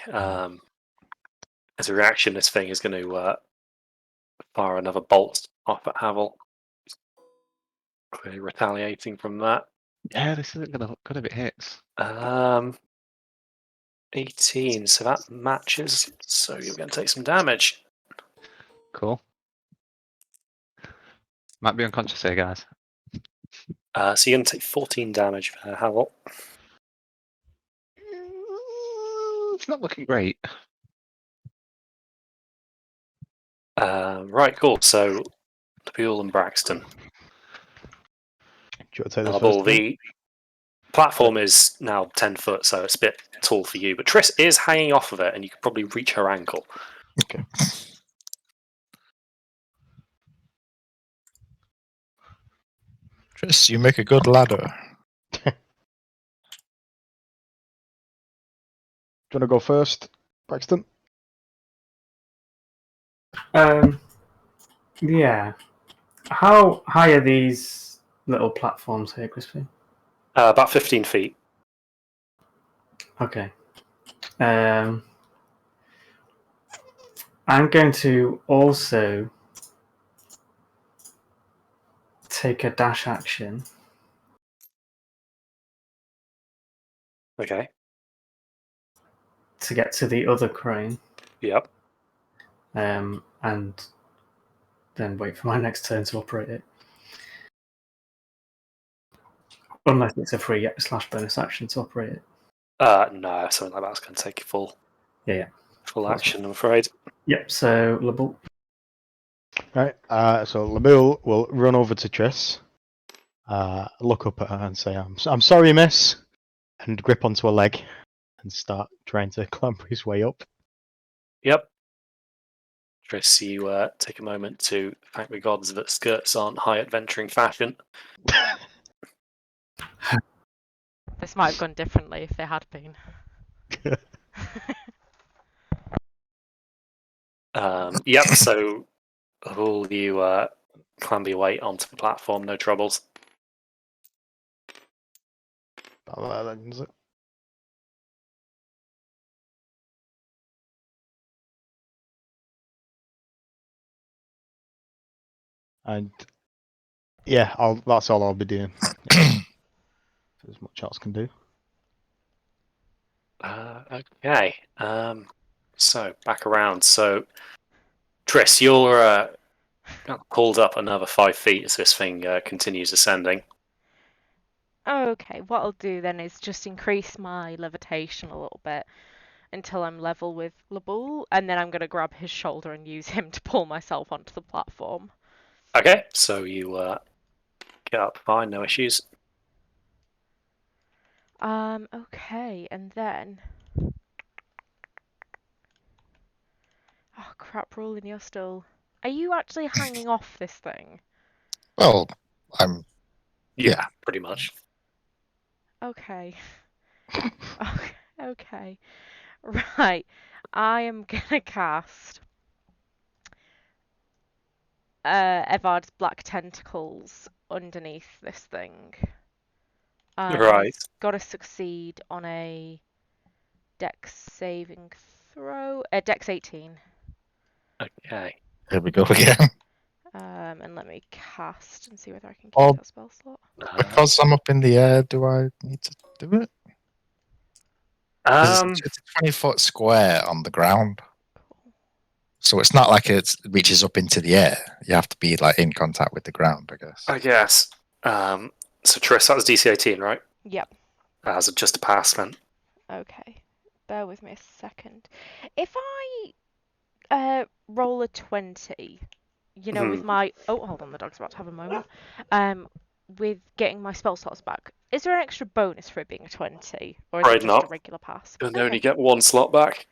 As a reaction, this thing is going to fire another bolt off at Havel. Clearly retaliating from that. Yeah, this isn't gonna look good if it hits. 18, so that matches. So you're going to take some damage. Cool. Might be unconscious here, guys. So you're going to take 14 damage for Havel. It's not looking great. Right, cool. So Nabil and Braxton. Do you want to take this Well, first? the platform is now 10 foot, so it's a bit tall for you. But Triss is hanging off of it, and you can probably reach her ankle. Okay. Tris, you make a good ladder. Do you want to go first, Braxton? Yeah. How high are these little platforms here, Crispy? About 15 feet. Okay. I'm going to also take a dash action. Okay. To get to the other crane. Yep. And then wait for my next turn to operate it. Unless it's a free / bonus action to operate it. No, something like that's going to take a full That's action, I'm afraid. Yep, so Lebull. Right. So Lemuel will run over to Triss, look up at her and say, "I'm sorry, miss," and grip onto her leg and start trying to clamber his way up. Yep. Triss, you take a moment to thank the gods that skirts aren't high adventuring fashion. This might have gone differently if they had been. Yep, so all you clamber your way onto the platform, no troubles. And yeah, that's all I'll be doing. As much else can do. Okay. So back around. So Triss, you're pulled up another 5 feet as this thing continues ascending. Okay, what I'll do then is just increase my levitation a little bit until I'm level with Lebull, and then I'm going to grab his shoulder and use him to pull myself onto the platform. Okay, so you get up fine, no issues. Okay, and then. Oh crap, Roland, you're still. Are you actually hanging off this thing? Well, I'm. Yeah, pretty much. Okay. Okay. Right. I am gonna cast Evard's Black Tentacles underneath this thing. Right. He's gotta succeed on a Dex saving throw. Dex 18. Okay. Here we go again. And let me cast and see whether I can keep Oh. that spell slot. Because I'm up in the air, do I need to do it? 'Cause it's a 20-foot square on the ground. Cool. So it's not like it reaches up into the air. You have to be like in contact with the ground, I guess. I guess. So Triss, that was DC 18, right? Yep. As just a pass then. Okay. Bear with me a second. If I roll a 20, with my hold on, the dog's about to have a moment. With getting my spell slots back, is there an extra bonus for it being a 20, or is it Right, just not. a regular pass? You'll Okay. only get one slot back.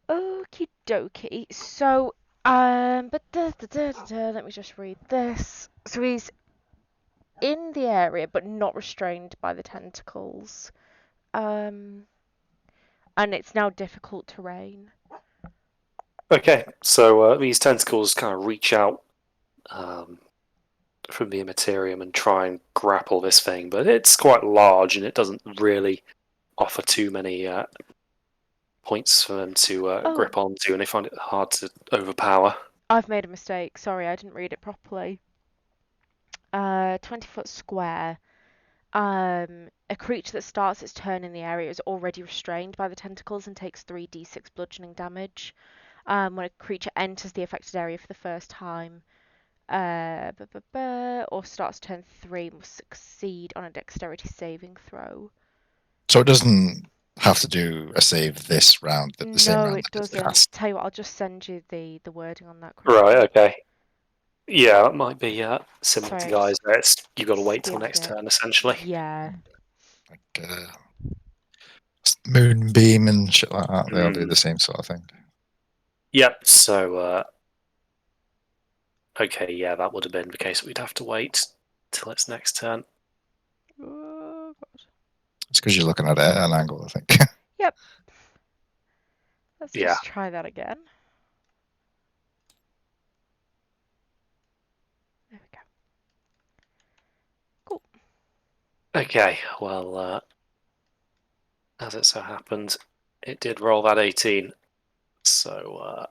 Okie dokie. So, let me just read this. So he's in the area, but not restrained by the tentacles. And it's now difficult terrain. Okay, so these tentacles kind of reach out from the Immaterium and try and grapple this thing, but it's quite large and it doesn't really offer too many points for them to grip onto, and they find it hard to overpower. I've made a mistake. Sorry, I didn't read it properly. 20-foot square. A creature that starts its turn in the area is already restrained by the tentacles and takes 3d6 bludgeoning damage. When a creature enters the affected area for the first time, or starts turn 3, must succeed on a dexterity saving throw. So it doesn't have to do a save this round, but the same No, round it that it's doesn't. cast. Tell you what, I'll just send you the wording on that quickly. Right, okay. Yeah, that might be similar Sorry, to I Guys. just You've got to wait till skimmed next it. turn, essentially. Yeah. Like Moonbeam and shit like that. They'll do Mm. the same sort of thing. Yep, so okay, yeah, that would have been the case. We'd have to wait till its next turn. Oh, God. It's because you're looking at it at an angle, I think. Yep. Let's Yeah. just try that again. There we go. Cool. Okay, well, as it so happened, it did roll that 18. So,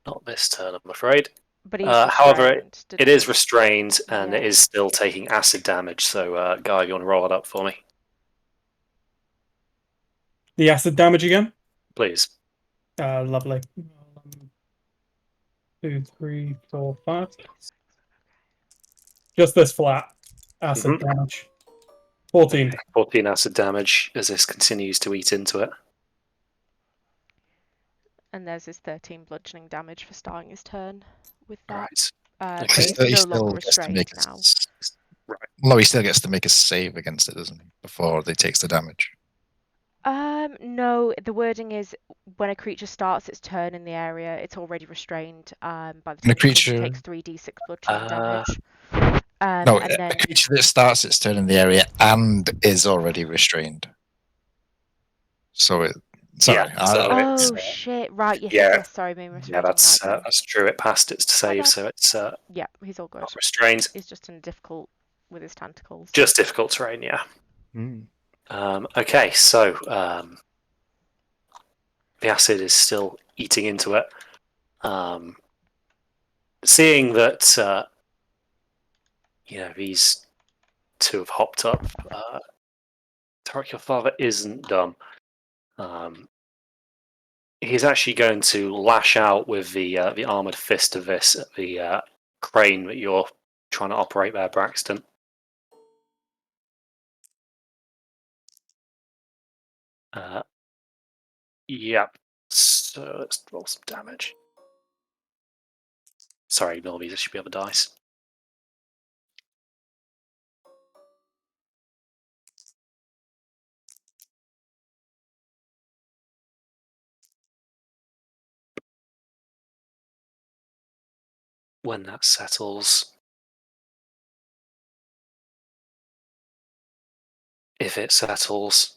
not this turn, I'm afraid. But he's However, restrained. it is restrained and it Yeah. is still taking acid damage. So, Guy, you want to roll it up for me? The acid damage again? Please. Lovely. 2, 3, 4, 5. Just this flat acid damage. 14. 14 acid damage as this continues to eat into it. And there's his 13 bludgeoning damage for starting his turn with that. Right. But he's no longer restrained now. Right. No, he still gets to make a save against it, doesn't he? Before they takes the damage. No, the wording is when a creature starts its turn in the area, it's already restrained by the And a tentacles. creature It takes 3d6 bludgeoning damage. No, and then a creature that starts its turn in the area and is already restrained. So it. Sorry. Yeah, so oh shit! Right. Yes. Yeah. Yes. Sorry, me Yeah, that's true. It passed its save, so it's yeah, he's all good. not restrained. He's just in difficult with his tentacles. Just difficult terrain, yeah. Mm. Okay, so the acid is still eating into it. Seeing that these two have hopped up, Tarek, your father isn't dumb. He's actually going to lash out with the armored fist of this at the crane that you're trying to operate there, Braxton. Yep. So let's roll some damage. Sorry, ignore these. There should be other dice. When that settles, if it settles,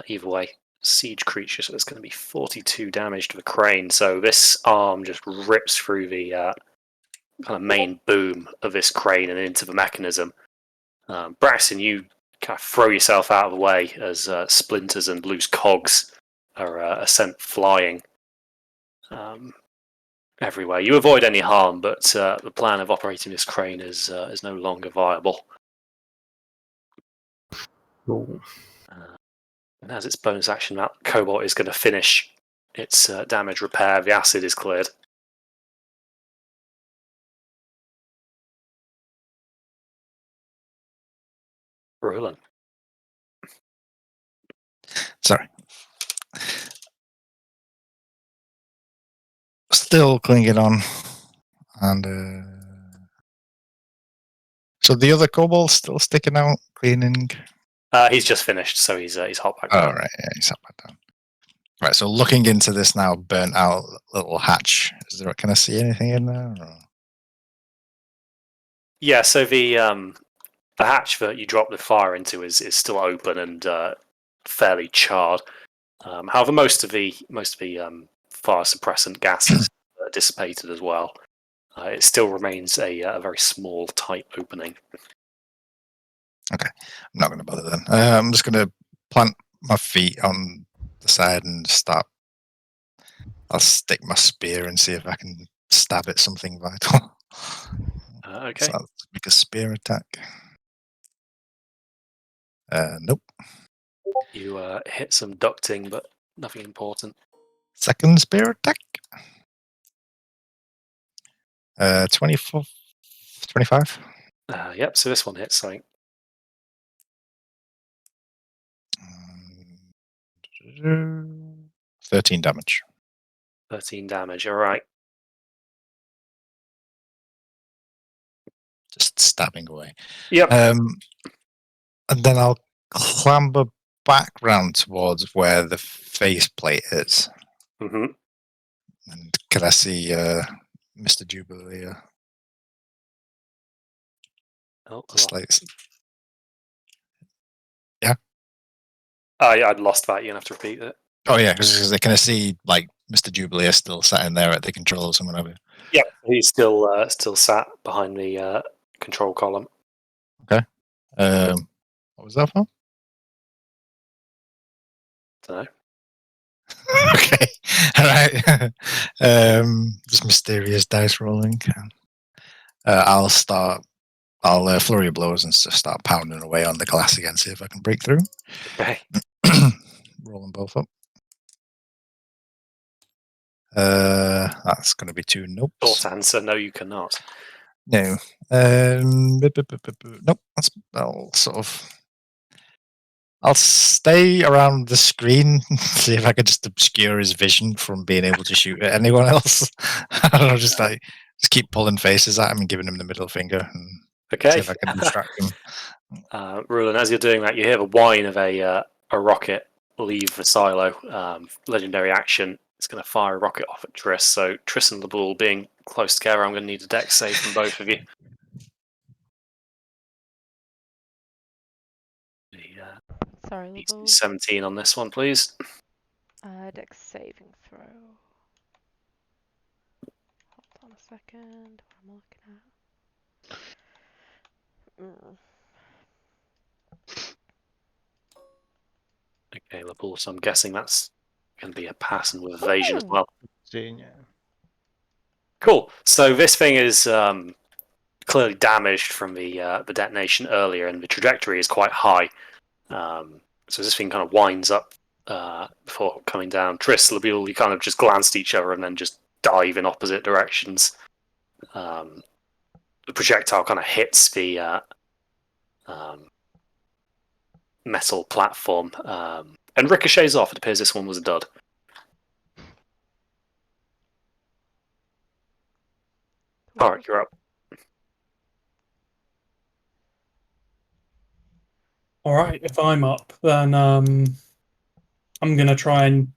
either way, siege creature, so it's going to be 42 damage to the crane. So this arm just rips through the kind of main boom of this crane and into the mechanism. Braxton, you kind of throw yourself out of the way as splinters and loose cogs are sent flying everywhere. You avoid any harm, but the plan of operating this crane is no longer viable. Ooh. And as its bonus action, that cobalt is going to finish its damage repair. The acid is cleared. Roland. Sorry. Still clinging on. And so the other kobold's still sticking out, cleaning. He's just finished, so he's hopped back Oh, down. right, yeah, he's up and down. Right, so looking into this now burnt out little hatch, can I see anything in there? Or? Yeah, so the hatch that you dropped the fire into is still open and fairly charred. However, most of the fire suppressant gas is dissipated as well. It still remains a very small, tight opening. Okay, I'm not going to bother then. I'm just going to plant my feet on the side and start. I'll stick my spear and see if I can stab at something vital. Okay. So I'll make a spear attack. Nope. You hit some ducting, but nothing important. Second spear attack. 24, 25. Yep, so this one hits something. 13 damage. 13 damage, alright. Just stabbing away. Yep. And then I'll clamber back round towards where the faceplate is. Mm-hmm. And can I see Mr. Jubilee? Oh, Just like, yeah. I'd lost that. You're gonna have to repeat it. Oh yeah, because can I see like Mr. Jubilee still sat in there at the controls and whatever? Yeah, he's still sat behind the control column. Okay. What was that for? Don't know. Okay. All right. Just mysterious dice rolling. I'll flurry of blows and just start pounding away on the glass again, see if I can break through. Okay. Roll them both up. That's going to be 2 nopes. Short answer: no, you cannot. No. Nope. I'll stay around the screen, see if I can just obscure his vision from being able to shoot at anyone else. I don't know, just keep pulling faces at him and giving him the middle finger and Okay. see if I can distract him. Rulen, as you're doing that, you hear the whine of a rocket leave the silo. Legendary action. It's going to fire a rocket off at Triss. So Triss and the Bull being close together, I'm going to need a dex save from both of you. Sorry, Level. 17 on this one, please. Dex saving throw. Hold on a second. What am I looking at? Okay, Lepool, so I'm guessing that's going to be a pass and with evasion as well. Seeing, yeah. Cool. So this thing is clearly damaged from the detonation earlier, and the trajectory is quite high. So this thing kind of winds up before coming down. Triss, Labule, you kind of just glance at each other and then just dive in opposite directions. The projectile kind of hits the metal platform and ricochets off. It appears this one was a dud. Tarek, you're up. All right, if I'm up, then I'm going to try and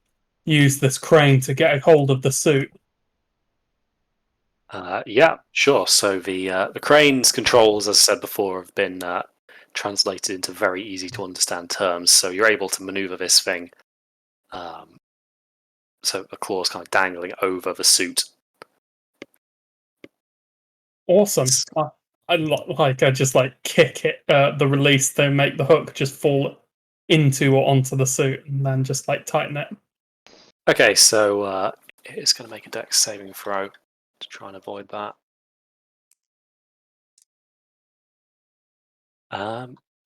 use this crane to get a hold of the suit. Yeah, sure. So the crane's controls, as I said before, have been translated into very easy to understand terms. So you're able to maneuver this thing. So the claw's kind of dangling over the suit. Awesome. I just like kick it, the release, then make the hook just fall into or onto the suit, and then just like tighten it. Okay, so it's going to make a dex saving throw to try and avoid that.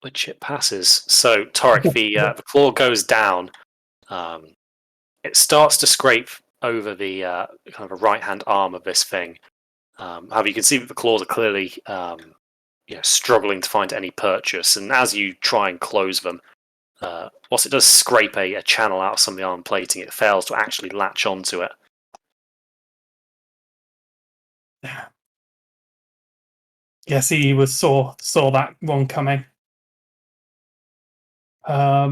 Which it passes. So Torek, the claw goes down. It starts to scrape over the kind of a right-hand arm of this thing. However, you can see that the claws are clearly struggling to find any purchase, and as you try and close them, whilst it does scrape a channel out of some of the arm plating, it fails to actually latch onto it. Yes, he saw that one coming. Are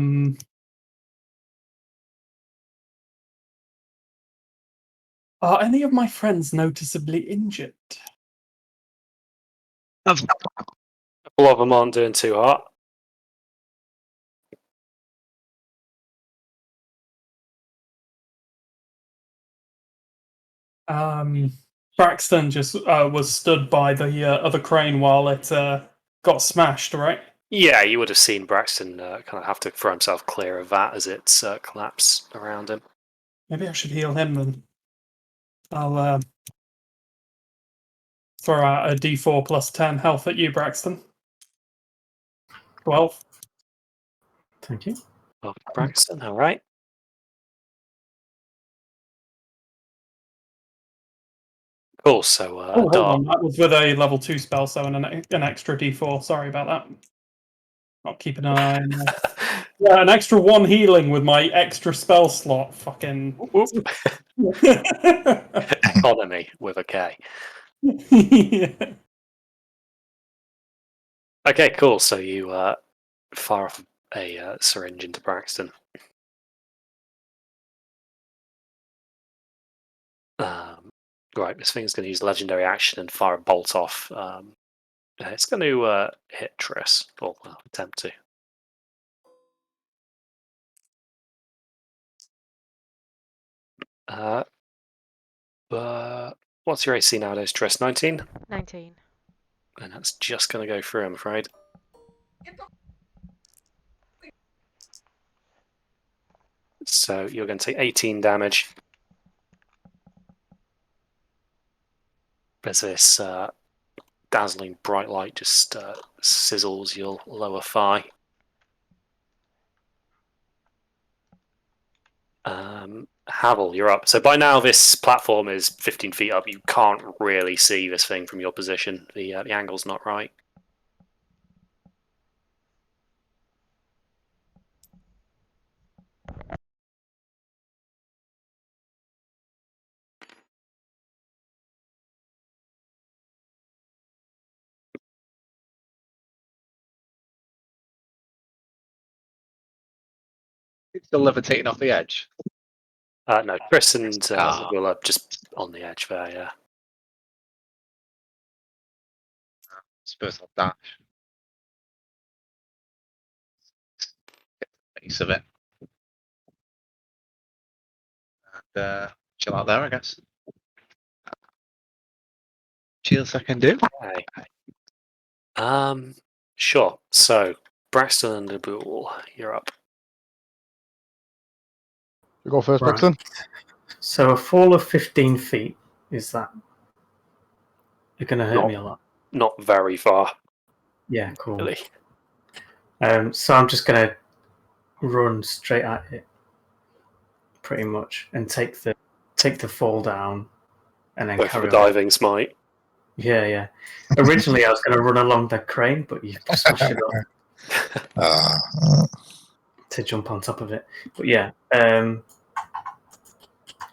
any of my friends noticeably injured? A couple of them aren't doing too hot. Braxton just was stood by the other crane while it got smashed, right? Yeah, you would have seen Braxton kind of have to throw himself clear of that as it collapsed around him. Maybe I should heal him then. I'll throw out a D4 plus 10 health at you, Braxton. 12. Thank you. Well, Braxton, all right. Cool. So, hold on. That was with a level 2 spell, so an extra D4. Sorry about that. I'll keep an eye on that. Yeah, an extra 1 healing with my extra spell slot. Fucking. Economy with a K. Yeah. Okay, cool. So you fire off a syringe into Braxton. Right, this thing's going to use a legendary action and fire a bolt off. It's going to hit Triss, or well, attempt to. What's your AC nowadays, Triss? 19? 19. And that's just going to go through, I'm afraid. So you're going to take 18 damage. As this dazzling bright light just sizzles your lower thigh. Havel, you're up. So by now this platform is 15 feet up. You can't really see this thing from your position. The angle's not right. It's still levitating off the edge. No, Chris and Will are just on the edge there, yeah. Suppose I'll dash. Get the base of it. And chill out there, I guess. Chills I can do. Okay. Sure. So, Braxton and Naboul, you're up. You go first, Right. Braxton. So a fall of 15 feet, is that going to hurt me a lot? Not very far. Yeah, cool. Really. So I'm just going to run straight at it, pretty much, and take the fall down, and then Go for carry the on. diving smite. Yeah. Originally, I was going to run along the crane, but you smashed it up to jump on top of it. But yeah,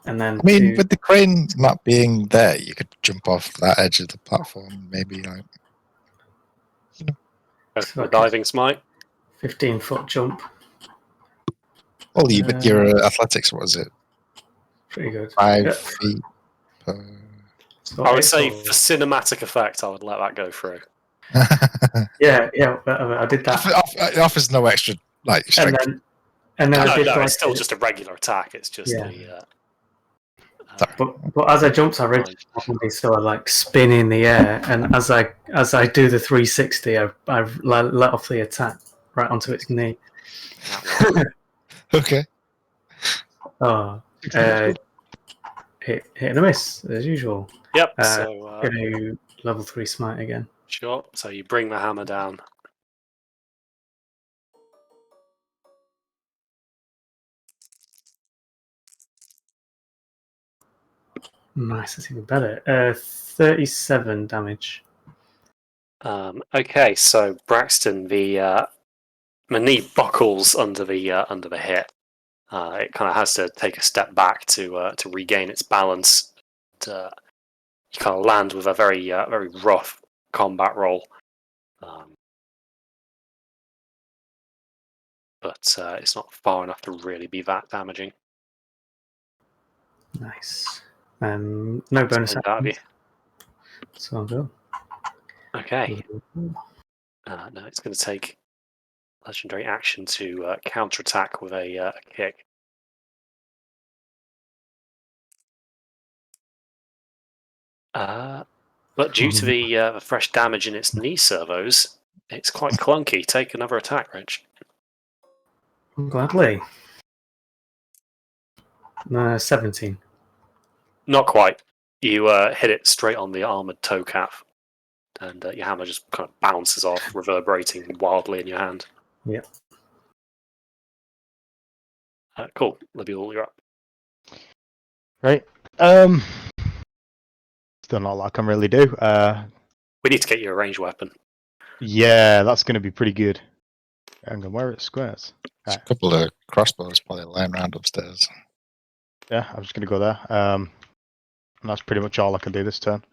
And then I mean, two. with the crane not being there, you could jump off that edge of the platform, maybe like. So The I can- diving smite. 15-foot jump. Well, with your athletics, what was it? Pretty good. 5 Yeah. feet per. So I would it's say all- for cinematic effect, I would let that go through. yeah, I did that. It offers no extra like And strength. then I No, did like it's still just a regular attack. It's just Yeah. the. But as I jumped, I reached so I like spin in the air, and as I do the 360, I let off the attack right onto its knee. Okay. Oh, hit and a miss as usual. Yep. Gonna level 3 smite again. Sure. So you bring the hammer down. Nice, that's even better. 37 damage. Okay, so Braxton, the knee buckles under the hit. It kind of has to take a step back to regain its balance. You kind of land with a very rough combat roll, but it's not far enough to really be that damaging. Nice. No bonus Out of you. actions. So I'll go. Okay. No, it's going to take legendary action to counterattack with a kick. But due to the fresh damage in its knee servos, it's quite clunky. Take another attack, Rich. Gladly. 17. Not quite. You hit it straight on the armored toe cap, and your hammer just kind of bounces off, reverberating wildly in your hand. Yep. Cool. Libby, you're up. Right. Still not a lot I can really do. We need to get you a ranged weapon. Yeah, that's going to be pretty good. Hang on, where are its squares? There's a couple of crossbows probably lying around upstairs. Yeah, I'm just going to go there. And that's pretty much all I can do this turn.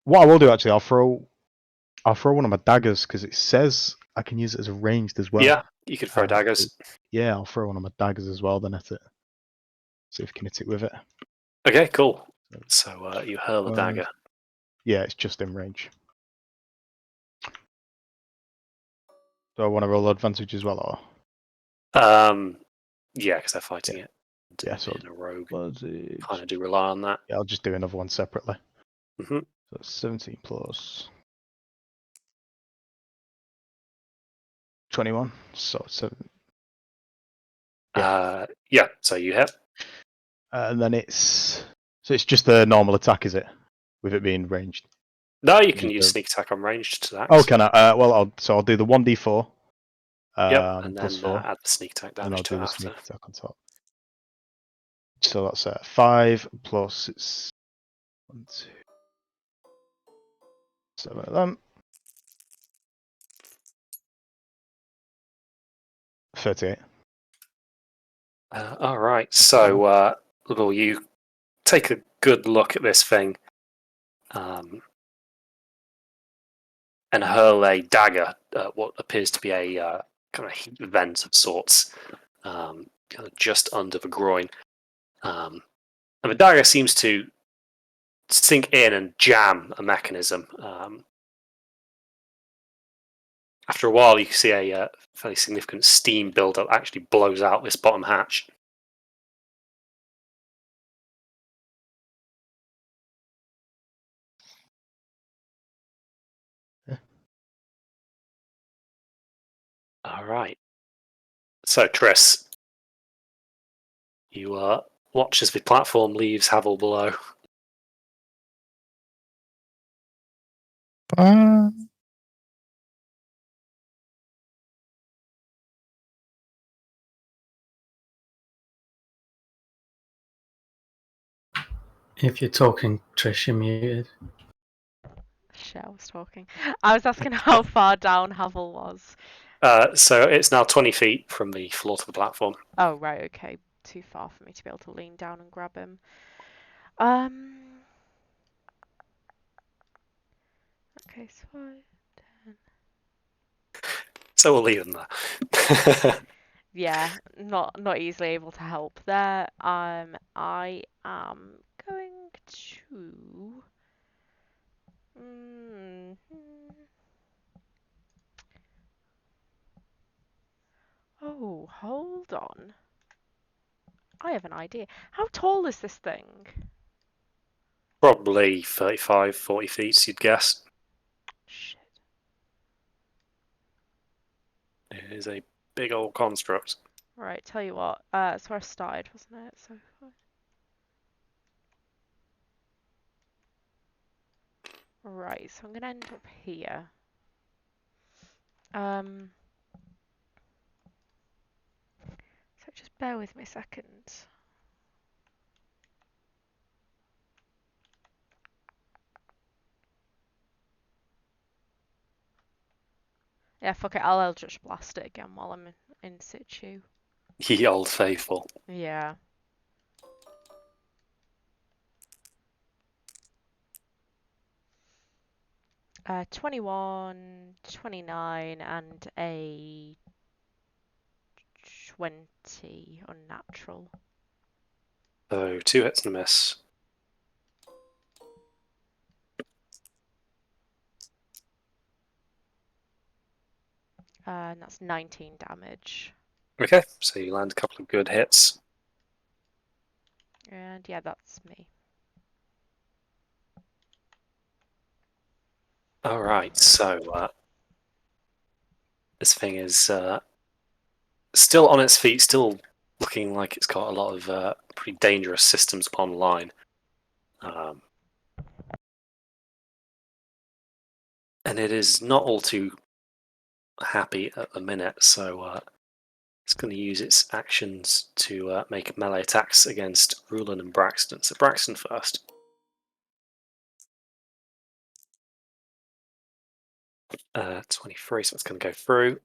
What I will do actually, I'll throw one of my daggers because it says I can use it as a ranged as well. Yeah, you could throw daggers. Yeah, I'll throw one of my daggers as well then at it. See if we can hit it with it. Okay, cool. So you hurl a dagger. Yeah, it's just in range. Do I want to roll advantage as well, or? Yeah, because they're fighting it. Yeah, so in a rogue. Kind of do rely on that. Yeah, I'll just do another one separately. Mm-hmm. So it's 17 plus 21. So 7. Yeah. So you hit. And then it's just the normal attack, is it? With it being ranged. No, you can use sneak attack on ranged to that. Oh, can I? Well, I'll do the 1d4. Yep, and plus then 4. add the sneak attack And I'll damage to do it the after. sneak attack on top. So that's 5 plus it's 1, 2, 7 of them. 38. All right. So, Libby, you take a good look at this thing, and hurl a dagger at what appears to be a kind of heat vent of sorts, kind of just under the groin. And the dagger seems to sink in and jam a mechanism. After a while, you can see a fairly significant steam buildup actually blows out this bottom hatch. Yeah. All right. So, Triss, you watch as the platform leaves Havel below. If you're talking, Trish, you're muted. Shit, I was talking. I was asking how far down Havel was. So it's now 20 feet from the floor to the platform. Oh, right, okay. too far for me to be able to lean down and grab him. Okay, so 5, 10. So we'll leave them there. Yeah, not easily able to help there. I am going to. Oh, hold on. I have an idea. How tall is this thing? Probably 35, 40 feet, you'd guess. Shit. It is a big old construct. Right, tell you what. It's where I started, wasn't it? So. Right, so I'm gonna end up here. So just bear with me a second. Yeah, fuck it, I'll Eldritch Blast it again while I'm in situ. Ye old faithful. Yeah. Uh, 21, 29, and a 20 unnatural. So 2 hits and a miss. And that's 19 damage. Okay, so you land a couple of good hits. And yeah, that's me. Alright, so this thing is still on its feet, still looking like it's got a lot of pretty dangerous systems upon line. And it is not all too happy at the minute, so it's going to use its actions to make melee attacks against Rulin and Braxton. So Braxton first. Uh, 23, so it's going to go through.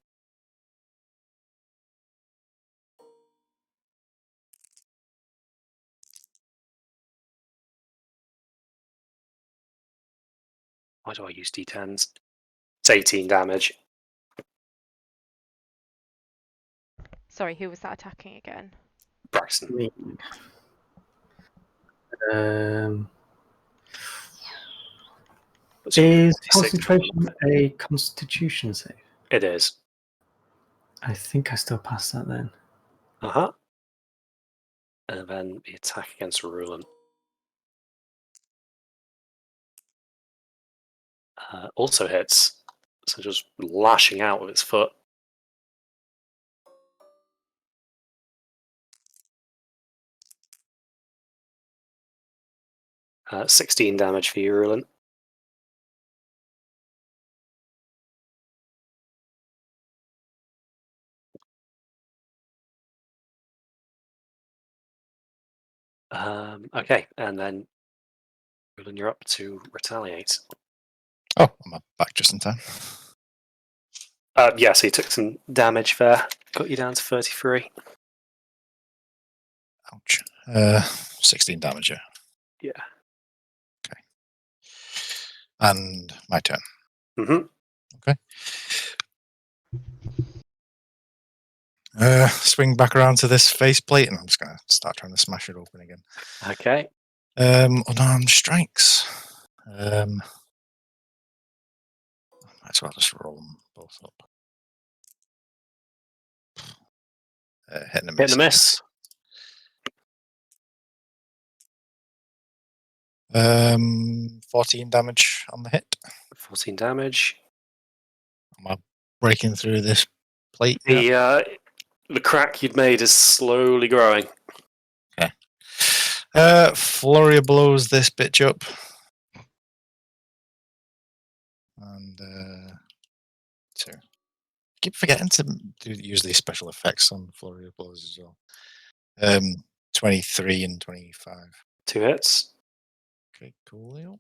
Why do I use D10s? It's 18 damage. Sorry, who was that attacking again? Braxton. Me. Is concentration a constitution save? It is. I think I still pass that then. Uh-huh. And then the attack against Rulin. Also hits. So just lashing out with its foot. Uh, 16 damage for you, Rulin. Okay, and then Rulin, you're up to retaliate. Oh, I'm back just in time. Yeah, so you took some damage there. Got you down to 33. Ouch. 16 damage, yeah. Yeah. Okay. And my turn. Mm-hmm. Okay. Swing back around to this faceplate, and I'm just going to start trying to smash it open again. Okay. Unarmed strikes. Might as well just roll them both up. Hitting a miss. Hitting a miss. 14 damage on the hit. 14 damage. Am I breaking through this plate? Yeah. The crack you'd made is slowly growing. Okay. Flurry of blows this bitch up. And 2. Keep forgetting to use these special effects on flurry of blows as well. 23 and 25. 2 hits. Okay, cool.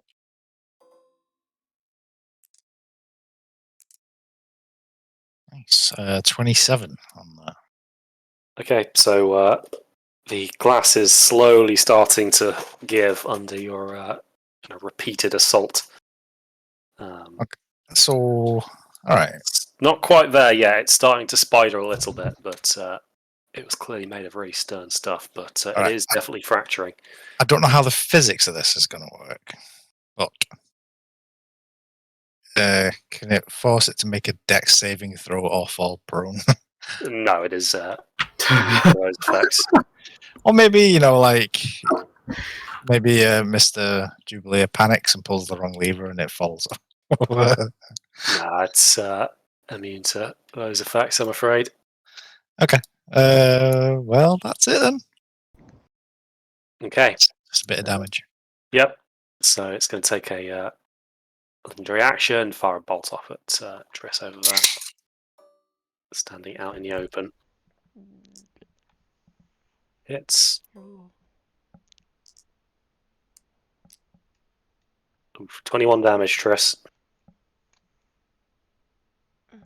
Nice. 27 on that. Okay, so The glass is slowly starting to give under your repeated assault. So, all right. It's not quite there yet. It's starting to spider a little bit, but it was clearly made of really stern stuff. But it is definitely fracturing. I don't know how the physics of this is going to work, but can it force it to make a dex saving throw or fall prone? No, it is those effects. Or maybe, maybe Mr. Jubilee panics and pulls the wrong lever and it falls off. No, it's immune to those effects, I'm afraid. Okay. Well, that's it then. Okay. Just a bit of damage. Yep. So it's going to take a legendary action, fire a bolt off at Triss over there, standing out in the open. Hits. Oof, 21 damage, Triss. Okay.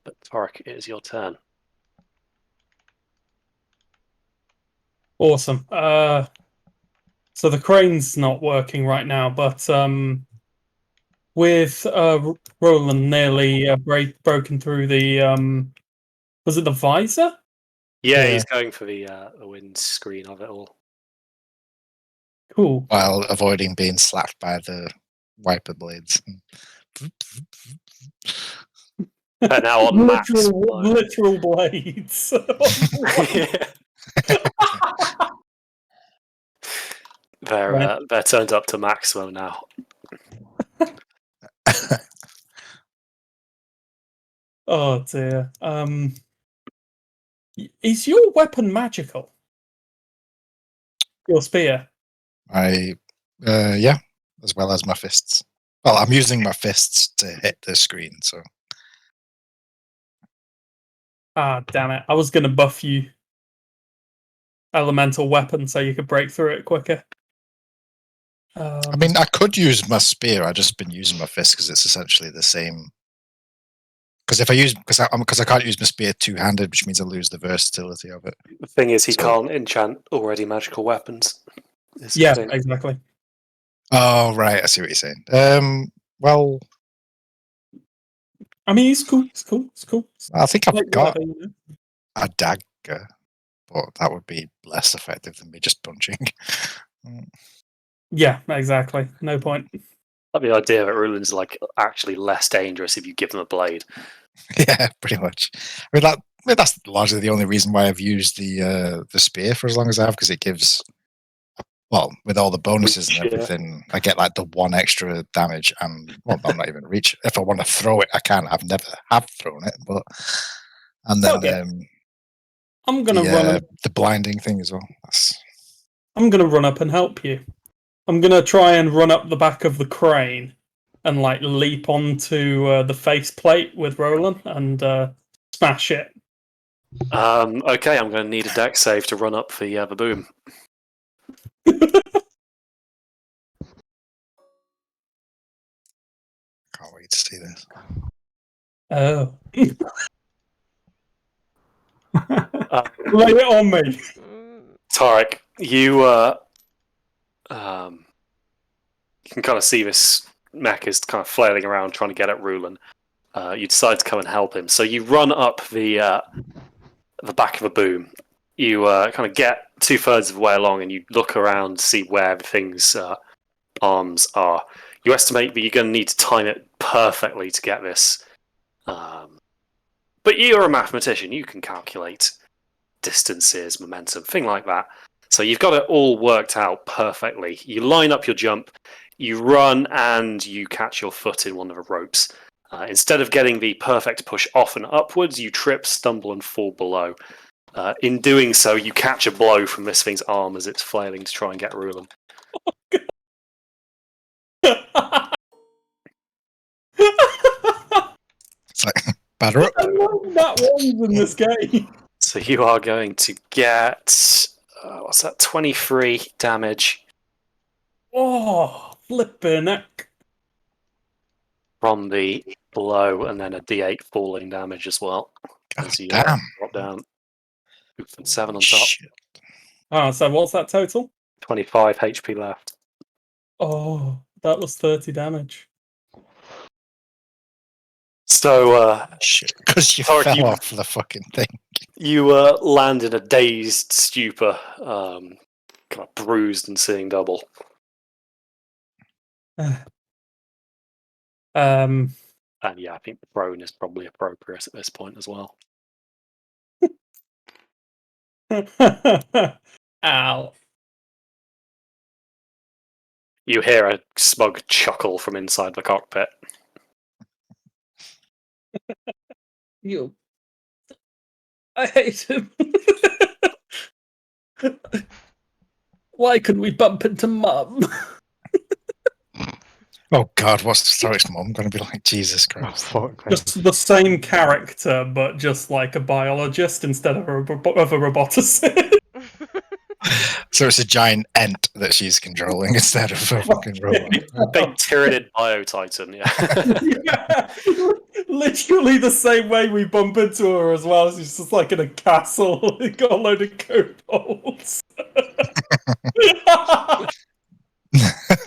But Torek, it is your turn. Awesome. So the crane's not working right now, but with Roland nearly broken through the was it the visor? Yeah, Yeah. he's going for the windscreen of it all. Cool. While avoiding being slapped by the wiper blades. But now on max. Literal blades. They're turned up to maximum now. Oh dear. Is your weapon magical? Your spear? Yeah, as well as my fists. Well, I'm using my fists to hit the screen, so. Ah, damn it. I was going to buff you elemental weapon so you could break through it quicker. I mean, I could use my spear. I've just been using my fist because it's essentially the same. Because if I use, because I can't use my spear two-handed, which means I lose the versatility of it. The thing is, he So- can't enchant already magical weapons. Yeah, exactly. Oh, right. I see what you're saying. Well, I mean, it's cool. It's cool. It's cool. I think I've Like got whatever, you know? a dagger, but that would be less effective than me just punching. Yeah, exactly. No point. Like the idea that Rulin's like actually less dangerous if you give them a blade. Yeah, pretty much. I mean, that's largely the only reason why I've used the spear for as long as I have, because it gives, well, with all the bonuses and Reach, yeah. everything, I get like the one extra damage, and well, I'm not even reach. If I want to throw it, I can. I've never have thrown it, but and then Okay. I'm gonna run up. the blinding thing as well. I'm gonna run up and help you. I'm gonna try and run up the back of the crane and like leap onto the faceplate with Roland and smash it. Okay, I'm going to need a dex save to run up the boom. Can't wait to see this. Oh. Lay it on me. Tarek, you can kind of see this mech is kind of flailing around trying to get at Rulin. You decide to come and help him, so you run up the back of a boom. You kind of get 2/3 of the way along, and you look around to see where everything's arms are. You estimate that you're going to need to time it perfectly to get this. But you're a mathematician; you can calculate distances, momentum, thing like that. So you've got it all worked out perfectly. You line up your jump, you run, and you catch your foot in one of the ropes. Instead of getting the perfect push off and upwards, you trip, stumble, and fall below. In doing so, you catch a blow from this thing's arm as it's flailing to try and get Rulin. It's like batter up. I love that one's in this game. So you are going to get what's that? 23 damage Oh, flipping heck. from the blow, and then a D8 falling damage as well. God as you damn. drop down. Oof, and 7 on top. Shit. So what's that total? 25 HP left. Oh, that was 30 damage. So, Shit. Because you Tarek, fell off the fucking thing. you land in a dazed stupor, kind of bruised and seeing double. Um, And yeah, I think the prone is probably appropriate at this point as well. Ow. You hear a smug chuckle from inside the cockpit. You. I hate him. Why couldn't we bump into Mum? Oh god, what's Tarek's mum going to be like? Jesus Oh, Christ. fuck me. Just the same character, but just like a biologist instead of a roboticist. So it's a giant ent that she's controlling instead of a fucking robot. Big Tyranid Biotitan, yeah. Yeah, literally the same way we bump into her as well. She's just like in a castle, got a load of kobolds.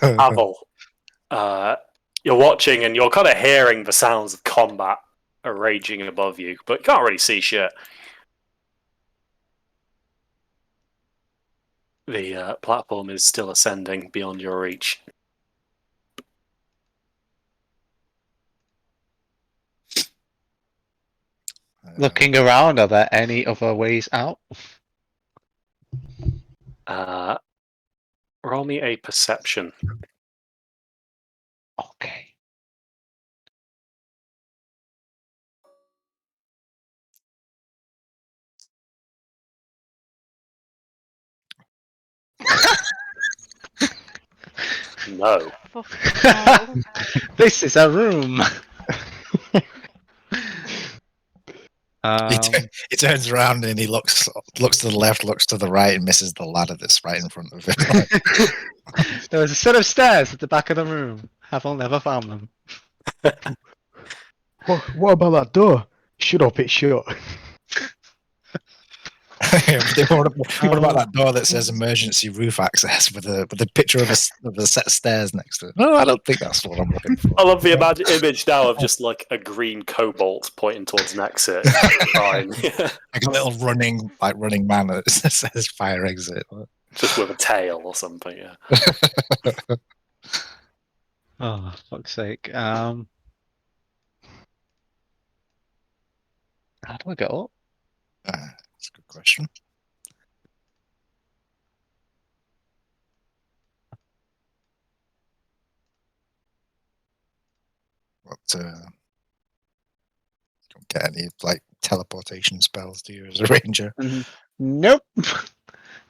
Avel, you're watching and you're kind of hearing the sounds of combat raging above you, but you can't really see shit. The platform is still ascending beyond your reach. Looking around, are there any other ways out? Roll me a perception. Okay. No. Fucking hell. This is a room. He turns around and he looks to the left, looks to the right, and misses the ladder that's right in front of him. There was a set of stairs at the back of the room. Havel never found them. What about that door? Shut up, it's shut. What about that door that says emergency roof access with a picture of a set of stairs next to it? No, I don't think that's what I'm looking for. I love the image now of just like a green cobalt pointing towards an exit. Fine. Like a little running man that says fire exit. Just with a tail or something, yeah. Oh, fuck's sake. How do I get up? That's a good question. What, don't get any like teleportation spells, do you, as a ranger? Nope.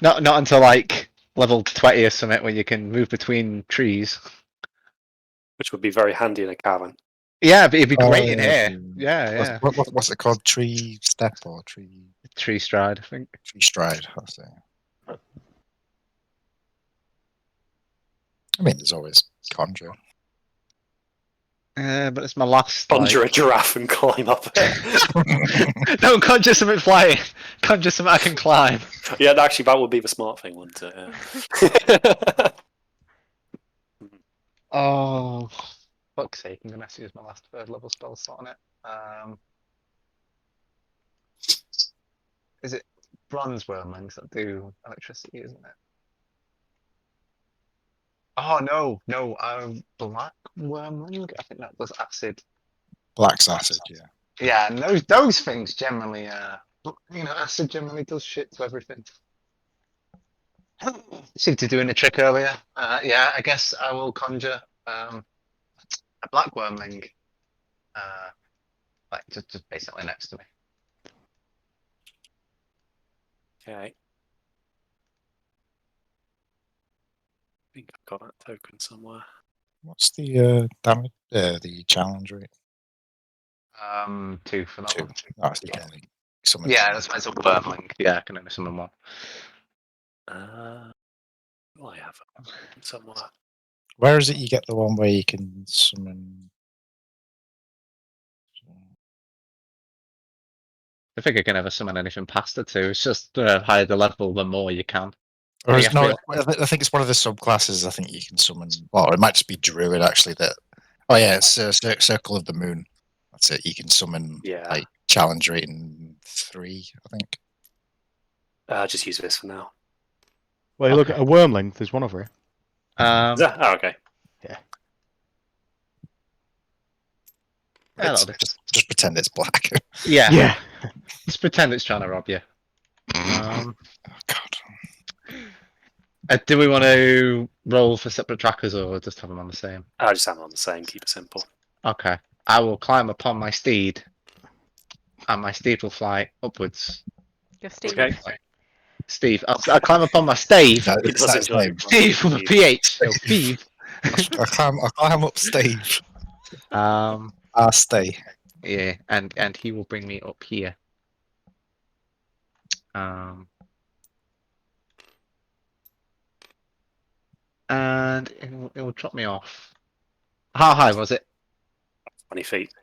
Not until like level 20 or something where you can move between trees. Which would be very handy in a cavern. Yeah, but it'd be great in yeah. here. Yeah. What's it called? Tree step or tree Stride, I think. stride? That's it. I mean, there's always conjure. But it's my last. Conjure a giraffe and climb up it. Don't conjure something flying. Conjure something I can climb. Yeah, actually, that would be the smart thing, wouldn't it? Yeah. Oh, fuck's sake! I'm gonna have to use my last third level spell slot on it. Is it bronze wormlings that do electricity? Isn't it? Oh no! Black wormling. I think that was acid. Black's acid, yeah. Yeah, and those things generally, acid generally does shit to everything. Seemed to doing a trick earlier. Yeah, I guess I will conjure a black wormling, like just basically next to me. Okay. I think I've got that token somewhere. What's the damage? The challenge rate? 2 for that 2. one. Oh, so you can only summon Yeah, one. that's why it's a wormling. Yeah, I can only summon one. Well, I have it somewhere. Where is it you get the one where you can summon? I think I can never summon anything past the 2. It's just the higher the level, the more you can. Or You is, have to no, be- I think it's one of the subclasses. I think you can summon. Well, it might just be Druid actually. That. Oh yeah, it's Circle of the Moon. That's it. You can summon like challenge rating 3, I think. Just use this for now. Well, you look at a Wormling. There's one over here. Okay. Yeah, It's, just pretend it's black. yeah. Yeah. Just pretend it's trying to rob you. Oh, God. Do we want to roll for separate trackers or just have them on the same? I'll just have them on the same. Keep it simple. Okay. I will climb upon my steed, and my steed will fly upwards. You're Steve. Okay. Steve. I'll climb upon my stave. No, He it's does that enjoy name. Steve with a PH. So Steve. I climb up Steve. I stay. Yeah, and he will bring me up here. And it will drop me off. How high was it? 20 feet.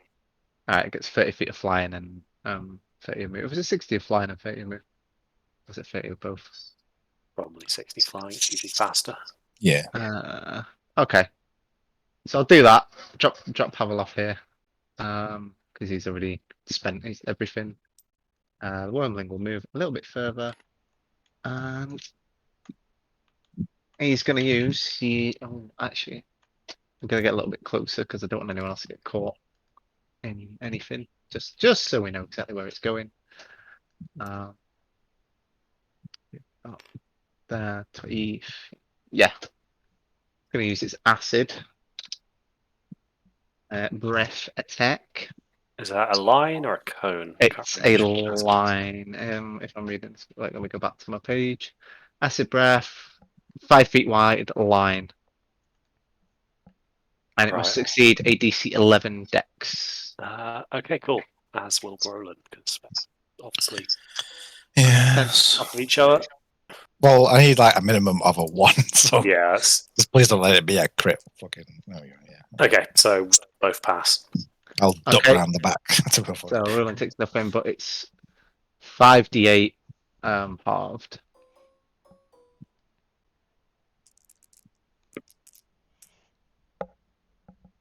Alright, it gets 30 feet of flying and 30 of move. Was it 60 of flying and 30 of move? Was it 30 of both? Probably 60 flying. It's usually faster. Yeah. Okay. So I'll do that. Drop Pavel off here. Because he's already spent everything. The Wormling will move a little bit further. And he's going to use actually, I'm going to get a little bit closer because I don't want anyone else to get caught in anything. Just so we know exactly where it's going. There, 20. Yeah. Going to use its acid. Breath attack. Is that a line or a cone? It's a line. If I'm reading this, let me go back to my page. Acid breath, 5 feet wide line, and it must succeed a DC 11 Dex. Okay, cool. As will Roland, because obviously, Yes. of each other. Well, I need like a minimum of a 1. So yes. Just please don't let it be a crit. Fucking. Oh, yeah. Okay, so both pass. I'll duck around the back to go for So Roland takes nothing, but it's 5d8 halved.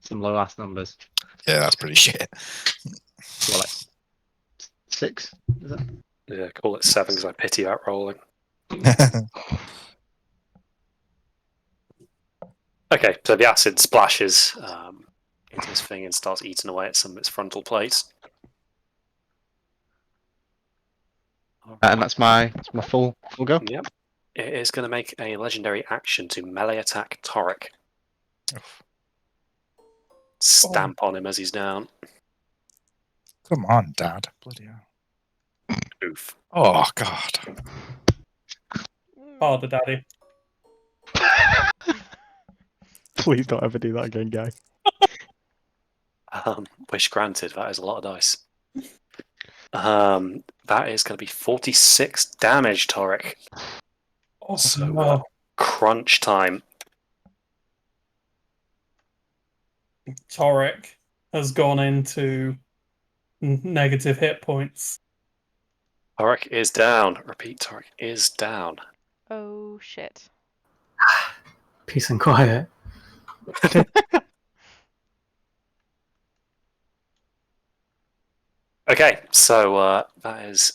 Some low ass numbers. Yeah, that's pretty shit. Well, like 6, is it? Yeah, call it 7 because I pity that rolling. Okay, so the acid splashes into this thing and starts eating away at some of its frontal plates. And that's my full go. Yep. It is going to make a legendary action to melee attack Torek. Stamp on him as he's down. Come on, Dad. Bloody hell. Oof. Oh, God. Father, Daddy. Please don't ever do that again, guy. Wish granted. That is a lot of dice. That is going to be 46 damage, Torek. Oh, So no. crunch time. Torek has gone into negative hit points. Torek is down. Repeat, Torek is down. Oh shit. Peace and quiet. Okay, so that is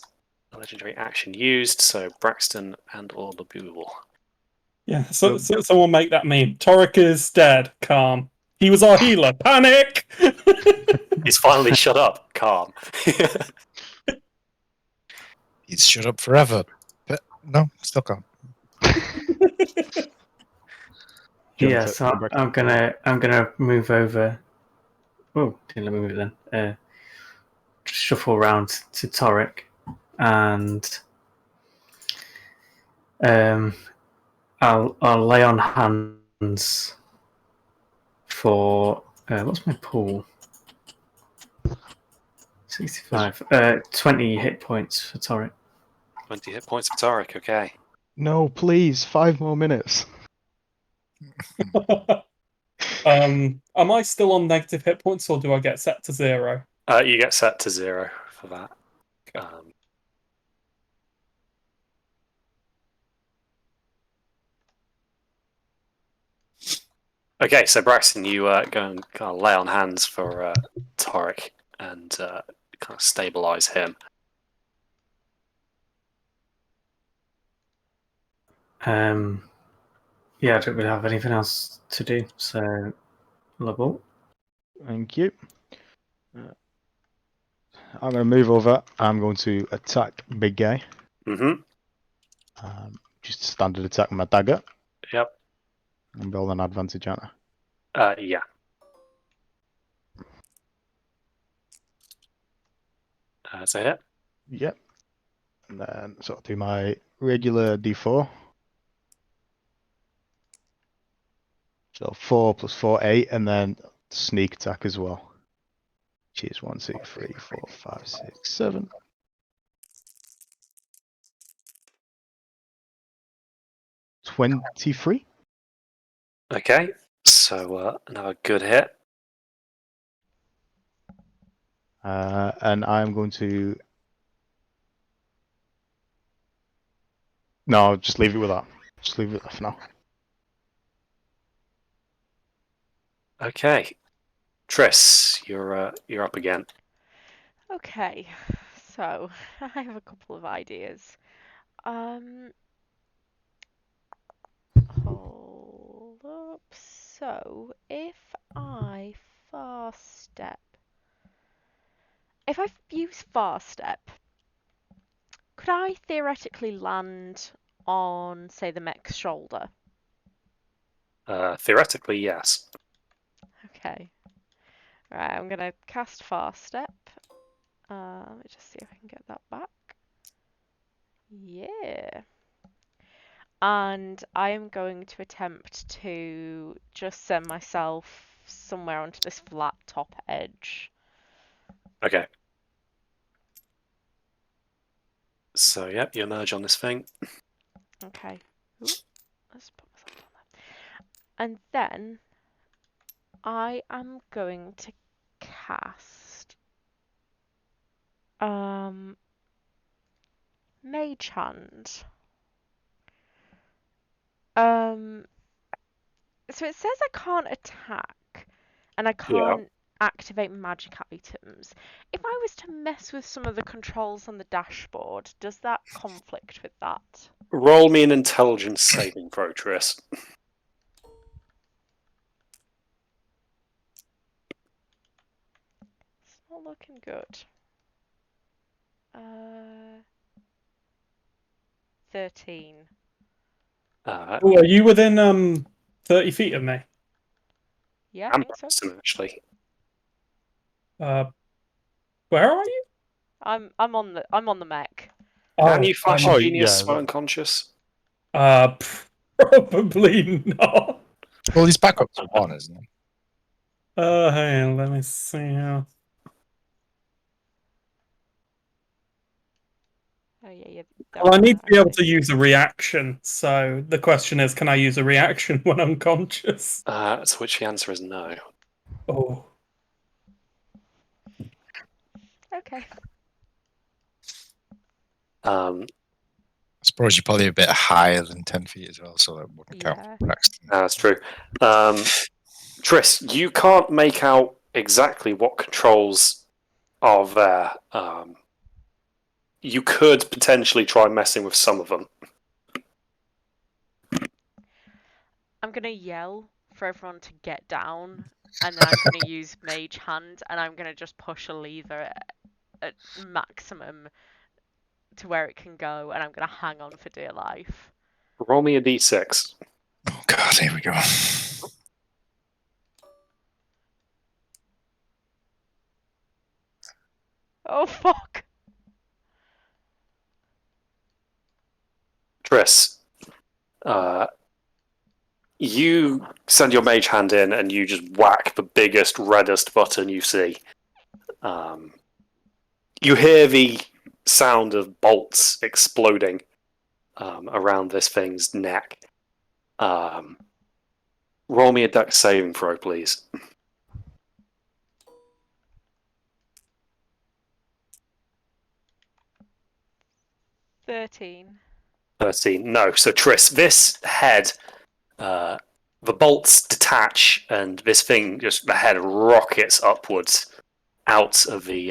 a legendary action used. So Braxton and or Laboul. Yeah, so someone make that meme. Torek is dead. Calm. He was our healer. Panic! He's finally shut up. Calm. He's shut up forever. But no, still can't. Yeah, so I'm gonna move over. Oh, didn't let me move then. Shuffle around to Torek, and I'll lay on hands for what's my pool? 65. 20 hit points for Torek. 20 hit points for Torek. Okay. No, please, 5 more minutes. Am I still on negative hit points, or do I get set to 0? You get set to 0 for that. Okay, so Braxton, you go and kind of lay on hands for Torek and kind of stabilize him. Yeah, I don't really have anything else to do, so level. Thank you. I'm going to move over. I'm going to attack big guy. Mm-hmm. Just a standard attack with my dagger. Yep. And roll an advantage, aren't I? Yeah. So hit. Yep. And then sort of do my regular d4. So 4 plus 4, 8, and then sneak attack as well. Which is 1, 2, 3, 4, 5, 6, 7. 23. Okay, so another good hit. And I'm going to. No, just leave it with that. Just leave it for now. Okay, Triss, you're up again. Okay, so I have a couple of ideas. Hold up. So if I fast step, if I use fast step, could I theoretically land on, say, the mech's shoulder? Theoretically, yes. Okay. Right, I'm gonna cast fast step. Let me just see if I can get that back. Yeah. And I am going to attempt to just send myself somewhere onto this flat top edge. Okay. So, yep, you emerge on this thing. Okay. Ooh, let's put myself on there. And then I am going to cast Mage Hand. So it says I can't attack and I Yeah. can't activate magic items. If I was to mess with some of the controls on the dashboard, does that conflict with that? Roll me an intelligence saving throw, Triss. It's not looking good. 13. Oh, are you within 30 feet of me? Yeah, I And think so. Braxton, actually. Where are you? I'm on the mech. Can you flash Oh, genius yeah, while that- unconscious? Probably not. Well, he's back up to 1, isn't he? Hang on, let me see how. Oh yeah. Well, I need to be able to use a reaction. So the question is, can I use a reaction when unconscious? To which the answer is no. Oh, Okay. I suppose you're probably a bit higher than 10 feet as well, so that wouldn't count. Yeah. Braxton. That's true. Triss, you can't make out exactly what controls are there. You could potentially try messing with some of them. I'm gonna yell for everyone to get down, and then I'm gonna use Mage Hand, and I'm gonna just push a lever at maximum to where it can go, and I'm gonna hang on for dear life. Roll me a d6. Oh, God, here we go. Oh fuck! Triss, you send your mage hand in and you just whack the biggest, reddest button you see. You hear the sound of bolts exploding around this thing's neck. Roll me a dex saving throw, please. 13. 13. No. So, Triss, this head, the bolts detach, and this thing the head rockets upwards out of the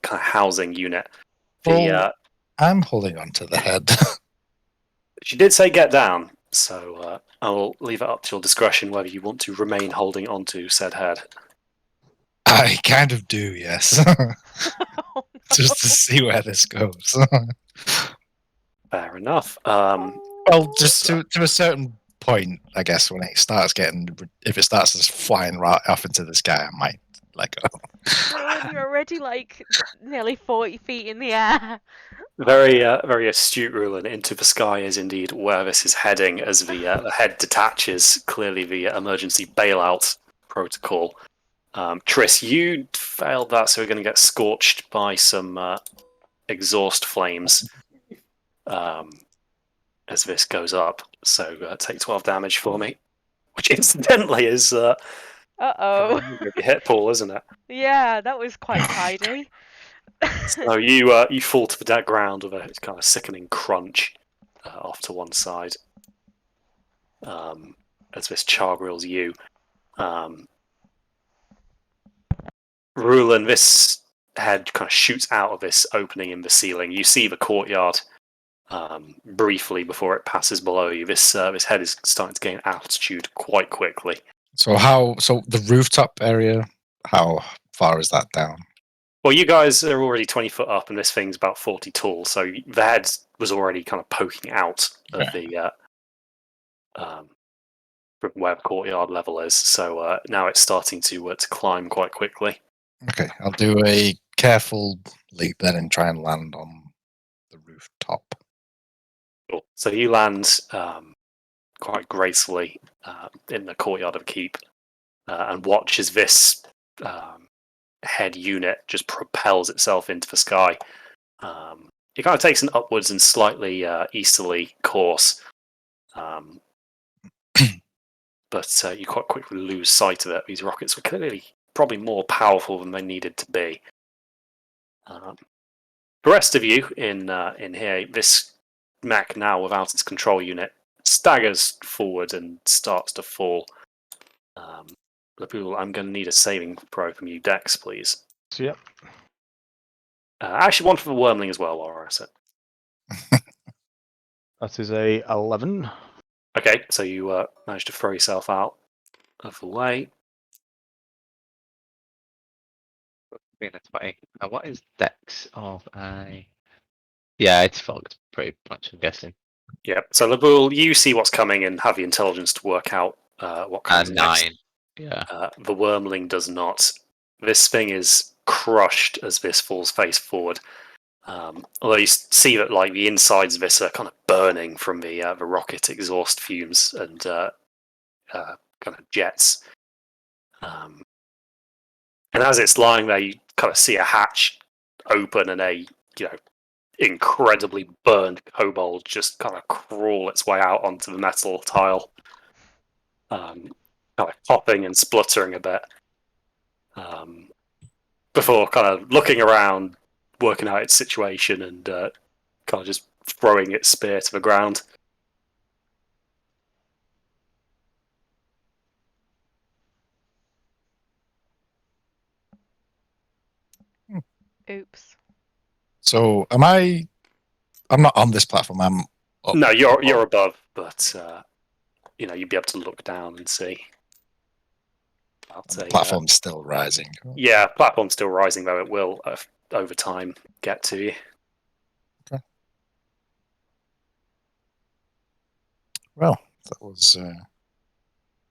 kind of housing unit. I'm holding on to the head. She did say get down, so I will leave it up to your discretion whether you want to remain holding onto said head. I kind of do, yes. Oh, Just to see where this goes. Fair enough. Well, just to a certain point, I guess, when it starts if it starts just flying right off into the sky, I might let go. Roland, you're already like nearly 40 feet in the air. Very, very astute, Rulin. Into the sky is indeed where this is heading as the head detaches. Clearly, the emergency bailout protocol. Triss, you failed that, so we're going to get scorched by some exhaust flames as this goes up. So take 12 damage for me, which incidentally is Uh-oh. your hit pool, isn't it? Yeah, that was quite tidy. So you fall to the ground with a kind of sickening crunch off to one side as this char grills you. Rulin, this head kind of shoots out of this opening in the ceiling. You see the courtyard briefly before it passes below you. This head is starting to gain altitude quite quickly. So the rooftop area, how far is that down? Well, you guys are already 20 foot up, and this thing's about 40 tall, so the head was already kind of poking out of the from where the courtyard level is. So now it's starting to climb quite quickly. Okay, I'll do a careful leap then and try and land on the rooftop. Cool. So you land quite gracefully in the courtyard of Keep and watch as this head unit just propels itself into the sky. It kind of takes an upwards and slightly easterly course, but you quite quickly lose sight of it. These rockets were clearly probably more powerful than they needed to be. The rest of you in here, this mech now without its control unit staggers forward and starts to fall. I'm going to need a saving throw from you, Dex, please. Yep. Actually, one for the wormling as well, while we're at it. That is a 11. Okay, so you managed to throw yourself out of the way. Being a 20. What is Dex of a? Yeah, it's fogged pretty much, I'm guessing. Yeah, so Labul, you see what's coming and have the intelligence to work out what comes next. 9. Yeah. The wormling does not. This thing is crushed as this falls face forward. Although you see that like the insides of this are kind of burning from the rocket exhaust fumes and kind of jets. And as it's lying there, you kind of see a hatch open and a incredibly burned kobold just kind of crawl its way out onto the metal tile, kind of popping and spluttering a bit, before kind of looking around, working out its situation, and kind of just throwing its spear to the ground. Oops. So I'm not on this platform. I'm up. No, you're above, but you'd be able to look down and see. The platform's still rising. Yeah, platform's still rising, though it will over time get to you. Okay. Well, that was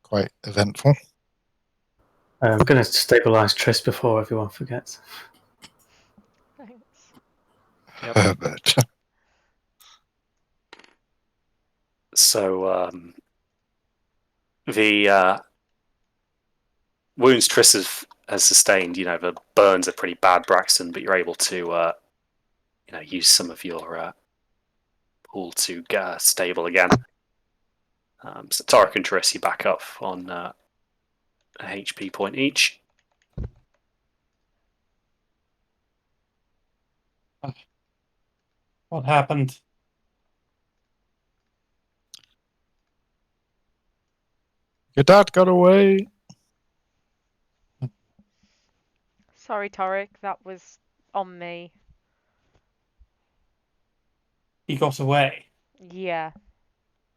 quite eventful. I'm going to stabilize Triss before everyone forgets. Thanks. Herbert. So the wounds Triss has sustained, the burns are pretty bad, Braxton, but you're able to use some of your pool to get stable again. So Tarek and Triss, you back up on a HP point each. What happened? Your dad got away. Sorry, Torek, that was on me. He got away. Yeah.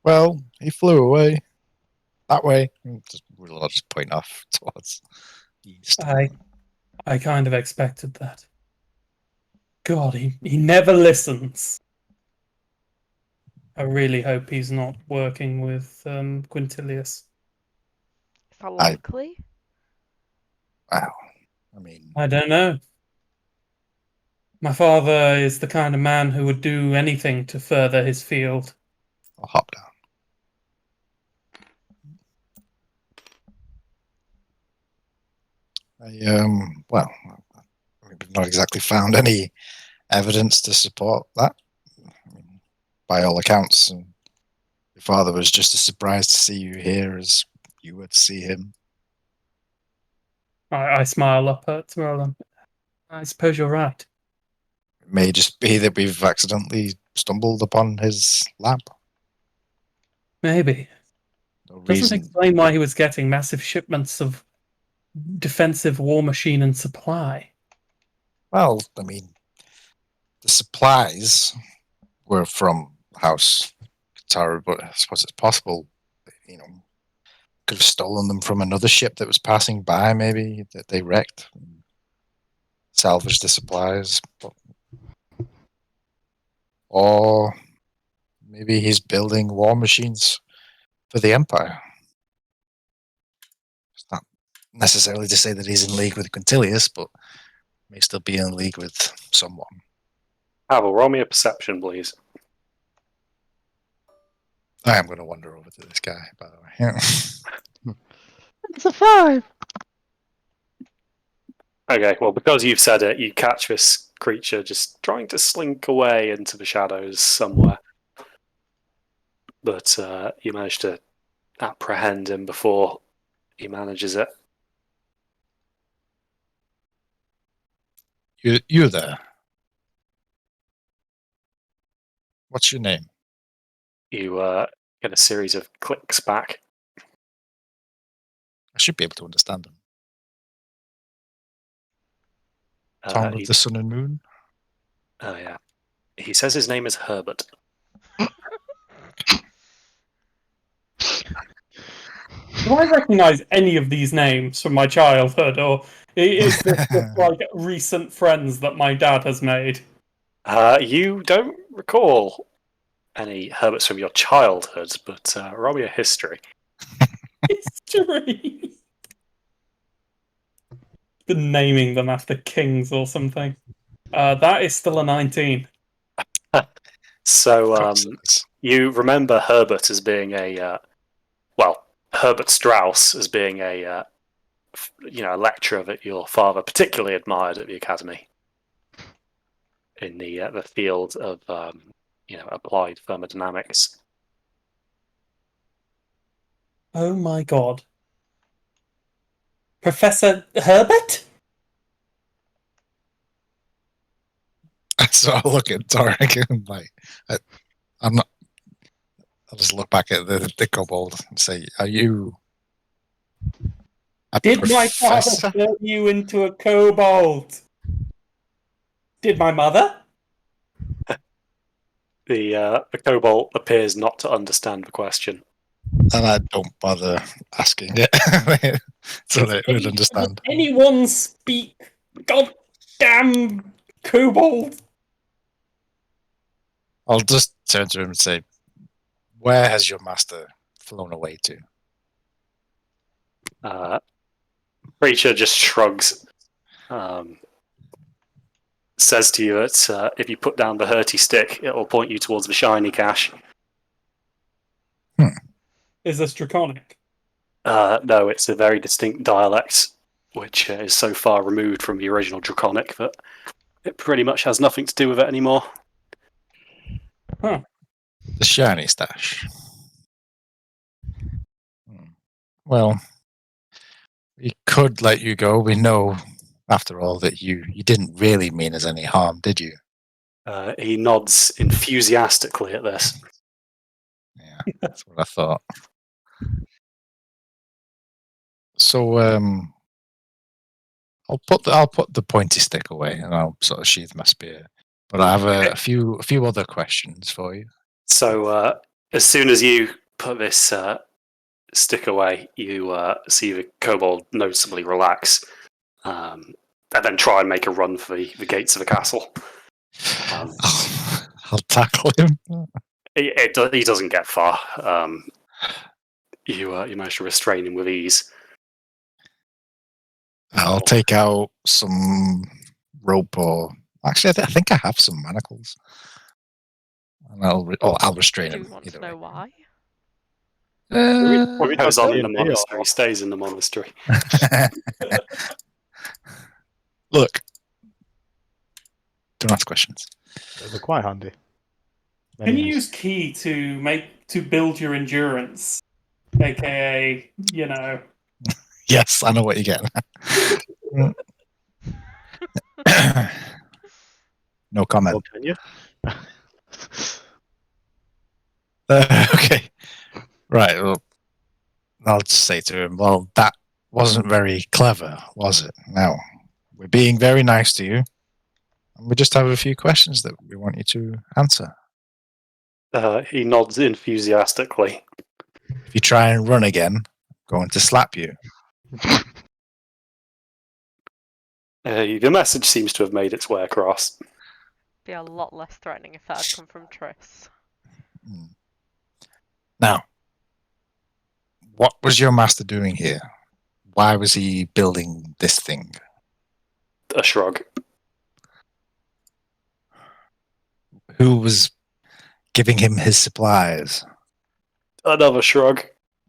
Well, he flew away. That way. We'll just point off towards east. I kind of expected that. God, he never listens. I really hope he's not working with Quintilius. Is that likely? Wow. I mean, I don't know. My father is the kind of man who would do anything to further his field. I'll hop down. Well, we've not exactly found any evidence to support that. I mean, by all accounts, your father was just as surprised to see you here as you were to see him. I smile up at Merlin. I suppose you're right. It may just be that we've accidentally stumbled upon his lab. Maybe. No Doesn't reason. explain why he was getting massive shipments of defensive war machine and supply. Well, I mean, the supplies were from House Katara, but I suppose it's possible, could have stolen them from another ship that was passing by, maybe, that they wrecked. Salvaged the supplies. Or maybe he's building war machines for the Empire. It's not necessarily to say that he's in league with Quintilius, but may still be in league with someone. Pavel, roll me a perception, please. I am going to wander over to this guy, by the way. It's a 5. Okay, well, because you've said it, you catch this creature just trying to slink away into the shadows somewhere. But you manage to apprehend him before he manages it. You there. What's your name? You get a series of clicks back. I should be able to understand him. Tongue of the sun and moon? Oh, yeah. He says his name is Herbert. Do I recognise any of these names from my childhood, or is this just like recent friends that my dad has made? You don't recall any Herberts from your childhood, but roll me a history. History. Been naming them after kings or something. That is still a 19. So you remember Herbert as being Herbert Strauss as being a lecturer that your father particularly admired at the academy in the field of applied thermodynamics. Oh my god. Professor Herbert? So I look at Tarek and I'm not. I'll just look back at the kobold and say, "Are you a Did my father professor?" turn you into a kobold? Did my mother? The kobold appears not to understand the question. And I don't bother asking it, so they would understand. Does anyone speak goddamn kobold? I'll just turn to him and say, "Where has your master flown away to?" Creature just shrugs. Says to you that if you put down the hurty stick, it will point you towards the shiny cache. Is this draconic? No, it's a very distinct dialect, which is so far removed from the original draconic that it pretty much has nothing to do with it anymore. Huh. The shiny stash. Well, we could let you go. We know, after all, that you didn't really mean us any harm, did you? He nods enthusiastically at this. Yeah, that's what I thought. So I'll put the pointy stick away, and I'll sort of sheath my spear. But I have a few other questions for you. So as soon as you put this stick away, you see the kobold noticeably relax, and then try and make a run for the gates of the castle. I'll tackle him. He doesn't get far. You manage to restrain him with ease. I'll take out some rope, or actually, I think I have some manacles, and I'll restrain Do him. you want either to know way. why? What goes on in the D&D monastery or- stays in the monastery. Look, don't ask questions. They're quite handy. Can you Anyways. use key to build your endurance, aka Yes, I know what you're getting at. No comment. Well, can you? Okay. Right. Well, I'll just say to him, well, that wasn't very clever, was it? No. We're being very nice to you. And we just have a few questions that we want you to answer. He nods enthusiastically. If you try and run again, I'm going to slap you. The message seems to have made its way across. Be a lot less threatening if that had come from Triss. Now, what was your master doing here? Why was he building this thing? A shrug. Who was giving him his supplies? Another shrug.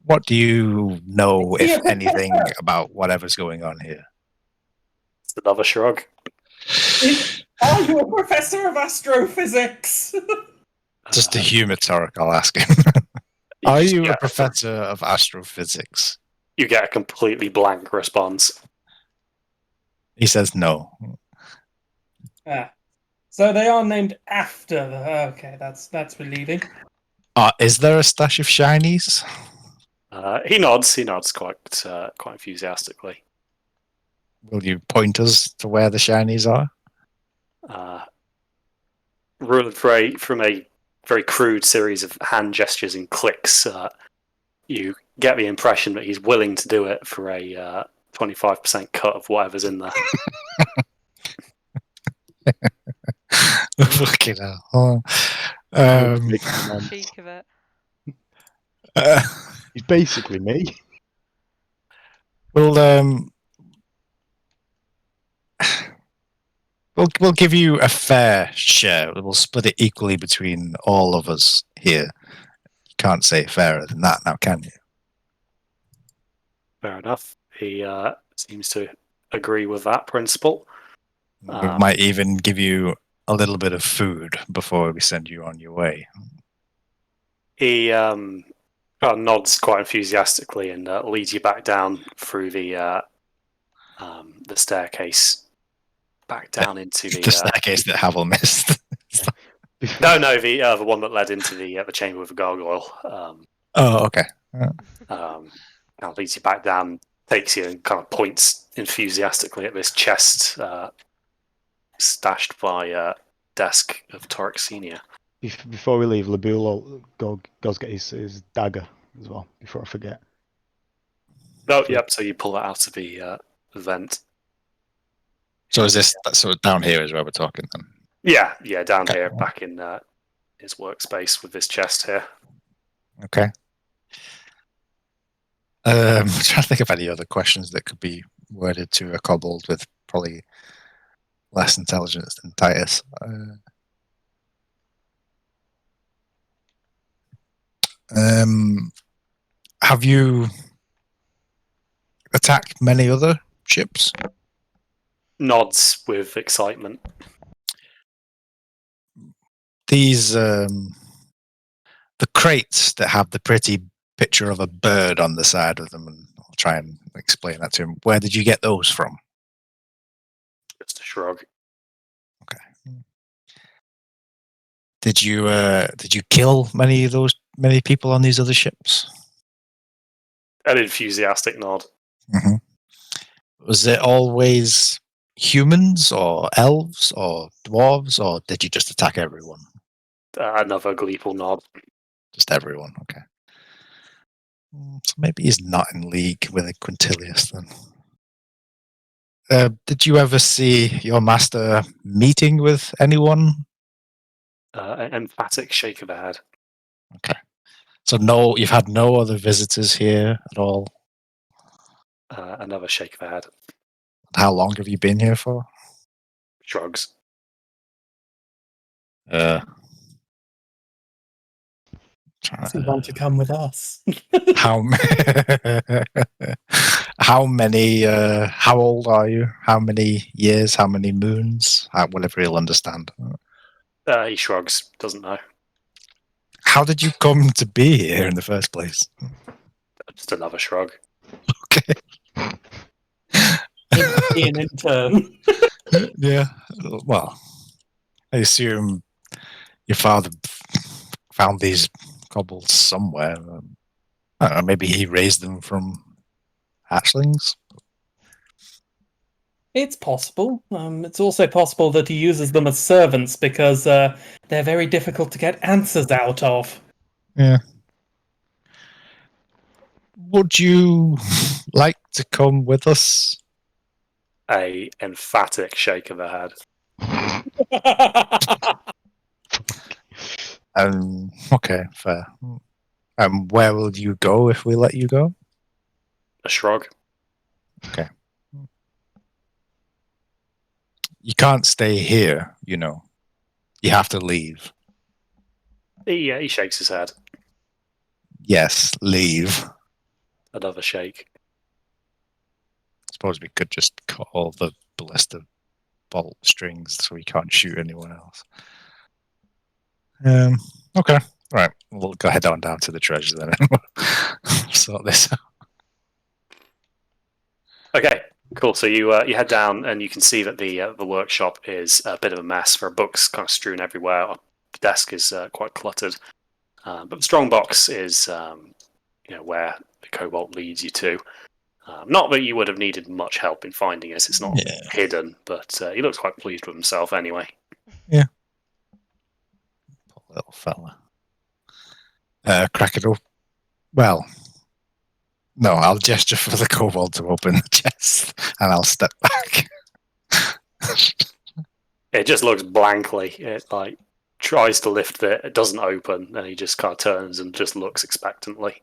What do you know, Is he if a anything, professor? about whatever's going on here? It's another shrug. Are you a professor of astrophysics? Just a humotoric, I'll ask him. Are you a professor of astrophysics? You get a completely blank response. He says no. So they are named after the. Okay, that's relieving. Is there a stash of shinies? He nods. He nods quite enthusiastically. Will you point us to where the shinies are? From a very crude series of hand gestures and clicks, you get the impression that he's willing to do it for a 25% cut of whatever's in there. Fucking hell. Oh. Cheek of it. He's basically me. We'll give you a fair share. We'll split it equally between all of us here. You can't say fairer than that now, can you? Fair enough. He seems to agree with that principle. We might even give you a little bit of food before we send you on your way. He nods quite enthusiastically and leads you back down through the staircase, back down into the staircase that Havel missed. No, the one that led into the chamber with the gargoyle. Oh, okay. Now leads you back down, takes you, and kind of points enthusiastically at this chest stashed by desk of Torek Senior. Before we leave, Labul will go get his dagger as well, before I forget. Oh, yep, so you pull that out of the vent. So is this, so down here is where we're talking then? Yeah, down here, back in his workspace with this chest here. Okay. I'm trying to think of any other questions that could be worded to a kobold with probably less intelligence than Titus. Have you attacked many other ships? Nods with excitement. These the crates that have the pretty picture of a bird on the side of them, and I'll try and explain that to him. Where did you get those from? Just a shrug. Okay. Did you kill many people on these other ships? An enthusiastic nod. Mm-hmm. Was it always humans or elves or dwarves, or did you just attack everyone? Another gleeful nod. Just everyone, okay. So maybe he's not in league with a Quintilius then. Did you ever see your master meeting with anyone? An emphatic shake of the head. Okay. So no, you've had no other visitors here at all? Another shake of the head. How long have you been here for? Shrugs. Does he want to come with us? How how many? How old are you? How many years? How many moons? Whatever he'll understand. He shrugs. Doesn't know. How did you come to be here in the first place? Just another shrug. Okay. Be an intern. Yeah. Well, I assume your father found these kobolds somewhere. I don't know, maybe he raised them from hatchlings. It's possible. It's also possible that he uses them as servants because they're very difficult to get answers out of. Yeah. Would you like to come with us? A emphatic shake of the head. Okay, fair. Where will you go if we let you go? A shrug. Okay. You can't stay here, you know. You have to leave. He shakes his head. Yes, leave. Another shake. Suppose we could just cut all the ballista bolt strings so we can't shoot anyone else. Okay. Right. We'll go head on down to the treasure then and we'll sort this out. Okay, cool. So you head down and you can see that the workshop is a bit of a mess. There are books kind of strewn everywhere. The desk is quite cluttered, but the strong box is where the cobalt leads you to. Not that you would have needed much help in finding it. It's not hidden, but he looks quite pleased with himself anyway. Yeah. Poor little fella. Crack it up. Well, no, I'll gesture for the kobold to open the chest and I'll step back. It just looks blankly. It tries to lift it. It doesn't open, and he just kind of turns and just looks expectantly.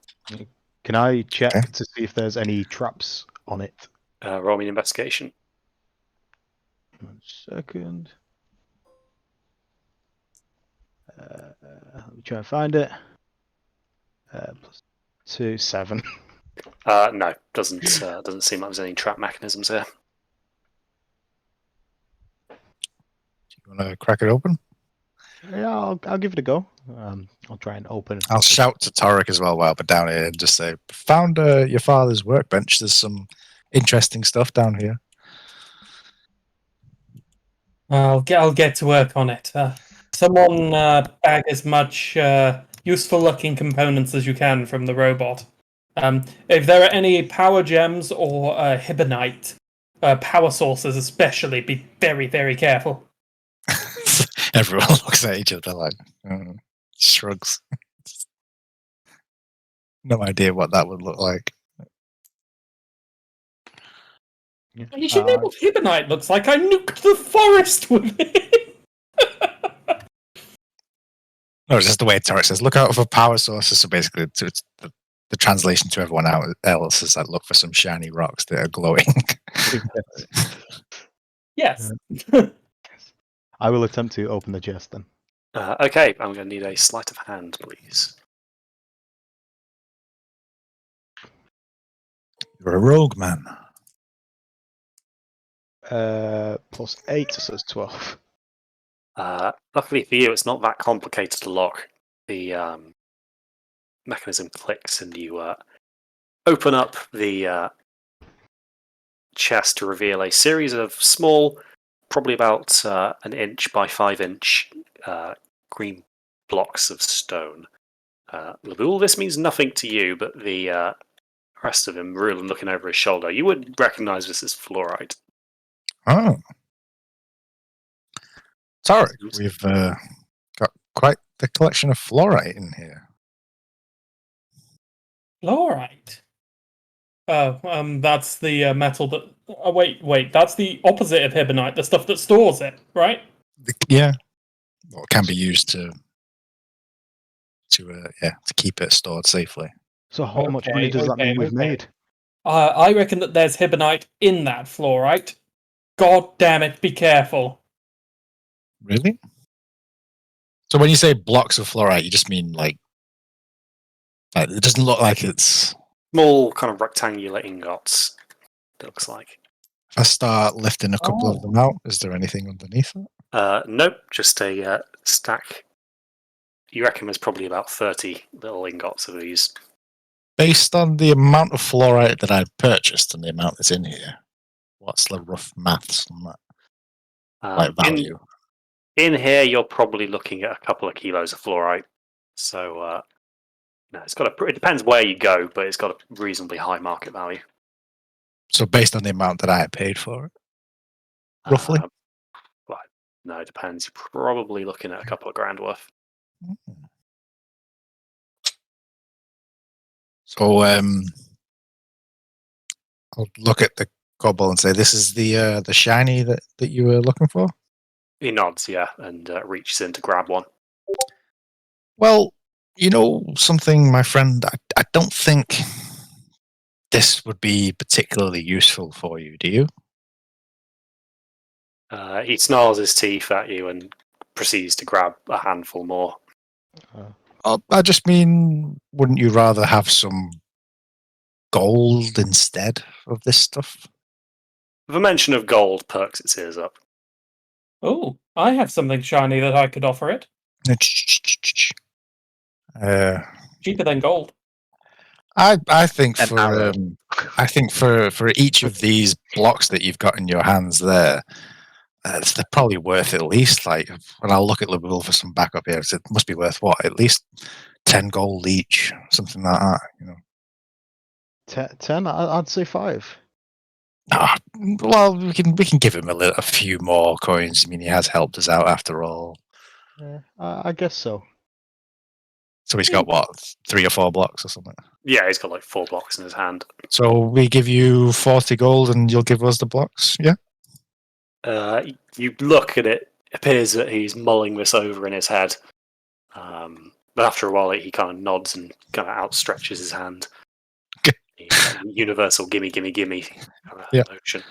Can I check Okay. to see if there's any traps on it? Roll me an investigation. 1 second. Let me try and find it. +2, 7. No, doesn't seem like there's any trap mechanisms here. Do you want to crack it open? Yeah, I'll give it a go. I'll try and open. I'll shout to Torek as well while we're down here and just say, found your father's workbench. There's some interesting stuff down here. I'll get to work on it. Someone bag as much useful-looking components as you can from the robot. If there are any power gems or hibernite power sources, especially, be very, very careful. Everyone looks at each other like shrugs. No idea what that would look like. You should know what hibernite looks like. I nuked the forest with it. No, it's just the way Torek says, look out for power sources. So basically, it's the translation to everyone else is like, look for some shiny rocks that are glowing. Yes. I will attempt to open the chest then. Okay, I'm going to need a sleight of hand, please. You're a rogue, man. +8, so it's 12. Luckily for you, it's not that complicated to lock. The mechanism clicks and you open up the chest to reveal a series of small, probably about an inch by 5 inch green blocks of stone. Labul, this means nothing to you, but the rest of him, Rulin looking over his shoulder. You would recognise this as fluorite. Oh. Sorry, we've got quite the collection of fluorite in here. Fluorite. Oh, that's the metal that. Oh, wait, that's the opposite of hibonite, the stuff that stores it, right? Yeah. Well, it can be used to keep it stored safely. So how much money Okay, does that mean we've okay. made? I reckon that there's hibonite in that fluorite. God damn it, be careful. Really? So when you say blocks of fluorite, you just mean like it doesn't look like it's. Small, kind of rectangular ingots, it looks like. If I start lifting a couple of them out, is there anything underneath it? Nope, just a stack. You reckon there's probably about 30 little ingots of these. Based on the amount of fluorite that I've purchased and the amount that's in here, what's the rough maths on that? Like value? In here, you're probably looking at a couple of kilos of fluorite. So, no, it depends where you go, but it's got a reasonably high market value. So based on the amount that I paid for it, roughly? Well, no, it depends. You're probably looking at a couple of grand worth. So I'll look at the cobalt and say, "This is the shiny that you were looking for." He nods, yeah, and reaches in to grab one. Well, you know something, my friend. I don't think this would be particularly useful for you. Do you? He snarls his teeth at you and proceeds to grab a handful more. I just mean, wouldn't you rather have some gold instead of this stuff? The mention of gold perks its ears up. Oh, I have something shiny that I could offer it. Cheaper than gold. I think An for arrow. for each of these blocks that you've got in your hands there, they're probably worth at least, like, when I look at Liverpool for some backup here, it must be worth what, at least 10 gold each, something like that, you know. 10? I'd say 5. Well, we can give him a few more coins. I mean, he has helped us out after all. Yeah, I guess so. So he's got what, 3 or 4 blocks or something. Yeah, he's got like 4 blocks in his hand. So we give you 40 gold, and you'll give us the blocks. Yeah. You look at it. It appears that he's mulling this over in his head. But after a while, he kind of nods and kind of outstretches his hand. Universal gimme, gimme, gimme motion.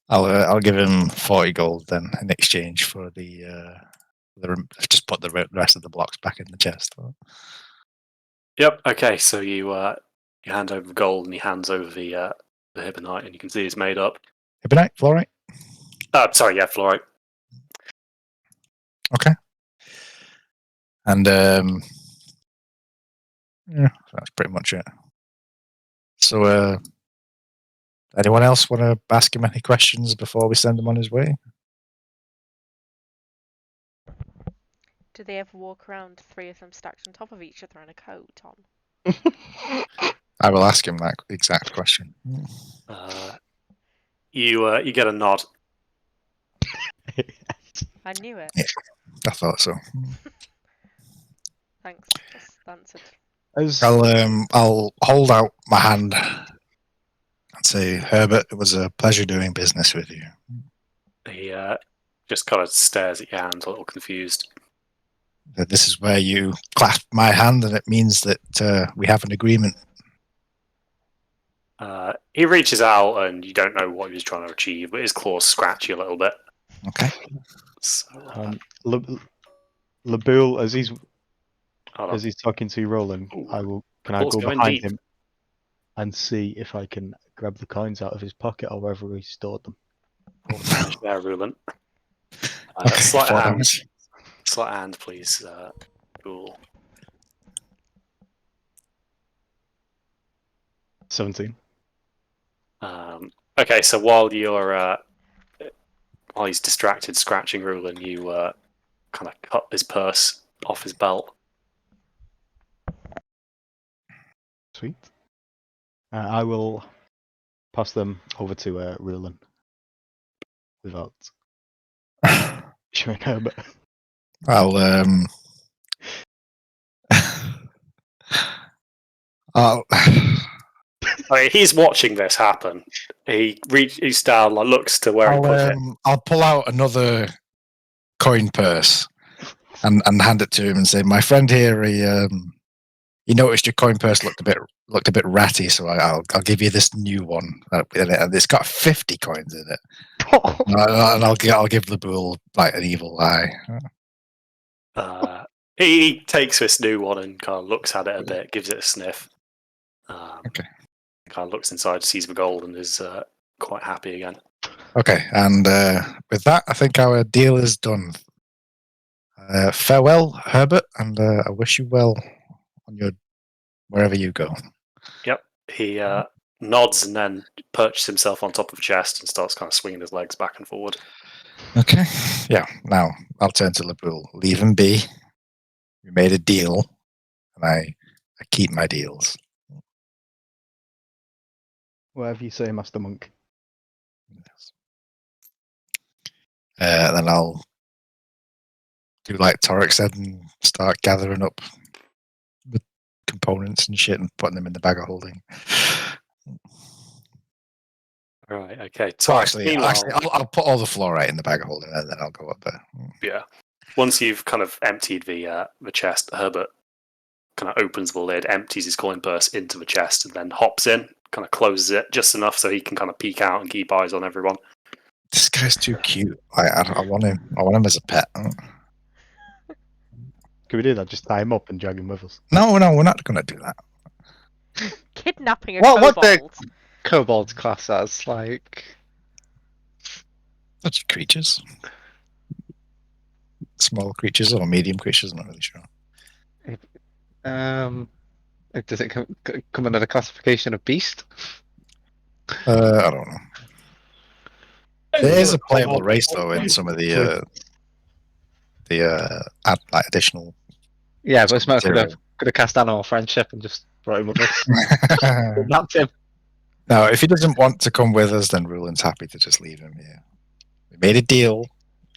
I'll give him 40 gold then in exchange for the just put the rest of the blocks back in the chest. Yep. Okay. So you hand over the gold and he hands over the hibonite, and you can see it's made up. Hibonite, fluorite. Sorry, yeah, fluorite. Okay. And yeah, that's pretty much it. So, anyone else want to ask him any questions before we send him on his way? Do they ever walk around, 3 of them stacked on top of each other and a coat on? I will ask him that exact question. You get a nod. I knew it. Yeah, I thought so. Thanks. That's answered. I'll hold out my hand and say, Herbert, it was a pleasure doing business with you. He just kind of stares at your hand, a little confused. This is where you clasp my hand, and it means that we have an agreement. He reaches out, and you don't know what he was trying to achieve, but his claws scratch you a little bit. Okay. So, Labul, as he's talking to you, Roland, can I go behind him and see if I can grab the coins out of his pocket or wherever he stored them? There, Roland. Okay, Sleight hand, please. Cool. 17. Okay, so while he's distracted scratching Rulin, you kind of cut his purse off his belt. Sweet. I will pass them over to Rulin without showing Herbert. I'll I'll I mean, he's watching this happen. He reaches down, like, looks to where he put it. I'll pull out another coin purse and hand it to him and say, "My friend here, he noticed your coin purse looked a bit ratty, so I'll give you this new one. And it's got 50 coins in it, and I'll give the bull like an evil eye." He takes this new one and kind of looks at it a bit, gives it a sniff. Okay. Kind of looks inside, sees the gold, and is quite happy again. Okay, and with that, I think our deal is done. Farewell, Herbert, and I wish you well on your wherever you go. Yep. He nods and then perches himself on top of the chest and starts kind of swinging his legs back and forward. Okay. Yeah. Now I'll turn to Labul. Leave him be. We made a deal, and I keep my deals. Whatever you say, Master Monk. Yes. Then I'll do like Torek said and start gathering up the components and shit and putting them in the bag of holding. Right. Okay. So Torek, actually, meanwhile, I'll put all the fluorite in the bag of holding, and then I'll go up there. yeah. Once you've kind of emptied the chest, Herbert kind of opens the lid, empties his coin purse into the chest, and then hops in, kind of closes it just enough so he can kind of peek out and keep eyes on everyone. This guy's too cute. I want him. I want him as a pet. Can we do that? Just tie him up and drag him with us. No, we're not going to do that. Kidnapping a What the kobold. kobold class as? Like, Such creatures. Small creatures or medium creatures, I'm not really sure. does it come under the classification of beast? I don't know. There is a playable race though in some of the like additional. Yeah, but Smoke could material. have cast animal friendship and just brought him with us. Kidnapped him. No, if he doesn't want to come with us, then Rulin's happy to just leave him here. We made a deal.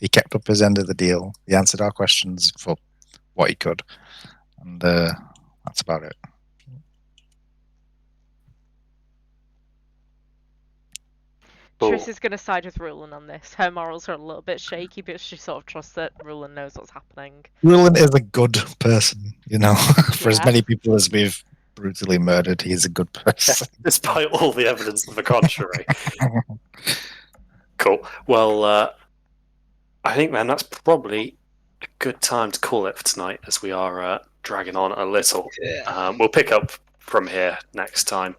He kept up his end of the deal. He answered our questions for what he could, and that's about it. Triss is going to side with Rulin on this. Her morals are a little bit shaky, but she sort of trusts that Rulin knows what's happening. Rulin is a good person, you know. For as Yeah. many people as we've brutally murdered, he's a good person. Despite all the evidence to the contrary. Cool. Well, I think then that's probably a good time to call it for tonight, as we are dragging on a little. We'll pick up from here next time.